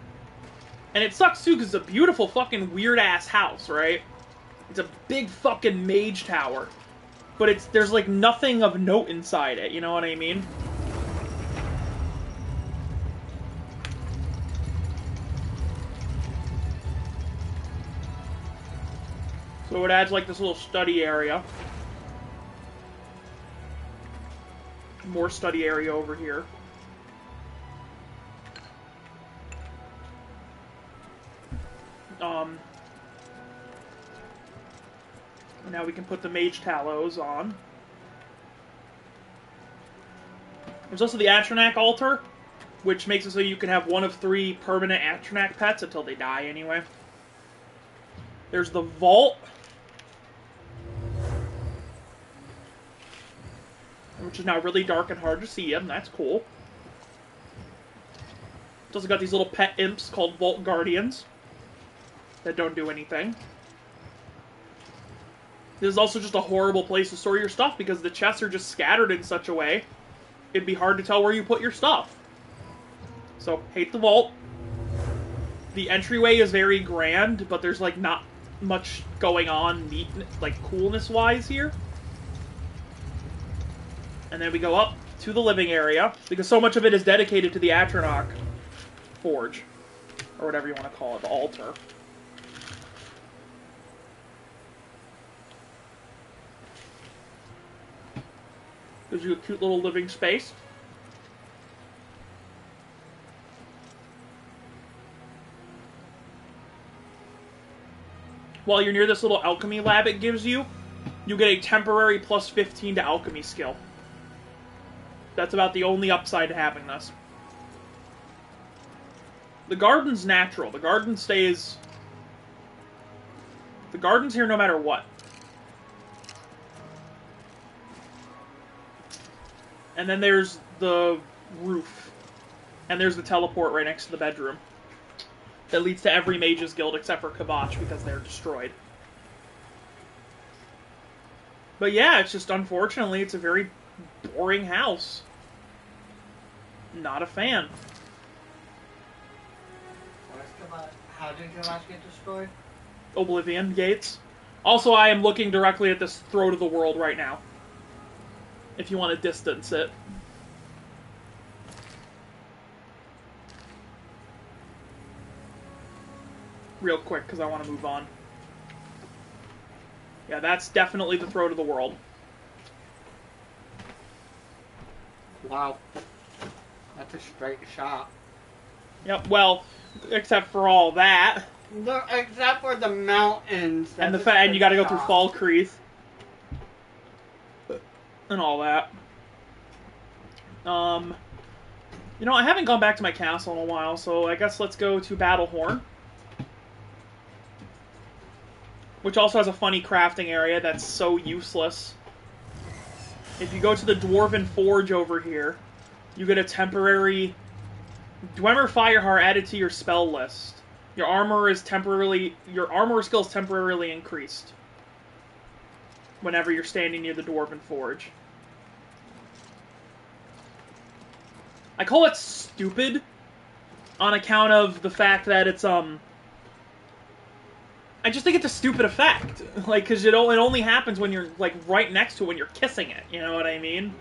Speaker 1: And it sucks too, because it's a beautiful fucking weird-ass house, right? It's a big fucking mage tower. But there's like nothing of note inside it, you know what I mean? So it adds like this little study area. More study area over here. Now we can put the mage tallows on. There's also the Atronach altar, which makes it so you can have one of 3 permanent Atronach pets until they die anyway. There's the vault, which is now really dark and hard to see in. That's cool. It's also got these little pet imps called Vault Guardians that don't do anything. This is also just a horrible place to store your stuff because the chests are just scattered in such a way, it'd be hard to tell where you put your stuff. So, hate the vault. The entryway is very grand, but there's like not much going on neat, like coolness-wise here. And then we go up to the living area, because so much of it is dedicated to the Atronach Forge. Or whatever you want to call it, the altar. Gives you a cute little living space. While you're near this little alchemy lab it gives you, you get a temporary +15 to alchemy skill. That's about the only upside to having this. The garden's natural. The garden stays... The garden's here no matter what. And then there's the roof. And there's the teleport right next to the bedroom. That leads to every Mage's Guild except for Kvatch because they're destroyed. But yeah, it's just, unfortunately, it's a very boring house. Not a fan.
Speaker 5: How did Kvatch get destroyed?
Speaker 1: Oblivion gates. Also, I am looking directly at this throat of the world right now. If you want to distance it. Real quick, because I want to move on. Yeah, that's definitely the throat of the world.
Speaker 5: Wow. That's a straight shot.
Speaker 1: Yep, well, except for all that.
Speaker 5: Except for the mountains.
Speaker 1: And the and you gotta go through Falkreath. And all that. You know, I haven't gone back to my castle in a while, so I guess let's go to Battlehorn. Which also has a funny crafting area that's so useless. If you go to the Dwarven Forge over here, you get a temporary Dwemer Fireheart added to your spell list. Your armor skill is temporarily increased whenever you're standing near the Dwarven Forge. I call it stupid on account of the fact that it's I just think it's a stupid effect. Like, because it only happens when you're, like, right next to it when you're kissing it. You know what I mean?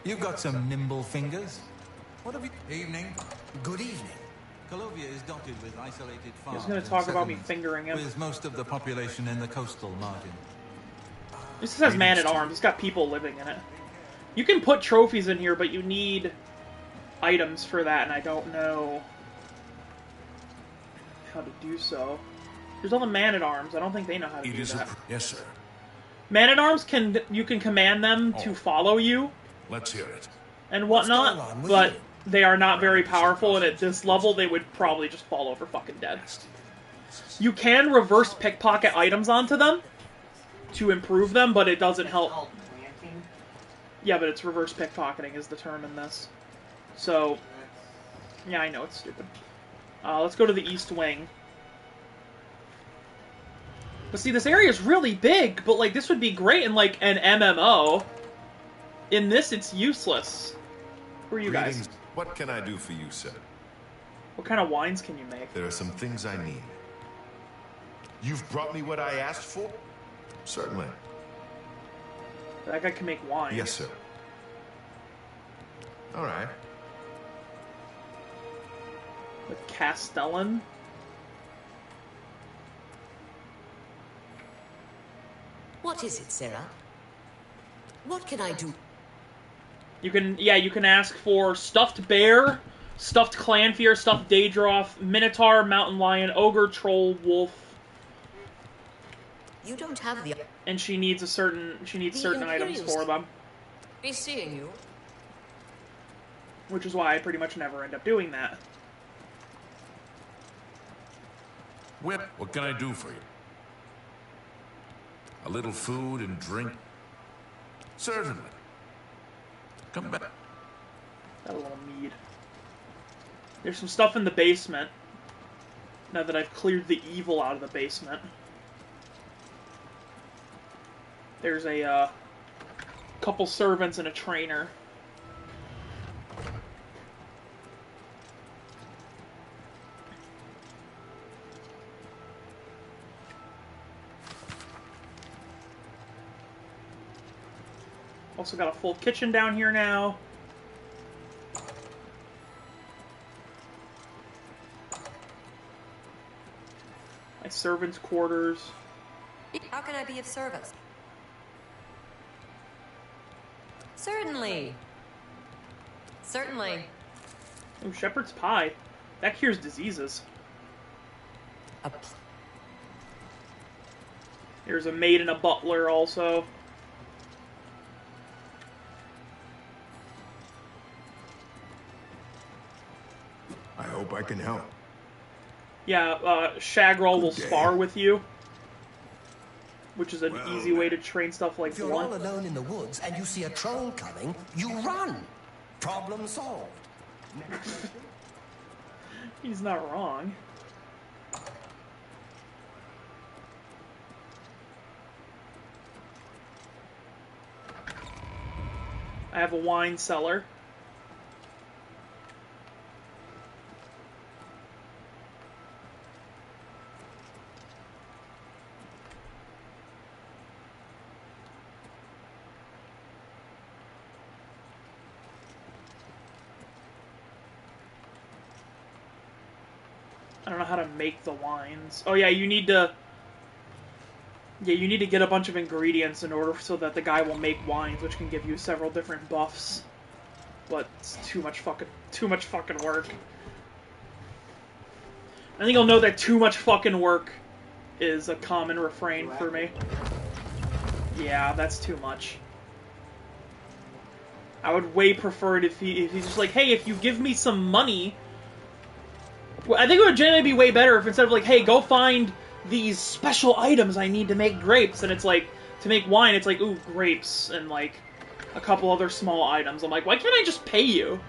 Speaker 12: You've got some nimble fingers. What have you...
Speaker 2: Evening. Good evening.
Speaker 12: Colovia is dotted with isolated farms.
Speaker 1: He's going to talk about me fingering him.
Speaker 12: With most of the population in the coastal margin.
Speaker 1: This says man-at-arms. It's got people living in it. You can put trophies in here, but you need items for that, and I don't know how to do so. There's all the man-at-arms. I don't think they know how to do that.
Speaker 8: Yes, sir.
Speaker 1: Man-at-arms you can command them to follow you.
Speaker 8: Let's hear it.
Speaker 1: And whatnot, but they are not very powerful, and at this level, they would probably just fall over fucking dead. You can reverse pickpocket items onto them to improve them, but it doesn't help. Yeah, but it's reverse pickpocketing is the term in this. So, yeah, I know it's stupid. Let's go to the East Wing. But see, this area is really big, but, like, this would be great in, like, an MMO. In this, it's useless. Who are you guys?
Speaker 19: What can I do for you, sir?
Speaker 1: What kind of wines can you make?
Speaker 19: There are some things I need. You've brought me what I asked for? Certainly.
Speaker 1: That guy can make wine.
Speaker 19: Yes, sir. All right.
Speaker 1: The Castellan?
Speaker 15: What is it, Sarah? What can I do?
Speaker 1: You can ask for stuffed bear, stuffed clanfear, stuffed daedroth, minotaur, mountain lion, ogre, troll, wolf.
Speaker 15: You don't have the...
Speaker 1: And she needs certain items for them.
Speaker 15: Be seeing you.
Speaker 1: Which is why I pretty much never end up doing that.
Speaker 8: Whip, what can I do for you? A little food and drink? Certainly. Come back.
Speaker 1: Got a little mead. There's some stuff in the basement. Now that I've cleared the evil out of the basement. There's a couple servants and a trainer. Also got a full kitchen down here now. My servants' quarters.
Speaker 18: How can I be of service? Certainly. Certainly.
Speaker 1: Oh, shepherd's pie. That cures diseases. There's a maid and a butler also.
Speaker 9: hope I can help.
Speaker 1: Yeah, Shagrol will
Speaker 9: Good day.
Speaker 1: spar with you, which is an easy way to train stuff like
Speaker 2: If you're
Speaker 1: blunt.
Speaker 2: all alone in the woods and you see a troll coming, you run. Problem solved.
Speaker 1: He's not wrong. I have a wine cellar. I don't know how to make the wines. Oh yeah, you need to... Yeah, you need to get a bunch of ingredients in order so that the guy will make wines, which can give you several different buffs. But it's too much fucking work. I think you'll know that too much fucking work is a common refrain for me. Yeah, that's too much. I would way prefer it if he's just like, hey, if you give me some money... Well, I think it would generally be way better if instead of like, hey, go find these special items I need to make grapes, and it's like, to make wine, it's like, ooh, grapes, and like, a couple other small items. I'm like, why can't I just pay you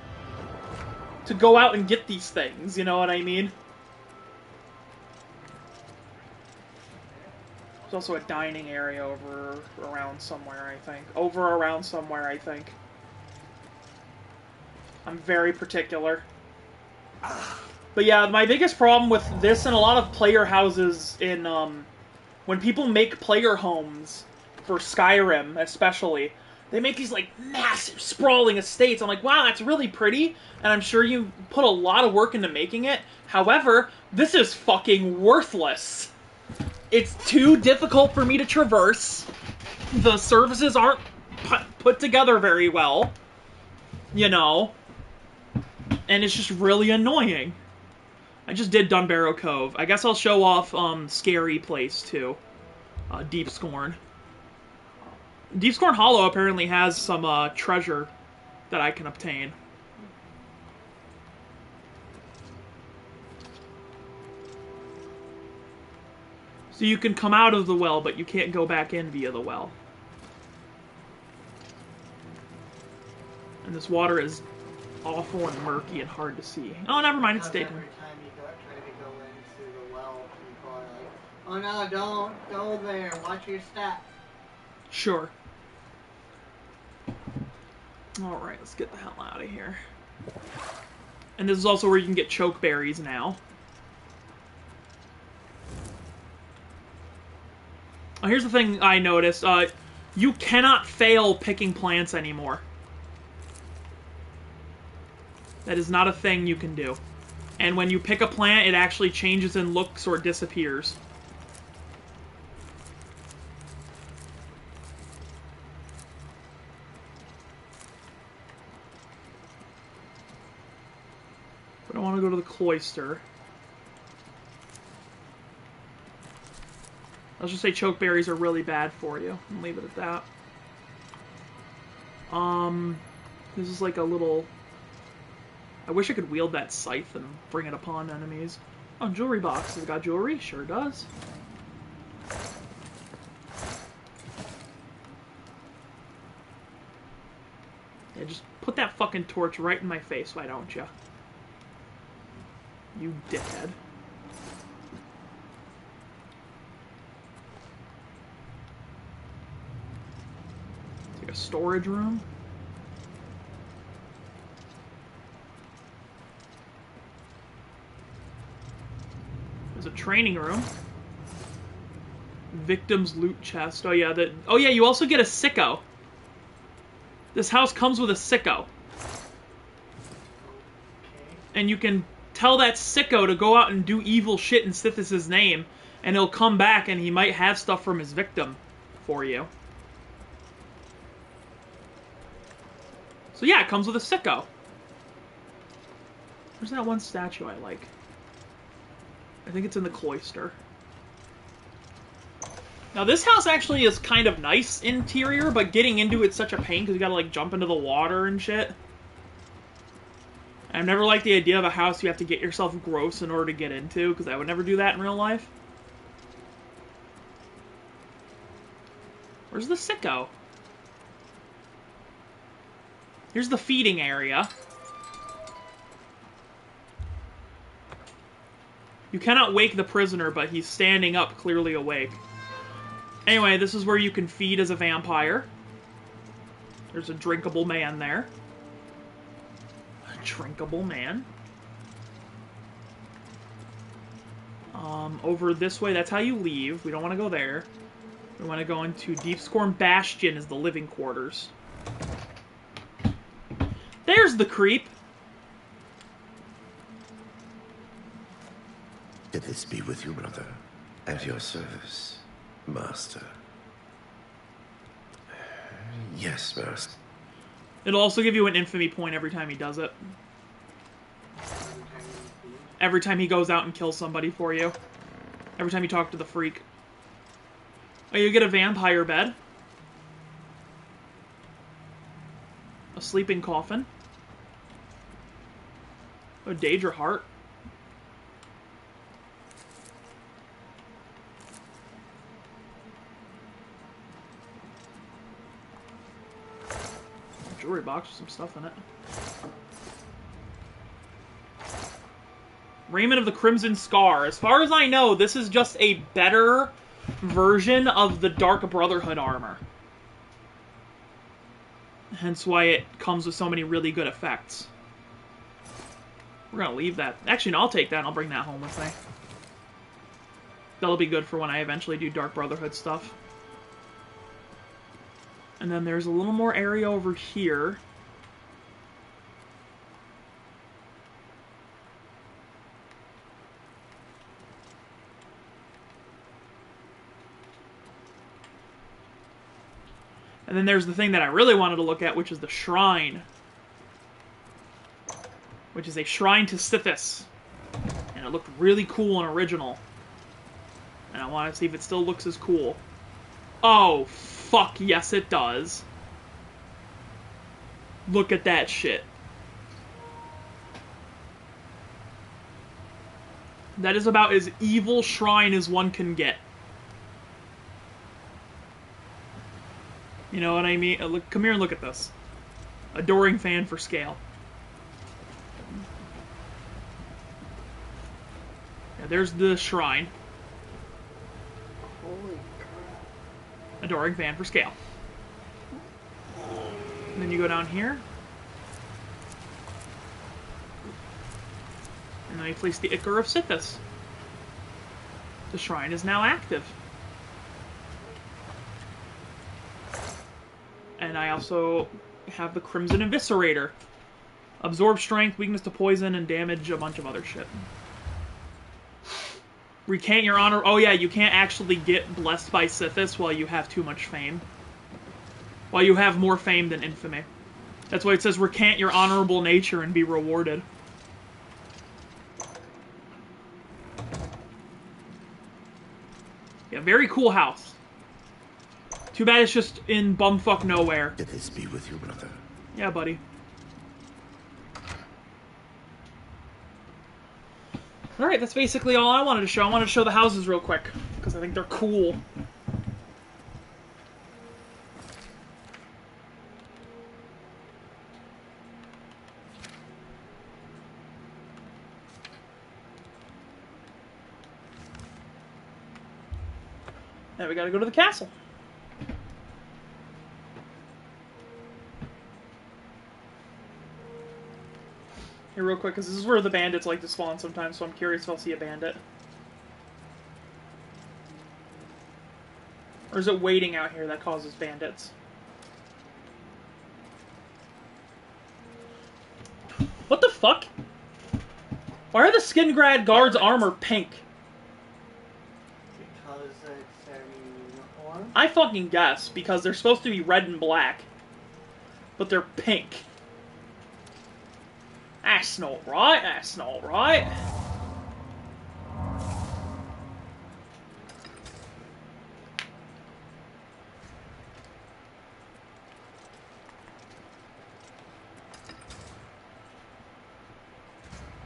Speaker 1: to go out and get these things, you know what I mean? There's also a dining area over around somewhere, I think. I'm very particular. But yeah, my biggest problem with this and a lot of player houses in, when people make player homes, for Skyrim especially, they make these, like, massive, sprawling estates. I'm like, wow, that's really pretty, and I'm sure you put a lot of work into making it. However, this is fucking worthless. It's too difficult for me to traverse. The surfaces aren't put together very well. You know? And it's just really annoying. I just did Dunbarrow Cove. I guess I'll show off, Scary Place, too. Deep Scorn. Deep Scorn Hollow apparently has some, treasure that I can obtain. So you can come out of the well, but you can't go back in via the well. And this water is awful and murky and hard to see. Oh, never mind, it's daytime.
Speaker 5: Every time you try to go into the well, people are like, oh no, don't go there, watch your step.
Speaker 1: Sure. Alright, let's get the hell out of here. And this is also where you can get chokeberries now. Oh, here's the thing I noticed. You cannot fail picking plants anymore. That is not a thing you can do. And when you pick a plant, it actually changes in looks or disappears. But I want to go to the cloister. Let's just say chokeberries are really bad for you, and leave it at that. This is like a little... I wish I could wield that scythe and bring it upon enemies. Oh, jewelry box. Has it got jewelry? Sure does. Yeah, just put that fucking torch right in my face, why don't you? You dickhead. It's like a storage room. There's a training room. Victim's loot chest. Oh yeah, oh yeah, you also get a sicko. This house comes with a sicko. And you can tell that sicko to go out and do evil shit in Sithis' name, and he'll come back and he might have stuff from his victim for you. So yeah, it comes with a sicko. Where's that one statue I like? I think it's in the cloister. Now this house actually is kind of nice interior, but getting into it's such a pain because you gotta like jump into the water and shit. I've never liked the idea of a house you have to get yourself gross in order to get into, because I would never do that in real life. Where's the sicko? Here's the feeding area. You cannot wake the prisoner, but he's standing up, clearly awake. Anyway, this is where you can feed as a vampire. There's a drinkable man there. A drinkable man. Over this way, that's how you leave. We don't want to go there. We want to go into Deep Scorn Bastion as the living quarters. There's the creep!
Speaker 17: Let this be with you, brother. At your service, master. Yes, master.
Speaker 1: It'll also give you an infamy point every time he does it. Every time he goes out and kills somebody for you. Every time you talk to the freak. Oh, you get a vampire bed. A sleeping coffin. A Daedra heart. A jewelry box with some stuff in it. Raiment of the Crimson Scar. As far as I know, this is just a better version of the Dark Brotherhood armor. Hence why it comes with so many really good effects. We're gonna leave that. Actually, no, I'll take that and I'll bring that home with me. That'll be good for when I eventually do Dark Brotherhood stuff. And then there's a little more area over here. And then there's the thing that I really wanted to look at, which is the shrine. Which is a shrine to Sithis. And it looked really cool and original. And I want to see if it still looks as cool. Oh, fuck yes it does. Look at that shit. That is about as evil shrine as one can get. You know what I mean? Look, come here and look at this. Adoring fan for scale. Yeah, there's the shrine.
Speaker 5: Holy crap.
Speaker 1: Adoring fan for scale. And then you go down here. And then you place the Ichor of Sithis. The shrine is now active. And I also have the Crimson Eviscerator. Absorb strength, weakness to poison, and damage a bunch of other shit. Recant your honor. Oh yeah, you can't actually get blessed by Sithis while you have too much fame. While you have more fame than infamy. That's why it says recant your honorable nature and be rewarded. Yeah, very cool house. Too bad it's just in bumfuck nowhere.
Speaker 17: Let this be with you, brother.
Speaker 1: Yeah, buddy. Alright, that's basically all I wanted to show. I wanted to show the houses real quick, because I think they're cool. Now we gotta go to the castle. Here real quick, because this is where the bandits like to spawn sometimes, so I'm curious if I'll see a bandit. Or is it waiting out here that causes bandits? What the fuck? Why are the Skingrad guards' armor pink?
Speaker 5: Because it's their uniform?
Speaker 1: I fucking guess, because they're supposed to be red and black. But they're pink. That's not right, that's not right.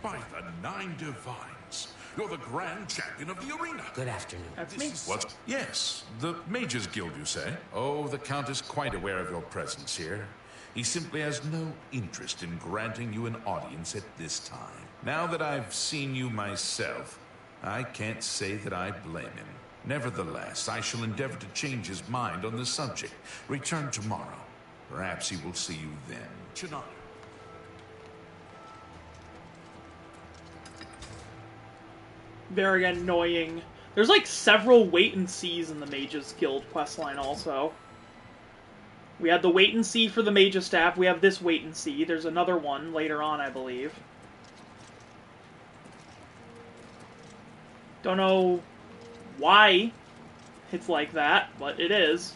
Speaker 8: By the Nine Divines, you're the Grand Champion of the arena.
Speaker 3: Good afternoon.
Speaker 1: That's me.
Speaker 8: What? Yes, the Mages Guild, you say? Oh, the Count is quite aware of your presence here. He simply has no interest in granting you an audience at this time. Now that I've seen you myself, I can't say that I blame him. Nevertheless, I shall endeavor to change his mind on the subject. Return tomorrow. Perhaps he will see you then. Chinana.
Speaker 1: Very annoying. There's like several wait and sees in the Mages Guild questline also. We had the wait and see for the Mages staff. We have this wait and see. There's another one later on, I believe. Don't know why it's like that, but it is.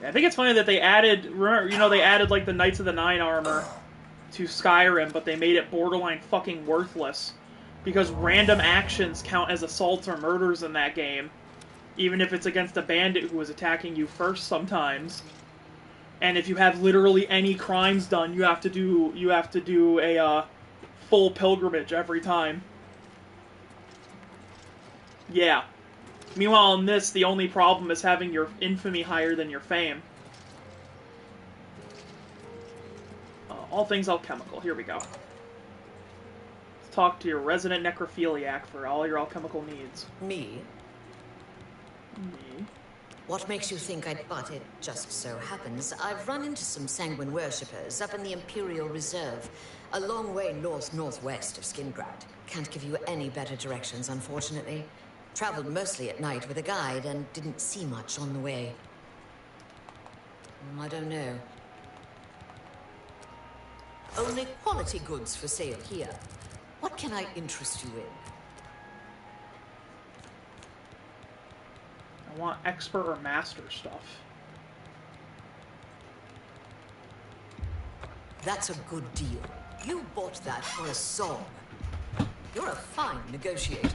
Speaker 1: I think it's funny that they added, remember, you know, they added like the Knights of the Nine armor to Skyrim, but they made it borderline fucking worthless. Because random actions count as assaults or murders in that game. Even if it's against a bandit who is attacking you first sometimes. And if you have literally any crimes done, you have to do a full pilgrimage every time. Yeah. Meanwhile in this, the only problem is having your infamy higher than your fame. All things alchemical. Here we go. Talk to your resident necrophiliac for all your alchemical needs.
Speaker 15: Me?
Speaker 1: Me?
Speaker 15: What makes you think I'd... But it just so happens I've run into some sanguine worshippers up in the Imperial Reserve, a long way northwest of Skingrad. Can't give you any better directions, unfortunately. Traveled mostly at night with a guide and didn't see much on the way. I don't know. Only quality goods for sale here. What can I interest you in?
Speaker 1: I want expert or master stuff.
Speaker 15: That's a good deal. You bought that for a song. You're a fine negotiator.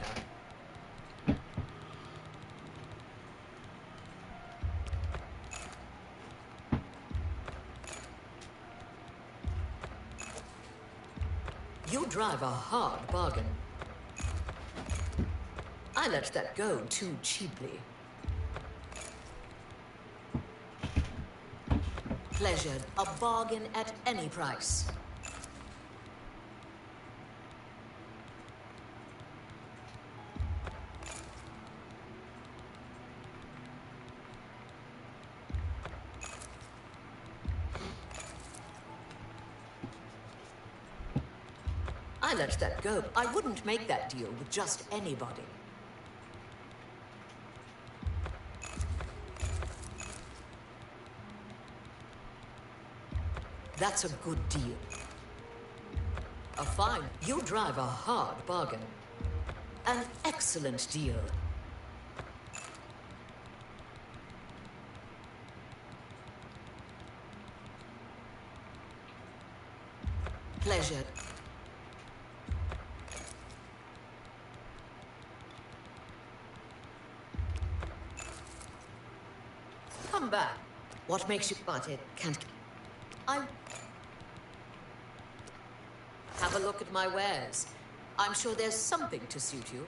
Speaker 15: You drive a hard bargain. I let that go too cheaply. Pleasured, a bargain at any price. I let that go. I wouldn't make that deal with just anybody. That's a good deal. A fine. You drive a hard bargain. An excellent deal. Pleasure. Come back. What makes you... But it can't... Have a look at my wares. I'm sure there's something to suit you.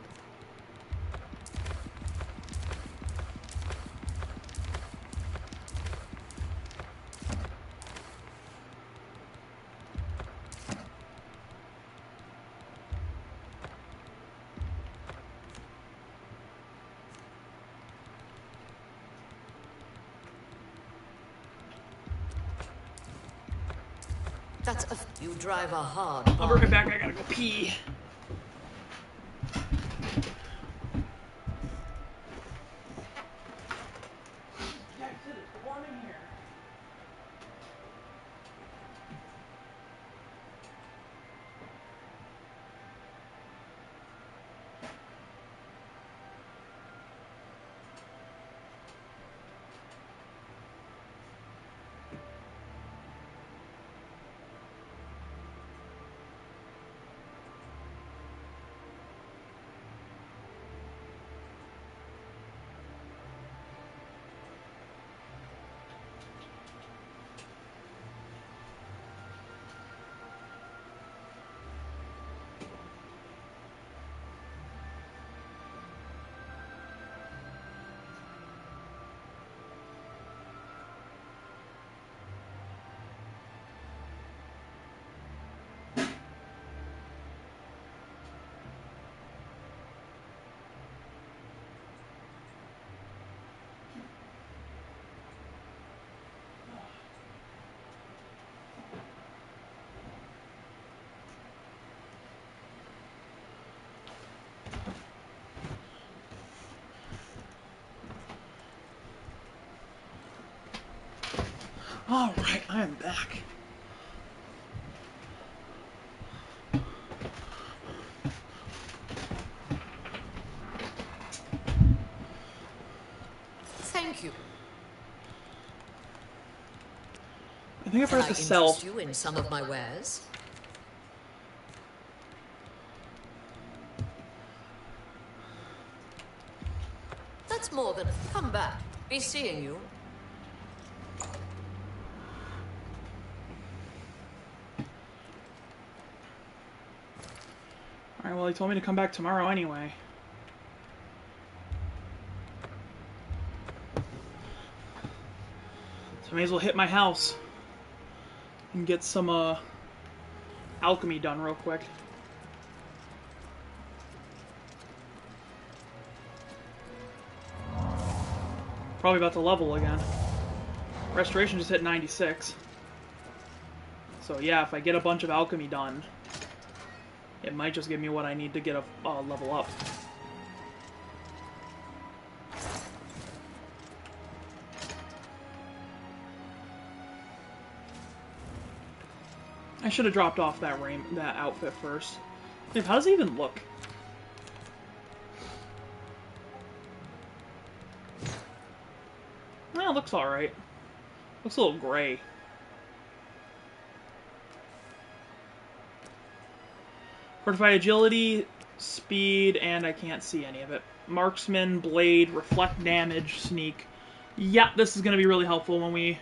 Speaker 15: That's a... You drive a hard...
Speaker 1: I'll bring it back, I gotta go pee. Alright, I am back.
Speaker 15: Thank you.
Speaker 1: I think I
Speaker 15: Can I
Speaker 1: forgot to sell.
Speaker 15: interest you in some of my wares? That's more than... Come back. Be seeing you.
Speaker 1: Alright, well, he told me to come back tomorrow anyway. So I may as well hit my house and get some alchemy done real quick. Probably about to level again. Restoration just hit 96. So yeah, if I get a bunch of alchemy done, it might just give me what I need to get a level up. I should have dropped off that outfit first. Dude, how does it even look? Well, it looks alright. Looks a little gray. Fortified agility, speed, and I can't see any of it. Marksman, blade, reflect damage, sneak. Yeah, this is going to be really helpful when we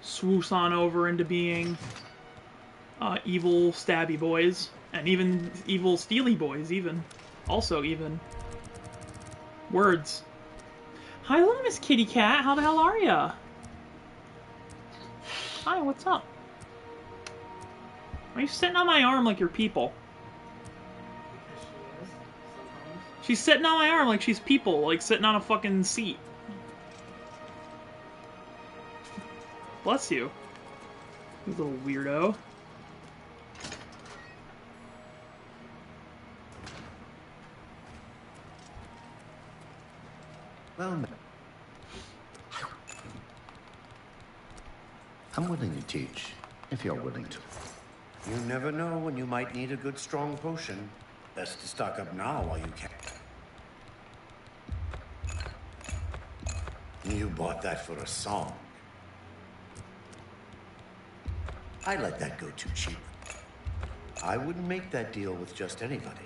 Speaker 1: swoosh on over into being evil stabby boys. And even evil steely boys, even. Also even. Words. Hi, hello, Miss Kitty Cat. How the hell are ya? Hi, what's up? Why are you sitting on my arm like you're people? She's sitting on my arm like she's people, like sitting on a fucking seat. Bless you. You little weirdo.
Speaker 17: Well, I'm willing to teach, if you're willing to. You never know when you might need a good strong potion. Best to stock up now while you can. You bought that for a song. I let that go too cheap. I wouldn't make that deal with just anybody.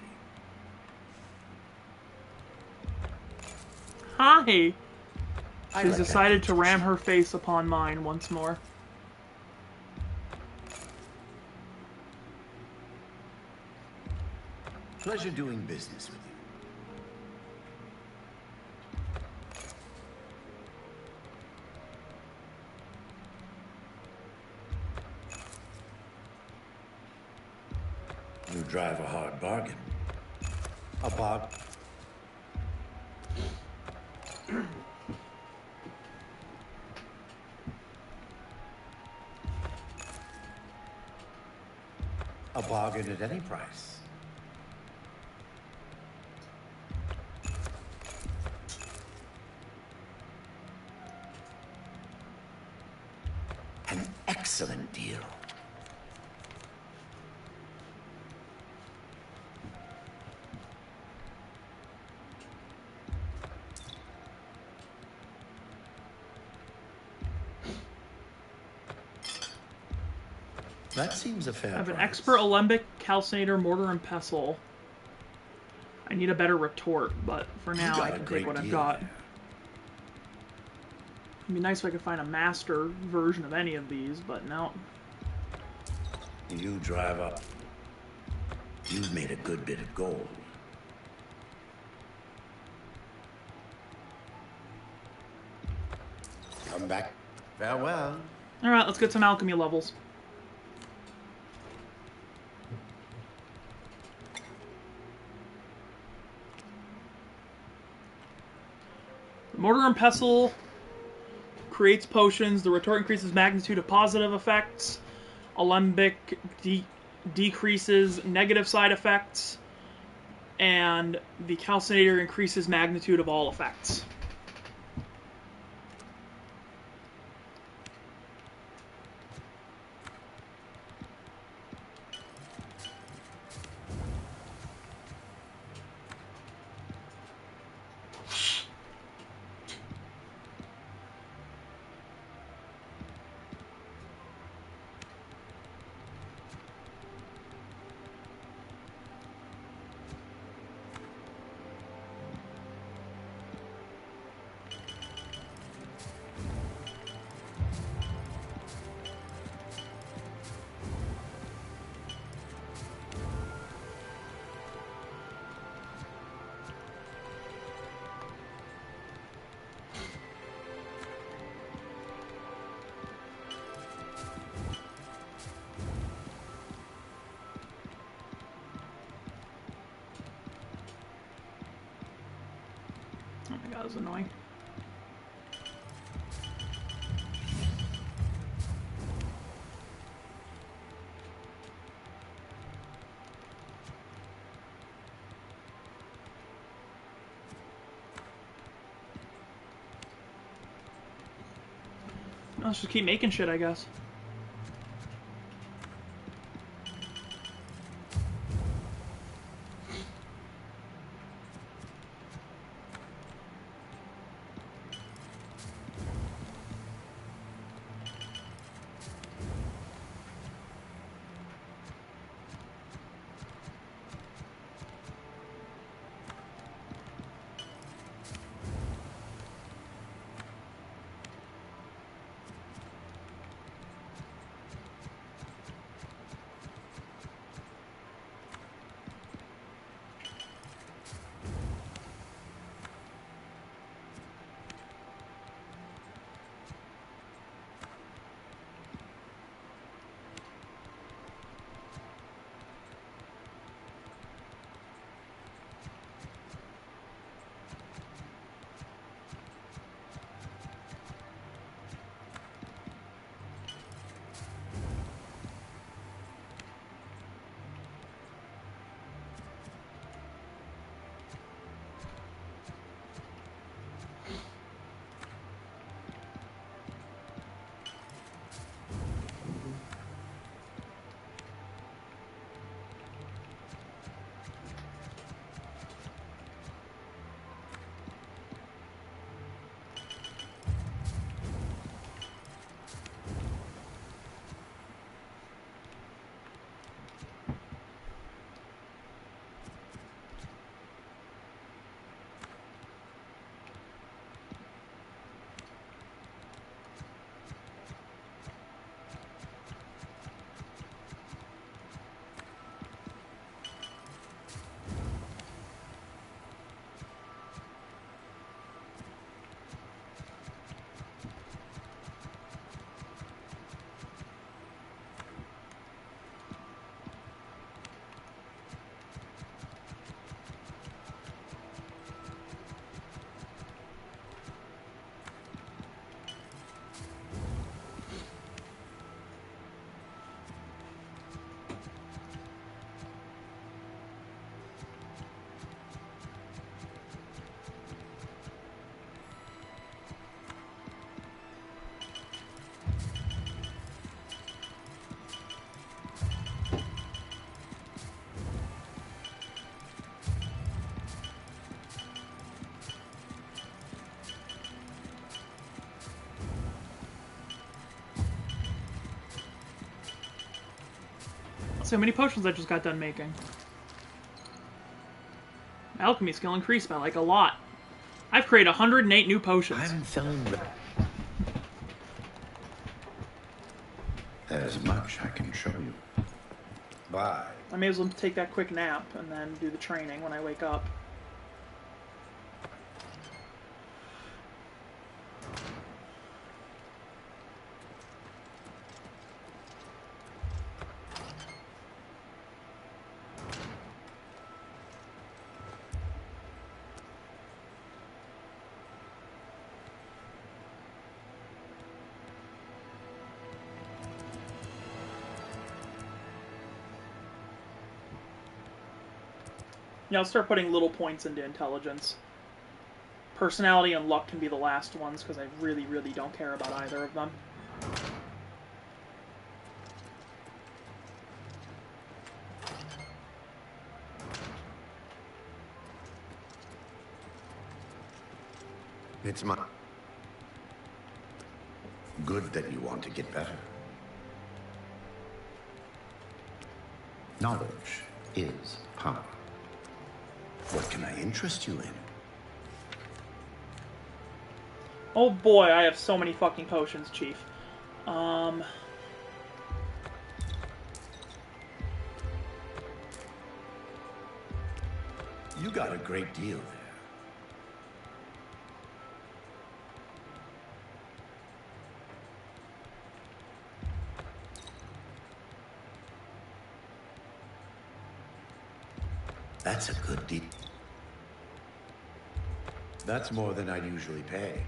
Speaker 1: Hi! She's decided to ram her face upon mine once more.
Speaker 17: Pleasure doing business with you. You drive a hard bargain. A bargain. A bargain at any price. An excellent deal. That seems a fair
Speaker 1: I have an
Speaker 17: price.
Speaker 1: expert alembic, calcinator, mortar, and pestle. I need a better retort, but for now I can take what I've got. It'd be nice if I could find a master version of any of these, but no.
Speaker 17: You drive up. You've made a good bit of gold. Come back. Farewell.
Speaker 1: Alright, let's get some alchemy levels. The mortar and pestle creates potions. The retort increases magnitude of positive effects. Alembic decreases negative side effects. And the calcinator increases magnitude of all effects. Oh my god, that was annoying. Let's just keep making shit, I guess. So many potions I just got done making. My alchemy skill increased by like a lot. I've created 108 new potions.
Speaker 17: I'm feeling there's much I can show you. Bye.
Speaker 1: I may as well take that quick nap and then do the training when I wake up. Yeah, I'll start putting little points into intelligence. Personality and luck can be the last ones, because I really, really don't care about either of them.
Speaker 17: It's my good that you want to get better. Knowledge is power. What can I interest you in?
Speaker 1: Oh boy, I have so many fucking potions, Chief.
Speaker 17: You got a great deal there. That's a good deal. That's more than I'd usually pay.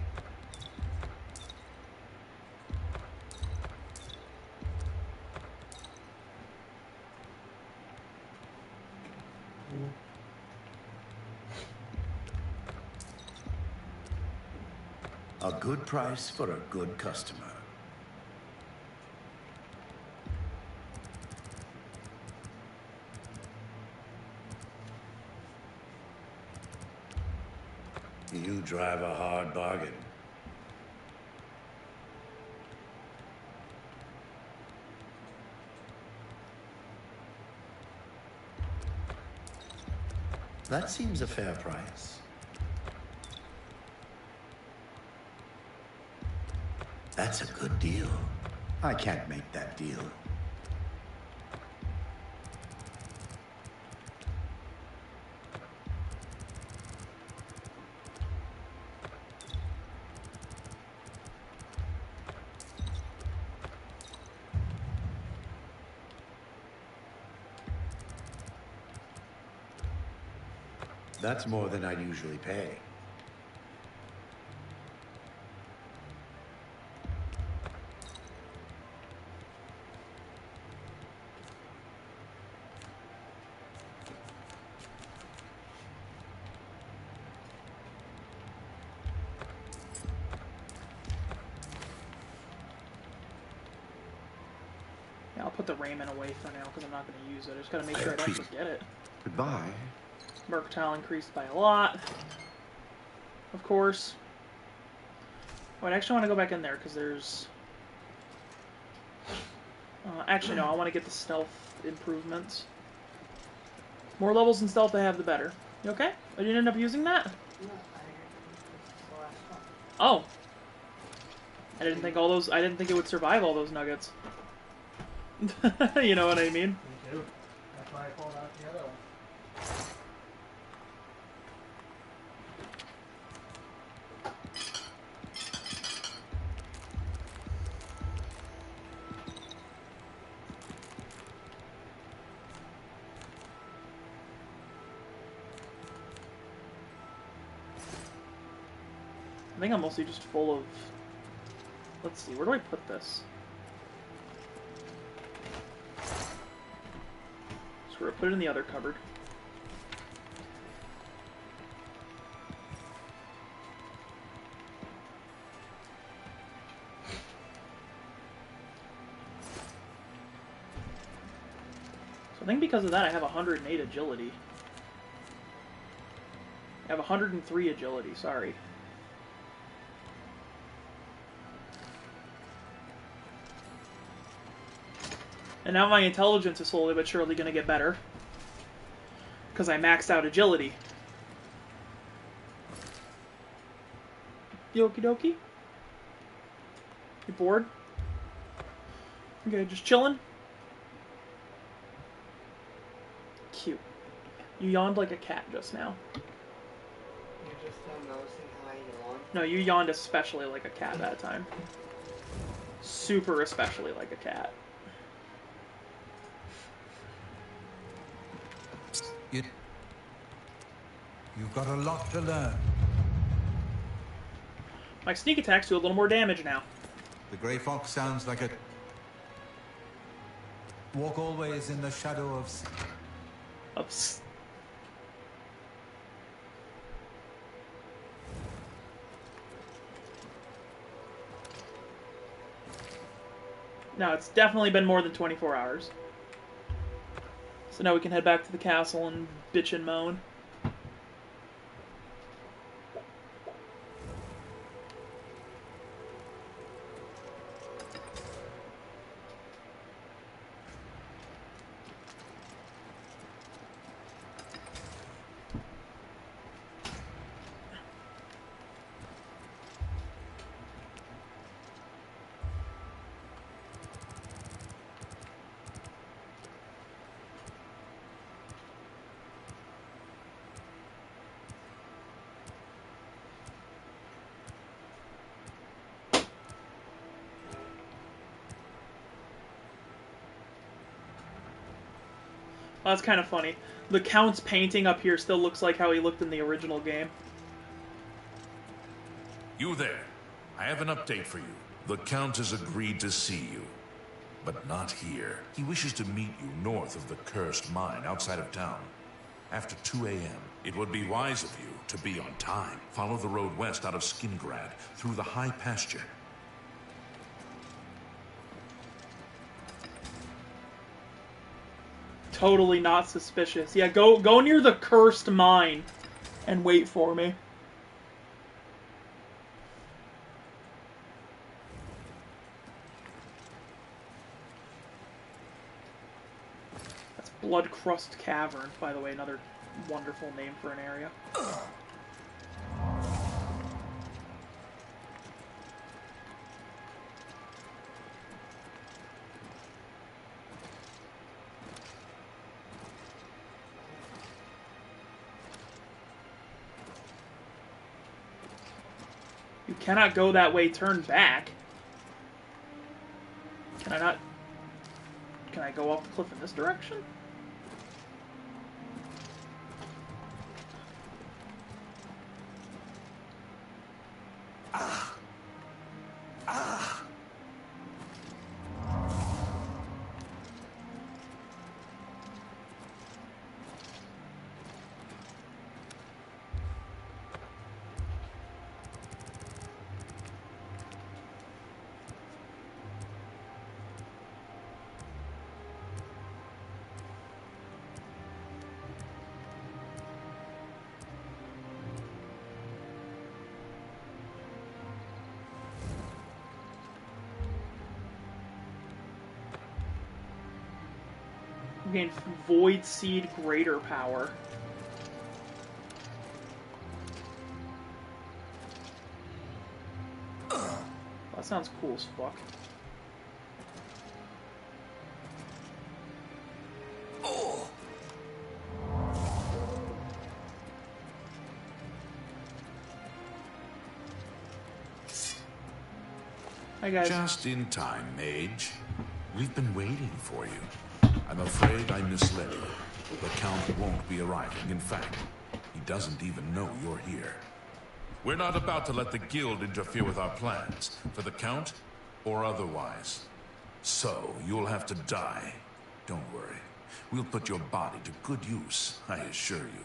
Speaker 17: A good price for a good customer. You drive a hard bargain. That seems a fair price. That's a good deal. I can't make that deal. That's more than I'd usually pay.
Speaker 1: Yeah, I'll put the Raymond away for now because I'm not going to use it. I just got to make sure I don't forget it.
Speaker 17: Goodbye.
Speaker 1: Mercantile increased by a lot. Of course. Oh, I actually want to go back in there because there's... actually, no, I want to get the stealth improvements. More levels in stealth I have, the better. You okay? I didn't end up using that? Oh. I didn't think it would survive all those nuggets. You know what I mean?
Speaker 5: Me too. That's why I pulled out the other one.
Speaker 1: I think I'm mostly just full of... Let's see, where do I put this? Screw it, put it in the other cupboard. So I think because of that I have 108 agility. I have 103 agility, sorry. And now my intelligence is slowly but surely going to get better. Because I maxed out agility. You okie dokie? You bored? Okay, just chilling? Cute. You yawned like a cat just now.
Speaker 5: You're just noticing how I yawn?
Speaker 1: No, you yawned especially like a cat that time. Super especially like a cat.
Speaker 12: You've got a lot to learn.
Speaker 1: My sneak attacks do a little more damage now.
Speaker 12: The Grey Fox sounds like a... Walk always in the shadow of...
Speaker 1: No, it's definitely been more than 24 hours. So now we can head back to the castle and bitch and moan. Well, that's kind of funny. The Count's painting up here still looks like how he looked in the original game.
Speaker 8: You there. I have an update for you. The Count has agreed to see you. But not here. He wishes to meet you north of the cursed mine outside of town. After 2 a.m. It would be wise of you to be on time. Follow the road west out of Skingrad, through the high pasture.
Speaker 1: Totally not suspicious. Yeah, go near the cursed mine and wait for me. That's Blood Crust Cavern, by the way, another wonderful name for an area. You cannot go that way, turn back. Can I not? Can I go off the cliff in this direction? Gain Void Seed Greater Power. That sounds cool as fuck. Hi guys.
Speaker 8: Just in time, Mage. We've been waiting for you. I'm afraid I misled you. The Count won't be arriving. In fact, he doesn't even know you're here. We're not about to let the Guild interfere with our plans, for the Count or otherwise. So, you'll have to die. Don't worry. We'll put your body to good use, I assure you.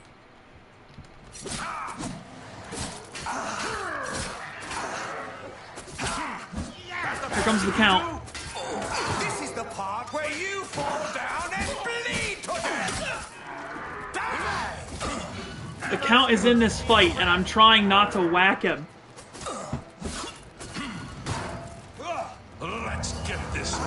Speaker 1: Here comes the Count.
Speaker 14: This is the part where you fall down and bleed to death! Die!
Speaker 1: The Count is in this fight, and I'm trying not to whack him.
Speaker 8: Let's get this.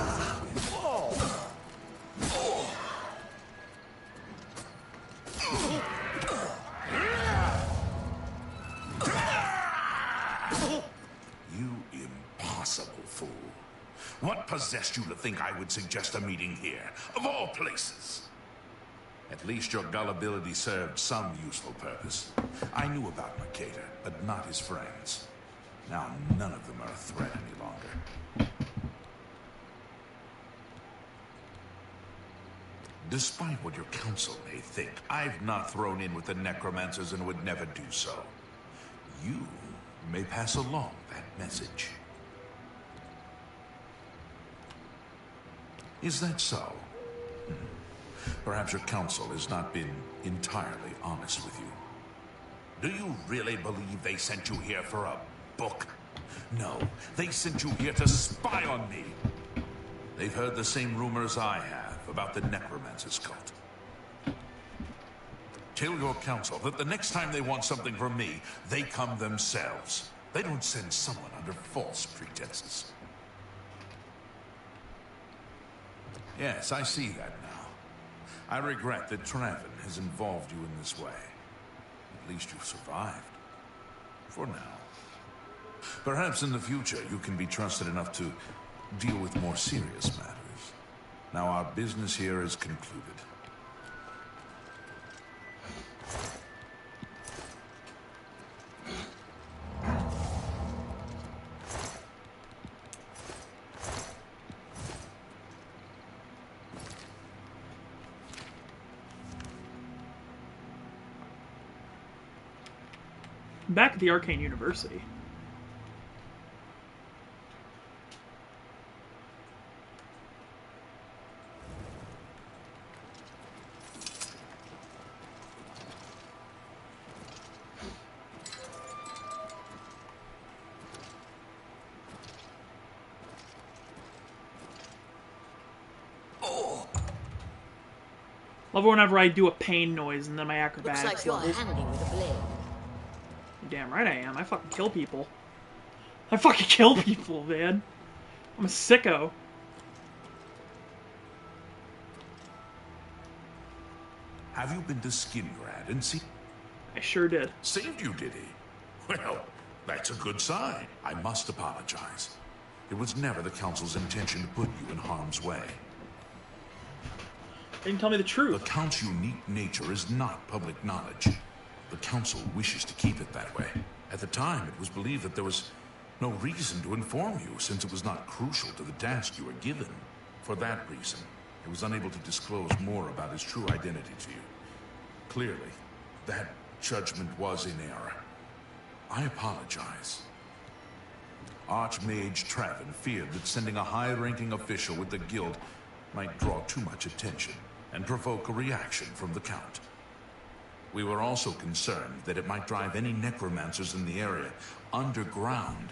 Speaker 8: You impossible fool. What possessed you to think I would suggest a meeting here, of all places? At least your gullibility served some useful purpose. I knew about Mercator, but not his friends. Now none of them are a threat any longer. Despite what your council may think, I've not thrown in with the necromancers and would never do so. You may pass along that message. Is that so? Perhaps your council has not been entirely honest with you. Do you really believe they sent you here for a book? No, they sent you here to spy on me. They've heard the same rumors I have about the Necromancer's cult. Tell your council that the next time they want something from me, they come themselves. They don't send someone under false pretenses. Yes, I see that now. I regret that Traven has involved you in this way. At least you've survived. For now. Perhaps in the future you can be trusted enough to deal with more serious matters. Now our business here is concluded.
Speaker 1: Back at the Arcane University. Love it whenever I do a pain noise and then my acrobatics
Speaker 15: Looks like you're
Speaker 1: levels.
Speaker 15: handy with a blade.
Speaker 1: You're damn right I am. I fucking kill people. I fucking kill people, man. I'm a sicko.
Speaker 8: Have you been to Skingrad and see?
Speaker 1: I sure did.
Speaker 8: Saved you, did he? Well, that's a good sign. I must apologize. It was never the Council's intention to put you in harm's way.
Speaker 1: They didn't tell me the truth.
Speaker 8: The Count's unique nature is not public knowledge. The Council wishes to keep it that way. At the time, it was believed that there was no reason to inform you, since it was not crucial to the task you were given. For that reason, it was unable to disclose more about his true identity to you. Clearly, that judgment was in error. I apologize. Archmage Travin feared that sending a high-ranking official with the guild might draw too much attention and provoke a reaction from the Count. We were also concerned that it might drive any necromancers in the area underground,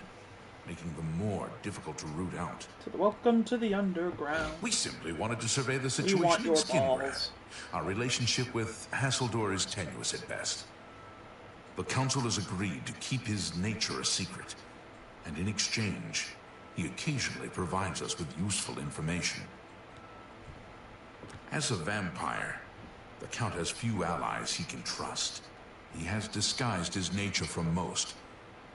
Speaker 8: making them more difficult to root out.
Speaker 1: Welcome to the underground.
Speaker 8: We simply wanted to survey the
Speaker 1: We want
Speaker 8: situation in
Speaker 1: your
Speaker 8: Skingrad.
Speaker 1: balls.
Speaker 8: Our relationship with Hasseldor is tenuous at best. The Council has agreed to keep his nature a secret, and in exchange, he occasionally provides us with useful information. As a vampire, the Count has few allies he can trust. He has disguised his nature from most,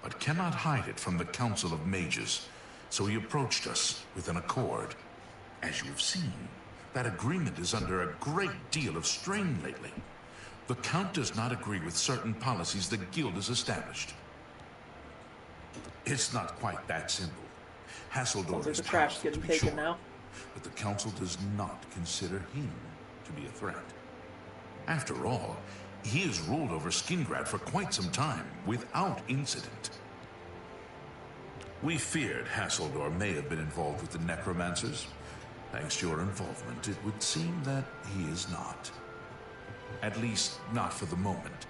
Speaker 8: but cannot hide it from the Council of Mages, so he approached us with an accord. As you have seen, that agreement is under a great deal of strain lately. The Count does not agree with certain policies the Guild has established. It's not quite that simple. Hasseldor
Speaker 1: Sounds like
Speaker 8: is
Speaker 1: the trash
Speaker 8: powerful,
Speaker 1: getting
Speaker 8: to be
Speaker 1: taken
Speaker 8: sure,
Speaker 1: now.
Speaker 8: but the Council does not consider him to be a threat. After all, he has ruled over Skingrad for quite some time, without incident. We feared Hasseldor may have been involved with the necromancers. Thanks to your involvement, it would seem that he is not. At least, not for the moment.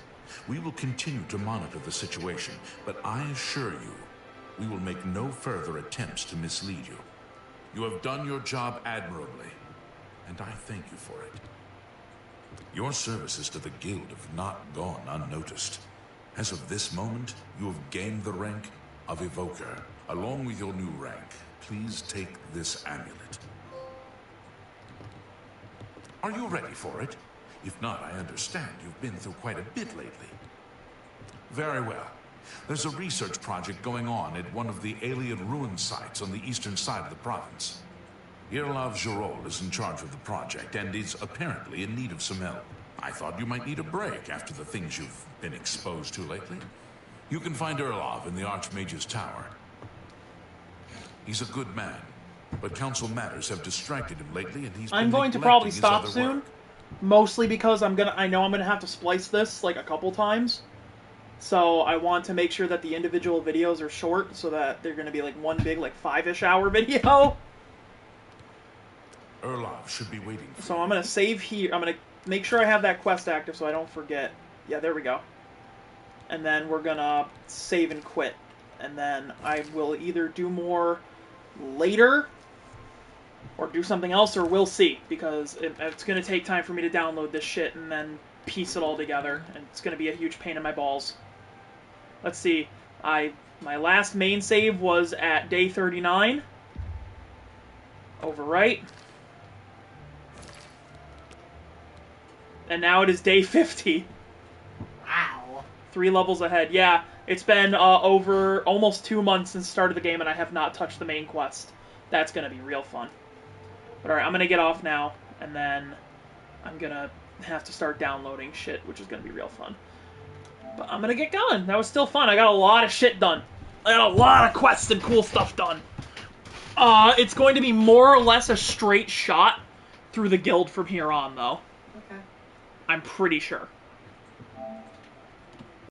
Speaker 8: We will continue to monitor the situation, but I assure you, we will make no further attempts to mislead you. You have done your job admirably, and I thank you for it. Your services to the Guild have not gone unnoticed. As of this moment, you have gained the rank of Evoker. Along with your new rank, please take this amulet. Are you ready for it? If not, I understand you've been through quite a bit lately. Very well. There's a research project going on at one of the alien ruin sites on the eastern side of the province. Irlav Jirol is in charge of the project and is apparently in need of some help. I thought you might need a break after the things you've been exposed to lately. You can find Irlav in the Archmage's Tower. He's a good man, but council matters have distracted him lately, and he's
Speaker 1: I'm
Speaker 8: been
Speaker 1: going to
Speaker 8: neglecting
Speaker 1: probably
Speaker 8: his
Speaker 1: stop
Speaker 8: other
Speaker 1: soon,
Speaker 8: work.
Speaker 1: mostly because I know I'm gonna have to splice this like a couple times. So I want to make sure that the individual videos are short, so that they're gonna be like one big like 5-ish hour video.
Speaker 8: Irlav should be waiting for
Speaker 1: So I'm gonna save here. I'm gonna make sure I have that quest active so I don't forget. Yeah, there we go. And then we're gonna save and quit, and then I will either do more later or do something else, or we'll see, because it's going to take time for me to download this shit and then piece it all together, and it's going to be a huge pain in my balls. Let's see. My last main save was at day 39. Overwrite. And now it is day 50.
Speaker 5: Wow.
Speaker 1: 3 levels ahead. Yeah, it's been over almost 2 months since the start of the game, and I have not touched the main quest. That's going to be real fun. But alright, I'm going to get off now, and then I'm going to have to start downloading shit, which is going to be real fun. But I'm going to get going. That was still fun. I got a lot of shit done. I got a lot of quests and cool stuff done. It's going to be more or less a straight shot through the guild from here on, though.
Speaker 5: Okay.
Speaker 1: I'm pretty sure.